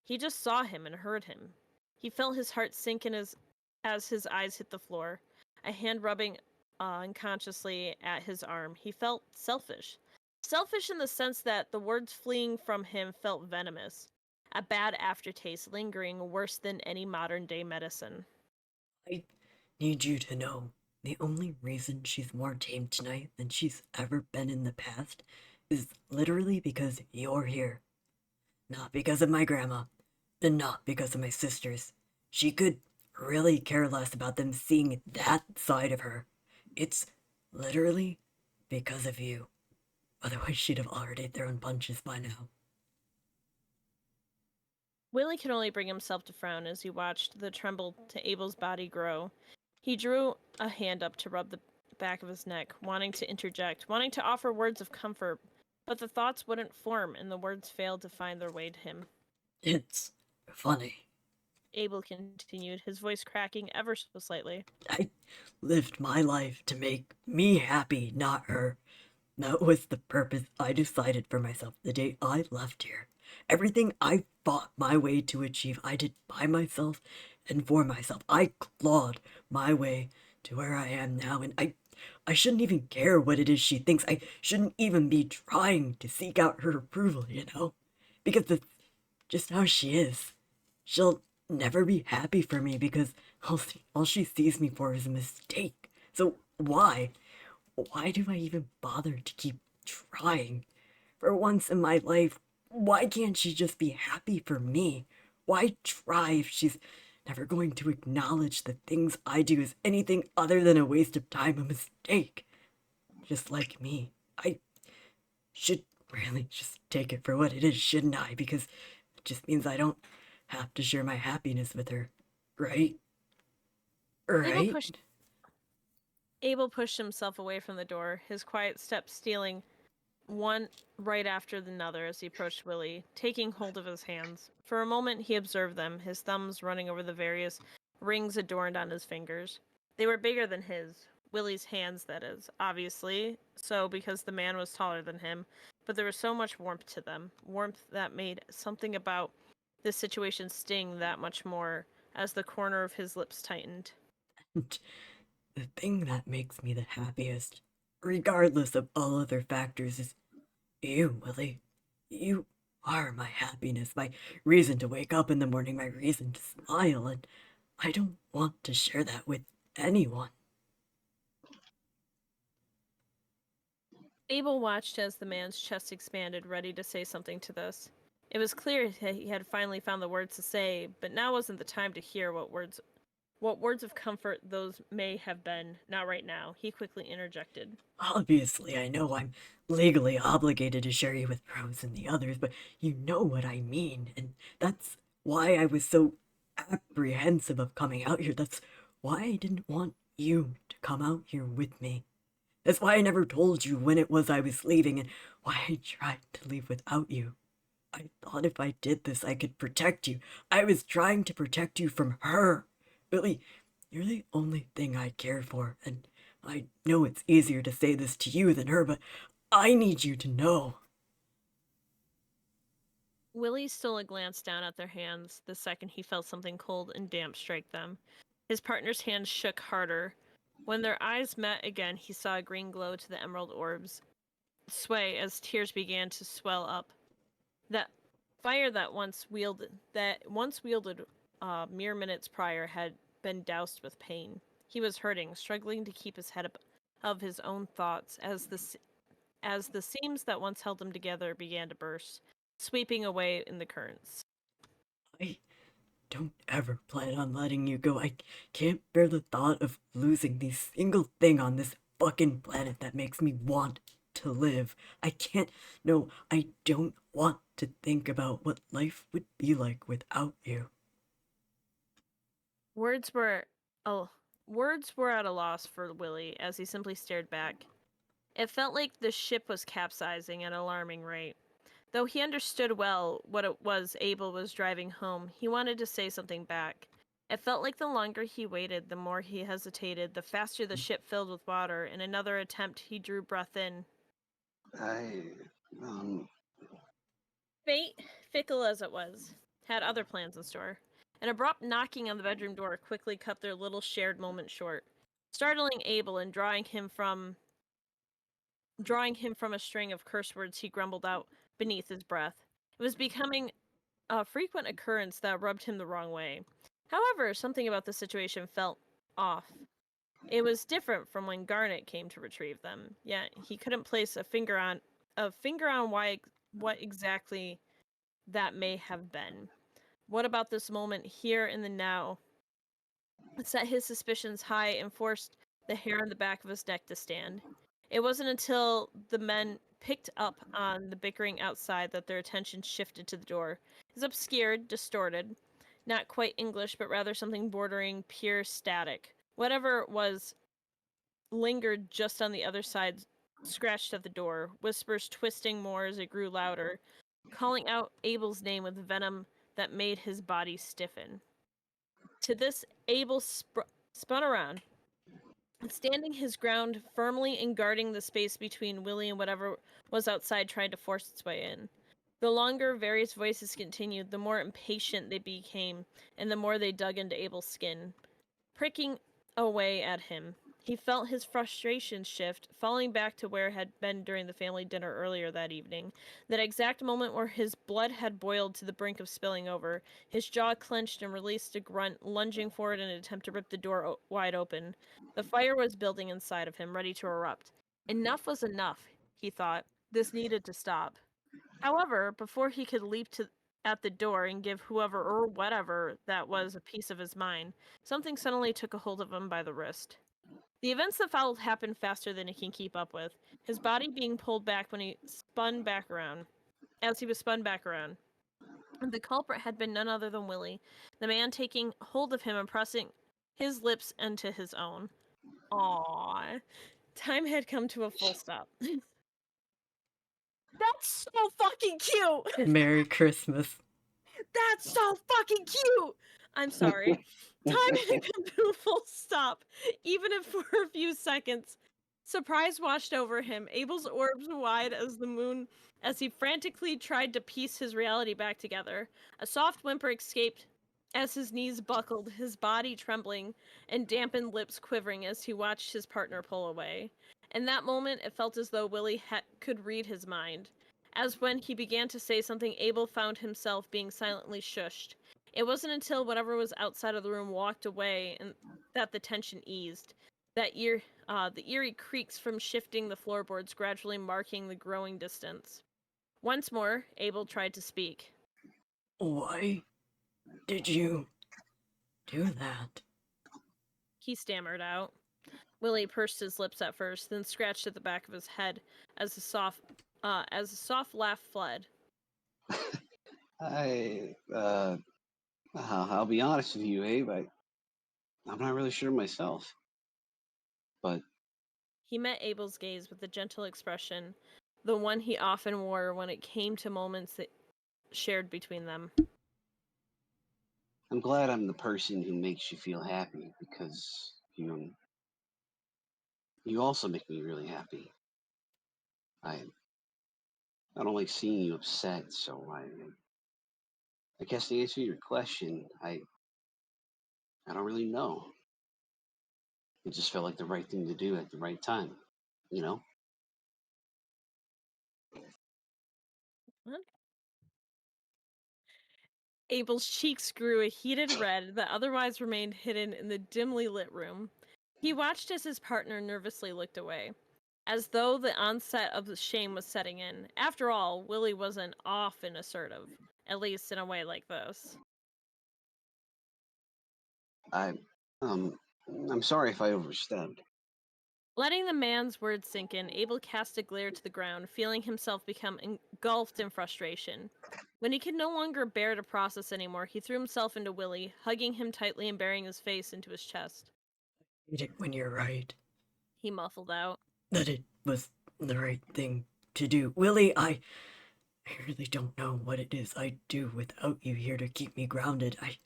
He just saw him and heard him. He felt his heart sink as his eyes hit the floor, a hand rubbing unconsciously at his arm. He felt selfish. Selfish in the sense that the words fleeing from him felt venomous, a bad aftertaste lingering worse than any modern day medicine. I need you to know the only reason she's more tame tonight than she's ever been in the past is literally because you're here. Not because of my grandma, and not because of my sisters. She could really care less about them seeing that side of her. It's literally because of you. Otherwise, she'd have already thrown punches by now. Willie could only bring himself to frown as he watched the tremble to Abel's body grow. He drew a hand up to rub the back of his neck, wanting to interject, wanting to offer words of comfort, but the thoughts wouldn't form and the words failed to find their way to him. It's funny. Abel continued, his voice cracking ever so slightly. I lived my life to make me happy, not her. That was the purpose I decided for myself the day I left here. Everything I fought my way to achieve, I did by myself and for myself. I clawed my way to where I am now, and I shouldn't even care what it is she thinks. I shouldn't even be trying to seek out her approval, you know? Because that's just how she is. She'll never be happy for me because all she sees me for is a mistake. So why? Why do I even bother to keep trying? For once in my life, why can't she just be happy for me? Why try if she's never going to acknowledge the things I do as anything other than a waste of time, a mistake? Just like me. I should really just take it for what it is, shouldn't I? Because it just means I don't have to share my happiness with her. Right? Right? Abel pushed himself away from the door, his quiet steps stealing one right after another as he approached Willie, taking hold of his hands. For a moment he observed them, his thumbs running over the various rings adorned on his fingers. They were bigger than his, Willie's hands, that is, obviously. So, because the man was taller than him, but there was so much warmth to them. Warmth that made something about this situation sting that much more as the corner of his lips tightened. And the thing that makes me the happiest, regardless of all other factors, is you, Willie. You are my happiness, my reason to wake up in the morning, my reason to smile, and I don't want to share that with anyone. Abel watched as the man's chest expanded, ready to say something to this. It was clear that he had finally found the words to say, but now wasn't the time to hear what words of comfort those may have been. Not right now. He quickly interjected. Obviously, I know I'm legally obligated to share you with Rose and the others, but you know what I mean, and that's why I was so apprehensive of coming out here. That's why I didn't want you to come out here with me. That's why I never told you when it was I was leaving, and why I tried to leave without you. I thought if I did this, I could protect you. I was trying to protect you from her. Billy, you're the only thing I care for, and I know it's easier to say this to you than her, but I need you to know. Willie stole a glance down at their hands the second he felt something cold and damp strike them. His partner's hands shook harder. When their eyes met again, he saw a green glow to the emerald orbs sway as tears began to swell up. That fire that once wielded mere minutes prior had been doused with pain. He was hurting, struggling to keep his head above his own thoughts as the seams that once held them together began to burst, sweeping away in the currents. I don't ever plan on letting you go. I can't bear the thought of losing the single thing on this fucking planet that makes me want to live. I can't. No, I don't want to think about what life would be like without you. Words were at a loss for Willie as he simply stared back. It felt like the ship was capsizing at an alarming rate. Though he understood well what it was Abel was driving home, he wanted to say something back. It felt like the longer he waited, the more he hesitated, the faster the ship filled with water. In another attempt, he drew breath in. I, um, Fate, fickle as it was, had other plans in store. An abrupt knocking on the bedroom door quickly cut their little shared moment short, startling Abel and drawing him from a string of curse words he grumbled out beneath his breath. It was becoming a frequent occurrence that rubbed him the wrong way. However, something about the situation felt off. It was different from when Garnet came to retrieve them. Yet he couldn't place a finger on what exactly that may have been. What about this moment here in the now set his suspicions high and forced the hair on the back of his neck to stand? It wasn't until the men picked up on the bickering outside that their attention shifted to the door. It was obscured, distorted, not quite English, but rather something bordering pure static. Whatever it was lingered just on the other side, scratched at the door, whispers twisting more as it grew louder, calling out Abel's name with venom that made his body stiffen. To this, Abel spun around, standing his ground firmly and guarding the space between Willie and whatever was outside trying to force its way in. The longer various voices continued, the more impatient they became, and the more they dug into Abel's skin, pricking away at him. He felt his frustration shift, falling back to where it had been during the family dinner earlier that evening. That exact moment where his blood had boiled to the brink of spilling over, his jaw clenched and released a grunt, lunging forward in an attempt to rip the door wide open. The fire was building inside of him, ready to erupt. Enough was enough, he thought. This needed to stop. However, before he could leap at the door and give whoever or whatever that was a piece of his mind, something suddenly took a hold of him by the wrist. The events that followed happened faster than he can keep up with, his body being pulled back when he spun back around. As he was spun back around, the culprit had been none other than Willie, the man taking hold of him and pressing his lips into his own. Aww. Time had come to a full stop. That's so fucking cute! Merry Christmas. That's so fucking cute! I'm sorry. Time had come to a full stop, even if for a few seconds. Surprise washed over him, Abel's orbs wide as the moon, as he frantically tried to piece his reality back together. A soft whimper escaped as his knees buckled, his body trembling, and dampened lips quivering as he watched his partner pull away. In that moment, it felt as though Willie could read his mind. As when he began to say something, Abel found himself being silently shushed. It wasn't until whatever was outside of the room walked away and that the tension eased. The eerie creaks from shifting the floorboards gradually marking the growing distance. Once more, Abel tried to speak. Why did you do that? He stammered out. Willie pursed his lips at first, then scratched at the back of his head as a soft laugh fled. I'll be honest with you, Abe. I'm not really sure myself. But He met Abel's gaze with a gentle expression, the one he often wore when it came to moments that shared between them. I'm glad I'm the person who makes you feel happy because you also make me really happy. I I don't like seeing you upset, so I guess to answer your question, I don't really know. It just felt like the right thing to do at the right time, you know? What? Abel's cheeks grew a heated red that otherwise remained hidden in the dimly lit room. He watched as his partner nervously looked away, as though the onset of the shame was setting in. After all, Willie wasn't often assertive, at least in a way like this. I I'm sorry if I overstepped. Letting the man's words sink in, Abel cast a glare to the ground, feeling himself become engulfed in frustration. When he could no longer bear to process anymore, he threw himself into Willie, hugging him tightly and burying his face into his chest. I hate it when you're right. He muffled out. That it was the right thing to do. Willie, I really don't know what it is I'd do without you here to keep me grounded. I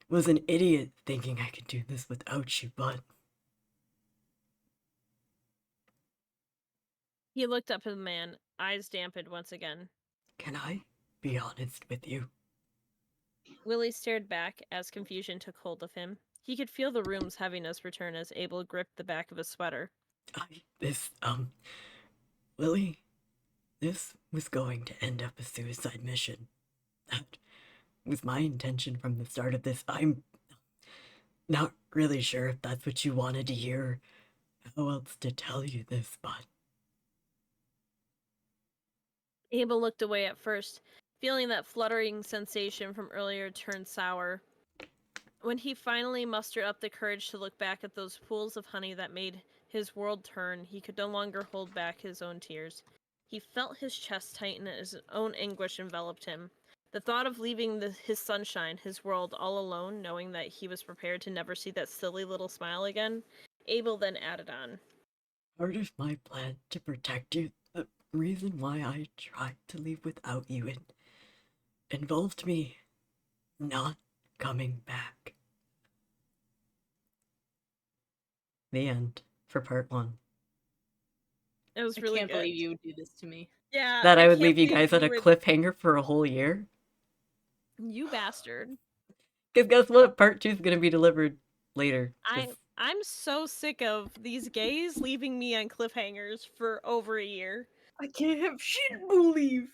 was an idiot thinking I could do this without you, but He looked up at the man, eyes dampened once again. can I be honest with you? Willie stared back as confusion took hold of him. He could feel the room's heaviness return as Abel gripped the back of his sweater. Willie, this was going to end up a suicide mission. That was my intention from the start of this. I'm not really sure if that's what you wanted to hear, how else to tell you this, but Abel looked away at first, feeling that fluttering sensation from earlier turn sour. When he finally mustered up the courage to look back at those pools of honey that made his world turn, he could no longer hold back his own tears. He felt his chest tighten as his own anguish enveloped him. The thought of leaving his sunshine, his world, all alone, knowing that he was prepared to never see that silly little smile again, Abel then added on. part of my plan to protect you, the reason why I tried to leave without you, it involved me not coming back. The end for part 1. It was I really can't good. believe you would do this to me. Yeah, That I would can't leave you believe guys at a would- cliffhanger for a whole year. You bastard. Because guess what? Part 2 is going to be delivered later. I'm so sick of these gays leaving me on cliffhangers for over a year. I can't have shit believe.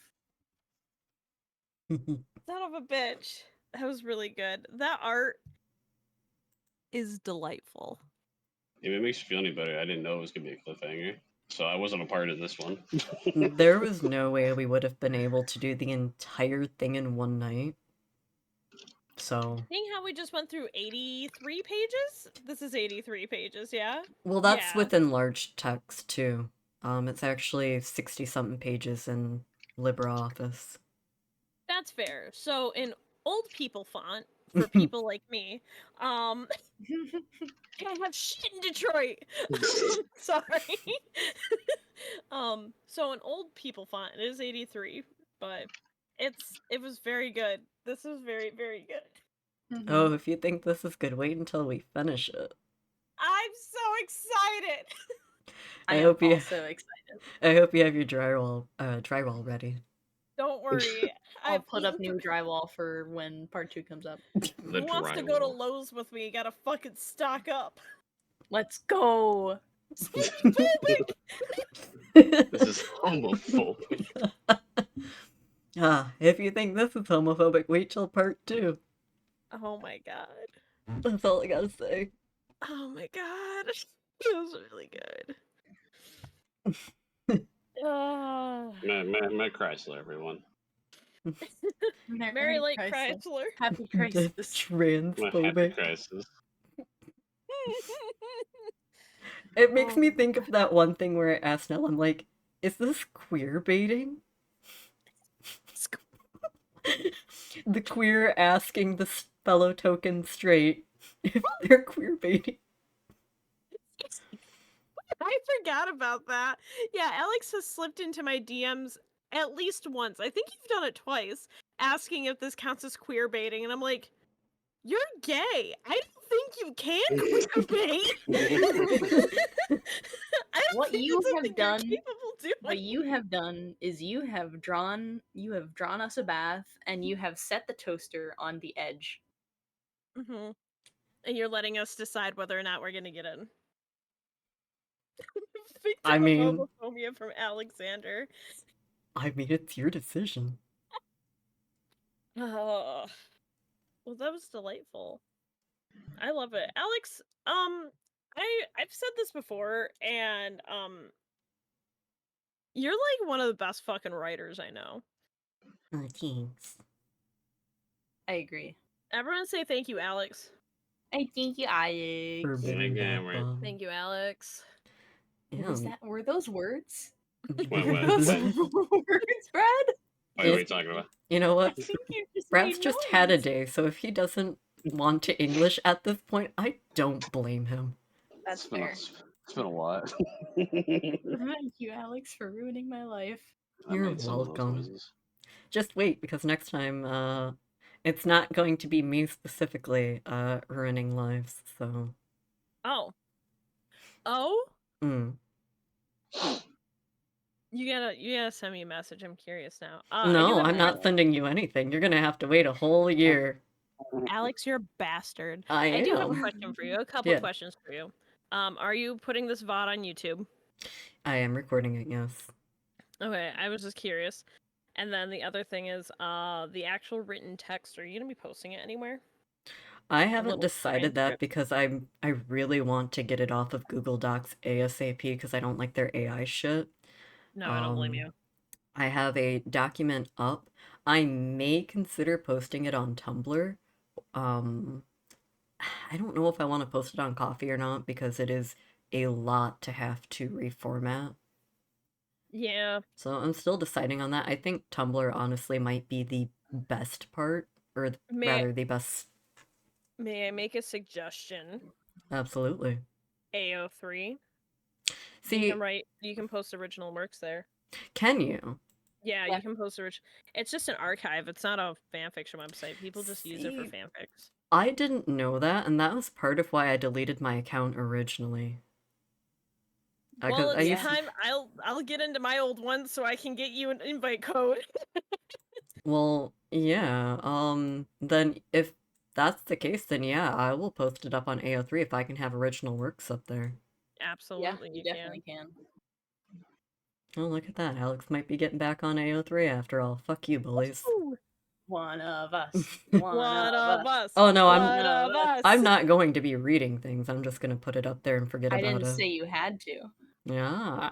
Son of a bitch. That was really good. That art is delightful. If it makes you feel any better, I didn't know it was gonna be a cliffhanger, so I wasn't a part of this one. There was no way we would have been able to do the entire thing in one night. So, Seeing how we just went through 83 pages? This is 83 pages, yeah? well, that's Yeah. with enlarged text too. It's actually 60-something pages in LibreOffice. That's fair. So in old people font, for people like me, can't have shit in Detroit. Sorry. So in old people font, it is 83, but it was very good. This was very, very good. Oh, if you think this is good, wait until we finish it. I'm so excited. I I am hope you also excited. I hope you have your drywall ready. Don't worry. I'll I've put up eaten new drywall for when part 2 comes up. The Who wants to go to drywall. Lowe's with me? Gotta fucking stock up. Let's go. This is homophobic. If you think this is homophobic, wait till part 2. Oh my god. That's all I gotta say. Oh my god. It was really good. Matt Chrysler, everyone. Mary Lake Chrysler. Happy The crisis. My happy transphobic. crisis. It makes Oh me my think of that one thing where I asked Nell, I'm like, is this queer baiting? The queer asking the fellow token straight if they're queer baiting. I forgot about that. Yeah, Alex has slipped into my DMs at least once. I think you've done it twice, asking if this counts as queer baiting, and I'm like, you're gay. I don't think you can queer bait. I don't What think you it's have something done, you're capable doing. what you have done is you have drawn us a bath and you have set the toaster on the edge. Mm-hmm. And you're letting us decide whether or not we're gonna get in. I Victim mean- of homophobia from Alexander. I mean, it's your decision. Oh, well, that was delightful. I love it, Alex. I've said this before, and you're like one of the best fucking writers I know. Oh, thanks. I agree. Everyone say thank you, Alex. I thank you, Alex. Forbidden Yeah, bath right. bomb. Thank you, Alex. Was that, were those words? Wait, Were those words, Brad? Wait, what are you talking about? You know I what? think you just Brad's made just had a noise. day, so if he doesn't want to English at this point, I don't blame him. That's fair. It's been a lot. Thank you, Alex, for ruining my life. I You're made some of those welcome. noises. Just wait, because next time, it's not going to be me specifically, ruining lives, so. Oh. Oh? Mm. You gotta send me a message. I'm curious now. No, I'm not sending you anything. You're gonna have to wait a whole year. Alex, you're a bastard. I do have a am. question for you. A couple Yeah. questions for you. Are you putting this VOD on YouTube? I am recording it, yes. Okay, I was just curious. And then the other thing is, the actual written text. Are you gonna be posting it anywhere? I haven't little decided that transcript? because I really want to get it off of Google Docs ASAP because I don't like their AI shit. No, I don't blame you. I have a document up. I may consider posting it on Tumblr. I don't know if I want to post it on Coffee or not because it is a lot to have to reformat. Yeah. So I'm still deciding on that. I think Tumblr honestly might be the best part, or rather the best. May I make a suggestion? Absolutely. AO3. See, you can post original works there. Can you? Yeah, you can post it's just an archive. It's not a fanfiction website. People just use it for See, fanfics. I didn't know that, and that was part of why I deleted my account originally. Well, it's time I'll get into my old one so I can get you an invite code. Well, yeah, then if that's the case, then yeah, I will post it up on AO3 if I can have original works up there. Absolutely, you definitely can. Oh, look at that. Alex might be getting back on AO3 after all. Fuck you, bullies. One of us. One of us. Oh no, us. I'm not going to be reading things. I'm just gonna put it up there and forget I about it. didn't say you had to. Yeah.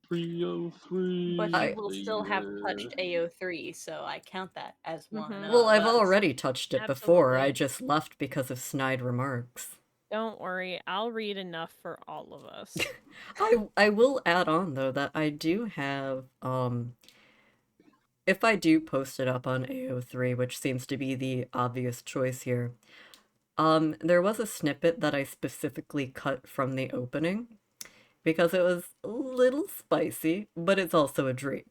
303. But you will still have touched AO3, so I count that as one of Well, I've us. already touched it before. I just left because of snide remarks. Don't worry, I'll read enough for all of us. I will add on though that I do have if I do post it up on AO3, which seems to be the obvious choice here, there was a snippet that I specifically cut from the opening because it was a little spicy, but it's also a dream.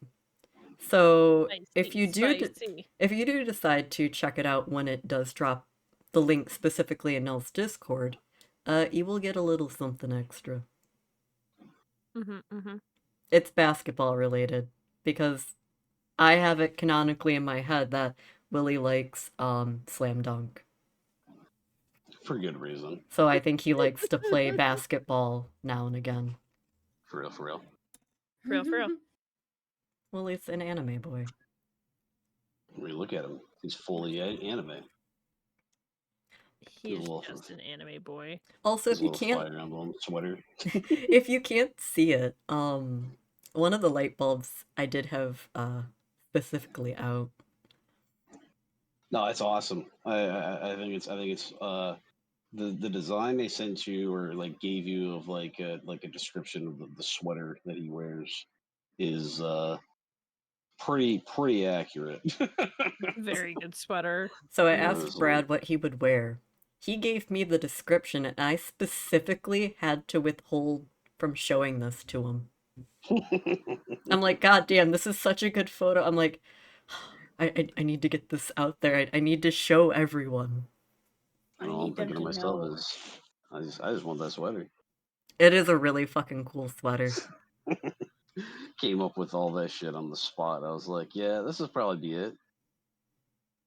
So if Spicy, you do spicy. if you do decide to check it out when it does drop the link specifically in Nell's Discord, you will get a little something extra. It's basketball related because I have it canonically in my head that Willie likes slam dunk. For good reason. So I think he likes to play basketball now and again. For real, for real. For real, for real. Well, he's an anime boy. When you look at him, he's fully anime. He's little- just an anime boy. Also, His if you little can't Fire Emblem sweater. if you can't see it, one of the light bulbs I did have specifically out. No, it's awesome. I think it's the design they sent you or like gave you of like a description of the sweater that he wears is pretty accurate. Very good sweater. So I Yeah, asked it's Brad what he would wear. He gave me the description, and I specifically had to withhold from showing this to him. I'm like, God damn, this is such a good photo. I'm like, I need to get this out there. I need to show everyone. All I'm thinking to myself is, I just want that sweater. It is a really fucking cool sweater. Came up with all that shit on the spot. I was like, yeah, this will probably be it.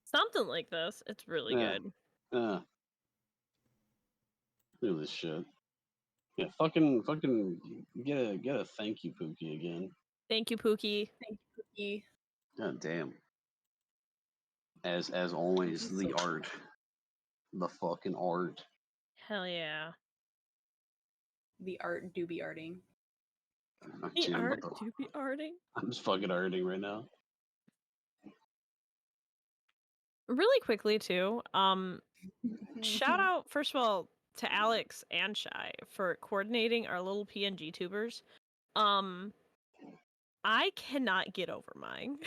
Something like this. It's really Yeah. good. Yeah. Look at this shit. Yeah, fucking get a thank you, Pookie, again. Thank you, Pookie. Thank you, Cookie. God damn. As always, the art. The fucking art. Hell yeah. The art do be arting. The Dude, art what the- do be arting. I'm just fucking arting right now. Really quickly too. Shout out first of all to Alex and Shy for coordinating our little PNG tubers. I cannot get over mine.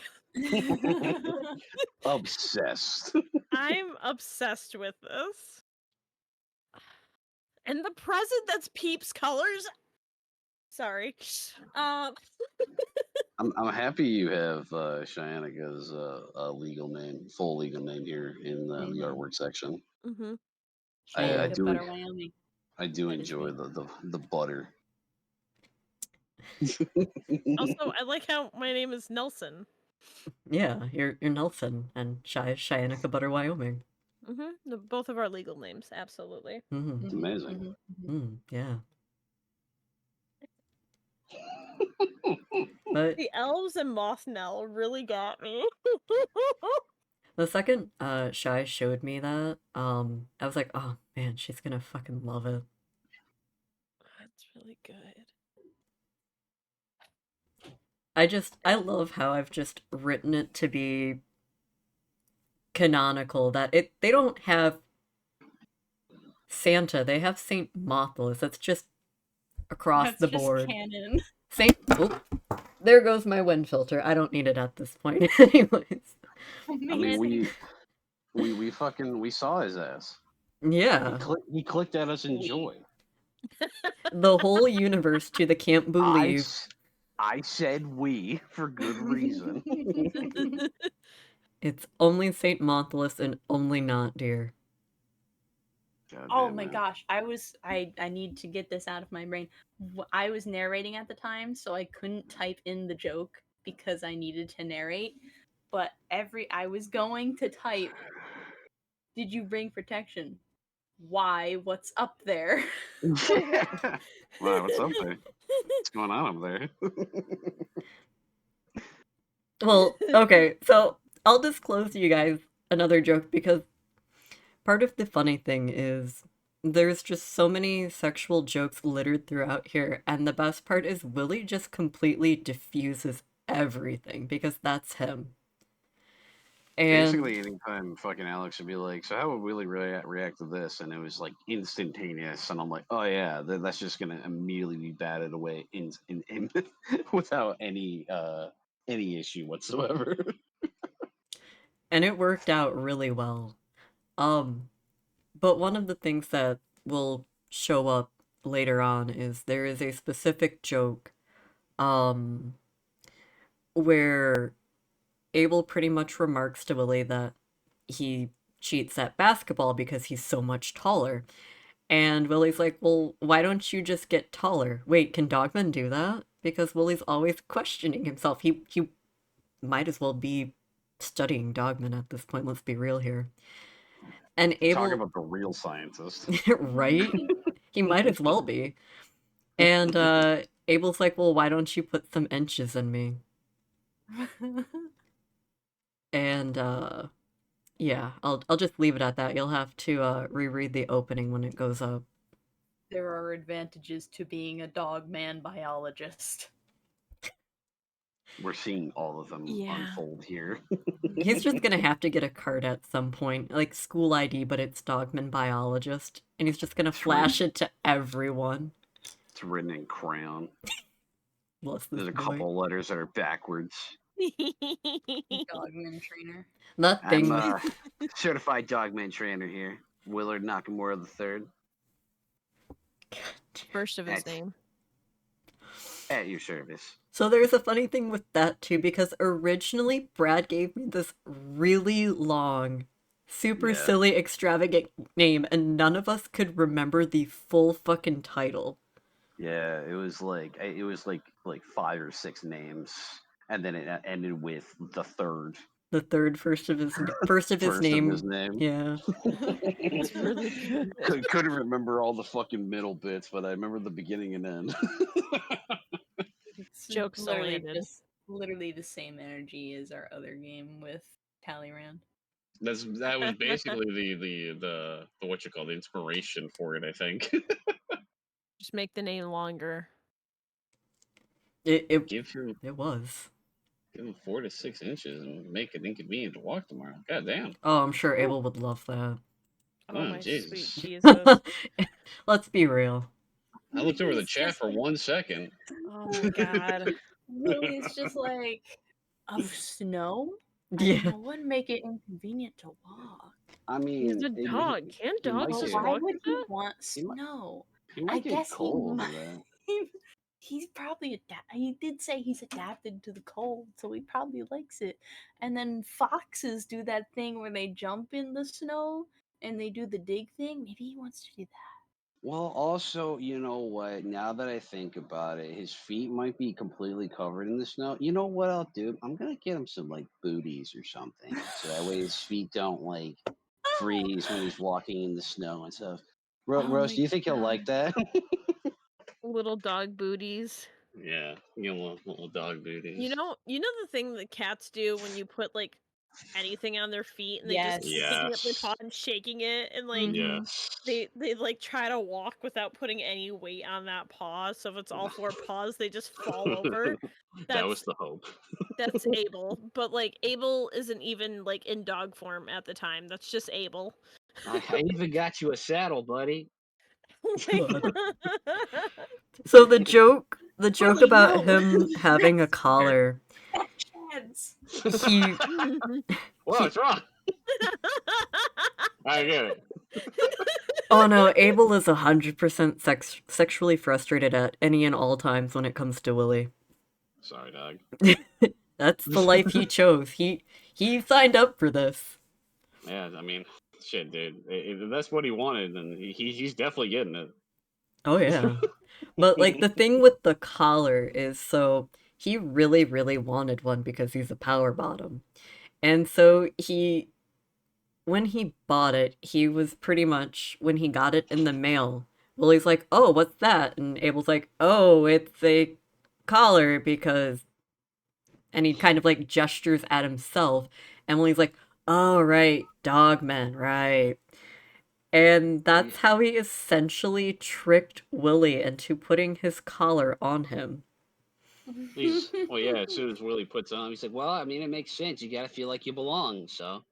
Obsessed. I'm obsessed with this. And the present that's Peeps colors. Sorry. I'm happy you have Cheyenne's legal name, full legal name here in the artwork section. Mm-hmm. I The do better Wyoming. I do That is enjoy me. the butter. Also, I like how my name is Nelson. Yeah, you're Nelson and Cheyenne Butter, Wyoming. Mm-hmm. Both of our legal names, absolutely. Mm-hmm. It's amazing. Yeah. But The elves and Mothnell really got me. the second Shy showed me that, I was like, oh man, she's gonna fucking love it. That's really good. I love how I've just written it to be canonical, that they don't have Santa, they have Saint Mothlis. That's just across That's the just board. canon. Oh, there goes my wind filter. I don't need it at this point anyways. Oh, I mean, we saw his ass. Yeah. He clicked at us in joy. The whole universe to the can't believe. I said we for good reason. It's only Saint Mothlis and only not dear. God Oh damn, my man. gosh, I need to get this out of my brain. I was narrating at the time, so I couldn't type in the joke because I needed to narrate. But I was going to type, "Did you bring protection? Why? What's up there?" Wow, what's up there? What's going on up there? Well, okay, so I'll disclose to you guys another joke because part of the funny thing is there's just so many sexual jokes littered throughout here, and the best part is Willie just completely diffuses everything because that's him. And Basically, anytime fucking Alex would be like, "So how would Willie react to this?" and it was like instantaneous, and I'm like, "Oh yeah, that's just gonna immediately be batted away in without any issue whatsoever." and it worked out really well. But one of the things that will show up later on is there is a specific joke where Abel pretty much remarks to Willie that he cheats at basketball because he's so much taller. And Willie's like, well, why don't you just get taller? Wait, can Dogman do that? Because Willie's always questioning himself. He might as well be studying Dogman at this point, let's be real here. And Talk Abel, about the real scientist. right? He might as well be. And Abel's like, well, why don't you put some inches in me? And yeah, I'll just leave it at that. You'll have to reread the opening when it goes up. There are advantages to being a dog man biologist. We're seeing all of them Yeah. unfold here. He's just gonna have to get a card at some point, like school ID, but it's Dogman Biologist, and he's just gonna flash it to everyone. It's written in crayon. Bless There's this a boy. couple letters that are backwards. Dogman trainer. That thing. I'm certified dogman trainer here. Willard Nakamura III. First of his That's- name. At your service. So there's a funny thing with that too, because originally Brad gave me this really long, super Yeah. silly, extravagant name, and none of us could remember the full fucking title. Yeah, it was like 5 or 6 names, and then it ended with the third. The third first of his name. Yeah. It's really good. Couldn't remember all the fucking middle bits, but I remember the beginning and end. It's Joke's still literally landed. just literally the same energy as our other game with Talleyrand. That was basically the what you call the inspiration for it, I think. Just make the name longer. It Give him was. 4 to 6 inches and make it inconvenient to walk tomorrow. God damn. Oh, I'm sure Abel would love that. Oh, Oh, my Jesus. sweet Jesus. Let's be real. I looked over the It's chat just for like- 1 second. Oh my god. Really, it's just like of snow. I Yeah. don't know, wouldn't make it inconvenient to walk. I mean, He's a dog. Can he might dogs But just get- why walk would like he that? want He might- snow? He might I get guess cold. he of that. he's probably he did say he's adapted to the cold, so he probably likes it. And then foxes do that thing where they jump in the snow and they do the dig thing. Maybe he wants to do that. Well, also, you know what? Now that I think about it, his feet might be completely covered in the snow. You know what I'll do? I'm gonna get him some like booties or something, so that way his feet don't like freeze when he's walking in the snow and stuff. Oh Rose, my do you think he'll like that? Little dog booties. Yeah, little dog booties. You know the thing that cats do when you put like anything on their feet and they just keep Yes. picking up their Yes. paw and shaking it and like Mhm. Yes. they like try to walk without putting any weight on that paw. So if it's all 4 paws, they just fall over. That was the hope. That's Abel, but like Abel isn't even like in dog form at the time. That's just Abel. I even got you a saddle, buddy. So the joke Willie, about no. him having a collar, Chads. he What's wrong? I get it. oh no, Abel is 100% sexually frustrated at any and all times when it comes to Willie. Sorry, dog. That's the life he chose. He signed up for this. Yeah, I mean, shit, dude. If that's what he wanted, then he's definitely getting it. Oh yeah. But like the thing with the collar is, so he really, really wanted one because he's a power bottom. And so when he bought it, he was pretty much, when he got it in the mail, Willie's like, oh, what's that? And Abel's like, oh, it's a collar because, and he kind of like gestures at himself. And Willie's like, oh, right, Dogman, right. And that's how he essentially tricked Willie into putting his collar on him. Well, yeah, as soon as Willie puts on, he's like, well, I mean, it makes sense. You got to feel like you belong, so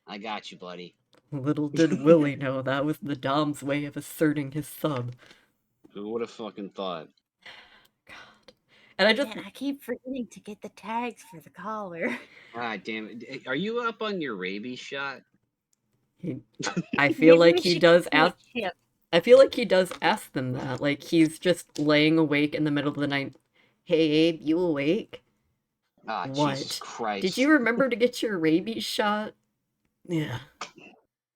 I got you, buddy. Little did Willie know that was the Dom's way of asserting his sub. Who would have fucking thought? God. And I just, Man, I keep forgetting to get the tags for the collar. God damn it. Are you up on your rabies shot? I feel Maybe like we he should does do a ask. chip. I feel like he does ask them that. Like he's just laying awake in the middle of the night. Hey Abe, you awake? Ah, Jesus What? Did Christ. you remember to get your rabies shot? Yeah.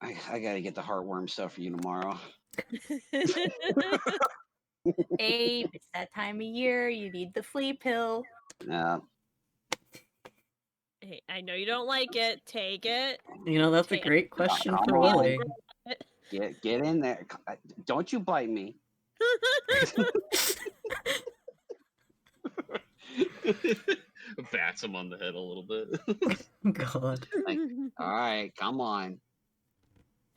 I gotta get the heartworm stuff for you tomorrow. Abe, it's that time of year. You need the flea pill. Hey, I know you don't like it. Take it. You know, that's a Take great question Come for on. Willie. Get in there. Don't you bite me. Bats him on the head a little bit. God. Like, all right, come on.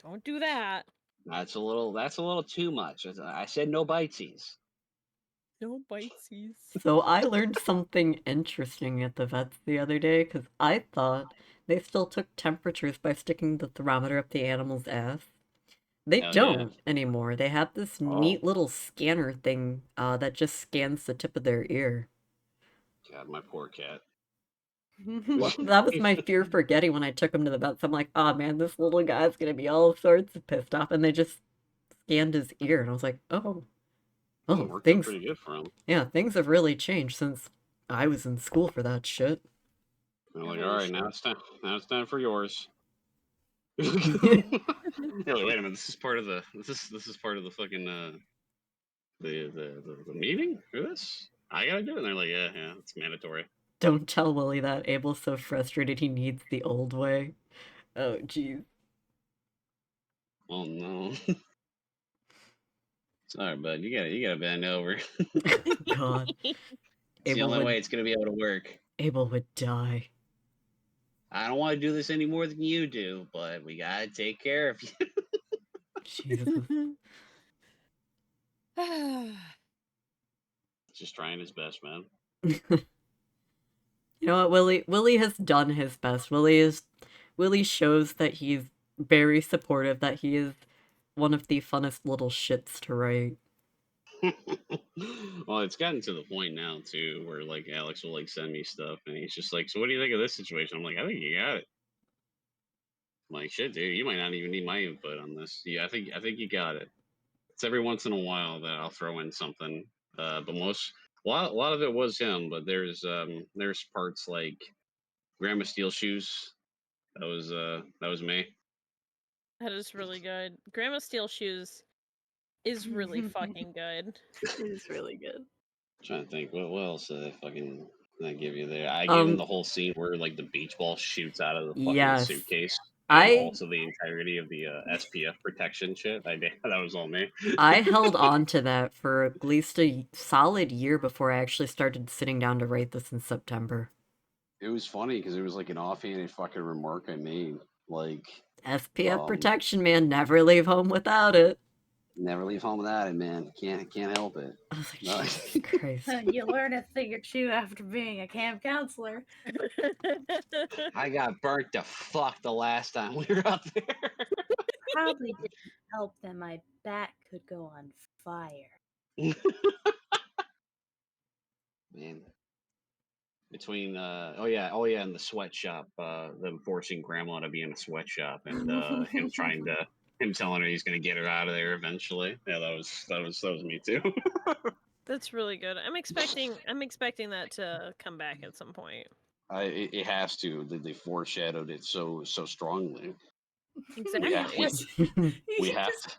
Don't do that. That's a little too much. I said no bitesies. No bitesies. So I learned something interesting at the vet's the other day because I thought they still took temperatures by sticking the thermometer up the animal's ass. They Hell yeah. don't anymore. They have this neat little scanner thing that just scans the tip of their ear. God, my poor cat. Well, that was my fear for Getty when I took him to the vet. So I'm like, oh man, this little guy's gonna be all sorts of pissed off. And they just scanned his ear, and I was like, oh, It worked out pretty good for him. yeah, things have really changed since I was in school for that shit. They're like, all right, now it's time. Now it's time for yours. You're like, wait a minute. This is part of the. This is part of the fucking the meeting for this. I gotta do it. And they're like, yeah, it's mandatory. Don't tell Willie that. Abel's so frustrated he needs the old way. Oh, jeez. Oh no. Sorry, bud. You gotta bend over. God. It's the only way it's gonna be able to work. Abel would die. I don't want to do this any more than you do, but we gotta take care of you. Jesus. Just trying his best, man. You know what, Willie has done his best. Willie shows that he's very supportive, that he is one of the funnest little shits to write. Well, it's gotten to the point now too, where like Alex will like send me stuff, and he's just like, "So what do you think of this situation?" I'm like, "I think you got it." I'm like, "Shit, dude, you might not even need my input on this. Yeah, I think you got it." It's every once in a while that I'll throw in something, but a lot of it was him. But there's parts like Grandma Steel shoes. That was me. That is really good. Grandma Steel Shoes is really fucking good. It is really good. Trying to think, what else did I give you there? I gave him the whole scene where like the beach ball shoots out of the fucking Yes. suitcase, and also the entirety of the SPF protection shit. I did that was all me. I held on to that for at least a solid year before I actually started sitting down to write this in September. It was funny because it was like an offhanded fucking remark I made. Like SPF protection, man. Never leave home without it. Never leave home without it, man. Can't help it. I was like, Jesus Christ. You learn a thing or two after being a camp counselor. I got burnt the fuck the last time we were up there. Probably didn't help that my back could go on fire. Man. Between and the sweatshop, them forcing grandma to be in a sweatshop and him telling her he's gonna get her out of there eventually. Yeah, that was me too. That's really good. I'm expecting that to come back at some point. It has to. They foreshadowed it so strongly. Exactly.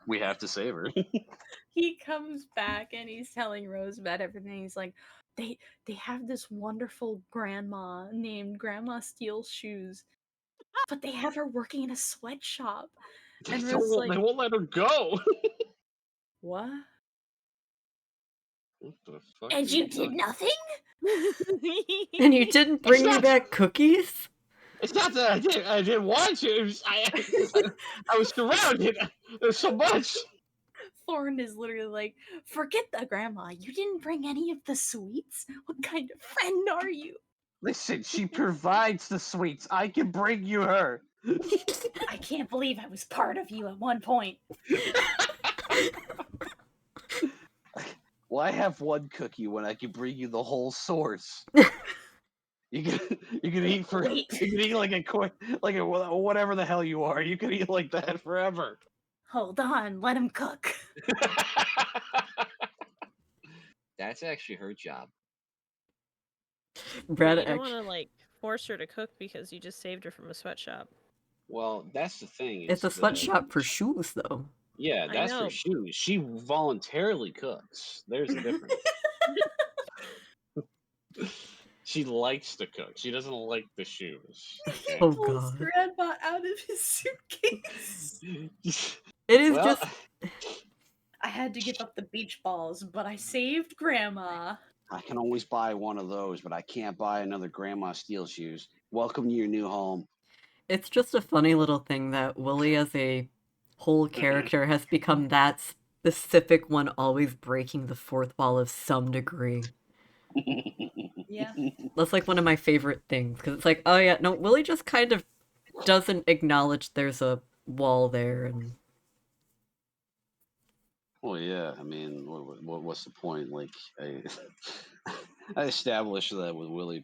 We have to save her. He comes back and he's telling Rose about everything. He's like, they have this wonderful grandma named Grandma Steals Shoes, but they have her working in a sweatshop. And They Rose is like, won't let her go. what? What the fuck? And you did nothing? And you didn't bring me back cookies? It's not that I didn't want to. It was, I was surrounded. There's so much. Thorn is literally like, forget the grandma. You didn't bring any of the sweets? What kind of friend are you? Listen, she provides the sweets. I can bring you her. I can't believe I was part of you at one point. Well, I have one cookie when I can bring you the whole source. You can eat like a whatever the hell you are. You can eat like that forever. Hold on, let him cook. That's actually her job. Brad you don't want actually. to like force her to cook because you just saved her from a sweatshop. Well, that's the thing It's a is that sweatshop for shoes, though. yeah, I that's for know. shoes. She voluntarily cooks. There's a difference. She likes to cook. She doesn't like the shoes. He Okay. Oh pulls god. grandma out of his suitcase. It is Well, just. I had to give up the beach balls, but I saved grandma. I can always buy one of those, but I can't buy another Grandma Steel shoes. Welcome to your new home. It's just a funny little thing that Willie, as a whole character, has become that specific one, always breaking the fourth wall of some degree. Yeah. That's like one of my favorite things, because it's like, oh yeah, no, Willie just kind of doesn't acknowledge there's a wall there, and well, yeah. I mean, what's the point? Like, I, I established that with Willie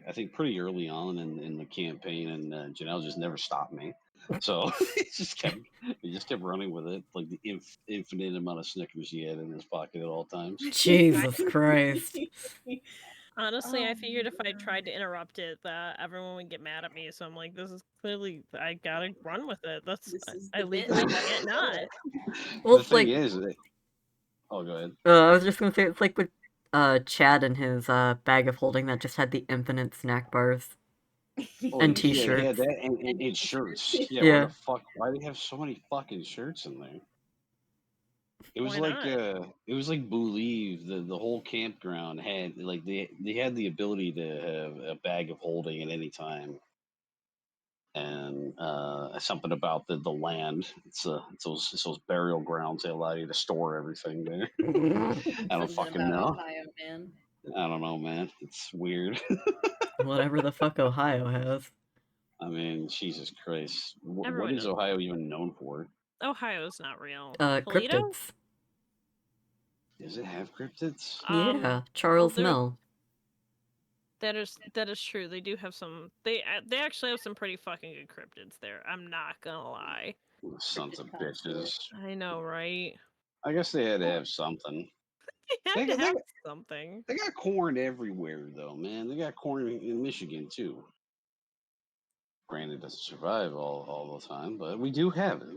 I think pretty early on in the campaign, and Janelle just never stopped me. So he just kept running with it, like the infinite amount of Snickers he had in his pocket at all times. Jesus Christ. Honestly, I figured if I God. tried to interrupt it, that everyone would get mad at me. So I'm like, this is clearly I gotta run with it. That's This is I the bit. legally can't not. Well, The it's thing like, is, oh, go ahead. I was just gonna say, it's like with Chad and his bag of holding that just had the infinite snack bars Oh, and he had t-shirts. that and shirts. Yeah, why Yeah. the fuck? Why do they have so many fucking shirts in there? Why not? It was like believe the whole campground had like they had the ability to have a bag of holding at any time, and something about the land. It's those burial grounds. They allow you to store everything there. I don't Something fucking about know. Ohio, man. I don't know, man. It's weird. Whatever the fuck Ohio has. I mean, Jesus Christ, what Everyone is knows Ohio even known for? Ohio's not real. Toledo? Cryptids. Does it have cryptids? Yeah, Well, Charles Mill. that is true. They do have some. They actually have some pretty fucking good cryptids there. I'm not gonna lie. Sons of Cryptid connoisseur. bitches. I know, right? I guess they had to have something. They They had got, to they, have got, something. they got corn everywhere, though, man. They got corn in Michigan, too. Granted, it doesn't survive all the time, but we do have it.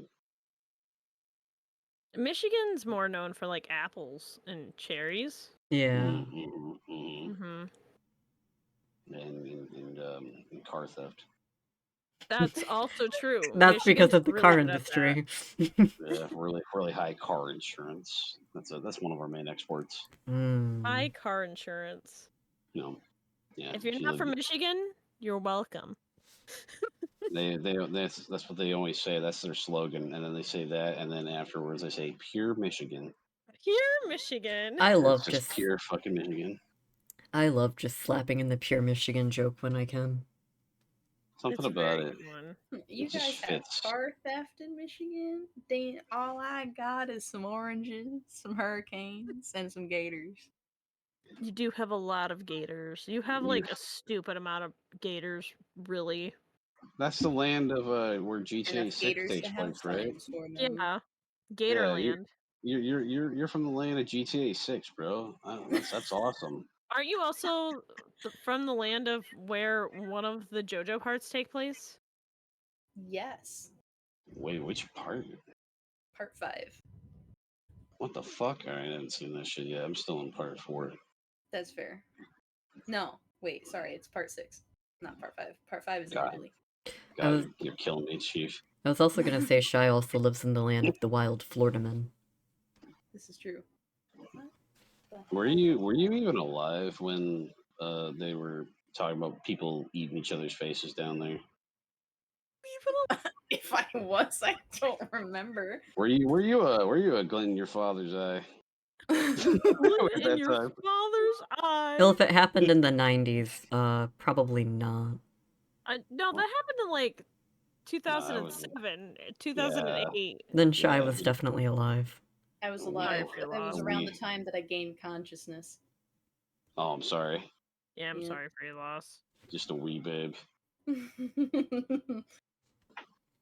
Michigan's more known for like apples and cherries. Yeah. Mm-hmm. And car theft. That's also true. That's because Michigan's of the really car good at that. industry. Yeah, really high car insurance. That's one of our main exports. High car insurance. You know, yeah. If you're you not live- from Michigan, you're welcome. that's what they always say. That's their slogan, and then they say that, and then afterwards they say pure Michigan. Here, Michigan. I It's love just pure fucking Michigan. I love just slapping in the pure Michigan joke when I can. Something It's a about very it. good one. You It just guys have fits. car theft in Michigan? They all I got is some oranges, some hurricanes, and some gators. You do have a lot of gators. You have like a stupid amount of gators, really. That's the land of where GTA Enough 6 gators takes to have place, right? signs for them. Yeah. Yeah, Gatorland. you're from the land of GTA 6, bro. That's awesome. Aren't you also from the land of where one of the JoJo parts take place? Yes. Wait, which part? Part 5. What the fuck? All right, I haven't seen that shit yet. I'm still in part 4. That's fair. No, wait, sorry, it's part 6. Not part 5. Part 5 is in God. Italy. God, you're killing me, Chief. I was also gonna say Shy also lives in the land of the wild Florida men. This is true. Were you even alive when they were talking about people eating each other's faces down there? If I was, I don't remember. Were you a Glenn in your father's eye? In that your time. father's eye. Well, if it happened in the 90s, probably not. No, that happened in like 2007, 2008. Then Shy Yeah. was definitely alive. I was Sorry alive. for your That was loss. around the time that I gained consciousness. Oh, I'm sorry. Yeah, I'm Yeah. sorry for your loss. Just a wee babe.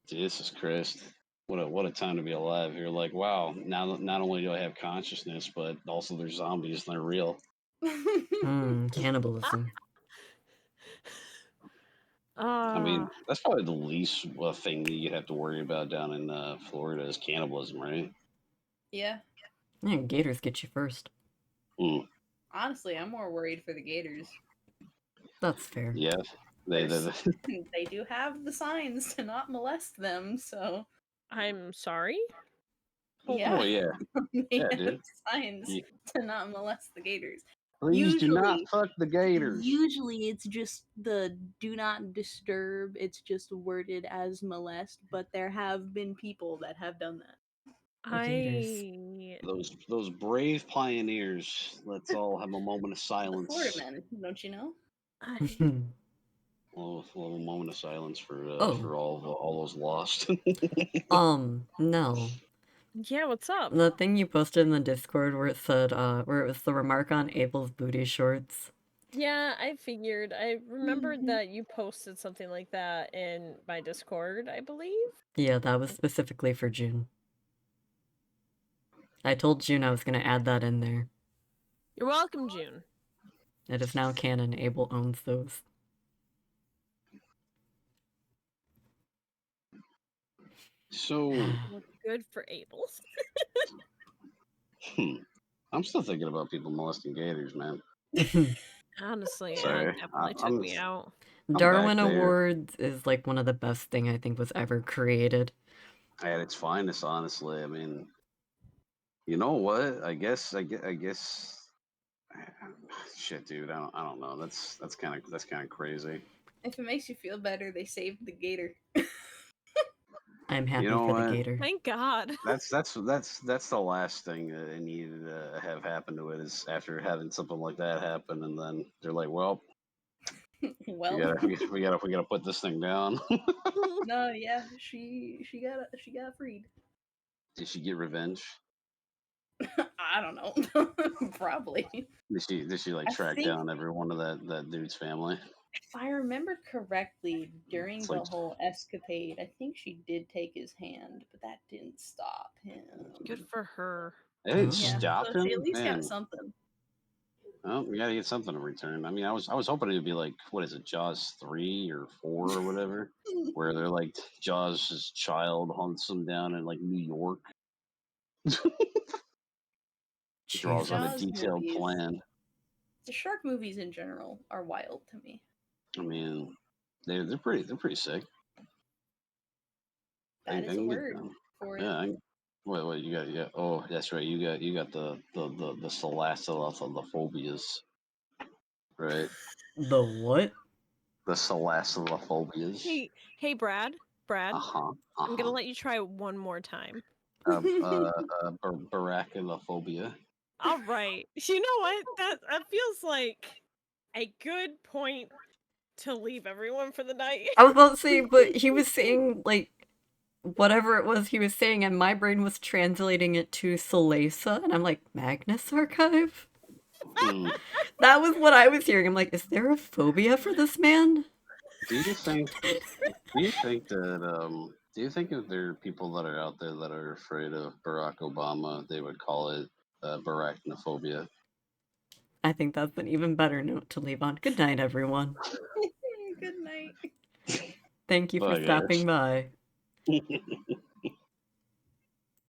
Jesus Christ. What a time to be alive. You're like, wow, now not only do I have consciousness, but also there's zombies and they're real. Cannibalism. I mean, Uh, that's probably the least thing that you'd have to worry about down in Florida is cannibalism, right? Yeah. Yeah, gators get you first. Mm, Honestly, I'm more worried for the gators. That's fair. yeah, they, There's they they do have the signs to not molest them, so I'm sorry. Hold yeah. well, yeah, They yeah, have dude. signs to not molest the gators. Please do not Usually, fuck the gators. usually it's just the do not disturb. It's just worded as molest, but there have been people that have done that. Gators. I Those brave pioneers. Let's all have a moment of The Florida silence. men, don't you know? I A little moment of silence Oh, for all those lost. no. yeah, what's up? The thing you posted in the Discord where it said, where it was the remark on Abel's booty shorts. Yeah, I figured. I remembered Mhm. that you posted something like that in my Discord, I believe. Yeah, that was specifically for June. I told June I was gonna add that in there. You're welcome, June. It is now canon. Abel owns those. So, Well, good for Abel. I'm still thinking about people molesting gators, man. Honestly, Sorry, it definitely took me out. I'm back Darwin there Awards is like one of the best thing I think was ever created. at its finest. Honestly, I mean, you know what? I guess. Shit, dude. I don't know. That's kind of crazy. If it makes you feel better, they saved the gator. I'm You happy know for the what? gator. Thank God. That's the last thing that it needed to have happen to it is after having something like that happen, and then they're like, "Well, we Well, gotta we gotta put this thing down." no, yeah, she got freed. Did she get revenge? I don't know. Probably. Did she like I track think down every one of that dude's family? if I remember correctly, during It's the like whole escapade, I think she did take his hand, but that didn't stop him. Good for her. it didn't Yeah, Oh. stop so she at him, least got man. something. Well, we gotta get something in return. I mean, I was hoping it'd be like what is it, Jaws 3 or 4 or whatever, where they're like Jaws' child hunts him down in like New York, draws out a Jesus. Jaws detailed movies, plan. the shark movies in general are wild to me. I mean, they're pretty sick. That I is a can get word them. for it. Yeah. Wait. You got yeah. Oh, that's right. You got the phobias, right? The what? The phobias. Hey, Brad. Brad, Uh huh. Uh I'm gonna huh. let you try one more time. Baracalophobia. All right. You know what? That feels like a good point to leave everyone for the night. I was about to say, but he was saying like whatever it was he was saying, and my brain was translating it to Salesa, and I'm like, Magnus Archive? Hmm. That was what I was hearing. I'm like, is there a phobia for this man? Do you think? Do you think that? Do you think if there are people that are out there that are afraid of Barack Obama, they would call it barachnophobia? I think that's an even better note to leave on. Good night, everyone. Good night. Thank you for Bye, stopping by. guys.